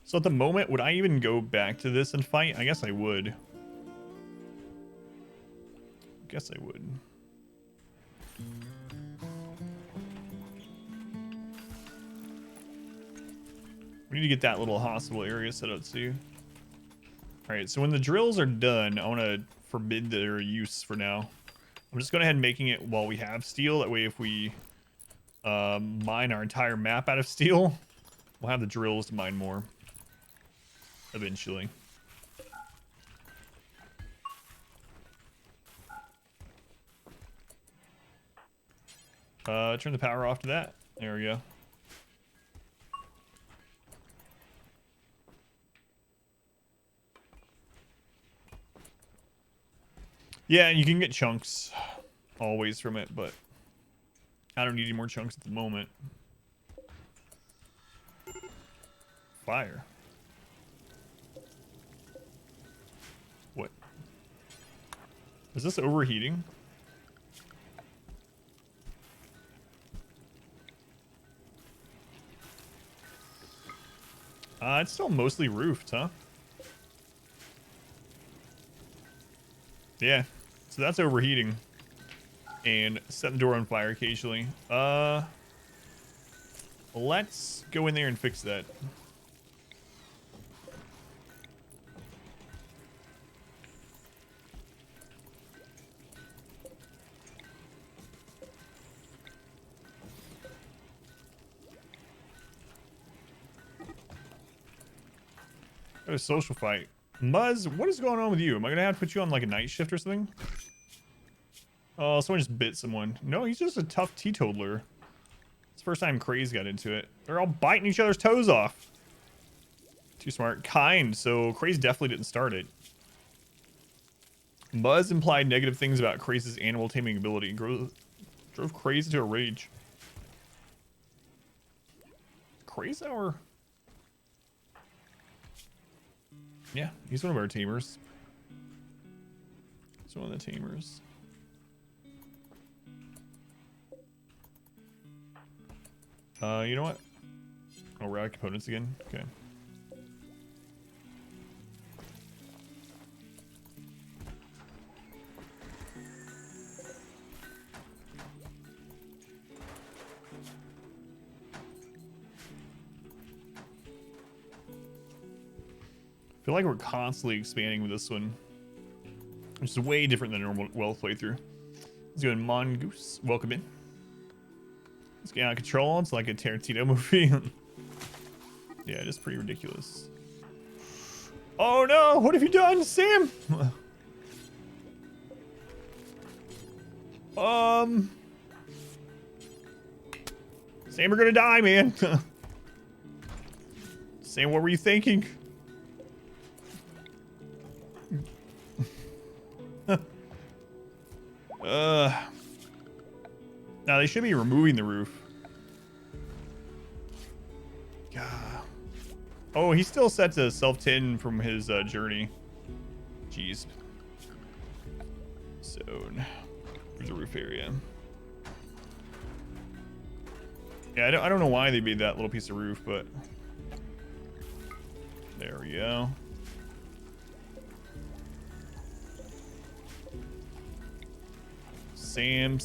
So at the moment, would I even go back to this and fight? I guess I would. We need to get that little hospital area set up too. All right, so when the drills are done, I want to forbid their use for now. I'm just going ahead and making it while we have steel. That way, if we mine our entire map out of steel, we'll have the drills to mine more eventually. Turn the power off to that. There we go. Yeah, you can get chunks always from it, but I don't need any more chunks at the moment. Fire. What? Is this overheating? It's still mostly roofed, huh? Yeah, so that's overheating. And set the door on fire occasionally. Let's go in there and fix that. A social fight. Muzz, what is going on with you? Am I gonna have to put you on like a night shift or something? Oh, someone just bit someone. No, he's just a tough teetotaler. It's the first time Craze got into it. They're all biting each other's toes off. Too smart. Kind, so Craze definitely didn't start it. Muzz implied negative things about Craze's animal taming ability. Drove Craze into a rage. Craze our... Yeah, he's one of our tamers. He's one of the tamers. You know what? Oh, we're out of components again? Okay. I feel like we're constantly expanding with this one, which is way different than a normal Wealth playthrough. Let's go in Mongoose. Welcome in. Let's get out of control. It's like a Tarantino movie. Yeah, it is pretty ridiculous. Oh no! What have you done, Sam? Sam, we're gonna die, man. Sam, what were you thinking? Now they should be removing the roof. God. Oh, he's still set to self-tin from his journey. Jeez. So, there's a roof area. Yeah, I don't know why they made that little piece of roof, but there we go. Sam.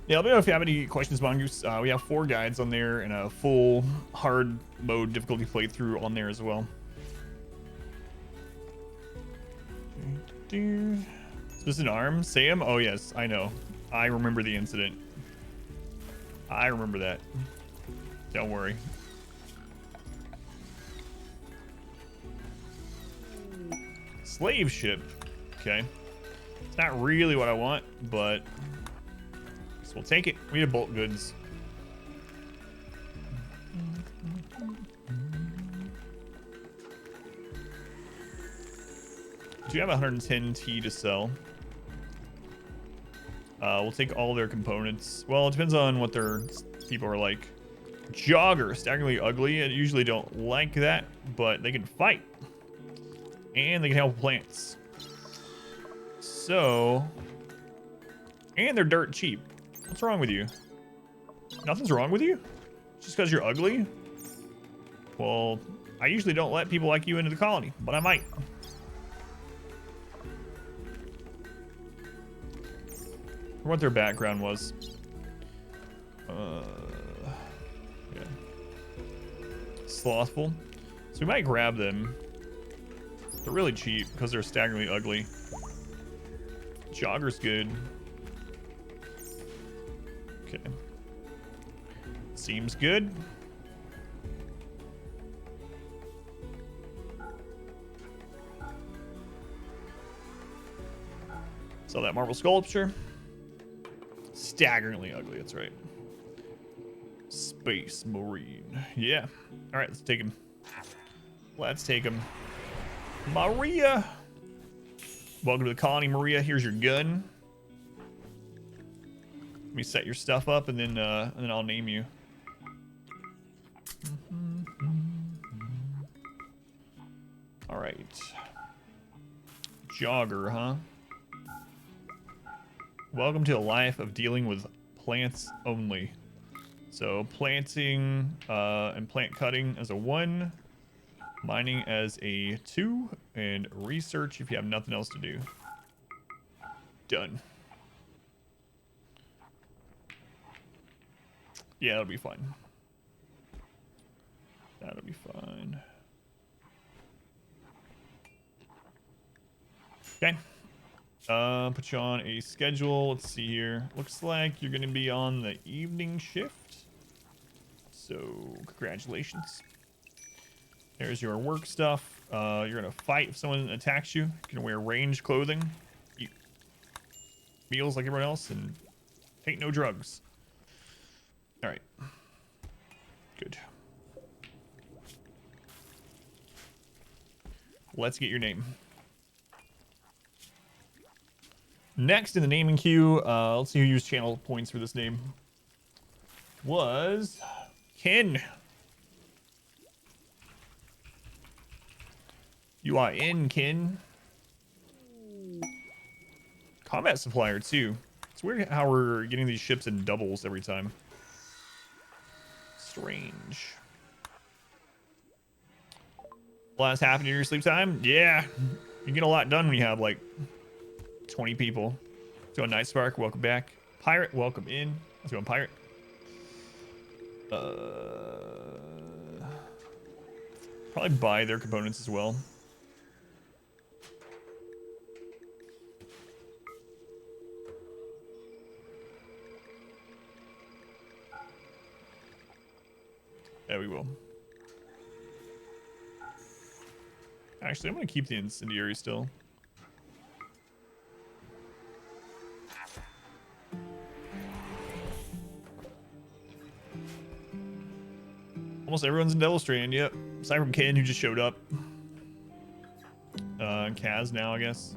Yeah, let me know if you have any questions, Mongoose. We have 4 guides on there and a full hard mode difficulty playthrough on there as well. Is this an arm? Sam? Oh, yes, I know. I remember the incident. I remember that. Don't worry. Slave ship. Okay. It's not really what I want, but we'll take it. We have bulk goods. Do you have 110 T to sell? We'll take all their components. Well, it depends on what their people are like. Jogger, staggeringly ugly. I usually don't like that, but they can fight. And they can help plants. So, and they're dirt cheap. What's wrong with you? Nothing's wrong with you? Just because you're ugly? Well, I usually don't let people like you into the colony, but I might. what their background was. Yeah. Slothful. So we might grab them. They're really cheap because they're staggeringly ugly. Jogger's good. Okay. Seems good. Saw that marble sculpture. Staggeringly ugly, that's right. Space Marine. Yeah. Alright, let's take him. Let's take him. Maria! Welcome to the colony, Maria. Here's your gun. Let me set your stuff up and then I'll name you. Alright. Jogger, huh? Welcome to a life of dealing with plants only. So planting and plant cutting as a 1, mining as a 2, and research if you have nothing else to do. Done. Yeah, that'll be fine. That'll be fine. Okay. Put you on a schedule. Let's see here. Looks like you're going to be on the evening shift. So, congratulations. There's your work stuff. You're going to fight if someone attacks you. You're going to wear range clothing. Eat meals like everyone else. And take no drugs. Alright. Good. Let's get your name. Next in the naming queue, let's see who used channel points for this name. Was Ken. You are in, Ken. Combat supplier, too. It's weird how we're getting these ships in doubles every time. Strange. Last half an hour of your sleep time? Yeah. You get a lot done when you have, like, 20 people. Let's go Night Spark, welcome back. Pirate, welcome in. Let's go on Pirate. Probably buy their components as well. Yeah, we will. Actually, I'm gonna keep the incendiary still. Almost everyone's in Devil Strand, yep. Aside from Ken, who just showed up. Kaz now, I guess.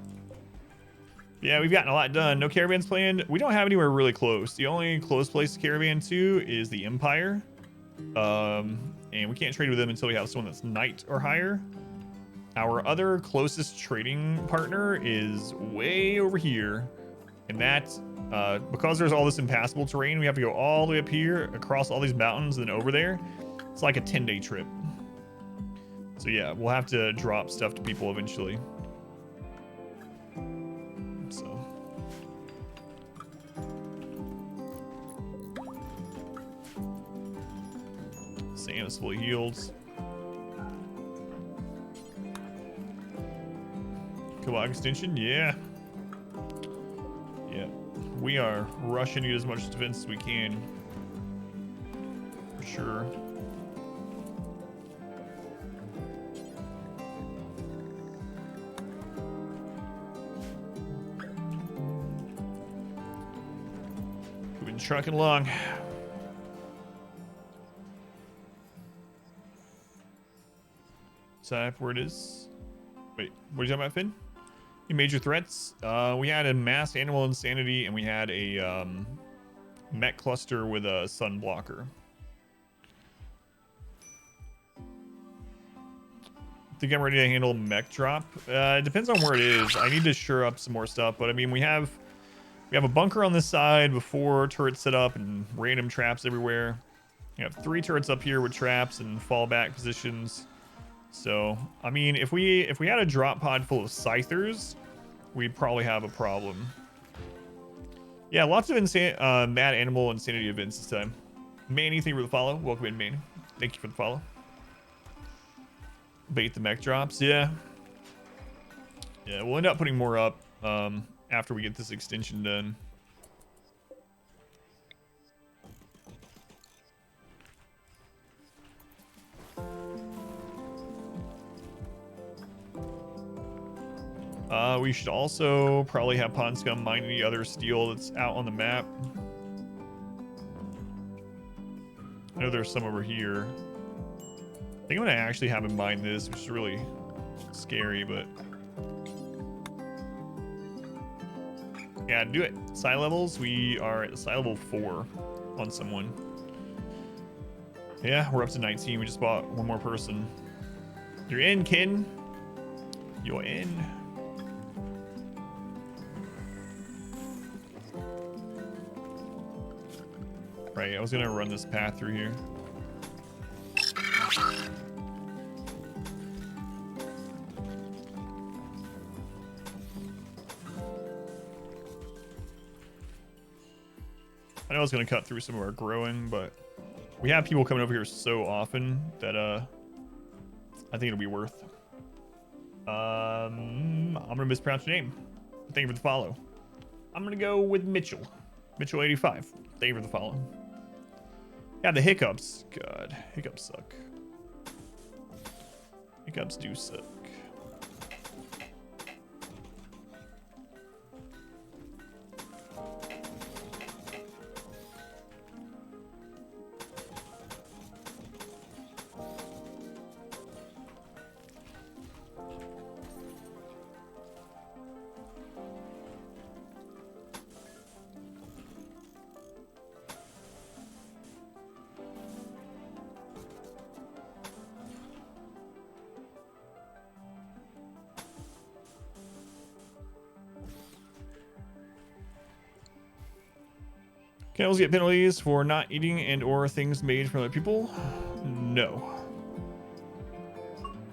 Yeah, we've gotten a lot done. No caravans planned. We don't have anywhere really close. The only close place to caravan to is the Empire. And we can't trade with them until we have someone that's Knight or higher. Our other closest trading partner is way over here. And that, because there's all this impassable terrain, we have to go all the way up here, across all these mountains, and then over there. It's like a 10-day trip. So yeah, we'll have to drop stuff to people eventually. So. Sam is fully healed. Kabak extension, yeah. Yeah. We are rushing to get as much defense as we can. For sure. Trucking along. Type where it is. Wait, what are you talking about, Finn? Any major threats? We had a mass animal insanity, and we had a mech cluster with a sun blocker. I think I'm ready to handle mech drop. It depends on where it is. I need to shore up some more stuff, but I mean, we have a bunker on this side before turrets set up and random traps everywhere. We have 3 turrets up here with traps and fallback positions. So, I mean, if we had a drop pod full of scythers, we'd probably have a problem. Yeah, lots of mad animal insanity events this time. Manny, thank you for the follow. Welcome in, Manny. Thank you for the follow. Bait the mech drops. Yeah. Yeah, we'll end up putting more up after we get this extension done. We should also probably have Pond Scum mine any other steel that's out on the map. I know there's some over here. I think I'm gonna actually have him mine this, which is really scary, but yeah, do it. Psi levels, we are at Psi level 4 on someone. Yeah, we're up to 19. We just bought one more person. You're in, Kin. You're in. Right, I was gonna run this path through here. I know I was gonna cut through some of our growing, but we have people coming over here so often that I think it'll be worth. I'm gonna mispronounce your name. Thank you for the follow. I'm gonna go with Mitchell. Mitchell85. Thank you for the follow. Yeah, the hiccups. God, hiccups suck. Hiccups do suck. Kennels get penalties for not eating and or things made from other people? No.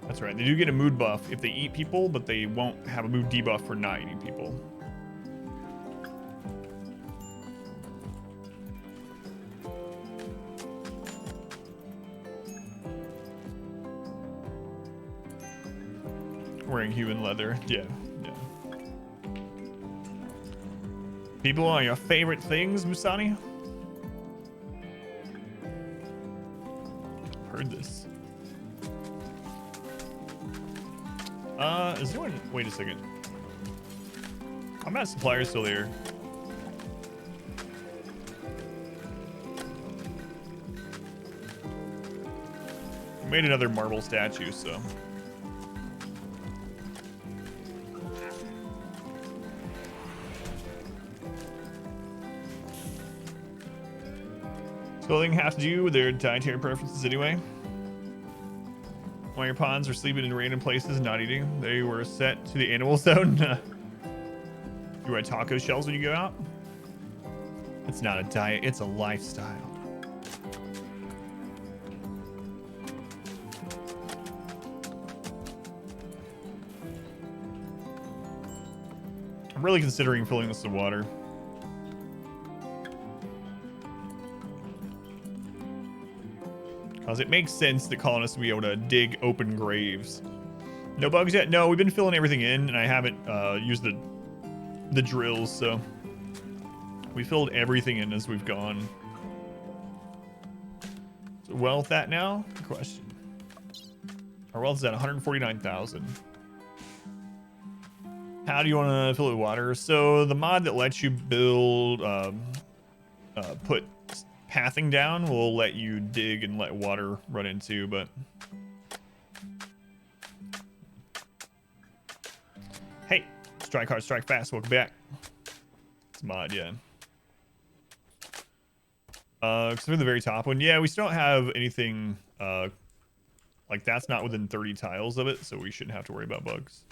That's right. They do get a mood buff if they eat people, but they won't have a mood debuff for not eating people. Wearing human leather. Yeah. People are your favorite things, Musani? Heard this. Is there one? Wait a second. I'm at supplier still there. I made another marble statue, so. Clothing have to do with their dietary preferences anyway. While your pawns are sleeping in random places and not eating, they were set to the animal zone. You wear taco shells when you go out? It's not a diet, it's a lifestyle. I'm really considering filling this with water. Because it makes sense that colonists will be able to dig open graves. No bugs yet? No, we've been filling everything in, and I haven't used the drills, so we filled everything in as we've gone. So wealth at now? Good question. Our wealth is at 149,000. How do you want to fill it with water? So the mod that lets you build, put pathing down will let you dig and let water run into, but hey, strike hard, strike fast. Welcome back. It's a mod, yeah. Except for the very top one, yeah, we still don't have anything like that's not within 30 tiles of it, so we shouldn't have to worry about bugs.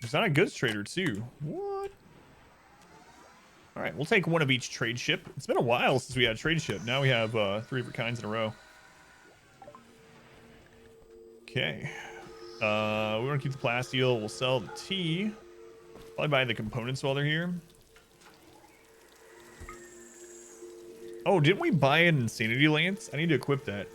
He's not a goods trader too. What? All right, we'll take one of each trade ship. It's been a while since we had a trade ship. Now we have 3 different kinds in a row. Okay. We want to keep the plasteel. We'll sell the tea. Probably buy the components while they're here. Oh, didn't we buy an insanity lance? I need to equip that.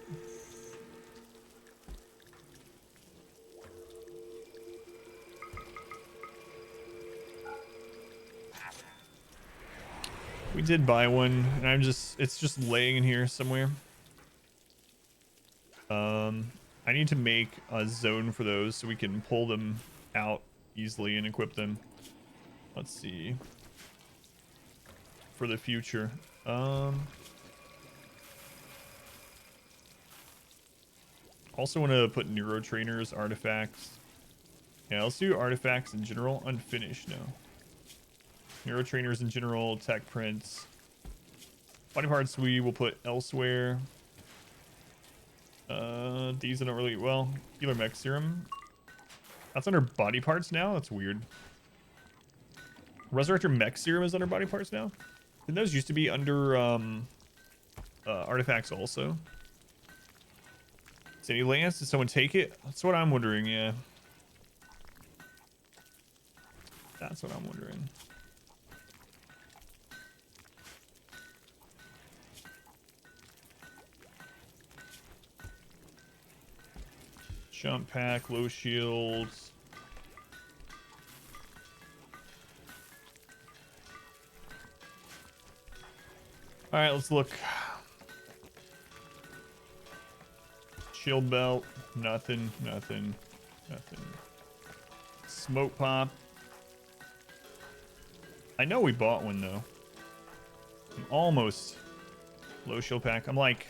We did buy one, and it's just laying in here somewhere. I need to make a zone for those so we can pull them out easily and equip them. Let's see. For the future. Also want to put neuro trainers, artifacts. Yeah, let's do artifacts in general. Unfinished, no. Neuro trainers in general, tech prints. Body parts we will put elsewhere. These I don't really, well, healer mech serum. That's under body parts now? That's weird. Resurrector mech serum is under body parts now? Didn't those used to be under artifacts also? Sandy Lance, did someone take it? That's what I'm wondering, yeah. That's what I'm wondering. Jump pack, low shields. All right, let's look. Shield belt, nothing, nothing, nothing. Smoke pop. I know we bought one though. I'm almost low shield pack. I'm like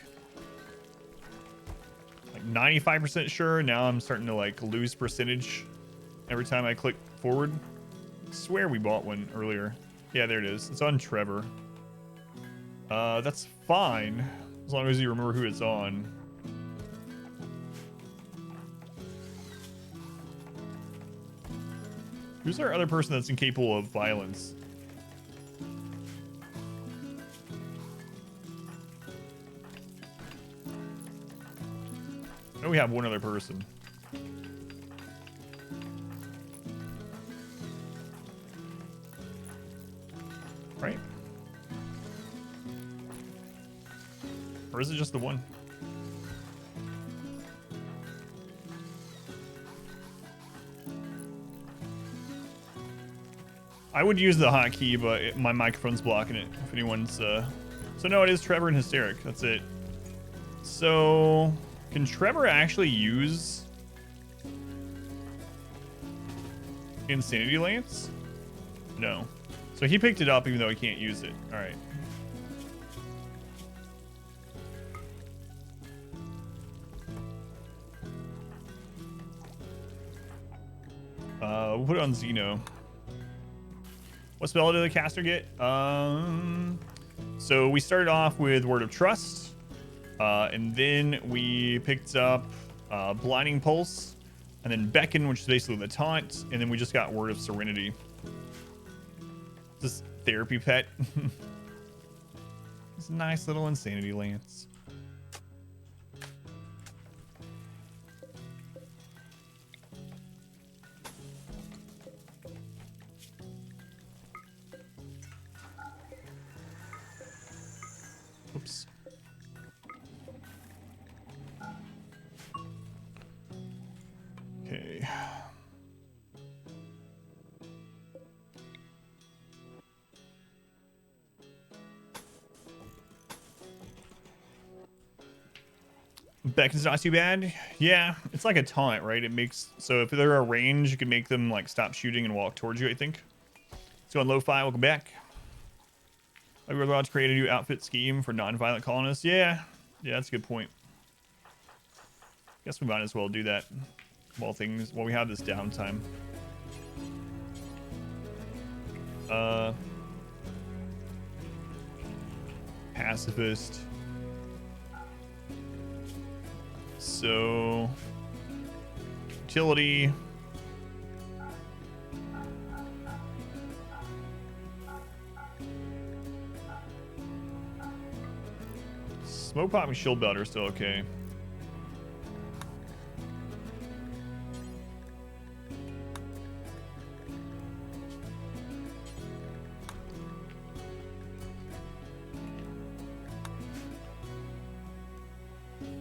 95% sure. Now I'm starting to like lose percentage every time I click forward. I swear we bought one earlier. Yeah, there it is. It's on Trevor. That's fine as long as you remember who it's on. Who's our other person that's incapable of violence? I know we have one other person. Right? Or is it just the one? I would use the hotkey, but my microphone's blocking it. If anyone's, so no, it is Trevor and Hysteric. That's it. So, can Trevor actually use Insanity Lance? No. So he picked it up even though he can't use it. All right. We'll put it on Xeno. What spell did the caster get? So we started off with Word of Trust, and then we picked up Blinding Pulse, and then Beckon, which is basically the taunt, and then we just got Word of Serenity. This therapy pet. It's a nice little Insanity Lance. Oops. Okay. Beckon's not too bad. Yeah, it's like a taunt, right? It makes so if they're a range, you can make them like stop shooting and walk towards you, I think. So on Lo-Fi, welcome back. We're about to create a new outfit scheme for non-violent colonists. Yeah, that's a good point. Guess we might as well do that while we have this downtime. Pacifist. So utility. Smoke pop and shield belt are still okay.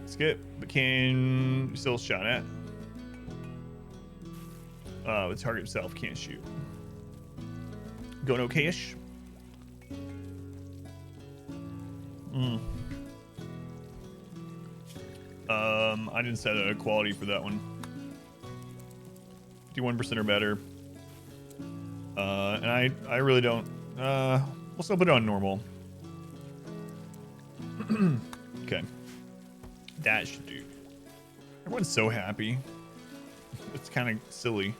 Skip, but can still shot at. The target itself can't shoot. Going okay-ish. I didn't set a quality for that one. 51% or better. And I really don't. We'll still put it on normal. Okay. That should do. Everyone's so happy. It's kind of silly.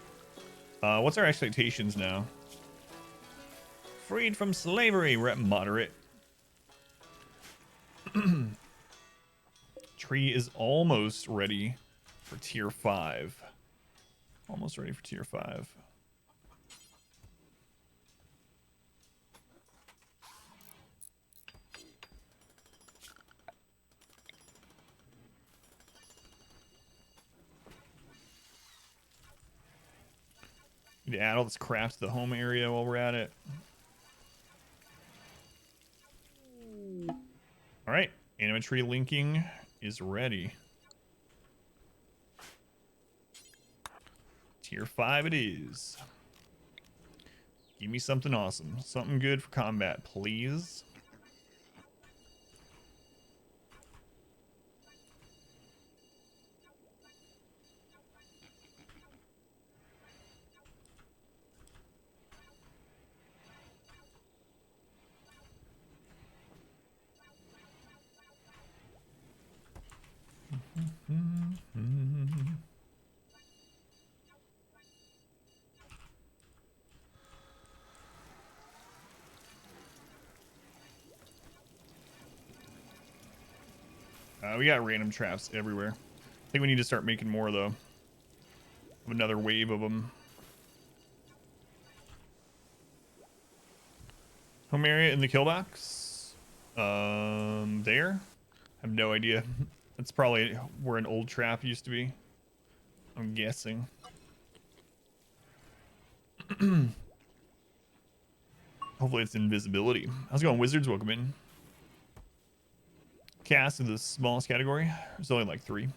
What's our expectations now? Freed from slavery. We're at moderate. Tree is almost ready for tier 5. Almost ready for tier 5. Need to add all this crap to the home area while we're at it. All right, animatry linking is ready. Tier 5 it is. Give me something awesome. Something good for combat, please. We got random traps everywhere. I think we need to start making more, though. Another wave of them. Home area in the kill box. There? I have no idea. That's probably where an old trap used to be. I'm guessing. Hopefully it's invisibility. How's it going, Wizards? Welcome in. Cast is the smallest category. There's only like 3.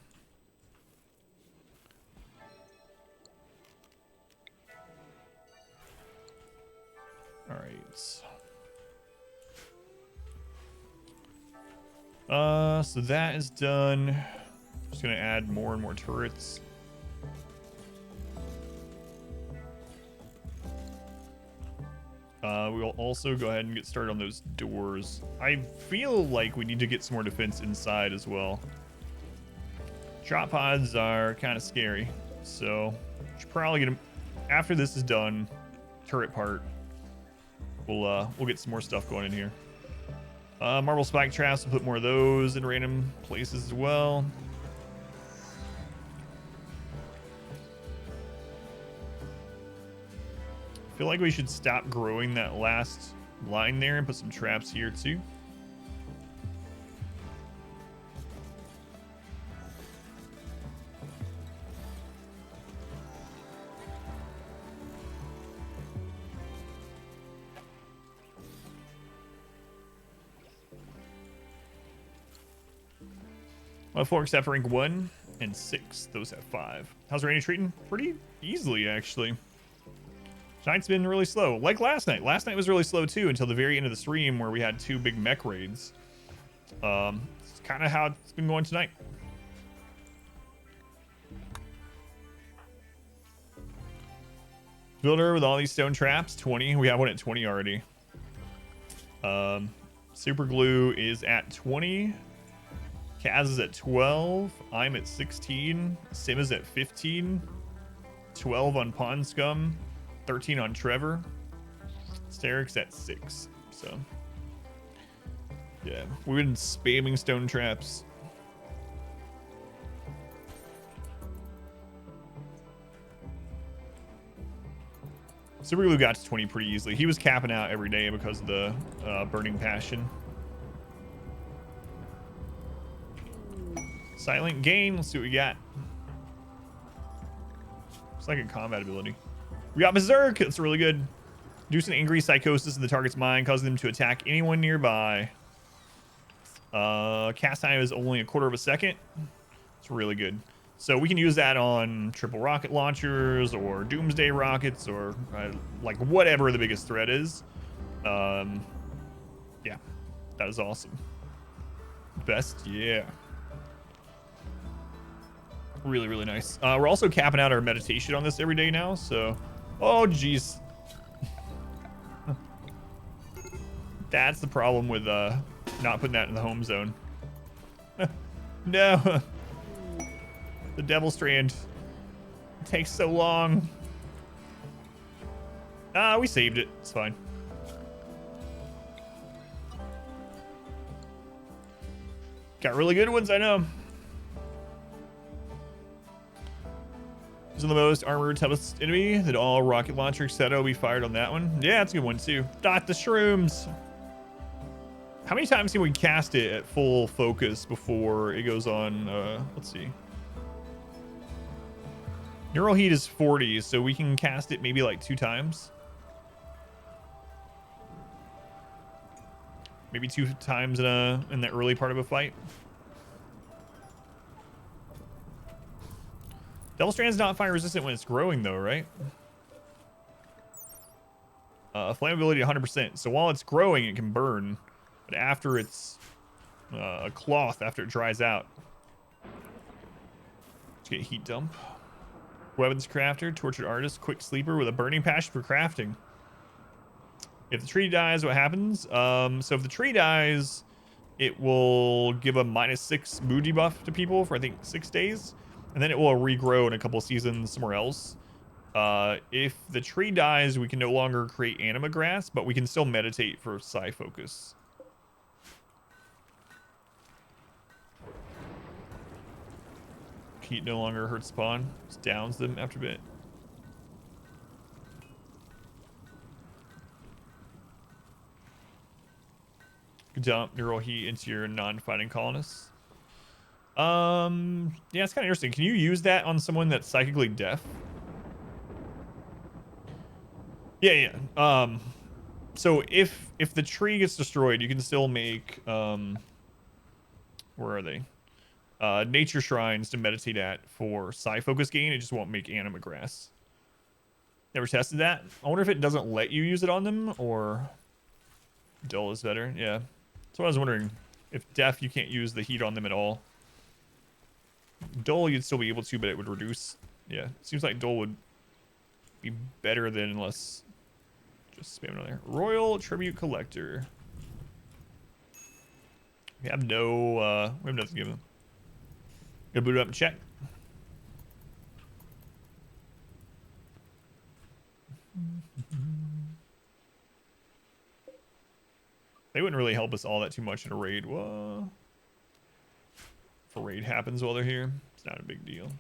All right. So that is done. Just gonna add more and more turrets. We'll also go ahead and get started on those doors. I feel like we need to get some more defense inside as well. Drop pods are kind of scary, so should probably get them after this is done. Turret part. We'll get some more stuff going in here. Marble spike traps. We'll put more of those in random places as well. I feel like we should stop growing that last line there and put some traps here too. Well, 4 except for rank 1 and 6. Those have 5. How's Randy treating? Pretty easily, actually. Tonight's been really slow, like last night. Last night was really slow too until the very end of the stream where we had 2 big mech raids. It's kind of how it's been going tonight. Builder with all these stone traps, 20. We have one at 20 already. Super glue is at 20. Kaz is at 12. I'm at 16. Sim is at 15. 12 on Pond Scum. 13 on Trevor. Steric's at 6. So, yeah, we've been spamming stone traps. Super Glue got to 20 pretty easily. He was capping out every day because of the Burning Passion. Silent Gain. Let's see what we got. It's like a combat ability. We got Berserk. That's really good. Induce an angry psychosis in the target's mind, causing them to attack anyone nearby. Cast time is only 1/4 of a second. It's really good. So we can use that on triple rocket launchers or doomsday rockets or like whatever the biggest threat is. Yeah, that is awesome. Best, yeah. Really, really nice. We're also capping out our meditation on this every day now, so... Oh, jeez. That's the problem with not putting that in the home zone. No. The Devil Strand. It takes so long. We saved it. It's fine. Got really good ones, I know. Is the most armored toughest enemy that all rocket launcher set will be fired on that one. Yeah, that's a good one too. Dot the shrooms. How many times can we cast it at full focus before it goes on? Let's see. Neural heat is 40, so we can cast it maybe like 2 times. Maybe 2 times in the early part of a fight. Devil Strand's not fire resistant when it's growing though, right? Flammability 100%. So while it's growing, it can burn, but after it's a cloth, after it dries out, let's get heat dump. Weapons crafter, tortured artist, quick sleeper with a burning passion for crafting. If the tree dies, what happens? So if the tree dies, it will give a -6 mood debuff to people for I think 6 days. And then it will regrow in a couple seasons somewhere else. If the tree dies, we can no longer create anima grass, but we can still meditate for psi focus. Heat no longer hurts spawn. Just downs them after a bit. Dump neural heat into your non-fighting colonists. Yeah, it's kind of interesting. Can you use that on someone that's psychically deaf? Yeah. So if the tree gets destroyed, you can still make where are they? Nature shrines to meditate at for psi focus gain. It just won't make anima grass. Never tested that. I wonder if it doesn't let you use it on them or dull is better. Yeah. That's what I was wondering. If deaf, you can't use the heat on them at all. Dull, you'd still be able to, but it would reduce. Yeah, seems like dull would be better than less. Just spam it on there. Royal Tribute Collector. We have no, we have nothing to give them. Gonna boot it up and check. They wouldn't really help us all that too much in a raid. Whoa. If a raid happens while they're here, it's not a big deal.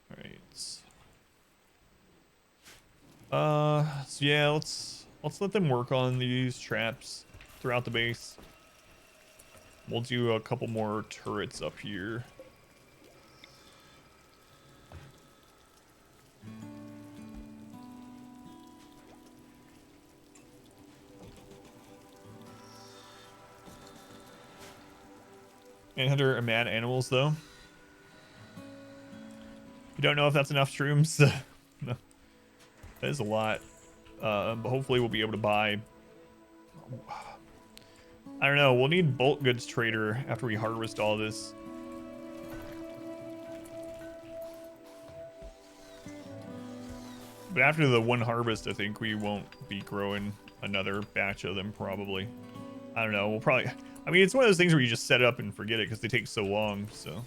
All right. So yeah, let's let them work on these traps throughout the base. We'll do a couple more turrets up here. Manhunter and mad animals, though. You don't know if that's enough shrooms. No, that is a lot. But hopefully we'll be able to buy. I don't know. We'll need bulk goods trader after we harvest all this. But after the one harvest, I think we won't be growing another batch of them. Probably. I don't know. We'll probably. I mean, it's one of those things where you just set it up and forget it because they take so long, so.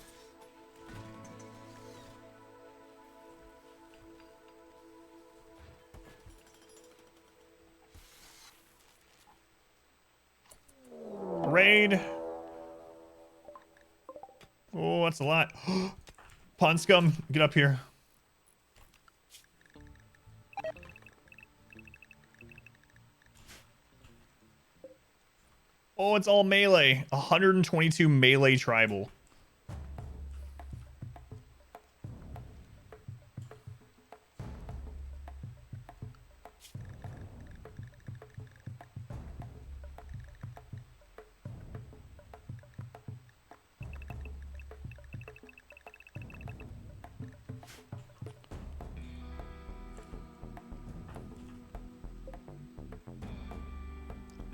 Raid. Oh, that's a lot. Pond scum, get up here. Oh, it's all melee. 122 melee tribal.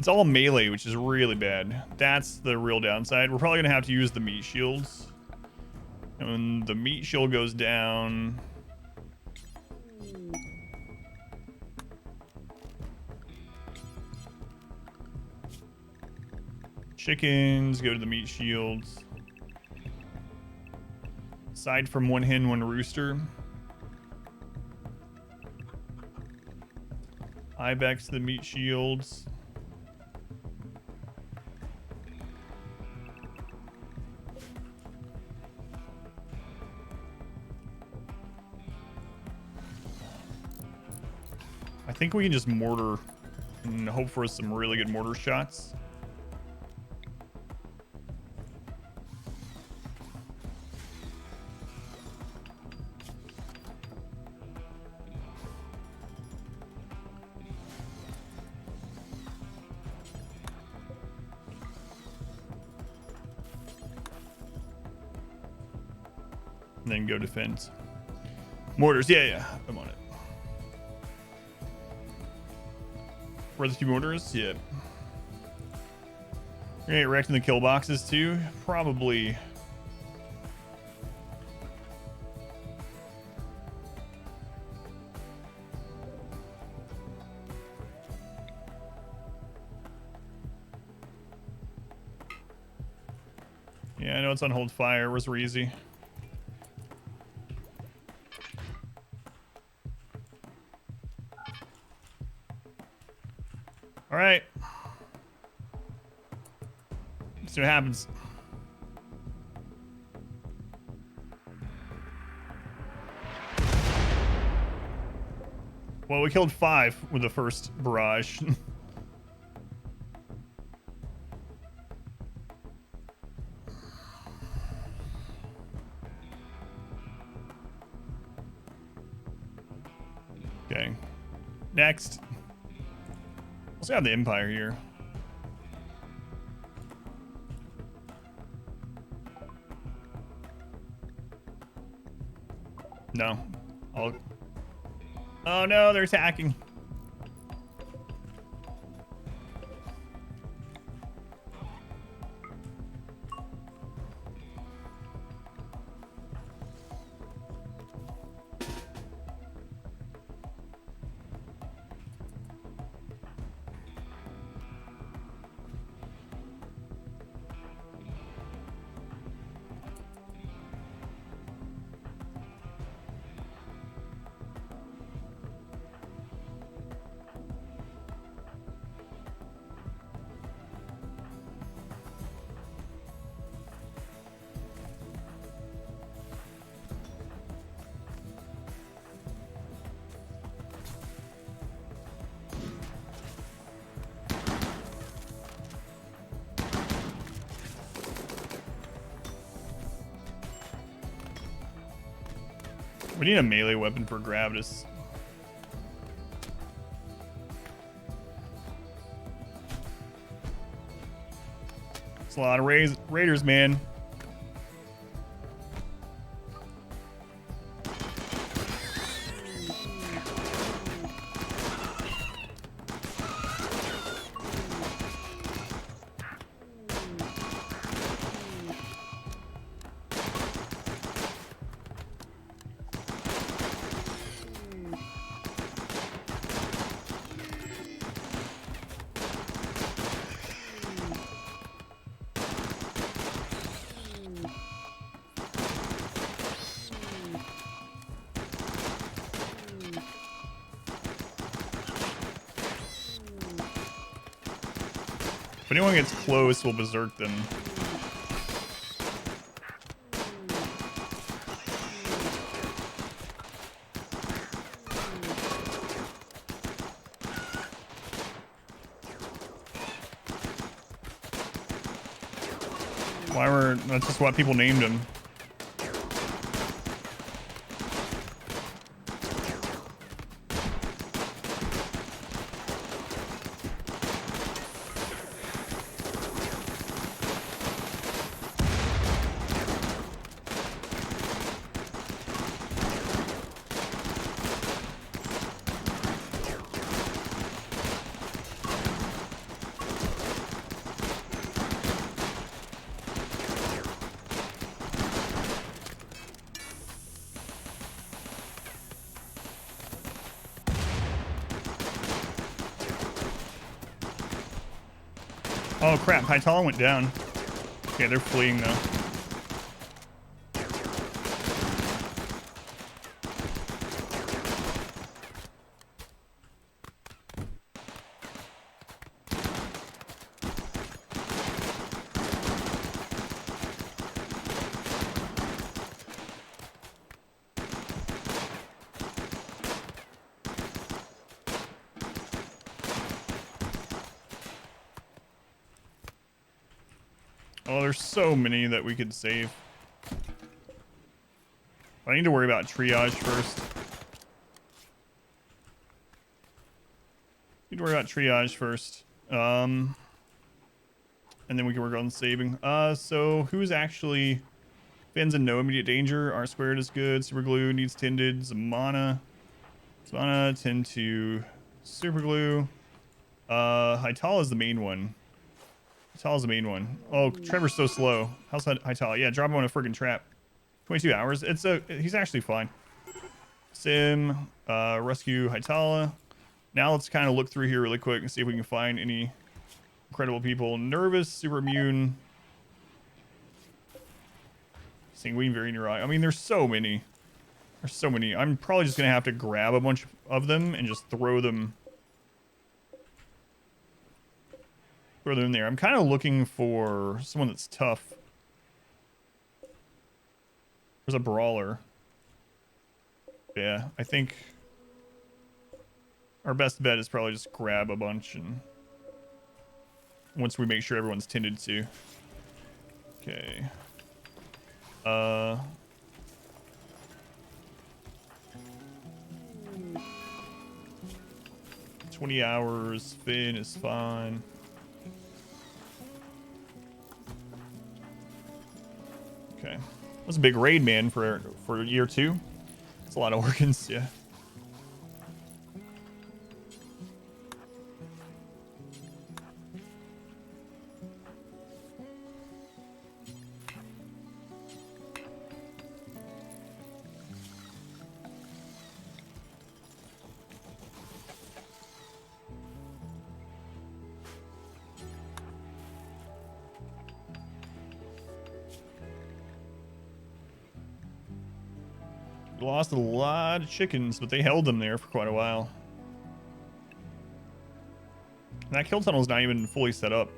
It's all melee, which is really bad. That's the real downside. We're probably gonna have to use the meat shields. And when the meat shield goes down, chickens go to the meat shields. Aside from one hen, one rooster. Ibex the meat shields. I think we can just mortar and hope for some really good mortar shots. And then go defense. Mortars, yeah, I'm on it. Where the two mortars? Yeah. You're gonna get wrecked in the kill boxes too? Probably. Yeah, I know it's on hold fire. Where's Reezy? All right. Let's see what happens. Well, we killed 5 with the first barrage. Okay. Next. Let's have the Empire here. No. Oh no, they're attacking. We need a melee weapon for Gravitas. It's a lot of raiders, man. If anyone gets close, we'll berserk them. That's just what people named him. Oh crap, Hytala went down. Okay, they're fleeing though. Oh, there's so many that we could save. I need to worry about triage first. Need to worry about triage first. And then we can work on saving. So who's actually Fins in no immediate danger? R squared is good. Super glue needs tended. Zamana. Zamana tend to super glue. Hytala is the main one. Hytala's the main one. Oh, Trevor's so slow. How's Hytala? Yeah, drop him on a friggin' trap. 22 hours. He's actually fine. Sim, rescue Hytala. Now let's kind of look through here really quick and see if we can find any incredible people. Nervous, super immune. Sanguine, very neurotic. I mean, there's so many. There's so many. I'm probably just going to have to grab a bunch of them and just throw them. Throw them in there. I'm kind of looking for someone that's tough. There's a brawler. Yeah, I think our best bet is probably just grab a bunch and once we make sure everyone's tended to. Okay. 20 hours. Finn is fine. Okay. That's a big raid, man, for year 2. That's a lot of organs, yeah. Lost a lot of chickens, but they held them there for quite a while. And that kill tunnel's not even fully set up.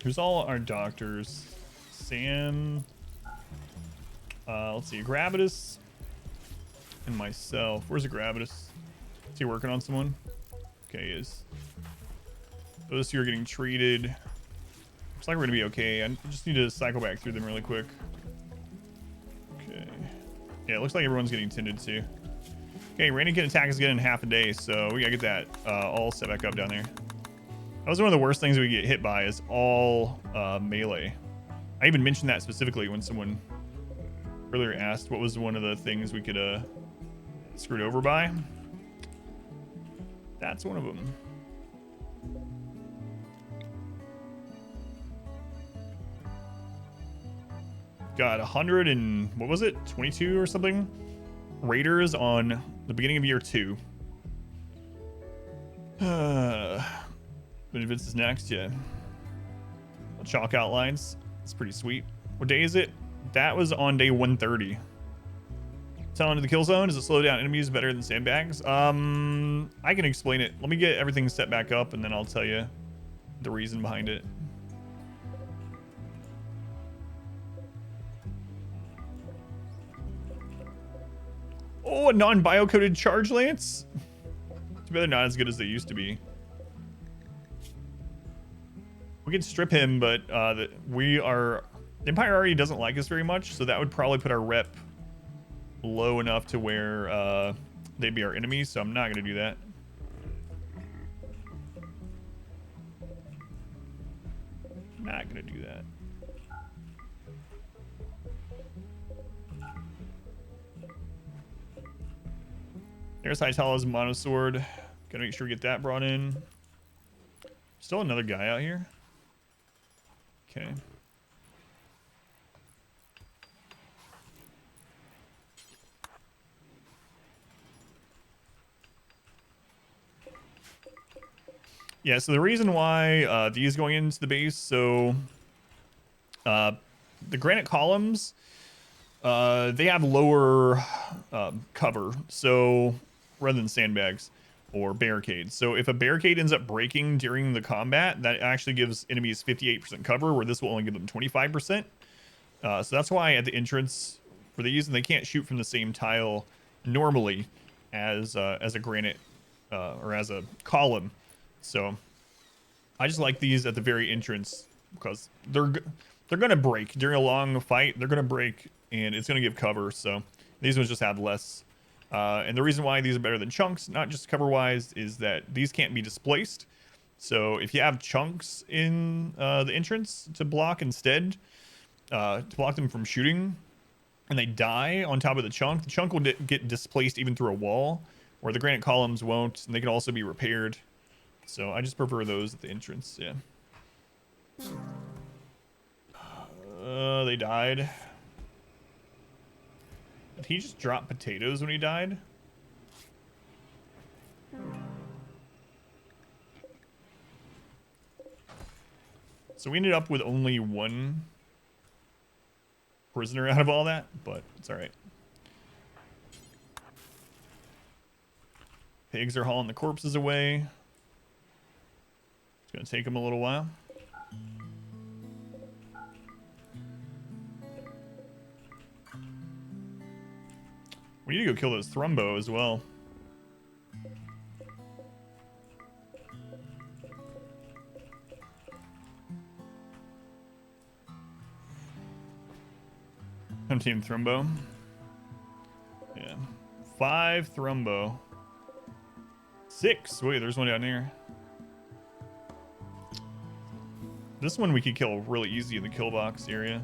Here's all our doctors. Sam. Let's see. Gravitas. And myself. Where's the Gravitas? Is he working on someone? Okay, he is. Those two are getting treated. Looks like we're gonna be okay. I just need to cycle back through them really quick. Okay. Yeah, it looks like everyone's getting tended to. Okay, Randy can attack us again in half a day, so we gotta get that all set back up down there. That was one of the worst things we get hit by is all melee. I even mentioned that specifically when someone earlier asked what was one of the things we could screwed over by. That's one of them. Got 100 and what was it? 22 or something? Raiders on the beginning of year 2. Benefits is next, yeah. Chalk outlines. It's pretty sweet. What day is it? That was on day 130. Tunnel into the kill zone. Does it slow down enemies better than sandbags? I can explain it. Let me get everything set back up and then I'll tell you the reason behind it. Oh, a non-bio-coded charge lance? Too bad they're not as good as they used to be. We can strip him, but the Empire already doesn't like us very much, so that would probably put our rep low enough to where they'd be our enemies, so I'm not going to do that. do that. There's Hytala's monosword. Gotta make sure we get that brought in. Still another guy out here. Okay. Yeah, so the reason why these going into the base, so the granite columns, they have lower cover, so rather than sandbags or barricades. So if a barricade ends up breaking during the combat, that actually gives enemies 58% cover, where this will only give them 25%. So that's why at the entrance for these, and they can't shoot from the same tile normally as a granite or as a column. So I just like these at the very entrance because they're gonna break during a long fight. They're gonna break, and it's gonna give cover. So these ones just have less. And the reason why these are better than chunks, not just cover wise, is that these can't be displaced. So if you have chunks in the entrance to block instead, to block them from shooting, and they die on top of the chunk will get displaced even through a wall, where the granite columns won't, and they can also be repaired. So I just prefer those at the entrance. Yeah. They died. Did he just drop potatoes when he died? So we ended up with only one prisoner out of all that, but it's all right. Pigs are hauling the corpses away. It's gonna take them a little while. We need to go kill those Thrumbo as well. I'm team Thrumbo. Yeah. 5 Thrumbo. 6. Wait, there's one down here. This one we could kill really easy in the kill box area.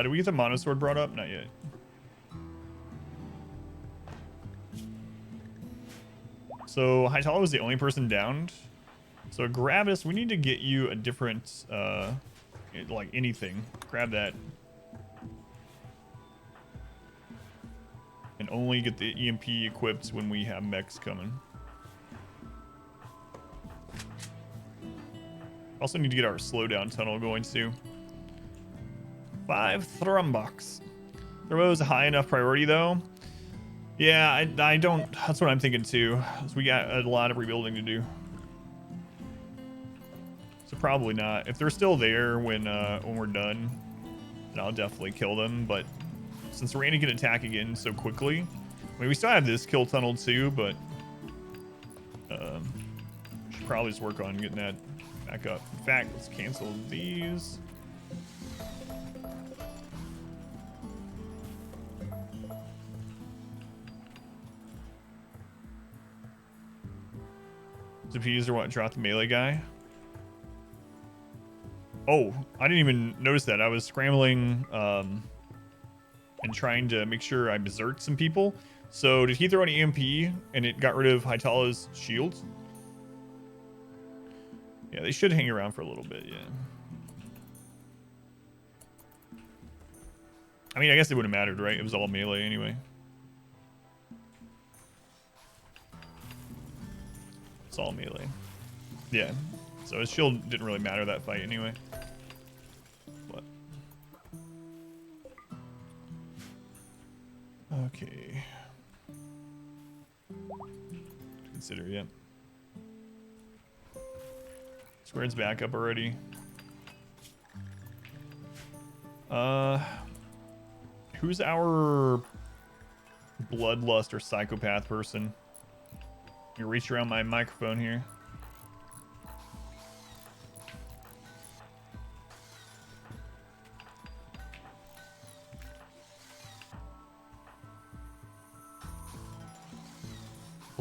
Did we get the monosword brought up? Not yet. So Hytala was the only person downed. So Gravis, we need to get you a different, like anything. Grab that. And only get the EMP equipped when we have mechs coming. Also need to get our slowdown tunnel going too. 5 Thrumbox. Thrumbo's a high enough priority though. Yeah, I don't. That's what I'm thinking too. So we got a lot of rebuilding to do. So probably not. If they're still there when we're done, then I'll definitely kill them. But since Randy can attack again so quickly, I mean, we still have this kill tunnel too, but should probably just work on getting that back up. In fact, let's cancel these. Defuse or what? Drop the melee guy. Oh, I didn't even notice that. I was scrambling and trying to make sure I berserked some people. So did he throw an EMP and it got rid of Hytala's shield? Yeah, they should hang around for a little bit, yeah. I mean, I guess it wouldn't have mattered, right? It was all melee anyway. It's all melee. Yeah. So his shield didn't really matter that fight anyway. But okay. Consider, yeah. Squared's back up already. Who's our bloodlust or psychopath person? You reach around my microphone here.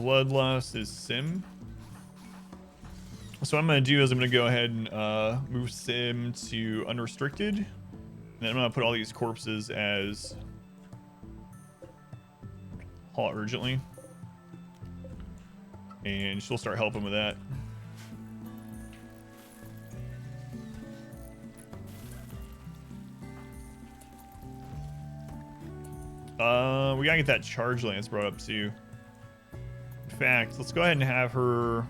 Bloodlust is Sim. So what I'm going to do is I'm going to go ahead and move Sim to unrestricted. And then I'm going to put all these corpses as haul urgently. And she'll start helping with that. We gotta get that charge lance brought up too. In fact, let's go ahead and have her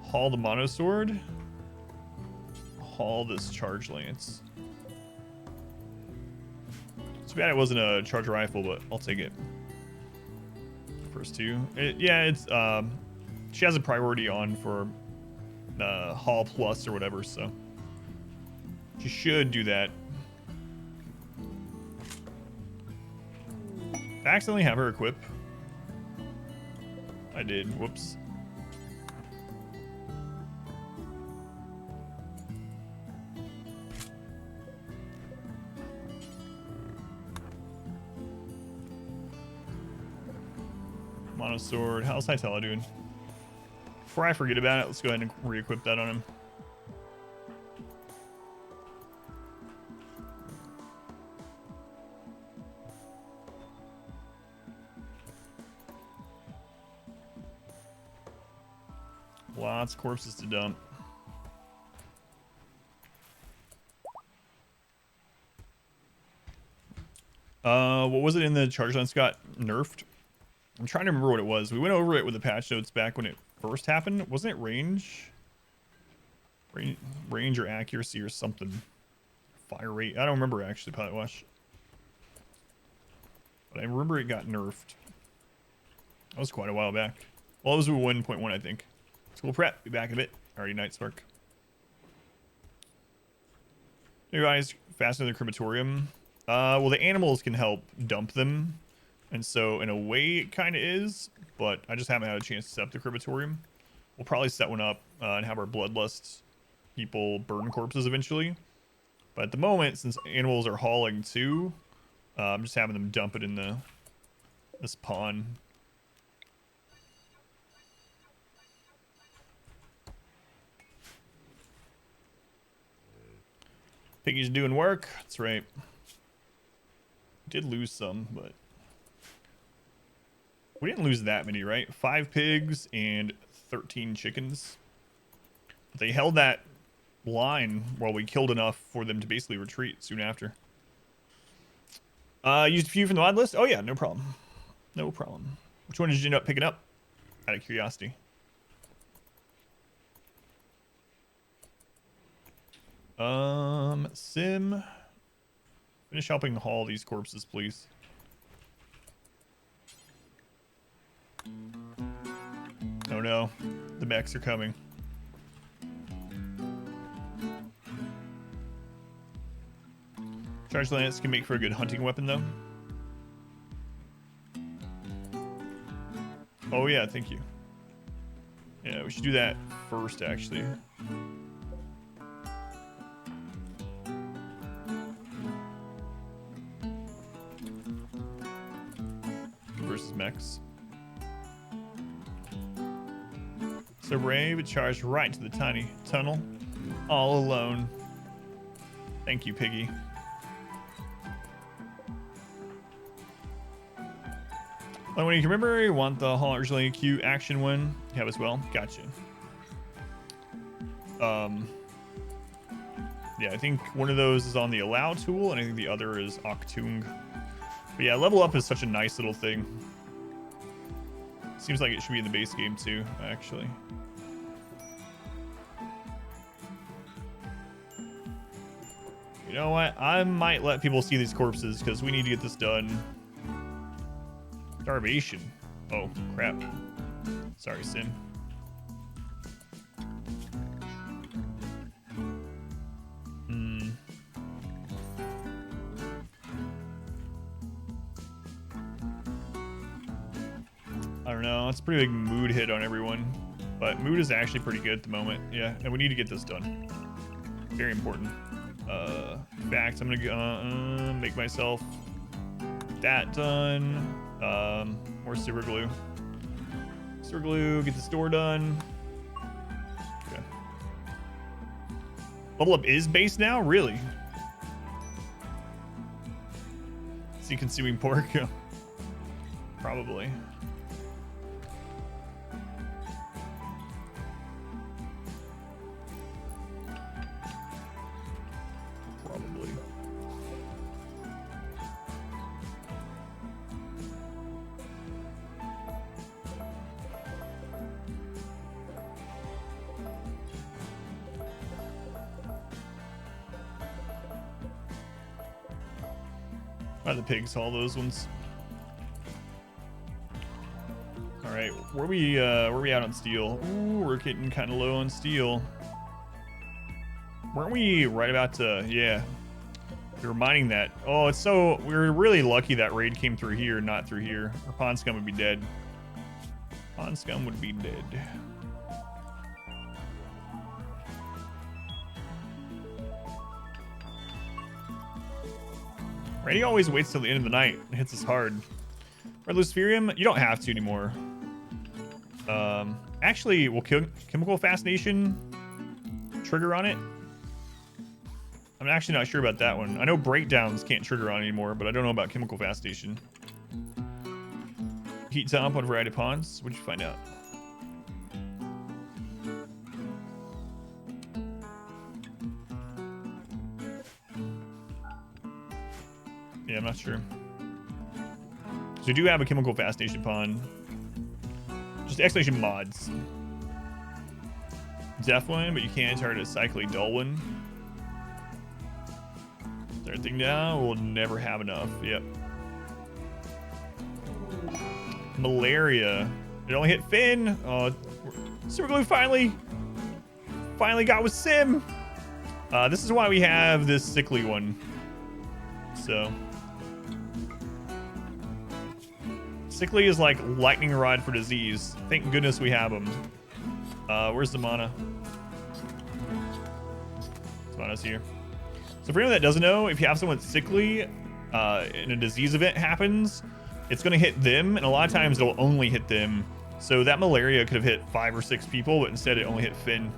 haul the monosword. Haul this charge lance. Too bad it wasn't a charge rifle, but I'll take it. First two. It's she has a priority on for haul plus or whatever, so she should do that. I accidentally have her equip. I did. Whoops. Monosword. How's Hytella doing? Before I forget about it, let's go ahead and re-equip that on him. Lots of corpses to dump. What was it in the charge lance got nerfed? I'm trying to remember what it was. We went over it with the patch notes back when it first happened. Wasn't it range? Range or accuracy or something. Fire rate. I don't remember actually, Pilot Wash. But I remember it got nerfed. That was quite a while back. Well, it was 1.1, I think. School prep. Be back in a bit. Already Night Spark. You guys, fasten the crematorium. Well, the animals can help dump them. And so, in a way, it kind of is. But I just haven't had a chance to set up the crematorium. We'll probably set one up and have our bloodlust people burn corpses eventually. But at the moment, since animals are hauling too, I'm just having them dump it in this pond. Piggy's doing work. That's right. Did lose some, but we didn't lose that many, right? 5 pigs and 13 chickens. But they held that line while we killed enough for them to basically retreat soon after. Used a few from the mod list. Oh yeah, no problem. No problem. Which one did you end up picking up? Out of curiosity. Sim. Finish helping haul these corpses, please. Oh no, the mechs are coming. Charge lance can make for a good hunting weapon, though. Oh yeah, thank you. Yeah, we should do that first, actually. Versus mechs. So Brave charged right to the tiny tunnel, all alone. Thank you, Piggy. Well, when you remember, you want the haul originally Q action one. You have as well. Gotcha. Yeah, I think one of those is on the allow tool, and I think the other is Octung. But yeah, level up is such a nice little thing. Seems like it should be in the base game too, actually. You know what? I might let people see these corpses because we need to get this done. Starvation. Oh, crap. Sorry, Sim. I don't know. It's a pretty big mood hit on everyone. But mood is actually pretty good at the moment. Yeah, and we need to get this done. Very important. In fact, I'm gonna make myself that done. More super glue. Super glue, get this door done. Okay. Level up is base now? Really? See consuming pork? Probably. Probably. Why the pigs haul those ones? All right, where we out on steel? Ooh, we're getting kind of low on steel. Weren't we right about to? Yeah, we were mining that. Oh, it's so we were really lucky that raid came through here, not through here. Our pond scum would be dead. Pond scum would be dead. Randy always waits till the end of the night and hits us hard. Red Luciferium, you don't have to anymore. Actually, will Chemical Fascination trigger on it? I'm actually not sure about that one. I know Breakdowns can't trigger on anymore, but I don't know about Chemical Fascination. Heat dump on variety ponds. What'd you find out? Yeah, I'm not sure. So we do have a Chemical Fascination pond. Just exclamation mods. Def one, but you can't target a cyclically dull one. Third thing down, we'll never have enough. Yep. Malaria. It only hit Finn. Oh, Super Glue finally got with Sim. This is why we have this sickly one. So. Sickly is like lightning rod for disease. Thank goodness we have them. Where's the mana? Mana's here. So for anyone that doesn't know, if you have someone sickly and a disease event happens, it's going to hit them, and a lot of times it'll only hit them. So that malaria could have hit 5 or 6 people, but instead it only hit Finn.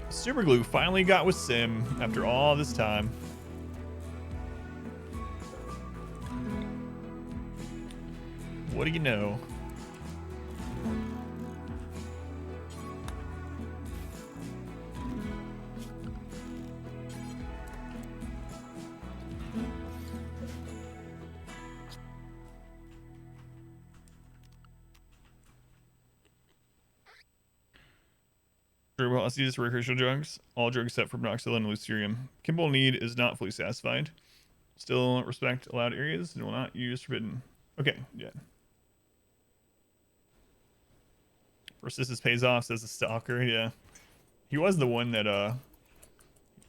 Super Glue finally got with Sim after all this time. What do you know? Well, I see this recreational drugs. All drugs except for monoxidil and lucerium. Kimball need is not fully satisfied. Still respect allowed areas and will not use forbidden. Okay, yeah. Persistence pays off, says the stalker. Yeah, he was the one that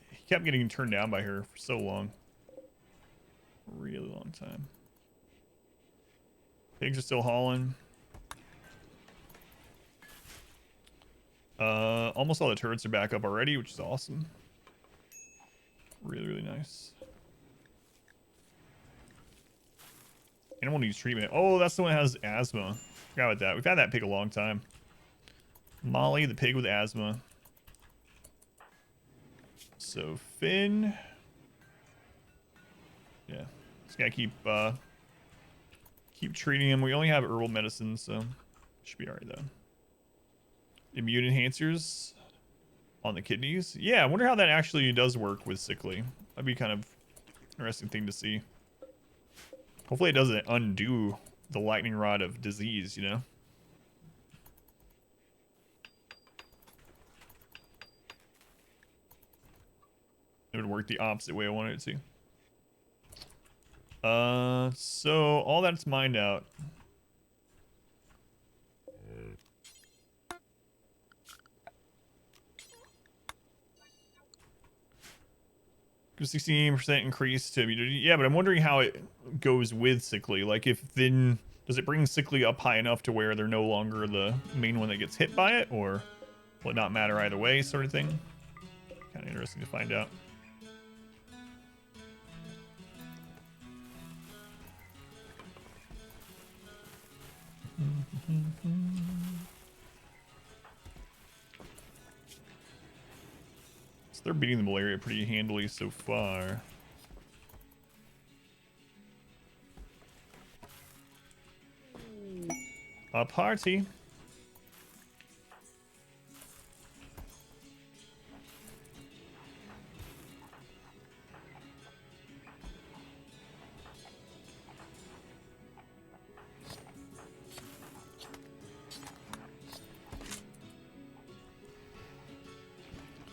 he kept getting turned down by her for so long, really long time. Pigs are still hauling. Almost all the turrets are back up already, which is awesome. Really nice. Animal needs treatment. Oh, that's the one that has asthma. Forgot about that. We've had that pig a long time. Molly, the pig with asthma. So Finn. Yeah, just gotta keep treating him. We only have herbal medicine, so should be alright though. Immune enhancers on the kidneys. Yeah, I wonder how that actually does work with sickly. That'd be kind of interesting thing to see. Hopefully it doesn't undo the lightning rod of disease, you know? It would work the opposite way I wanted it to. So all that's mined out. Give 16% increase to immunity. Yeah, but I'm wondering how it goes with sickly. Like, if then does it bring sickly up high enough to where they're no longer the main one that gets hit by it, or will it not matter either way, sort of thing? Kind of interesting to find out. So they're beating the malaria pretty handily so far. A party.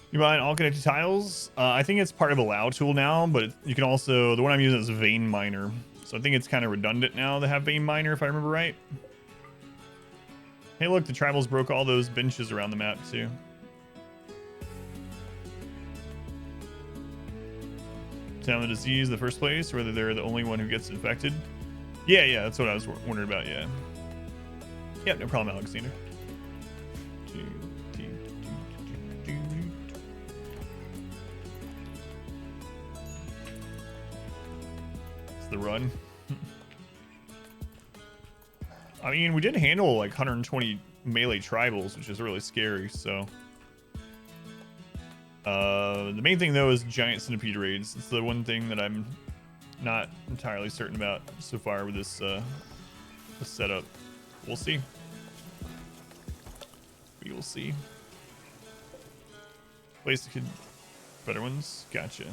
You mind all connected tiles? I think it's part of allow tool now, but you can also, the one I'm using is vein miner. So I think it's kind of redundant now to have vein miner if I remember right. Hey look, the tribals broke all those benches around the map too. Tell the disease in the first place, or whether they're the only one who gets infected. Yeah, that's what I was wondering about, yeah. Yep, no problem, Alexander. It's the run. I mean, we did handle like 120 melee tribals, which is really scary, so. The main thing though is giant centipede raids. It's the one thing that I'm not entirely certain about so far with this, this setup. We'll see. We will see. Place the kid better ones. Gotcha.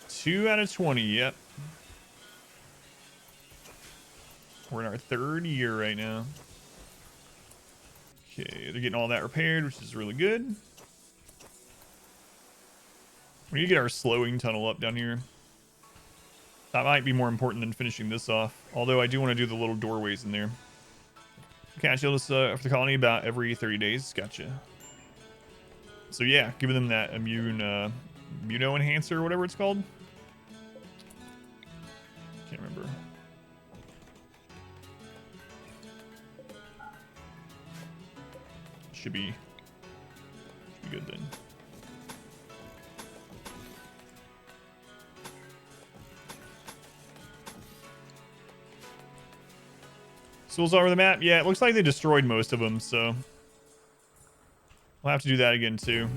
2 out of 20. Yep. We're in our 3rd year right now. Okay, they're getting all that repaired, which is really good. We need to get our slowing tunnel up down here. That might be more important than finishing this off. Although I do want to do the little doorways in there. Catch this for the colony about every 30 days. Gotcha. So yeah, giving them that immuno enhancer or whatever it's called. Can't remember. Should be good then. Souls all over the map. Yeah, it looks like they destroyed most of them, so we'll have to do that again too.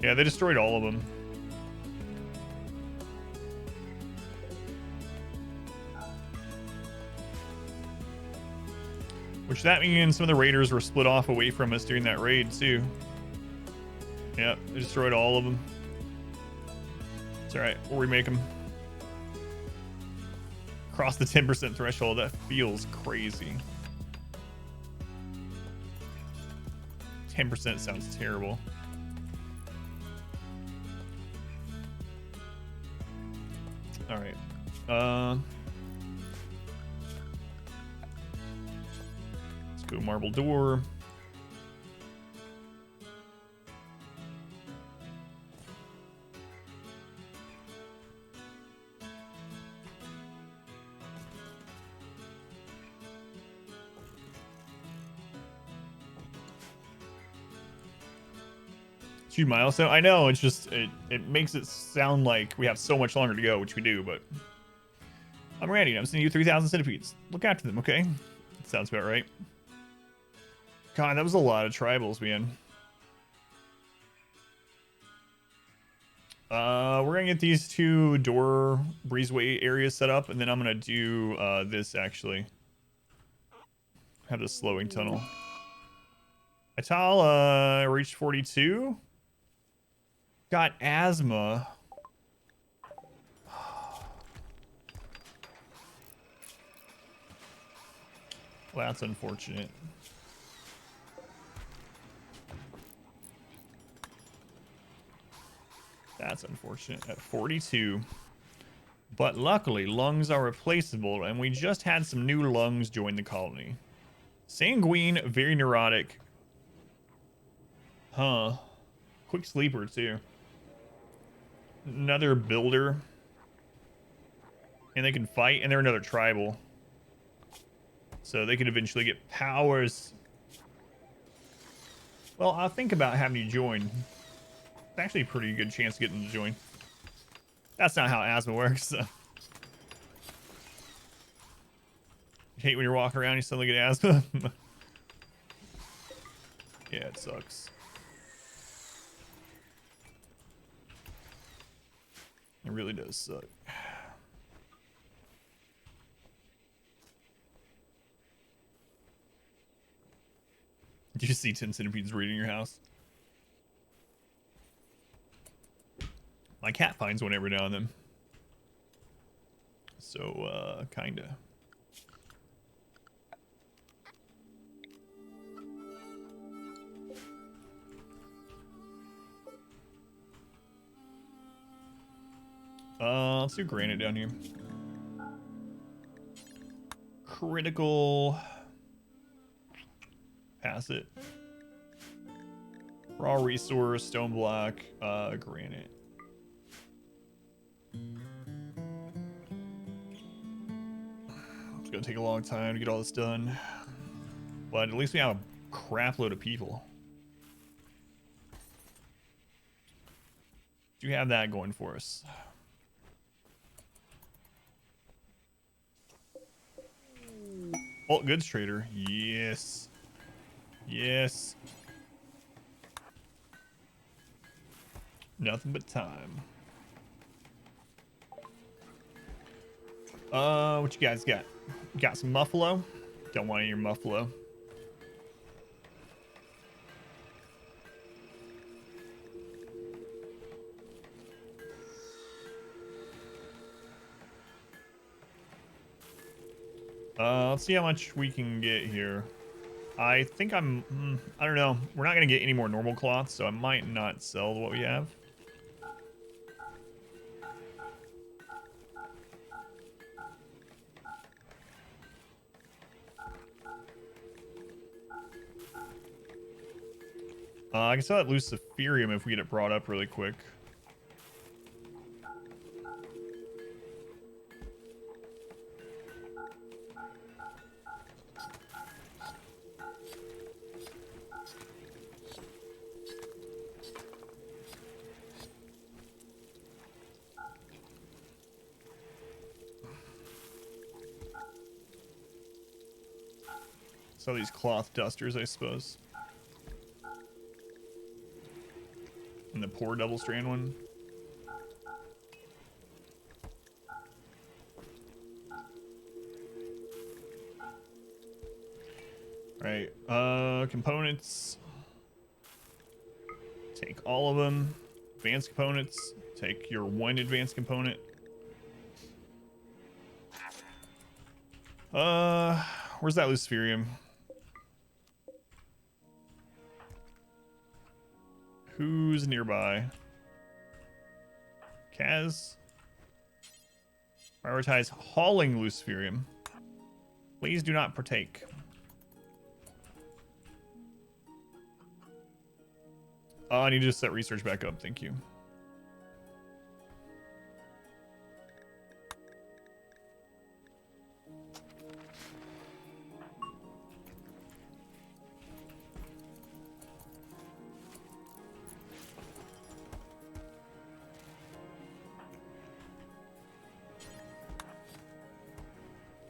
Yeah, they destroyed all of them. Which that means some of the raiders were split off away from us during that raid too. Yep, they destroyed all of them. It's alright, we'll remake them. Cross the 10% threshold, that feels crazy. 10% sounds terrible. Alright. Let's go marble door. Huge milestone. I know, it's just it makes it sound like we have so much longer to go, which we do, but I'm Randy. I'm sending you 3,000 centipedes. Look after them, okay? That sounds about right. God, that was a lot of tribals, man. We're gonna get these 2 door breezeway areas set up, and then I'm gonna do this actually. Have the slowing tunnel. Ital reached 42. Got asthma. Well, that's unfortunate. That's unfortunate at 42. But luckily, lungs are replaceable, and we just had some new lungs join the colony. Sanguine, very neurotic. Huh. Quick sleeper, too. Another builder. And they can fight, and they're another tribal. So they could eventually get powers. Well, I'll think about having you join. It's actually a pretty good chance of getting them to join. That's not how asthma works, so. You hate when you're walking around, you suddenly get asthma. Yeah, it sucks. It really does suck. Did you see 10 centipedes raiding your house? My cat finds one every now and then. So, kinda. Let's do granite down here. Critical. Pass it. Raw resource, stone block, granite. It's gonna take a long time to get all this done. But at least we have a crap load of people. Do have that going for us. Oh, goods trader. Yes. Yes. Nothing but time. What you guys got? Got some muffalo? Don't want any of your muffalo. Let's see how much we can get here. I think I don't know. We're not going to get any more normal cloth, so I might not sell what we have. I can sell that Luciferium if we get it brought up really quick. So these cloth dusters, I suppose. And the poor double strand one. Right. Components. Take all of them. Advanced components. Take your one advanced component. Where's that Luciferium? Who's nearby? Kaz? Prioritize hauling Luciferium. Please do not partake. Oh, I need to set research back up. Thank you.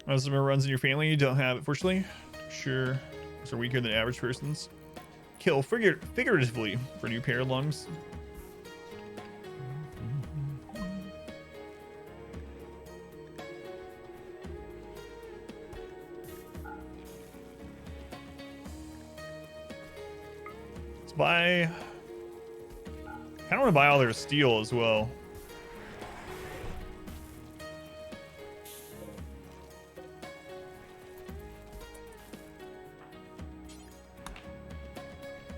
Most of them runs in your family. You don't have it, fortunately. Sure. Those are weaker than average persons. Kill figuratively for new pair of lungs. Let's buy. I kind of want to buy all their steel as well.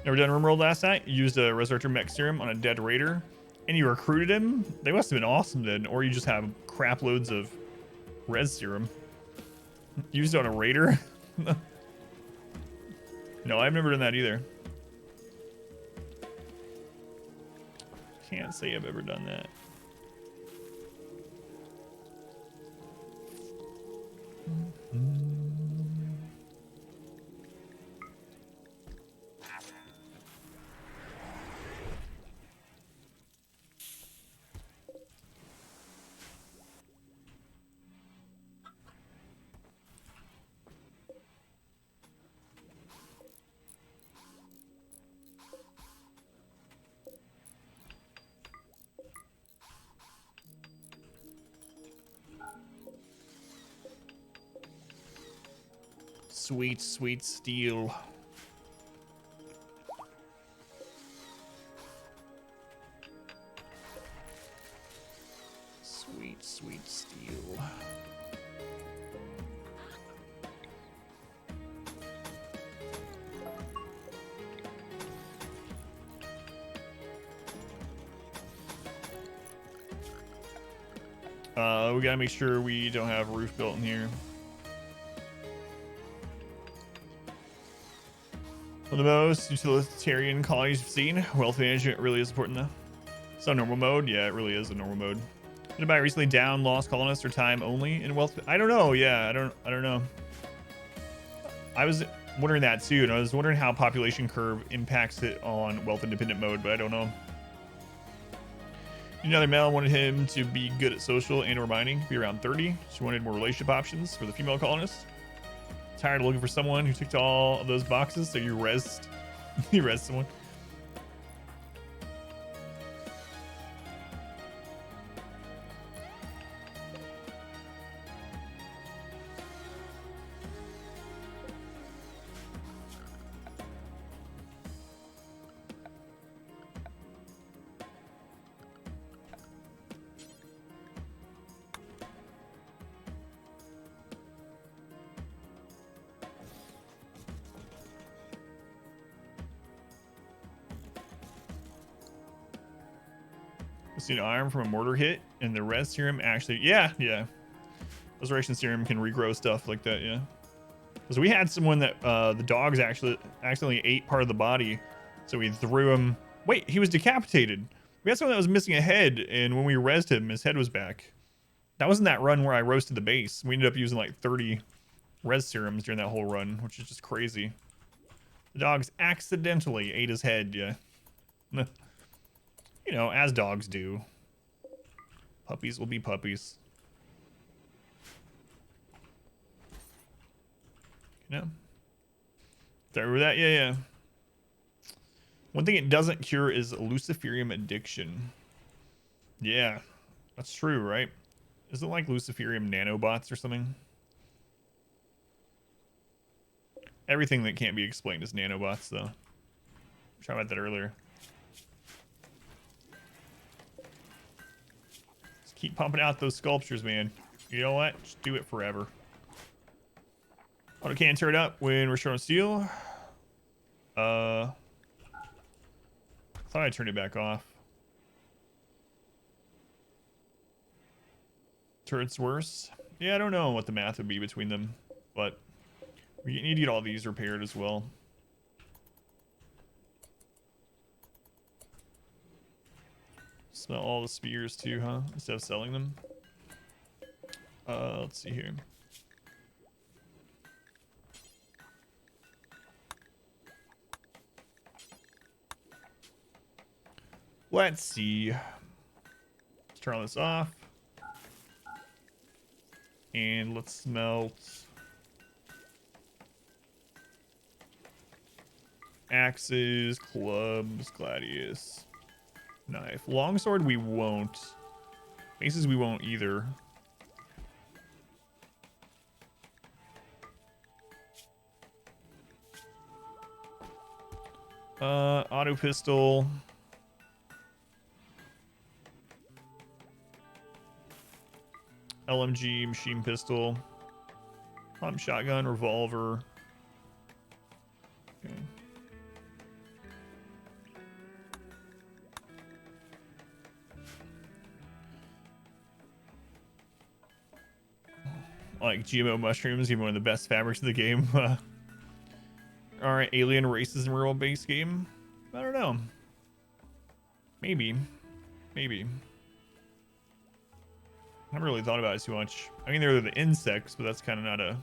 Never done RimWorld last night? You used a Resurrector Mech Serum on a dead raider, and you recruited him? They must have been awesome then, or you just have crap loads of Res Serum. Used on a raider? No, I've never done that either. Can't say I've ever done that. Sweet, sweet steel. Sweet, sweet steel. We gotta make sure we don't have a roof built in here. One of the most utilitarian colonies you've seen. Wealth management really is important though. So normal mode? Yeah, it really is a normal mode. Did I buy recently down lost colonists or time only in wealth? I don't know. Yeah, I don't know. I was wondering that too, and I was wondering how population curve impacts it on wealth independent mode, but I don't know. Another male wanted him to be good at social and or mining, be around 30. She wanted more relationship options for the female colonists. Tired of looking for someone who ticked all of those boxes, so you rezzed you rezzed someone. Seen an iron from a mortar hit, and the res serum actually, yeah. Resurrection serum can regrow stuff like that, yeah. Because we had someone that the dogs actually accidentally ate part of the body, so we threw him. Wait, he was decapitated. We had someone that was missing a head, and when we rezzed him, his head was back. That wasn't that run where I roasted the base. We ended up using like 30 res serums during that whole run, which is just crazy. The dogs accidentally ate his head, yeah. You know, as dogs do. Puppies will be puppies. You know? Did I remember that? Yeah. One thing it doesn't cure is Luciferium addiction. Yeah, that's true, right? Isn't it like Luciferium nanobots or something? Everything that can't be explained is nanobots, though. We talked about that earlier. Keep pumping out those sculptures, man. You know what? Just do it forever. Auto cannon turret up when we're short on steel. I thought I turned it back off. Turret's worse. Yeah, I don't know what the math would be between them, but we need to get all these repaired as well. Smell all the spears too, huh? Instead of selling them. Let's see here. Let's see. Let's turn all this off. And let's smelt axes, clubs, gladius. Knife. Longsword we won't. Maces we won't either. Auto pistol. LMG, machine pistol. Pump shotgun, revolver. Okay. Like GMO mushrooms, even one of the best fabrics in the game. Alright, alien races in real base game. I don't know. Maybe. I haven't really thought about it too much. I mean, they're the insects, but that's kind of not a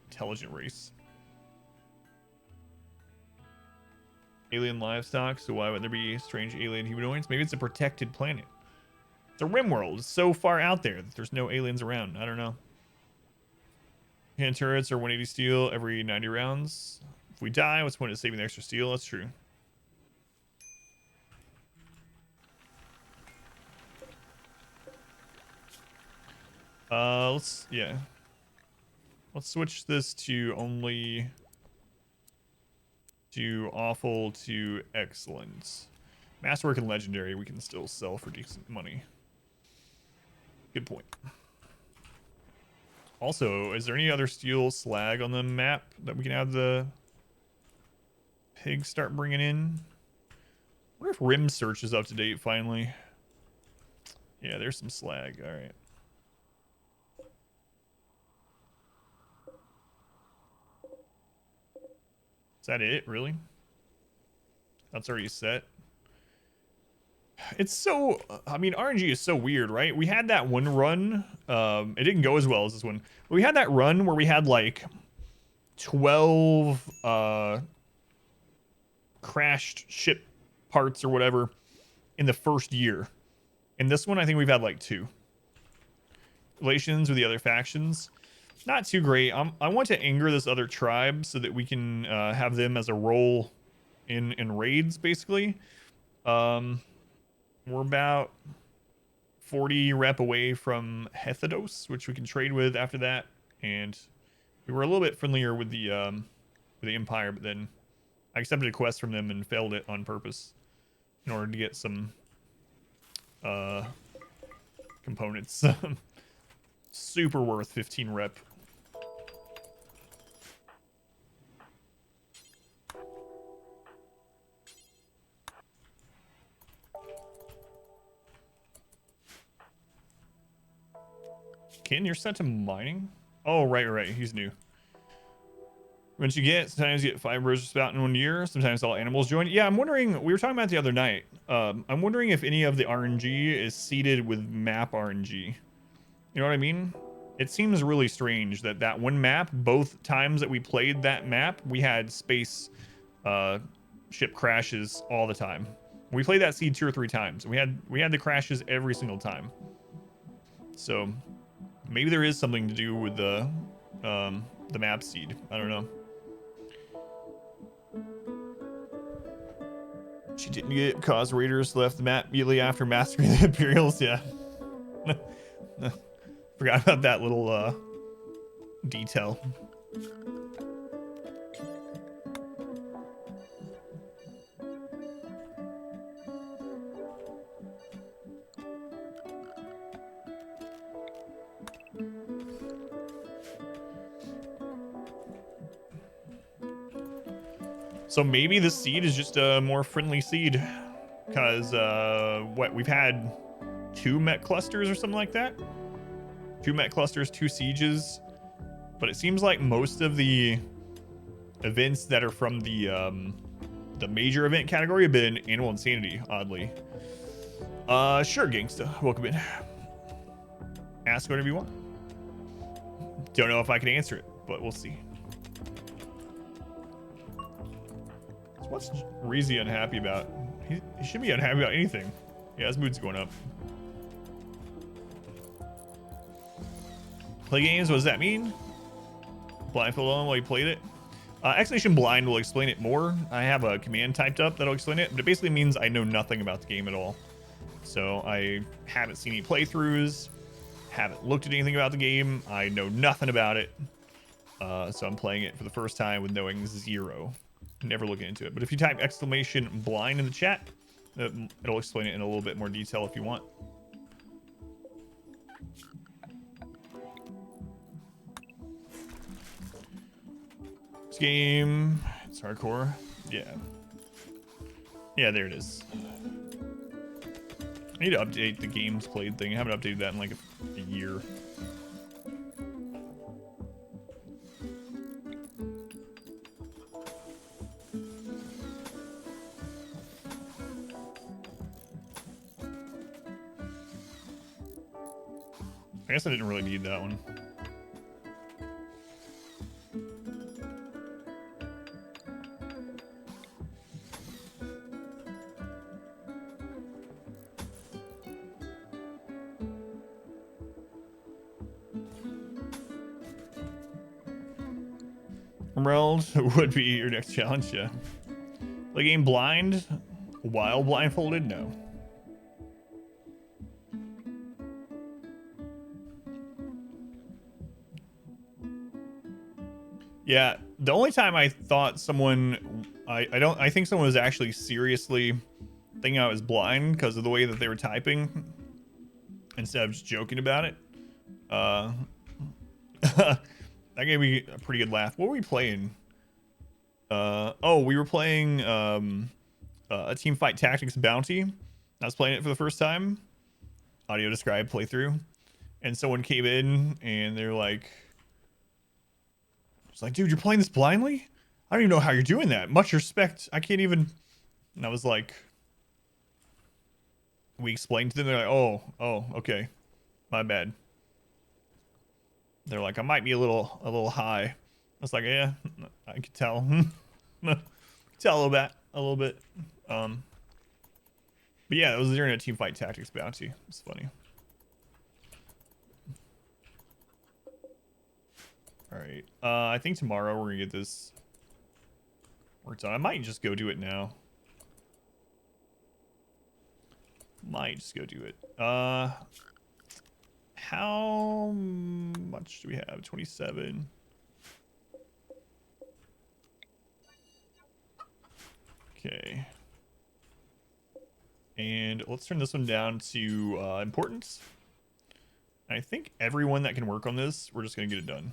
intelligent race. Alien livestock, so why would there be strange alien humanoids? Maybe it's a protected planet. It's a RimWorld. It's so far out there that there's no aliens around. I don't know. Hand turrets are 180 steel every 90 rounds. If we die, what's the point of saving the extra steel? That's true. Yeah. Let's switch this to only to awful to excellent. Masterwork and legendary we can still sell for decent money. Good point. Also, is there any other steel slag on the map that we can have the pigs start bringing in? I wonder if Rim search is up to date finally. Yeah, there's some slag. All right. Is that it, really? That's already set. It's so, I mean, RNG is so weird, right? We had that one run. It didn't go as well as this one. But we had that run where we had like 12 crashed ship parts or whatever in the first year. In this one, I think we've had like 2. Relations with the other factions. Not too great. I want to anger this other tribe so that we can have them as a role in raids, basically. We're about 40 rep away from Hethedos, which we can trade with after that. And we were a little bit friendlier with the Empire, but then I accepted a quest from them and failed it on purpose in order to get some components. Super worth 15 rep. Ken, you're set to mining? Oh, right. He's new. Once you get, sometimes you get 5 birds spout in 1 year. Sometimes all animals join. Yeah, I'm wondering, we were talking about it the other night. I'm wondering if any of the RNG is seeded with map RNG. You know what I mean? It seems really strange that that one map, both times that we played that map, we had space ship crashes all the time. We played that seed 2 or 3 times. We had the crashes every single time. So maybe there is something to do with the map seed. I don't know. She didn't get cause raiders left the map immediately after mastering the Imperials. Yeah. Forgot about that little detail. So maybe this seed is just a more friendly seed, because what we've had 2 Met clusters or something like that. 2 Met clusters, 2 sieges, but it seems like most of the events that are from the major event category have been Animal Insanity, oddly. Sure, Gangsta, welcome in. Ask whatever you want. Don't know if I can answer it, but we'll see. So what's Reezy unhappy about? He should be unhappy about anything. Yeah, his mood's going up. Play games, what does that mean? Blindfold on while you played it? Exclamation blind will explain it more. I have a command typed up that'll explain it, but it basically means I know nothing about the game at all. So I haven't seen any playthroughs, haven't looked at anything about the game. I know nothing about it. So I'm playing it for the first time with knowing 0. Never looking into it. But if you type exclamation blind in the chat, it'll explain it in a little bit more detail if you want. This game, it's hardcore. Yeah. Yeah, there it is. I need to update the games played thing. I haven't updated that in like a year. I guess I didn't really need that one. RimWorld would be your next challenge, yeah. Play game blind while blindfolded? No. Yeah, the only time I thought someone, I think someone was actually seriously thinking I was blind because of the way that they were typing instead of just joking about it. That gave me a pretty good laugh. What were we playing? Oh, we were playing a Team Fight Tactics Bounty. I was playing it for the first time. Audio described playthrough. And someone came in and they're like, it's like, dude, you're playing this blindly? I don't even know how you're doing that. Much respect. I can't even. And I was like, we explained to them. They're like, oh, okay. My bad. They're like, I might be a little high. I was like, yeah, I could tell. Tell a little bit. But yeah, it was during a Team Fight Tactics Bounty. It's funny. All right. I think tomorrow we're gonna get this worked on. I might just go do it now. Might just go do it. How much do we have? 27. Okay. And let's turn this one down to importance. I think everyone that can work on this, we're just gonna get it done.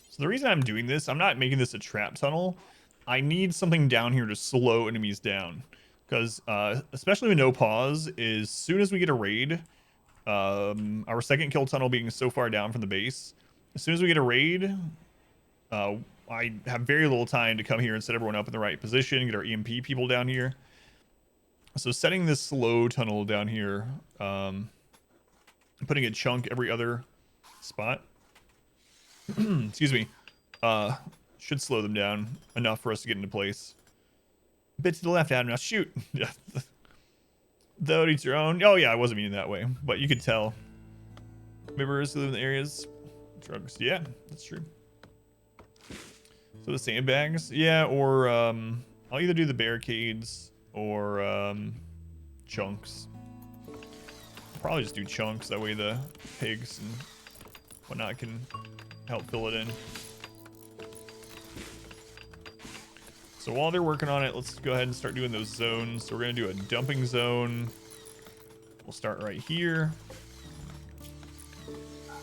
So the reason I'm doing this, I'm not making this a trap tunnel. I need something down here to slow enemies down. Because, especially with no pause, as soon as we get a raid, our second kill tunnel being so far down from the base, as soon as we get a raid, I have very little time to come here and set everyone up in the right position, get our EMP people down here. So setting this slow tunnel down here, putting a chunk every other spot, excuse me, should slow them down enough for us to get into place. A bit to the left, Adam. Now shoot. Yeah. Though eats your own. Oh yeah, I wasn't meaning that way, but you could tell. Members who live in the areas, drugs. Yeah, that's true. So the sandbags, yeah, or I'll either do the barricades or chunks. I'll probably just do chunks. That way the pigs and whatnot can help fill it in. So while they're working on it, let's go ahead and start doing those zones. So we're going to do a dumping zone. We'll start right here.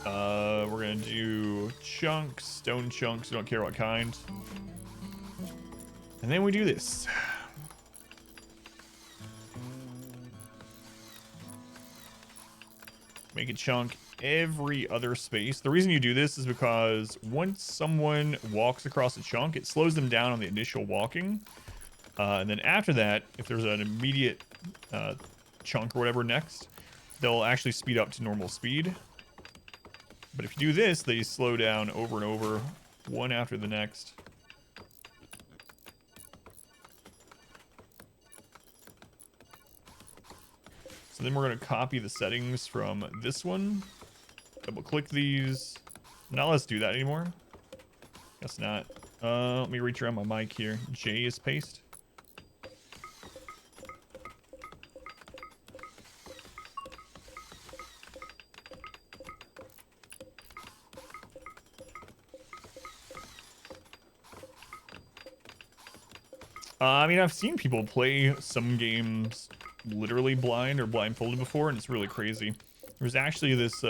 We're going to do chunks, stone chunks. We don't care what kind. And then we do this. Make a chunk every other space. The reason you do this is because once someone walks across a chunk, it slows them down on the initial walking. And then after that, if there's an immediate chunk or whatever next, they'll actually speed up to normal speed. But if you do this, they slow down over and over, one after the next. So then we're going to copy the settings from this one. Double click these. Not let's do that anymore. Guess not. Let me reach around my mic here. J is paste. I mean, I've seen people play some games literally blind or blindfolded before, and it's really crazy. There was actually this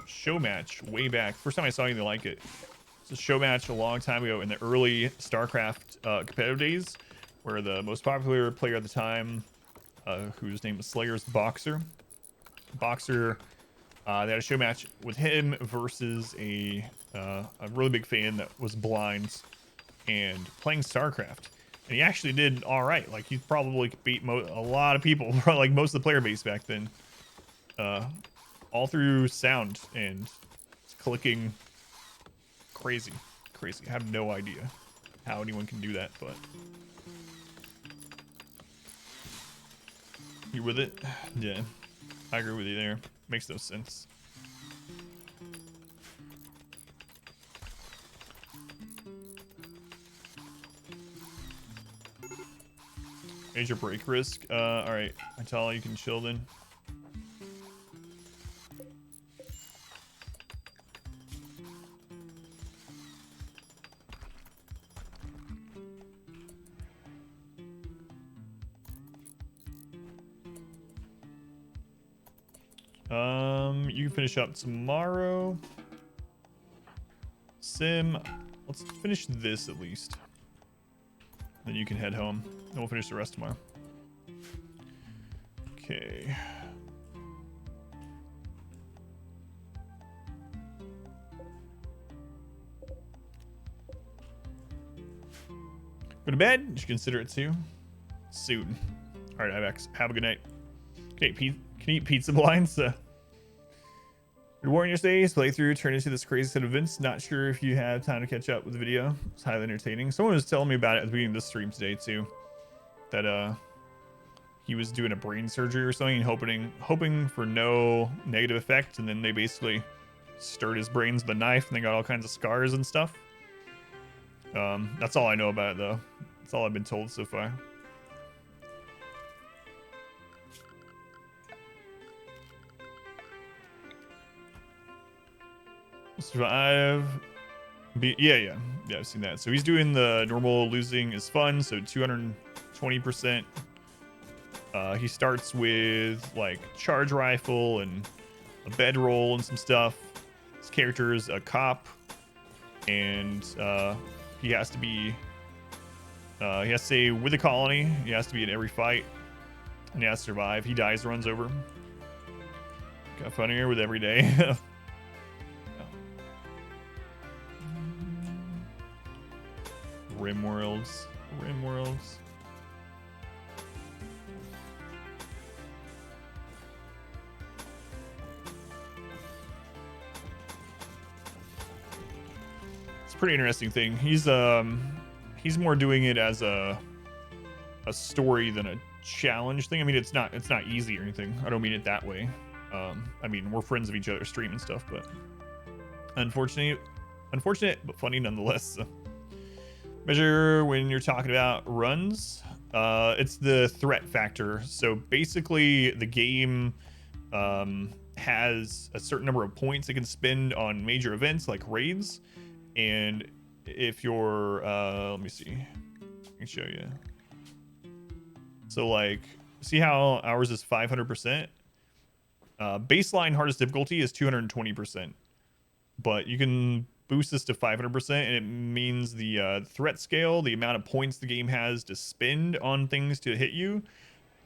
show match way back. First time I saw anything like it. It's a show match a long time ago in the early StarCraft competitive days, where the most popular player at the time, whose name was Slayer's Boxer. Boxer, they had a show match with him versus a really big fan that was blind and playing StarCraft. And he actually did all right. Like, he probably beat a lot of people, like most of the player base back then. All through sound and clicking. Crazy. Crazy. I have no idea how anyone can do that, but... You with it? Yeah. I agree with you there. Makes no sense. Major break risk. All right, Vitala, you can chill then. You can finish up tomorrow. Sim, let's finish this at least. Then you can head home. And we'll finish the rest tomorrow. Okay. Go to bed. You should consider it too. Soon. All right, Ibex. Have a good night. Okay, can you eat pizza blinds? Rewarding your stays, playthrough turned into this crazy set of events. Not sure if you have time to catch up with the video. It's highly entertaining. Someone was telling me about it at the beginning of this stream today too. That he was doing a brain surgery or something, and hoping for no negative effect, and then they basically stirred his brains with a knife, and they got all kinds of scars and stuff. That's all I know about it though. That's all I've been told so far. Survive. Yeah, I've seen that. So he's doing the normal losing is fun, so 220%. He starts with like charge rifle and a bedroll and some stuff. His character is a cop, and he has to be he has to stay with the colony. He has to be in every fight, and he has to survive. He dies, runs over. Got funnier with every day. RimWorlds. It's a pretty interesting thing. He's more doing it as a story than a challenge thing. I mean, it's not easy or anything. I don't mean it that way. I mean, we're friends of each other, stream and stuff, but unfortunate, but funny nonetheless. So. Measure when you're talking about runs. It's the threat factor. So basically, the game has a certain number of points it can spend on major events like raids, and if you're let me see, I can show you. So like, see how ours is 500%. Baseline hardest difficulty is 220%, but you can boost this to 500%, and it means the threat scale, the amount of points the game has to spend on things to hit you,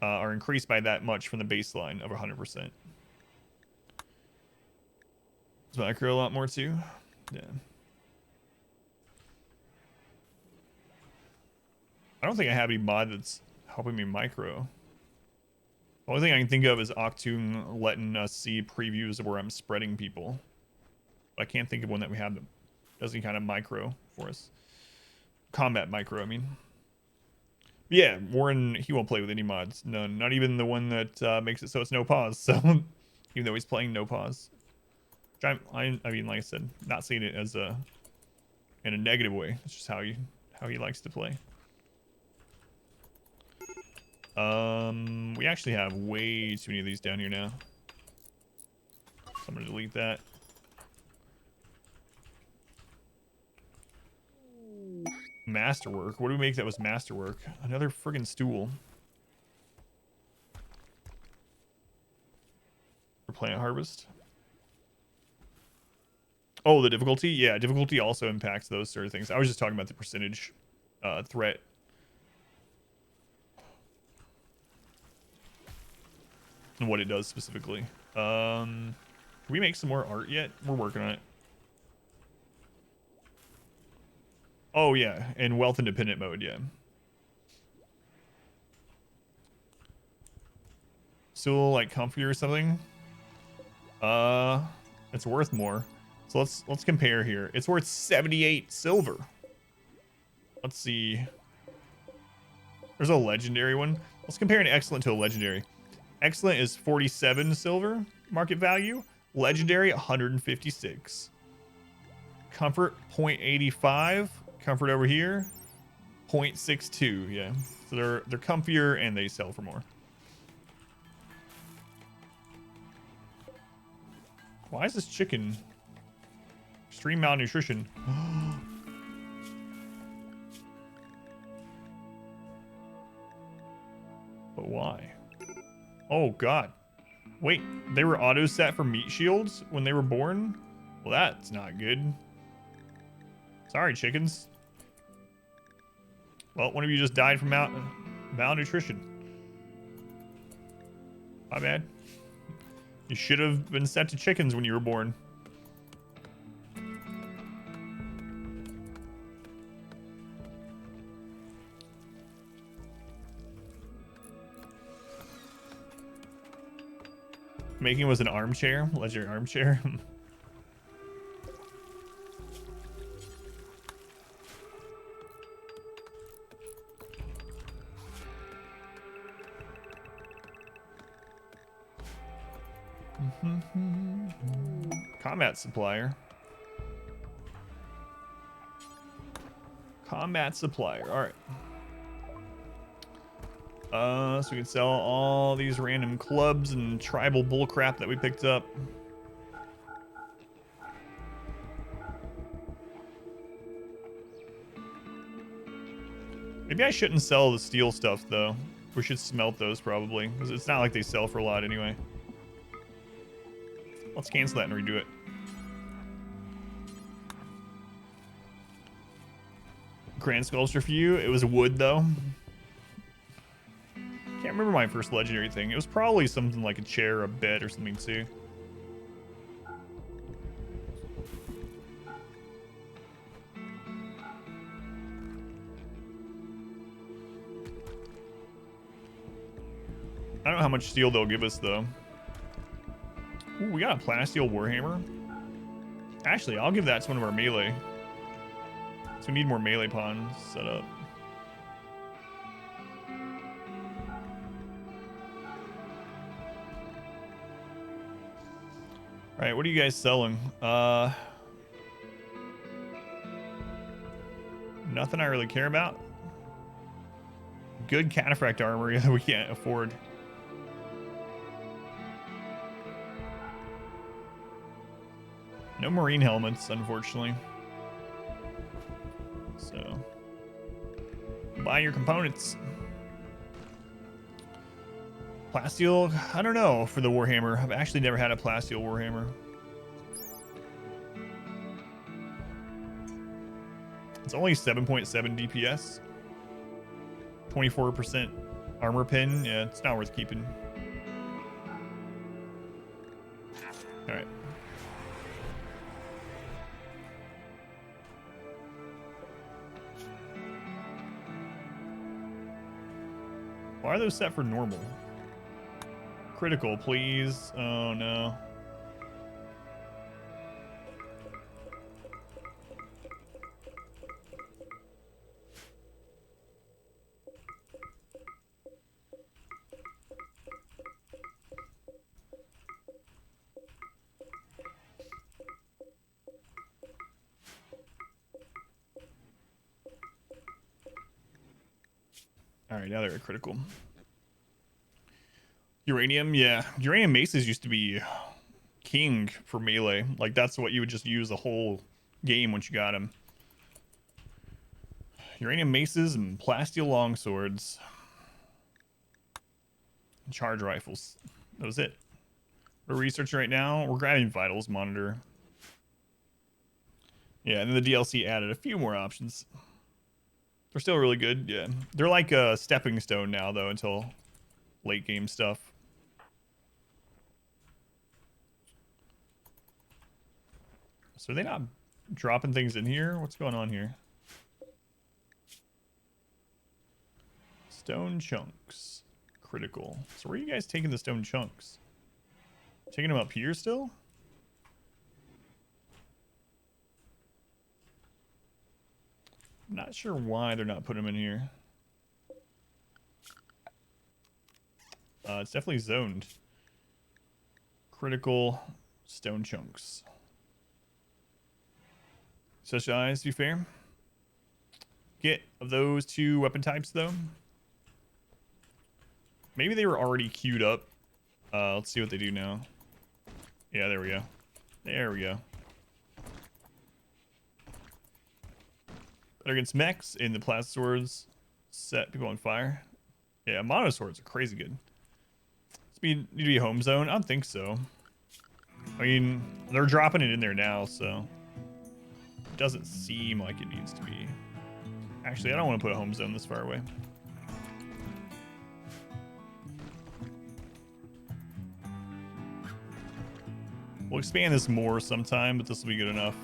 are increased by that much from the baseline of 100%. Is micro a lot more too? Yeah. I don't think I have any mod that's helping me micro. The only thing I can think of is Octoon letting us see previews of where I'm spreading people. But I can't think of one that we have that does any kind of micro for us. Combat micro, I mean. But yeah, Warren, he won't play with any mods. None. Not even the one that makes it so it's no pause. So, even though he's playing no pause. I mean, like I said, not seeing it as in a negative way. It's just how he likes to play. We actually have way too many of these down here now. So I'm gonna delete that. Masterwork. What do we make that was masterwork? Another friggin' stool. For Plant Harvest. Oh, the difficulty? Yeah, difficulty also impacts those sort of things. I was just talking about the percentage threat. And what it does specifically. Can we make some more art yet? We're working on it. Oh yeah, in wealth independent mode, yeah. Still like comfy or something. It's worth more. So let's compare here. It's worth 78 silver. Let's see. There's a legendary one. Let's compare an excellent to a legendary. Excellent is 47 silver market value. Legendary 156. Comfort 0.85. Comfort over here 0.62. Yeah. So they're comfier and they sell for more. Why is this chicken extreme malnutrition? But why? Oh god. Wait, they were auto set for meat shields when they were born? Well, that's not good. Sorry, chickens. Well, one of you just died from malnutrition. My bad. You should have been set to chickens when you were born. Making was an armchair, legendary armchair. Combat supplier. Combat supplier. All right. So we can sell all these random clubs and tribal bullcrap that we picked up. Maybe I shouldn't sell the steel stuff though. We should smelt those probably, because it's not like they sell for a lot anyway. Let's cancel that and redo it. Grand sculpture for you. It was wood though. Can't remember my first legendary thing. It was probably something like a chair, a bed, or something too. I don't know how much steel they'll give us though. Ooh, we got a plasteel warhammer. Actually, I'll give that to one of our melee. So we need more melee pawns set up. All right, what are you guys selling? Nothing I really care about. Good cataphract armor that we can't afford. No marine helmets, unfortunately. So, buy your components. Plasteel, I don't know for the Warhammer. I've actually never had a Plasteel Warhammer. It's only 7.7 DPS. 24% armor pin. Yeah, it's not worth keeping. Alright. Why are those set for normal? Critical, please. Oh no. All right, now they're critical. Uranium, yeah. Uranium maces used to be king for melee. Like, that's what you would just use the whole game once you got them. Uranium maces and plasteel longswords. Charge rifles. That was it. We're researching right now. We're grabbing vitals monitor. Yeah, and then the DLC added a few more options. They're still really good, yeah. They're like a stepping stone now, though, until late game stuff. So are they not dropping things in here? What's going on here? Stone chunks. Critical. So where are you guys taking the stone chunks? Taking them up here still? I'm not sure why they're not putting them in here. It's definitely zoned. Critical stone chunks. Such eyes, to be fair. Get of those two weapon types, though. Maybe they were already queued up. Let's see what they do now. Yeah, there we go. There we go. Better against mechs in the plasma swords. Set people on fire. Yeah, mono swords are crazy good. Speed need to be a home zone? I don't think so. I mean, they're dropping it in there now, so it doesn't seem like it needs to be. Actually, I don't want to put a home zone this far away. We'll expand this more sometime, but this will be good enough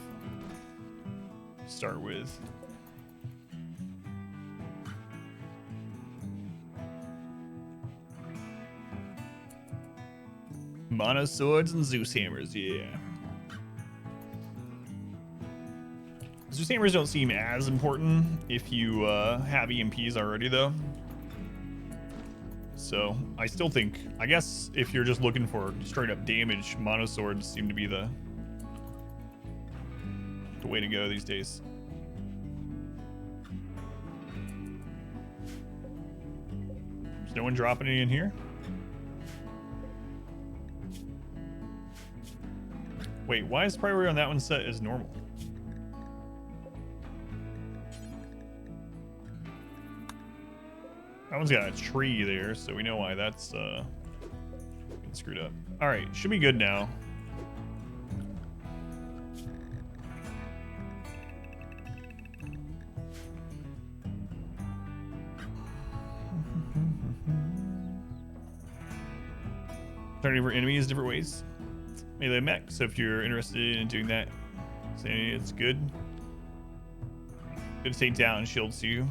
to start with. Mono swords and Zeus hammers, yeah. Zeus hammers don't seem as important if you have EMPs already, though. So I still think, I guess if you're just looking for straight up damage, mono swords seem to be the way to go these days. There's no one dropping any in here. Wait, why is priority on that one set as normal? That one's got a tree there, so we know why that's getting screwed up. All right, should be good now. Turning over enemies different ways. Melee mech, so if you're interested in doing that, say it's good. Good to take down shields you.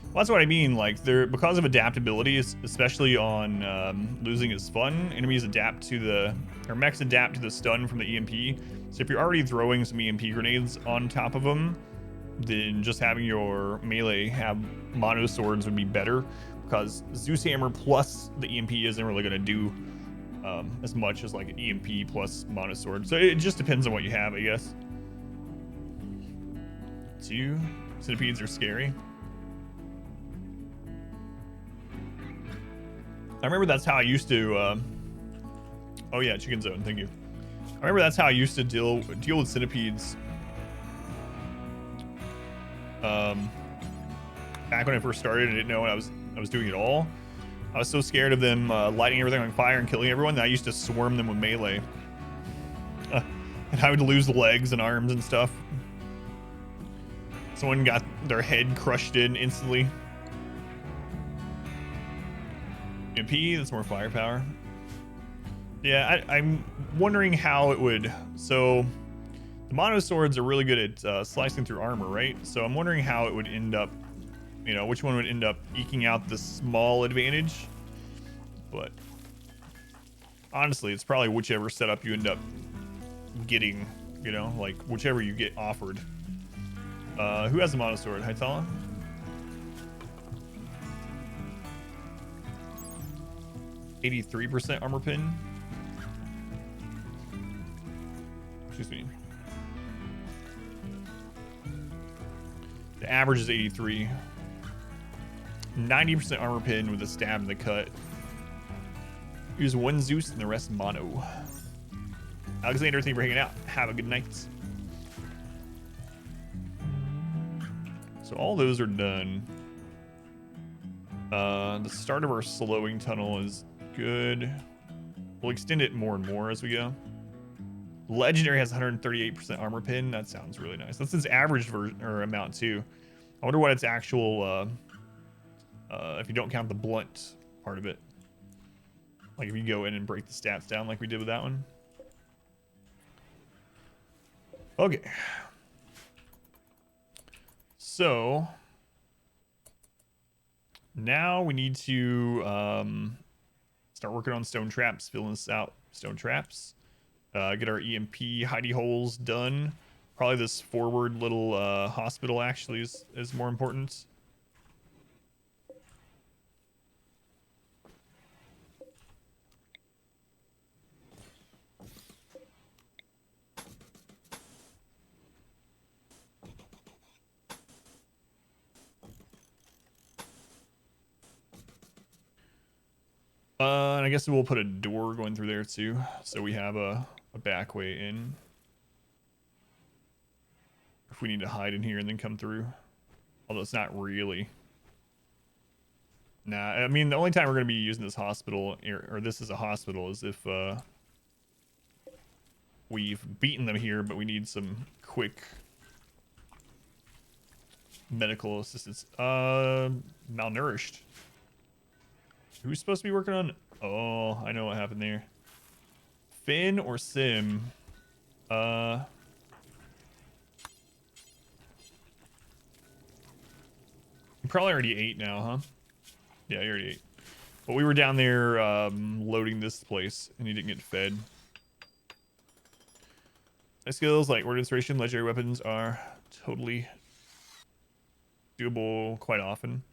Well, that's what I mean. Like, they're because of adaptability, especially on losing is fun. Enemies adapt to or mechs adapt to the stun from the EMP. So if you're already throwing some EMP grenades on top of them, then just having your melee have mono swords would be better, because Zeus hammer plus the EMP isn't really going to do as much as like an EMP plus mono sword. So it just depends on what you have, I guess. 2 centipedes are scary. I remember that's how I used to oh yeah, chicken zone, thank you. I remember that's how I used to deal with centipedes back when I first started. I didn't know what I was doing at all. I was so scared of them lighting everything on fire and killing everyone that I used to swarm them with melee. And I would lose legs and arms and stuff. Someone got their head crushed in instantly. MP, that's more firepower. Yeah, I'm wondering how it would. So the mono swords are really good at slicing through armor, right? So I'm wondering how it would end up, you know, which one would end up eking out the small advantage. But honestly, it's probably whichever setup you end up getting, you know, like whichever you get offered. Who has the mono sword? Hytala? %83 armor pin. Excuse me. The average is 83. 90% armor pin with a stab in the cut. Use 1 Zeus and the rest mono. Alexander, thank you for hanging out. Have a good night. So all those are done. The start of our slowing tunnel is good. We'll extend it more and more as we go. Legendary has 138% armor pin. That sounds really nice. That's its average version or amount too. I wonder what its actual if you don't count the blunt part of it. Like if you go in and break the stats down like we did with that one. Okay. So now we need to start working on stone traps, filling this out. Stone traps. Get our EMP hidey holes done. Probably this forward little hospital actually is more important. And I guess we'll put a door going through there too, so we have a back way in. If we need to hide in here and then come through. Although it's not really. Nah, I mean, the only time we're going to be using this hospital, or this is a hospital, is if we've beaten them here, but we need some quick medical assistance. Malnourished. Who's supposed to be working on? Oh, I know what happened there. Finn or Sim? You probably already ate now, huh? Yeah, you already ate. But we were down there loading this place, and he didn't get fed. My skills like word inspiration, legendary weapons are totally doable quite often.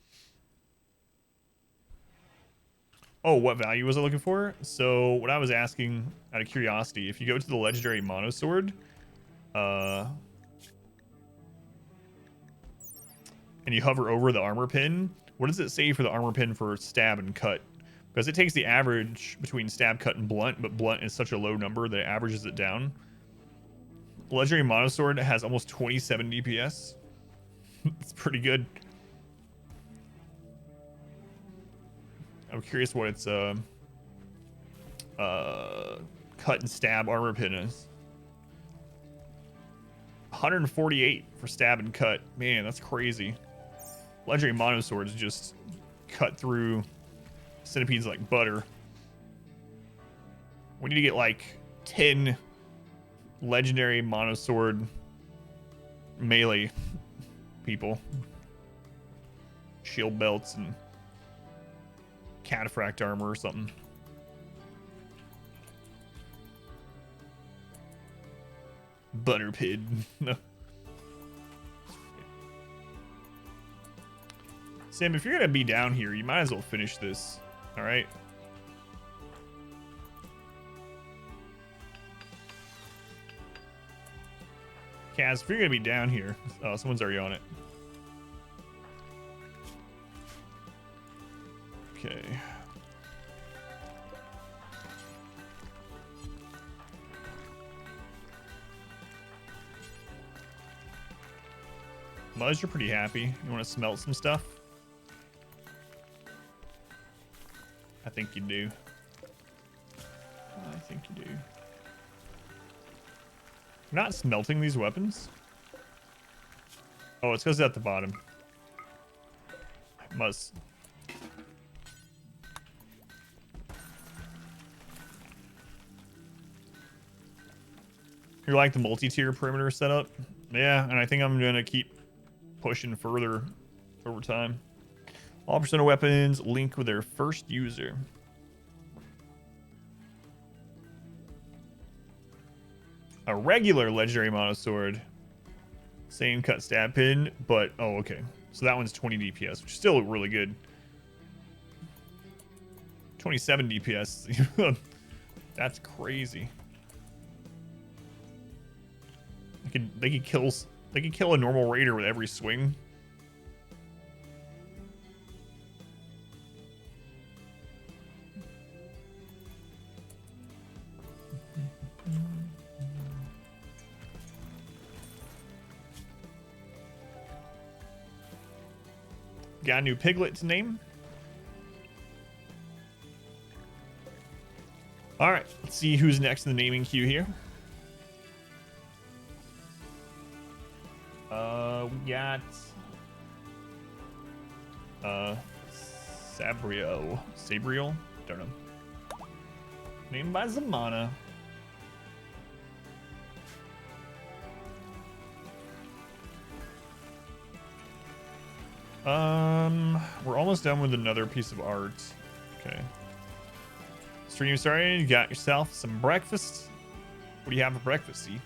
Oh, what value was I looking for? So what I was asking out of curiosity, if you go to the legendary monosword, and you hover over the armor pin, what does it say for the armor pin for stab and cut? Because it takes the average between stab, cut, and blunt, but blunt is such a low number that it averages it down. Legendary monosword has almost 27 DPS. It's pretty good. I'm curious what its cut and stab armor pin is. 148 for stab and cut. Man, that's crazy. Legendary monoswords just cut through centipedes like butter. We need to get like 10 legendary monosword melee people. Shield belts and cataphract armor or something. Butter pid. No. Sam, if you're gonna be down here, you might as well finish this. All right. Kaz, if you're gonna be down here, oh, someone's already on it. Okay. Muzz, you're pretty happy. You want to smelt some stuff? I think you do. I think you do. You're not smelting these weapons? Oh, it's because it's at the bottom. Muzz. You like the multi-tier perimeter setup? Yeah, and I think I'm gonna keep pushing further over time. All persona weapons link with their first user. A regular legendary monosword. Same cut stab pin, but oh, okay. So that one's 20 DPS, which is still really good. 27 DPS. That's crazy. They could kill a normal raider with every swing. Got a new piglet to name. All right, let's see who's next in the naming queue here. We got Sabriel, don't know. Named by Zamana. We're almost done with another piece of art. Okay. Stream started. You got yourself some breakfast. What do you have for breakfast, see?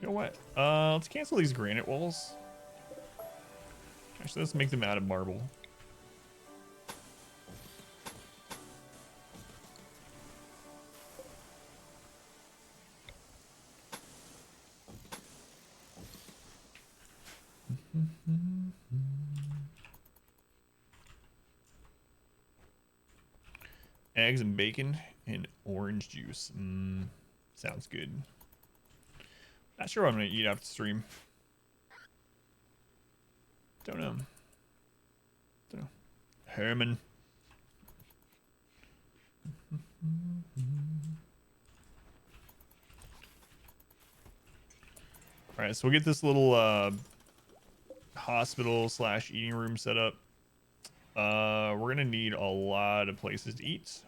You know what? Let's cancel these granite walls. Actually, let's make them out of marble. Eggs and bacon and orange juice. Sounds good. Not sure what I'm gonna eat after stream. Don't know. Herman. All right, so we'll get this little hospital / eating room set up. We're gonna need a lot of places to eat.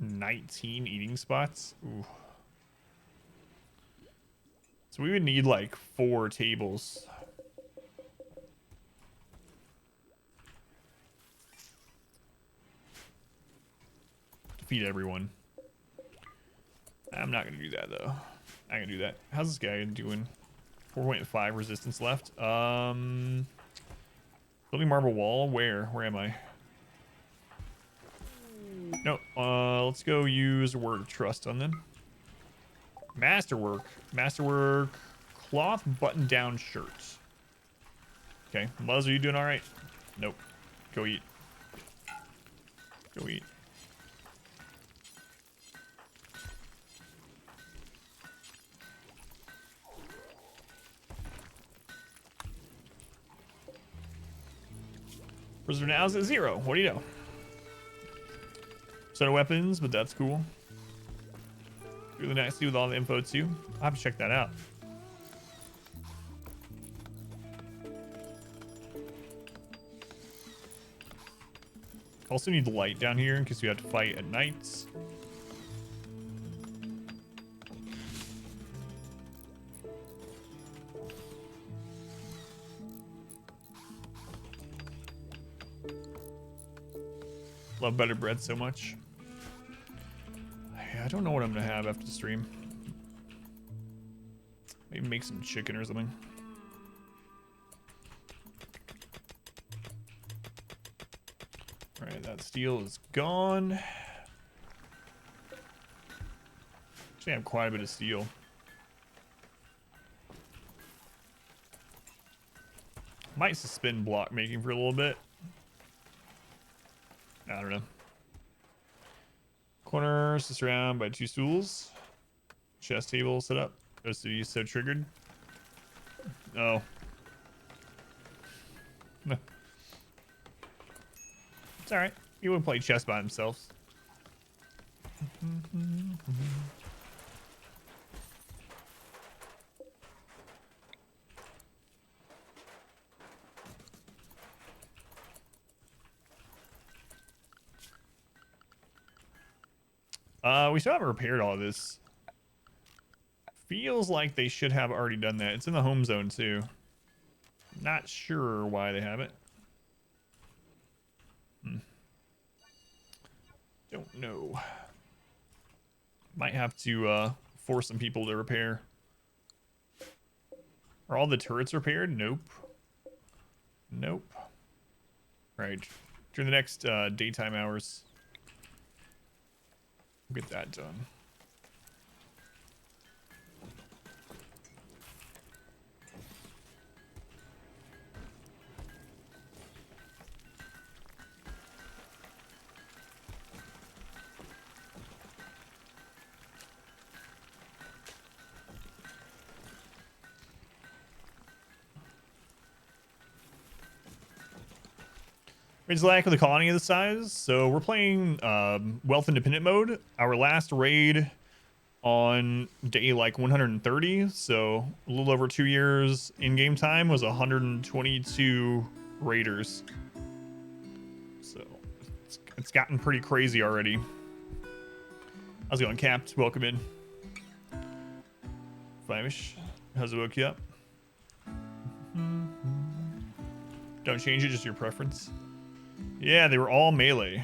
19 eating spots. Ooh. So we would need like 4 tables. To feed everyone. I'm not gonna do that though. I can do that. How's this guy doing? 4.5 resistance left. Building marble wall. Where am I? No. Let's go use word trust on them. Masterwork. Cloth button down shirts. Okay. Muzz, are you doing all right? Nope. Go eat. Go eat. Prisoner now is at 0. What do you know? Set of weapons, but that's cool. Really nice to see with all the info too. I'll have to check that out. Also need light down here in case we have to fight at nights. Love butter bread so much. I don't know what I'm gonna have after the stream. Maybe make some chicken or something. Alright, that steel is gone. Actually, I have quite a bit of steel. Might suspend block making for a little bit. I don't know. Corner is surrounded by 2 stools. Chest table set up. Supposed to be so triggered. Oh. No. It's alright. He would play chess by themselves. We still haven't repaired all of this. Feels like they should have already done that. It's in the home zone too. Not sure why they haven't. Don't know. Might have to force some people to repair. Are all the turrets repaired? Nope. Nope. Right. During the next daytime hours. We'll get that done. Raid's lack of the colony of the size. So we're playing wealth independent mode. Our last raid on day like 130, so a little over 2 years in game time, was 122 raiders. So it's gotten pretty crazy already. How's it going, Capped? Welcome in. Flamish, how's it woke you up? Don't change it, just your preference. Yeah, they were all melee.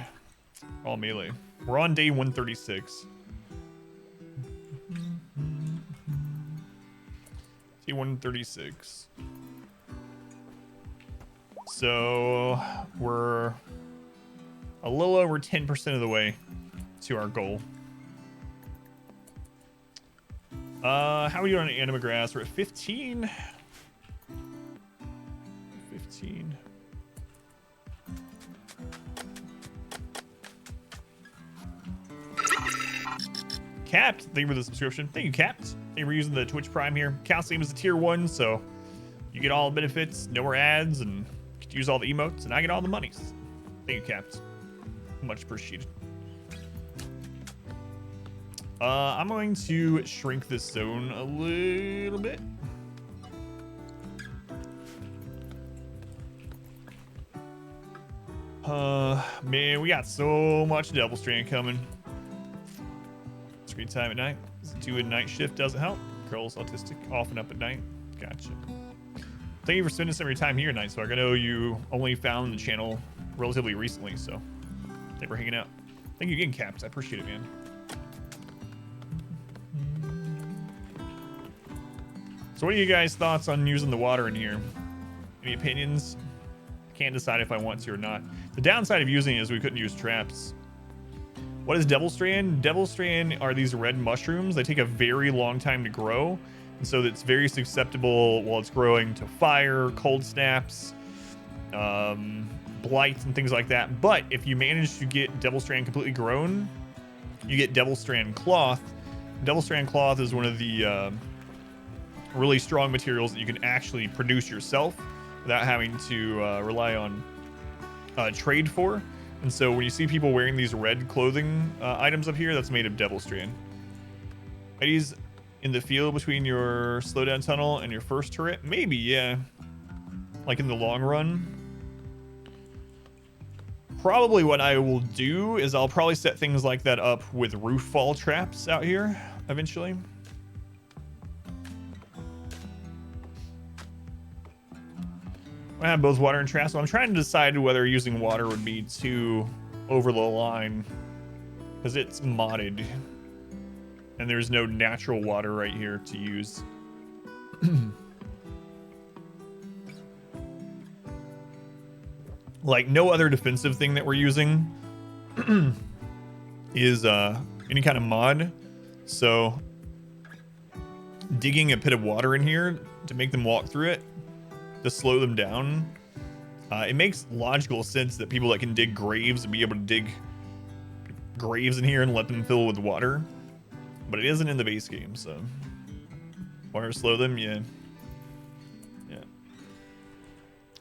All melee. We're on day 136. Day 136. So we're a little over 10% of the way to our goal. How are we doing on Anima Grass? We're at 15. 15. Capped, thank you for the subscription. Thank you, Capped. Thank you for using the Twitch Prime here. Counts same as the tier 1, so you get all the benefits, no more ads, and get to use all the emotes, and I get all the monies. Thank you, Capped. Much appreciated. I'm going to shrink this zone a little bit. Man, we got so much Devil Strand coming. Screen time at night. Doing night shift doesn't help. Girl's autistic, off and up at night. Gotcha. Thank you for spending some of your time here tonight, Swag. I know you only found the channel relatively recently, so thank you for hanging out. Thank you again, Caps. I appreciate it, man. So what are you guys' thoughts on using the water in here? Any opinions? Can't decide if I want to or not. The downside of using it is we couldn't use traps. What is Devil Strand? Devil Strand are these red mushrooms. They take a very long time to grow, and so it's very susceptible while it's growing to fire, cold snaps, blights, and things like that. But if you manage to get Devil Strand completely grown, you get Devil Strand cloth. Devil Strand cloth is one of the really strong materials that you can actually produce yourself without having to rely on trade for. And so when you see people wearing these red clothing items up here, that's made of Devil Strand. Ladies in the field between your slowdown tunnel and your first turret? Maybe, yeah. Like in the long run. Probably what I will do is I'll probably set things like that up with roof fall traps out here eventually. I have both water and traps, so I'm trying to decide whether using water would be too over the line, because it's modded and there's no natural water right here to use. Like no other defensive thing that we're using is any kind of mod, so digging a pit of water in here to make them walk through it to slow them down. It makes logical sense that people that can dig graves would be able to dig graves in here and let them fill with water, but it isn't in the base game, so water slow them, yeah.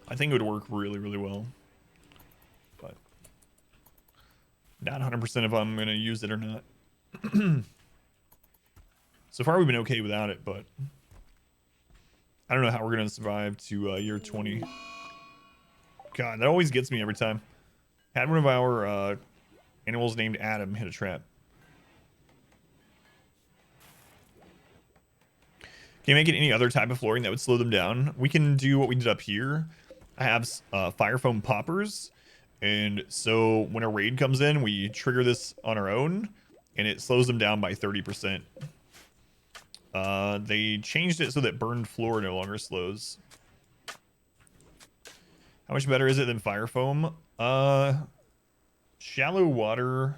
I think it would work really, really well, but not 100% if I'm gonna use it or not. So far we've been okay without it, but I don't know how we're gonna survive to year 20. God, that always gets me every time. Had one of our animals named Adam hit a trap. Can you make it any other type of flooring that would slow them down? We can do what we did up here. I have fire foam poppers, and so when a raid comes in, we trigger this on our own, and it slows them down by 30%. They changed it so that burned floor no longer slows. How much better is it than fire foam? Shallow water.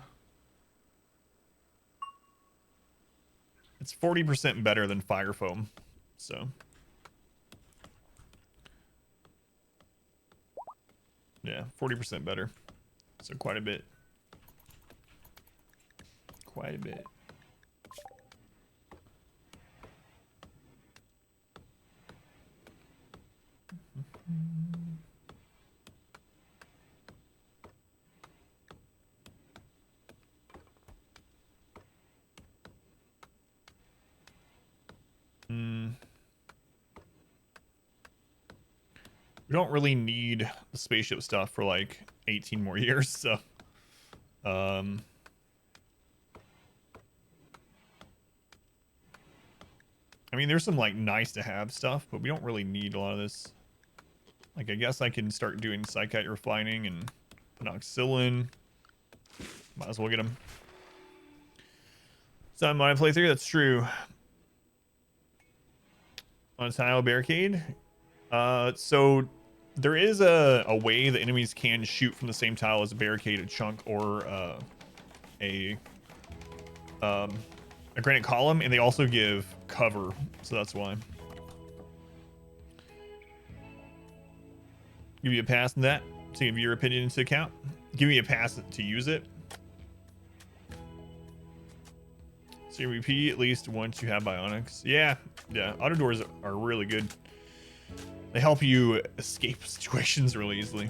It's 40% better than fire foam, so. Yeah, 40% better. So quite a bit. Quite a bit. We don't really need the spaceship stuff for like 18 more years, so I mean, there's some like nice to have stuff, but we don't really need a lot of this. Like, I guess I can start doing psychite refining and penoxylin. Might as well get them. So in my playthrough, that's true. On a tile barricade. So there is a way that enemies can shoot from the same tile as a barricaded chunk or a granite column, and they also give cover, so that's why. Give you a pass on that. Take your opinion into account. Give me a pass to use it. So you repeat at least once you have bionics. Yeah, auto doors are really good. They help you escape situations really easily.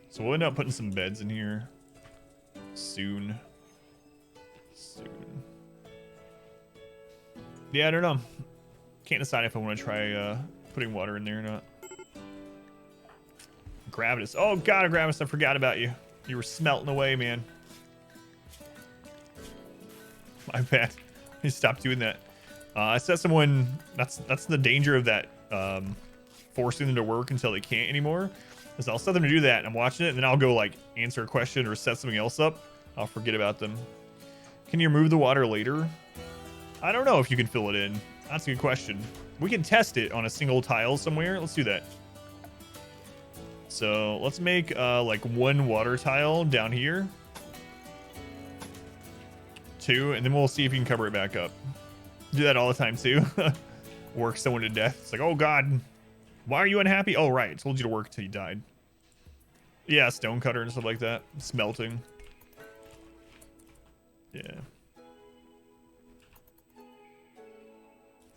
So we'll end up putting some beds in here soon. Yeah, I don't know. Can't decide if I want to try putting water in there or not. Gravitas. Oh god, Gravitas, I forgot about you. You were smelting away, man. My bad. I stopped doing that. I set someone. That's the danger of that. Forcing them to work until they can't anymore. Is I'll set them to do that, and I'm watching it, and then I'll go like answer a question or set something else up. I'll forget about them. Can you remove the water later? I don't know if you can fill it in. That's a good question. We can test it on a single tile somewhere. Let's do that. So let's make like one water tile down here. 2, and then we'll see if you can cover it back up. Do that all the time too. Work someone to death. It's like, oh god, why are you unhappy? Oh right, told you to work till you died. Yeah, stone cutter and stuff like that. Smelting. Yeah.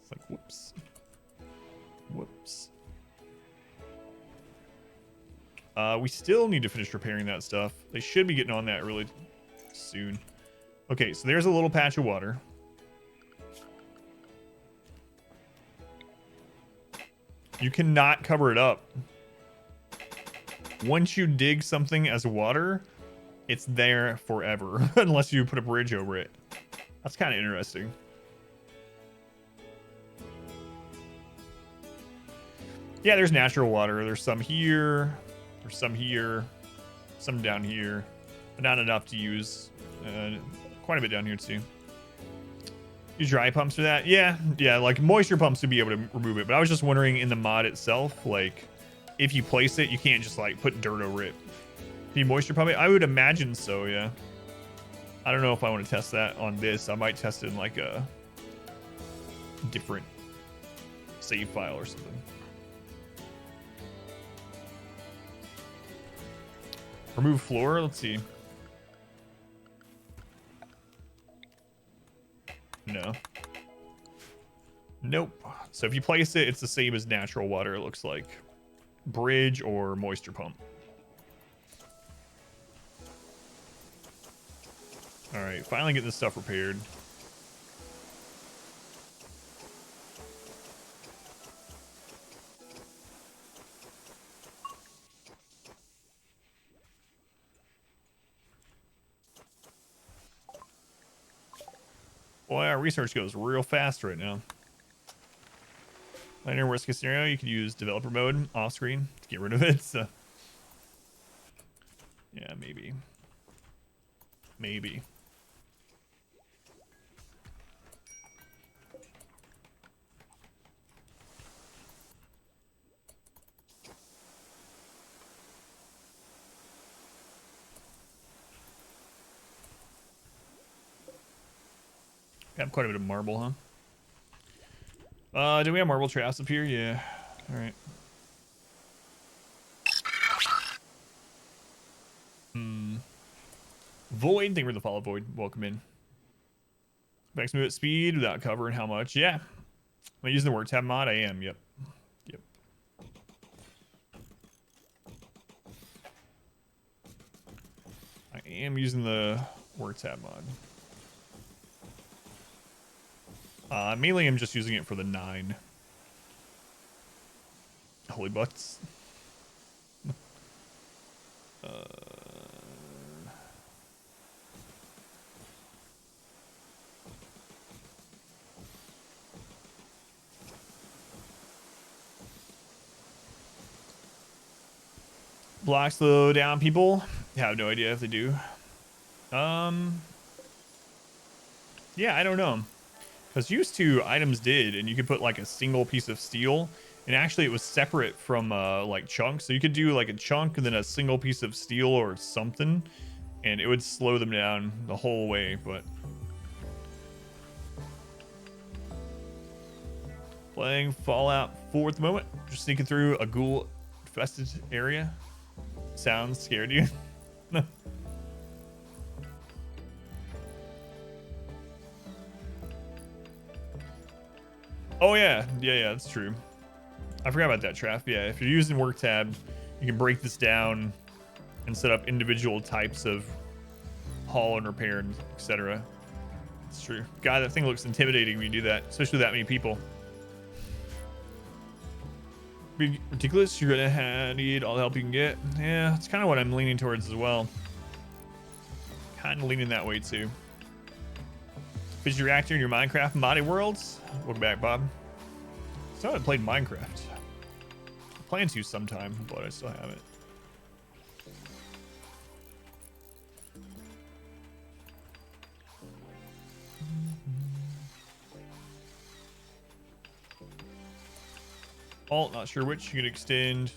It's like, whoops. Whoops. We still need to finish repairing that stuff. They should be getting on that really soon. Okay, so there's a little patch of water. You cannot cover it up. Once you dig something as water, it's there forever, unless you put a bridge over it. That's kind of interesting. Yeah, there's natural water. There's some here. There's some here. Some down here. But not enough to use. Quite a bit down here, too. Use dry pumps for that? Yeah, like moisture pumps to be able to remove it. But I was just wondering in the mod itself, like, if you place it, you can't just, like, put dirt over it. Can you moisture pump it? I would imagine so, yeah. I don't know if I want to test that on this. I might test it in, like, a different save file or something. Remove floor? Let's see. No. Nope. So if you place it, it's the same as natural water, it looks like. Bridge or moisture pump. Alright, finally getting this stuff repaired. Boy, our research goes real fast right now. In your worst case scenario, you could use developer mode off screen to get rid of it. So. Yeah, maybe. Maybe. Got quite a bit of marble, huh? Do we have marble traps up here? Yeah. All right. Void. Thank you for the follow, Void. Welcome in. Max move at speed without cover and how much? Yeah. Am I using the word tab mod? I am. Yep. Yep. I am using the word tab mod. Mainly I'm just using it for the 9. Holy butts. Blocks slow down people. I have no idea if they do. Yeah, I don't know. Because used to items did, and you could put like a single piece of steel, and actually it was separate from like chunks. So you could do like a chunk and then a single piece of steel or something, and it would slow them down the whole way. But Playing Fallout 4 at the moment. Just sneaking through a ghoul infested area. Sounds scared you. Oh yeah, that's true. I forgot about that, Traff. Yeah, if you're using work tab, you can break this down and set up individual types of haul and repair, and etc. It's true. God, that thing looks intimidating when you do that, especially with that many people. Be ridiculous. You're gonna need all the help you can get. Yeah, it's kind of what I'm leaning towards as well. Kind of leaning that way too. Fission reactor in your Minecraft modded worlds. Welcome back, Bob. So I played Minecraft. I plan to sometime, but I still haven't. Alt, not sure which. You can extend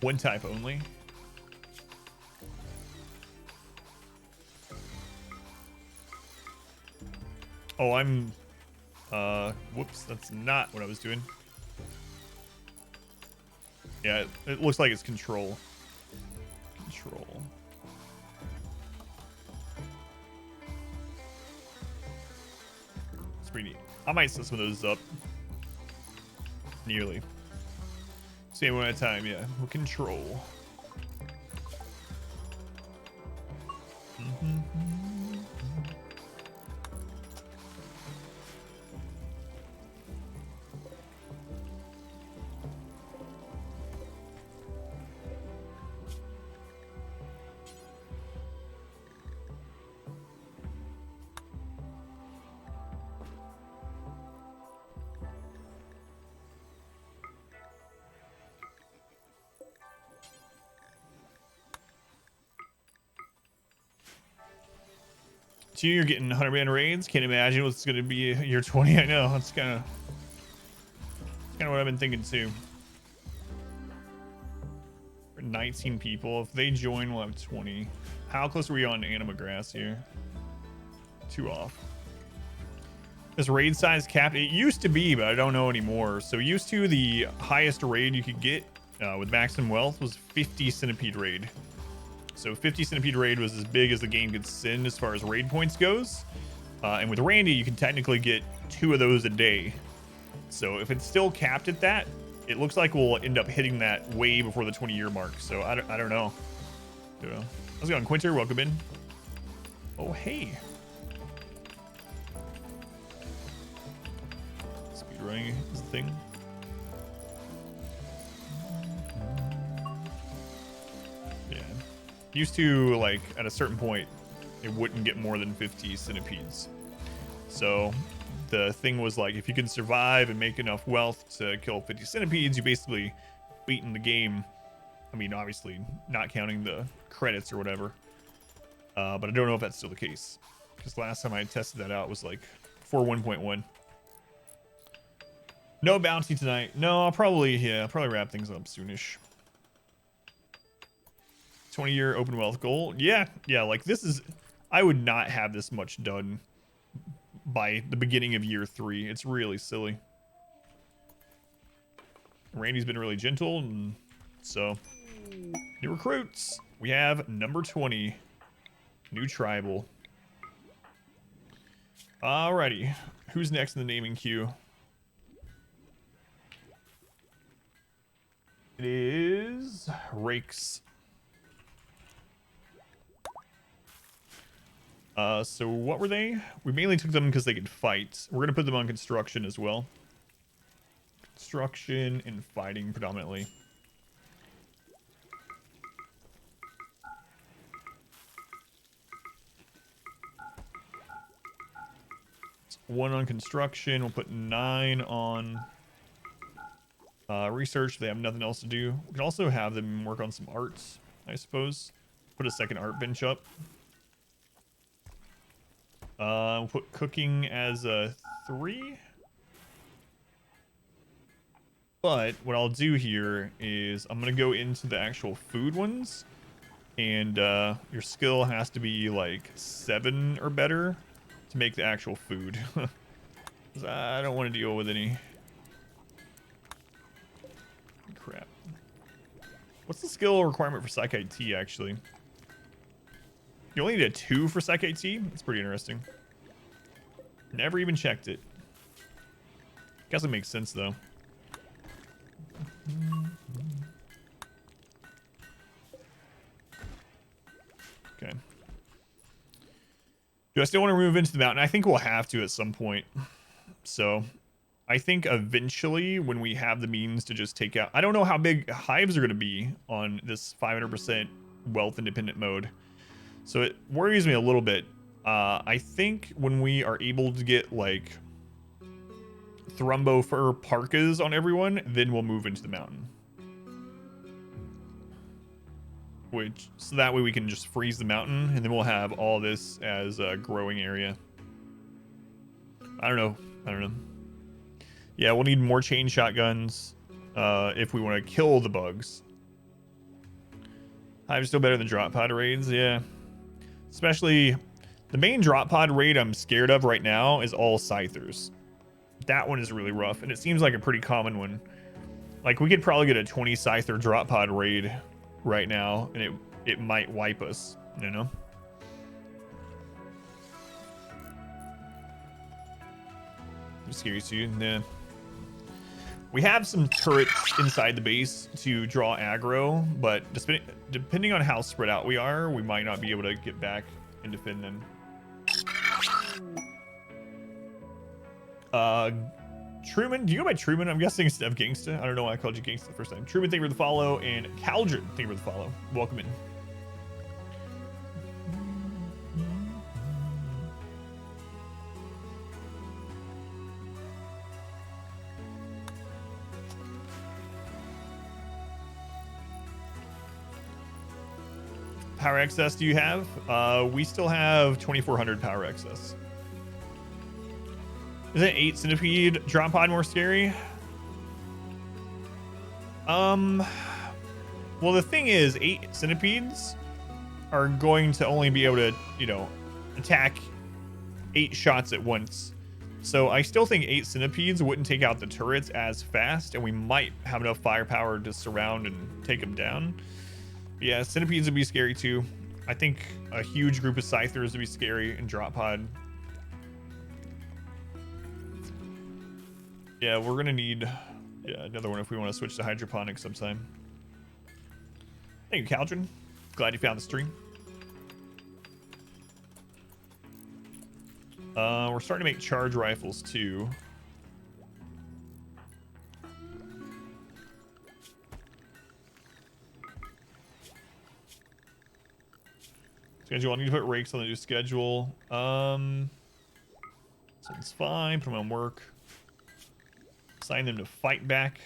one type only. Oh, I'm whoops, that's not what I was doing. Yeah, it looks like it's control. Control. It's pretty neat. I might set some of those up. Nearly. Same one at a time, yeah. We'll control. You're getting 100 man raids. Can't imagine what's going to be year 20. I know. That's kind of what I've been thinking too. 19 people. If they join, we'll have 20. How close are we on Anima Grass here? 2 off. This raid size capped. It used to be, but I don't know anymore. So used to, the highest raid you could get with maximum wealth was 50 centipede raid. So 50 centipede raid was as big as the game could send as far as raid points goes. And with Randy, you can technically get 2 of those a day. So if it's still capped at that, it looks like we'll end up hitting that way before the 20-year mark. So I don't know. How's it going, Quinter? Welcome in. Oh, hey. Speedrunning is the thing. Used to, like, at a certain point, it wouldn't get more than 50 centipedes. So the thing was, like, if you can survive and make enough wealth to kill 50 centipedes, you basically beaten the game. I mean, obviously, not counting the credits or whatever. But I don't know if that's still the case. Because last time I tested that out was, like, 4.1.1. No bounty tonight. No, I'll probably wrap things up soonish. 20-year open wealth goal. Yeah, like this is, I would not have this much done by the beginning of year 3. It's really silly. Randy's been really gentle, and so new recruits. We have number 20, new tribal. Alrighty, who's next in the naming queue? It is Rakes. So what were they? We mainly took them because they could fight. We're gonna put them on construction as well. Construction and fighting predominantly. It's 1 on construction. We'll put 9 on research. They have nothing else to do. We can also have them work on some arts, I suppose. Put a second art bench up. We'll put cooking as a 3. But what I'll do here is I'm going to go into the actual food ones. And your skill has to be like 7 or better to make the actual food. I don't want to deal with any What's the skill requirement for Psych IT, actually? You only need a 2 for Psych IT? That's pretty interesting. Never even checked it. Guess it makes sense, though. Okay. Do I still want to move into the mountain? I think we'll have to at some point. So I think eventually when we have the means to just take out... I don't know how big hives are going to be on this 500% wealth independent mode. So it worries me a little bit. I think when we are able to get like Thrumbo fur parkas on everyone, then we'll move into the mountain. So that way we can just freeze the mountain, and then we'll have all this as a growing area. I don't know. Yeah, we'll need more chain shotguns if we want to kill the bugs. I'm still better than drop pod raids, yeah. Especially the main drop pod raid I'm scared of right now is all scythers. That one is really rough, and it seems like a pretty common one. Like, we could probably get a 20 scyther drop pod raid right now, and it might wipe us, you know? Scary soon, yeah. We have some turrets inside the base to draw aggro, but depending on how spread out we are, we might not be able to get back and defend them. Truman, do you go by Truman? I'm guessing instead of Gangsta. I don't know why I called you Gangsta the first time. Truman, thank you for the follow, and Caldron, thank you for the follow. Welcome in. Power excess do you have? We still have 2400 power excess. Isn't 8 centipede drop pod more scary? Well, the thing is, 8 centipedes are going to only be able to, you know, attack 8 shots at once. So I still think 8 centipedes wouldn't take out the turrets as fast, and we might have enough firepower to surround and take them down. But yeah, centipedes would be scary too. I think a huge group of scythers would be scary in drop pod. Yeah, we're gonna need another one if we want to switch to hydroponics sometime. Thank you, Caldron. Glad you found the stream. We're starting to make charge rifles too. Schedule. I need to put rakes on the new schedule. So it's fine. Put them on work. Assign them to fight back.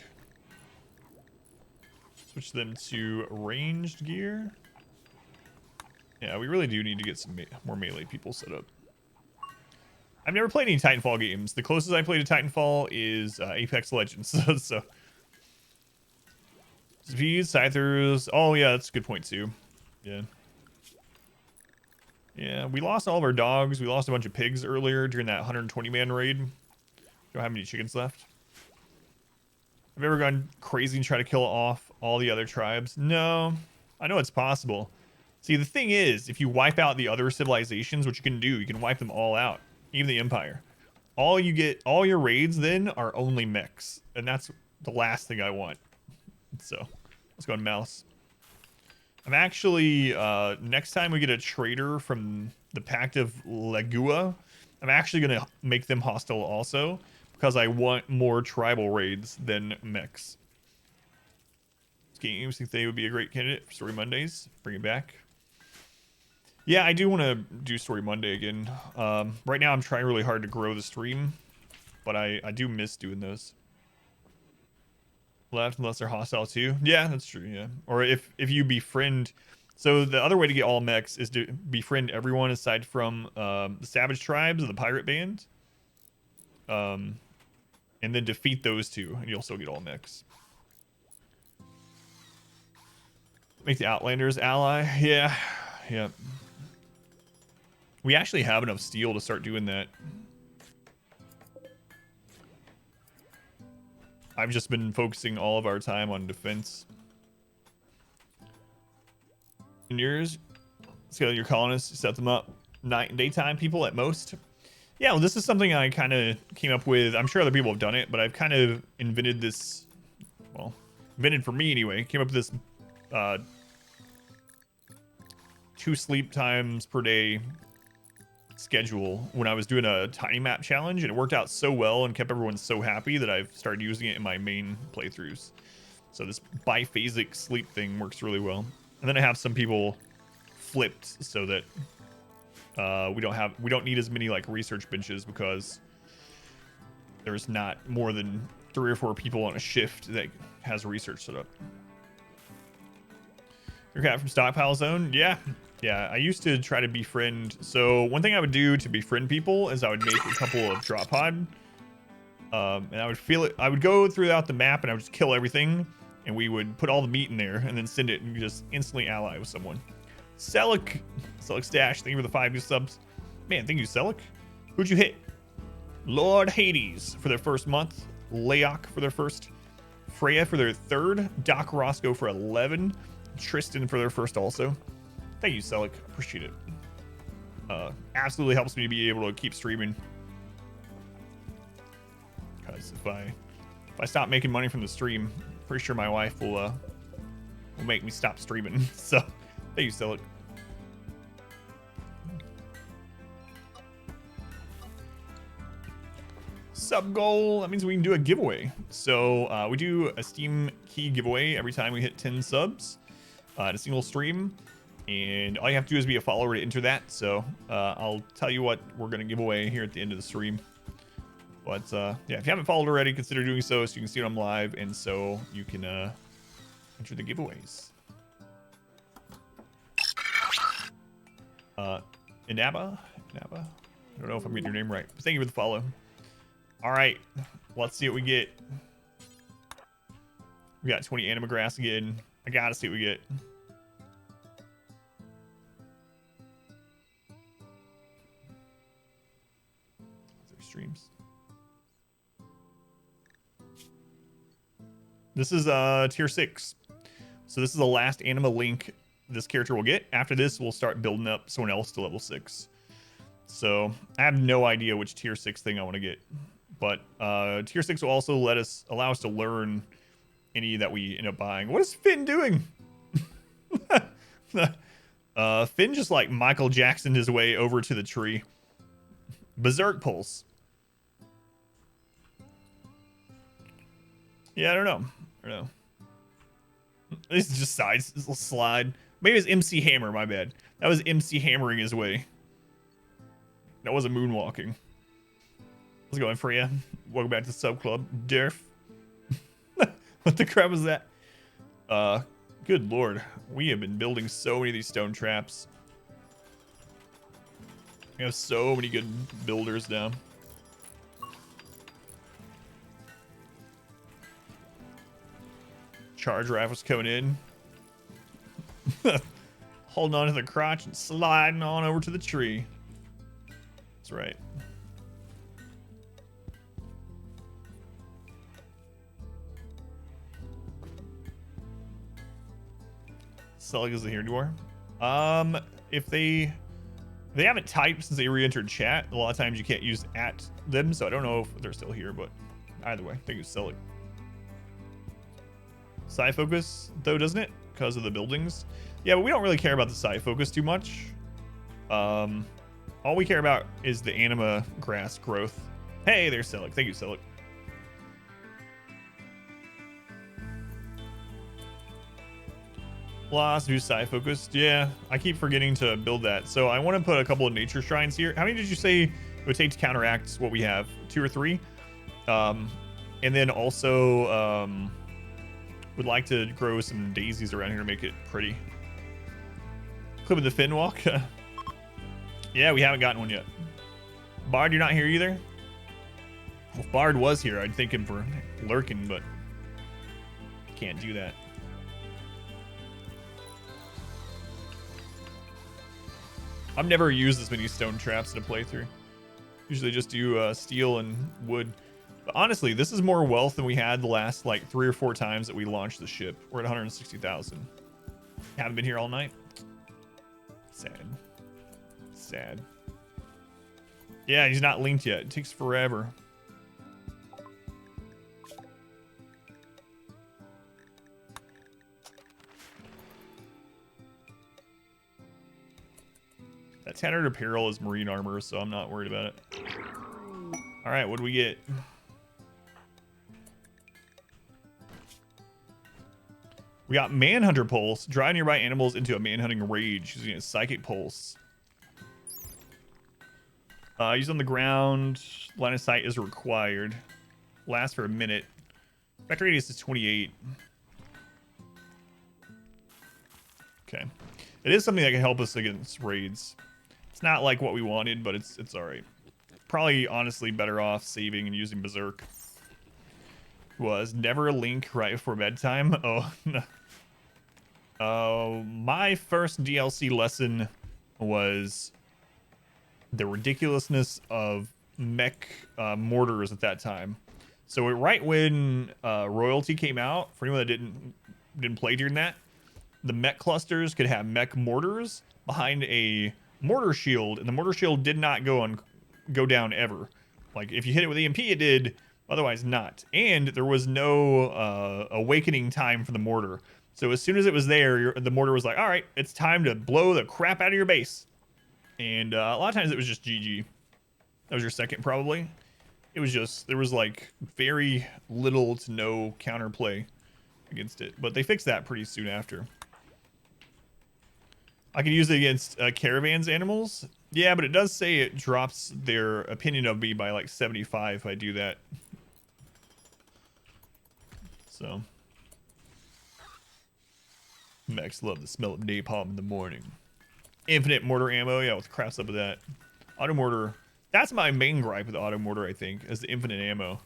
Switch them to ranged gear. Yeah, we really do need to get some more melee people set up. I've never played any Titanfall games. The closest I played to Titanfall is Apex Legends. So, V's, Scythers. Oh yeah, that's a good point too. Yeah. Yeah, we lost all of our dogs. We lost a bunch of pigs earlier during that 120-man raid. Don't have any chickens left. Have you ever gone crazy and tried to kill off all the other tribes? No. I know it's possible. See, the thing is, if you wipe out the other civilizations, which you can do, you can wipe them all out. Even the Empire. All your raids then are only mechs. And that's the last thing I want. So, let's go on mouse. I'm actually, next time we get a trader from the Pact of Legua, I'm actually going to make them hostile also, because I want more tribal raids than mechs. Games think they would be a great candidate for Story Mondays. Bring it back. Yeah, I do want to do Story Monday again. Right now I'm trying really hard to grow the stream, but I do miss doing those. Left unless they're hostile too. Yeah, that's true. Yeah, or if you befriend. So the other way to get all mechs is to befriend everyone aside from the Savage Tribes of the Pirate Band, and then defeat those two, and you'll still get all mechs. Make the Outlanders ally. Yeah. We actually have enough steel to start doing that. I've just been focusing all of our time on defense. In yours, scale your colonists, set them up night and daytime people at most. Yeah, well, this is something I kind of came up with. I'm sure other people have done it, but I've kind of invented this. Well, invented for me anyway. Came up with this 2 sleep times per day schedule when I was doing a tiny map challenge, and it worked out so well and kept everyone so happy that I've started using it in my main playthroughs. So this biphasic sleep thing works really well. And then I have some people flipped so that we don't need as many like research benches, because there's not more than 3 or 4 people on a shift that has research set up. Your cat from Stockpile Zone? Yeah, I used to try to befriend. So one thing I would do to befriend people is I would make a couple of drop pod, and I would feel it. I would go throughout the map and I would just kill everything, and we would put all the meat in there and then send it and just instantly ally with someone. Selic Stash, thank you for the 5 new subs. Man, thank you, Selic. Who'd you hit? Lord Hades for their first month. Leok for their first. Freya for their 3rd. Doc Roscoe for 11. Tristan for their first also. Thank you, Selic. Appreciate it. Absolutely helps me to be able to keep streaming. Because if I stop making money from the stream, pretty sure my wife will make me stop streaming. So, thank you, Selic. Sub goal. That means we can do a giveaway. So we do a Steam key giveaway every time we hit 10 subs in a single stream. And all you have to do is be a follower to enter that. So I'll tell you what we're going to give away here at the end of the stream. But yeah, if you haven't followed already, consider doing so you can see it on live, and so you can enter the giveaways. Inaba? I don't know if I'm getting your name right, but thank you for the follow. All right, let's see what we get. We got 20 anima grass again. I gotta see what we get. Streams. This is tier 6. So this is the last anima link this character will get. After this, we'll start building up someone else to level 6. So I have no idea which tier 6 thing I want to get. But tier 6 will also allow us to learn any that we end up buying. What is Finn doing? Finn just like Michael Jacksoned his way over to the tree. Berserk Pulse. Yeah, I don't know. This is just sides. This little slide. Maybe it's MC Hammer, my bad. That was MC hammering his way. That wasn't moonwalking. How's it going, Freya? Welcome back to the sub club. Derf. What the crap was that? Good lord. We have been building so many of these stone traps. We have so many good builders now. Charge rifles coming in. Holding on to the crotch and sliding on over to the tree. That's right. Selig is here anymore. If they haven't typed since they re-entered chat, a lot of times you can't use at them, so I don't know if they're still here, but either way, thank you, Selig. Side focus, though, doesn't it? Because of the buildings. Yeah, but we don't really care about the side focus too much. All we care about is the anima grass growth. Hey, there's Selig. Thank you, Selig. Lost, who's side focused? Yeah, I keep forgetting to build that. So I want to put a couple of nature shrines here. How many did you say it would take to counteract what we have? 2 or 3? And then also would like to grow some daisies around here to make it pretty. Clip of the Finn walk. Yeah, we haven't gotten one yet. Bard, you're not here either? If Bard was here, I'd thank him for lurking, but can't do that. I've never used this many stone traps in a playthrough. Usually just do steel and wood. But honestly, this is more wealth than we had the last like 3 or 4 times that we launched the ship. We're at 160,000. Haven't been here all night. Sad. Sad. Yeah, he's not linked yet. It takes forever. That tattered apparel is marine armor, so I'm not worried about it. All right, what do we get? We got Manhunter Pulse. Drive nearby animals into a manhunting rage using a Psychic Pulse. Use on the ground. Line of sight is required. Lasts for a minute. Effect radius is 28. Okay. It is something that can help us against raids. It's not like what we wanted, but it's alright. Probably, honestly, better off saving and using Berserk. Was never a link right before bedtime. Oh, no. My first DLC lesson was the ridiculousness of mech mortars at that time. So right when Royalty came out, for anyone that didn't play during that, the mech clusters could have mech mortars behind a mortar shield, and the mortar shield did not go down ever. Like if you hit it with EMP, it did. Otherwise not. And there was no awakening time for the mortar. So as soon as it was there, the mortar was like, all right, it's time to blow the crap out of your base. And a lot of times it was just GG. That was your second probably. It was just, there was like very little to no counterplay against it. But they fixed that pretty soon after. I can use it against caravans animals. Yeah, but it does say it drops their opinion of me by like 75 if I do that. So. Mechs love the smell of napalm in the morning. Infinite mortar ammo. Yeah, what the crap's up with that? Auto mortar. That's my main gripe with auto mortar, I think, is the infinite ammo.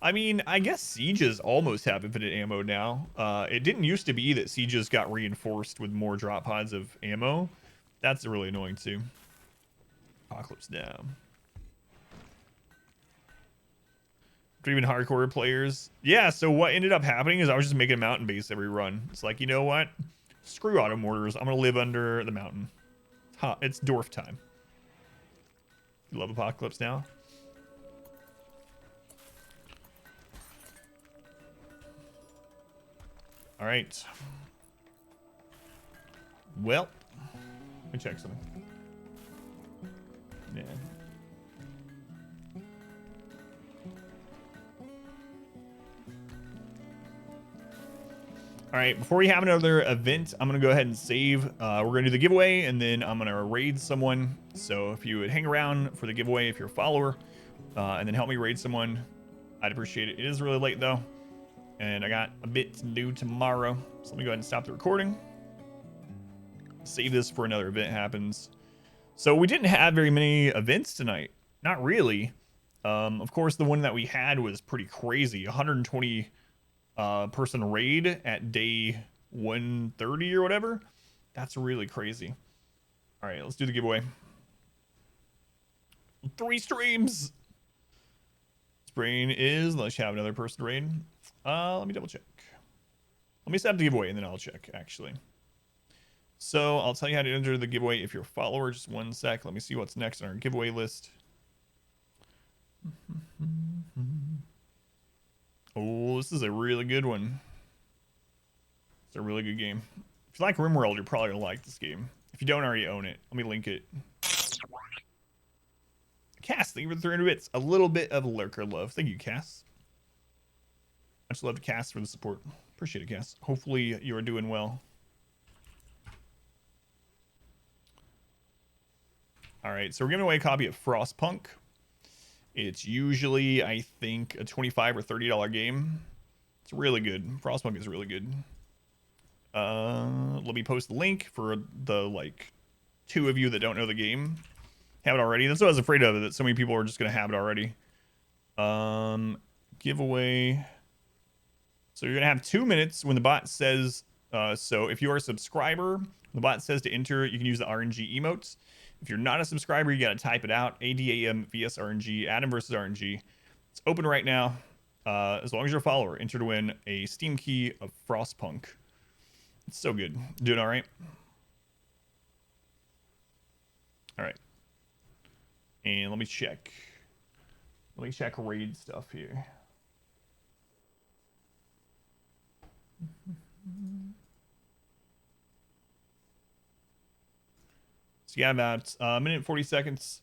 I mean, I guess sieges almost have infinite ammo now. It didn't used to be that sieges got reinforced with more drop pods of ammo. That's really annoying too. Apocalypse now. For even hardcore players. Yeah, so what ended up happening is I was just making a mountain base every run. It's like, you know what? Screw auto mortars. I'm going to live under the mountain. It's dwarf time. You love Apocalypse now? All right. Well, let me check something. Yeah. All right, before we have another event, I'm going to go ahead and save. We're going to do the giveaway, and then I'm going to raid someone. So if you would hang around for the giveaway, if you're a follower, and then help me raid someone, I'd appreciate it. It is really late, though, and I got a bit to do tomorrow. So let me go ahead and stop the recording. Save this for another event happens. So we didn't have very many events tonight. Not really. Of course, the one that we had was pretty crazy. 120 person raid at day 130 or whatever. That's really crazy. All right, let's do the giveaway. 3 streams. Sprain is, unless you have another person raid. Let me double check. Let me set up the giveaway and then I'll check actually. So I'll tell you how to enter the giveaway if you're a follower. Just one sec. Let me see what's next on our giveaway list. Oh, this is a really good one. It's a really good game. If you like RimWorld, you're probably gonna like this game. If you don't already own it, let me link it. Cass, thank you for the 300 bits. A little bit of lurker love. Thank you, Cass. Much love to Cass for the support. Appreciate it, Cass. Hopefully you are doing well. All right, so we're giving away a copy of Frostpunk. It's usually, I think, a $25 or $30 game. It's really good. Frostpunk is really good. Let me post the link for the, like, 2 of you that don't know the game. Have it already. That's what I was afraid of, that so many people are just going to have it already. Giveaway. So you're going to have 2 minutes when the bot says, so if you are a subscriber, the bot says to enter, you can use the RNG emotes. If you're not a subscriber, you got to type it out. AdamVsEverything, Adam versus RNG. It's open right now. As long as you're a follower, enter to win a Steam key of Frostpunk. It's so good. Doing all right. All right. And let me check. Let me check raid stuff here. So yeah, about a minute and 40 seconds.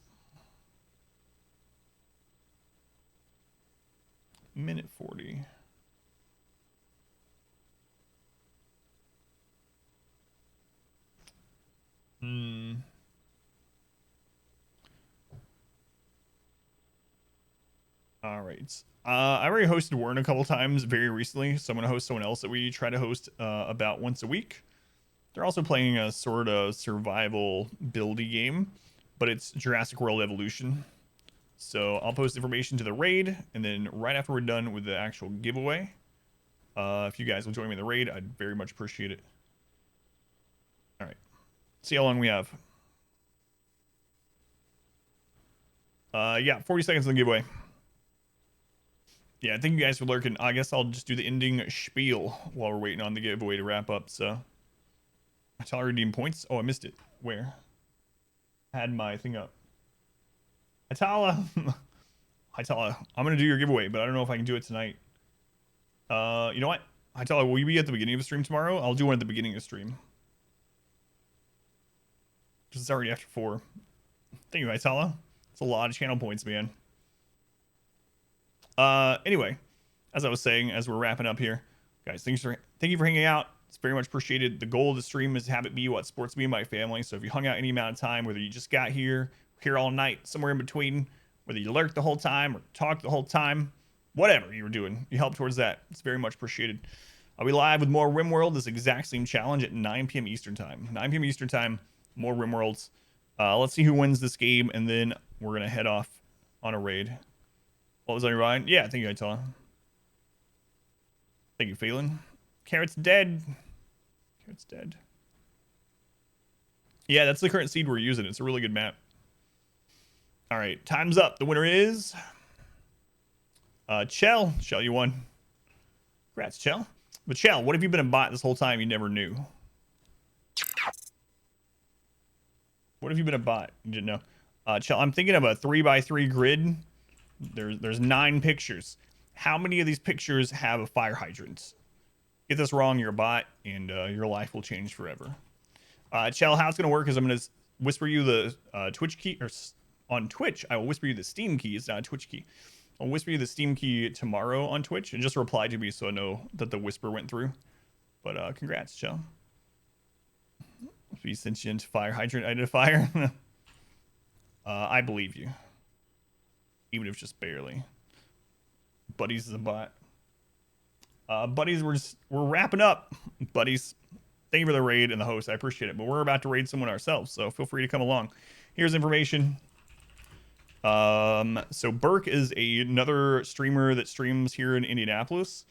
Minute 40. All right. I already hosted Warren a couple times very recently, so I'm gonna host someone else that we try to host about once a week. They're also playing a sort of survival buildy game, but it's Jurassic World Evolution. So I'll post information to the raid, and then right after we're done with the actual giveaway, if you guys will join me in the raid, I'd very much appreciate it. All right. See how long we have. Yeah, 40 seconds on the giveaway. Yeah, thank you guys for lurking. I guess I'll just do the ending spiel while we're waiting on the giveaway to wrap up. So, I redeem points. Oh, I missed it. Where? I had my thing up. Hytala. Hytala, I'm gonna do your giveaway, but I don't know if I can do it tonight. You know what? Hytala, will you be at the beginning of the stream tomorrow? I'll do one at the beginning of the stream. Because it's already after 4. Thank you, Hytala. It's a lot of channel points, man. Anyway, as I was saying, as we're wrapping up here, guys, thank you for hanging out. It's very much appreciated. The goal of the stream is to have it be what sports me and my family. So if you hung out any amount of time, whether you just got here all night, somewhere in between, whether you lurked the whole time or talked the whole time, whatever you were doing, you helped towards that. It's very much appreciated. I'll be live with more RimWorld, this exact same challenge at 9 p.m. Eastern time. 9 p.m. Eastern time, more RimWorlds. Let's see who wins this game, and then we're gonna head off on a raid. What was on your mind? Yeah, thank you, Hytala. Thank you, Phelan. Carrot's dead. Carrot's dead. Yeah, that's the current seed we're using. It's a really good map. All right, time's up. The winner is Chell. Chell, you won. Congrats, Chell. But Chell, what have you been a bot this whole time you never knew? What have you been a bot you didn't know? Chell, I'm thinking of a 3x3 grid. There's 9 pictures. How many of these pictures have a fire hydrant? Get this wrong, you're a bot, and your life will change forever. Chell, how it's gonna work is I'm gonna whisper you the Twitch key, or on Twitch, I will whisper you the Steam key. It's not a Twitch key. I'll whisper you the Steam key tomorrow on Twitch, and just reply to me so I know that the whisper went through. But congrats, Chell. Be sentient fire hydrant identifier. I believe you. Even if just barely. Buddies is a bot. Buddies, we're wrapping up. Buddies, thank you for the raid and the host. I appreciate it. But we're about to raid someone ourselves, so feel free to come along. Here's information. So Burke is another streamer that streams here in Indianapolis,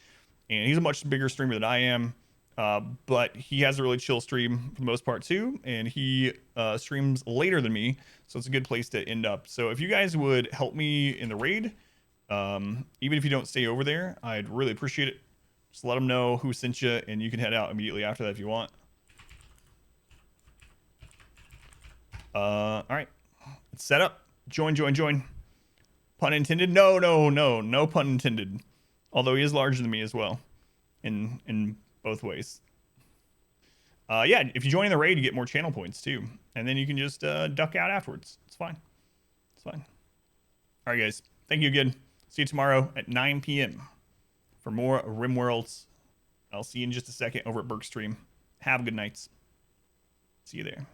and he's a much bigger streamer than I am. But he has a really chill stream for the most part too, and he streams later than me, so it's a good place to end up. So if you guys would help me in the raid, even if you don't stay over there, I'd really appreciate it. Just let them know who sent you, and you can head out immediately after that if you want. All right, it's set up. Join. Pun intended? No pun intended. Although he is larger than me as well, in both ways. Yeah, if you join in the raid, you get more channel points too, and then you can just duck out afterwards. It's fine. All right, guys. Thank you again. See you tomorrow at 9 p.m. for more RimWorlds. I'll see you in just a second over at Burke's stream. Have a good night. See you there.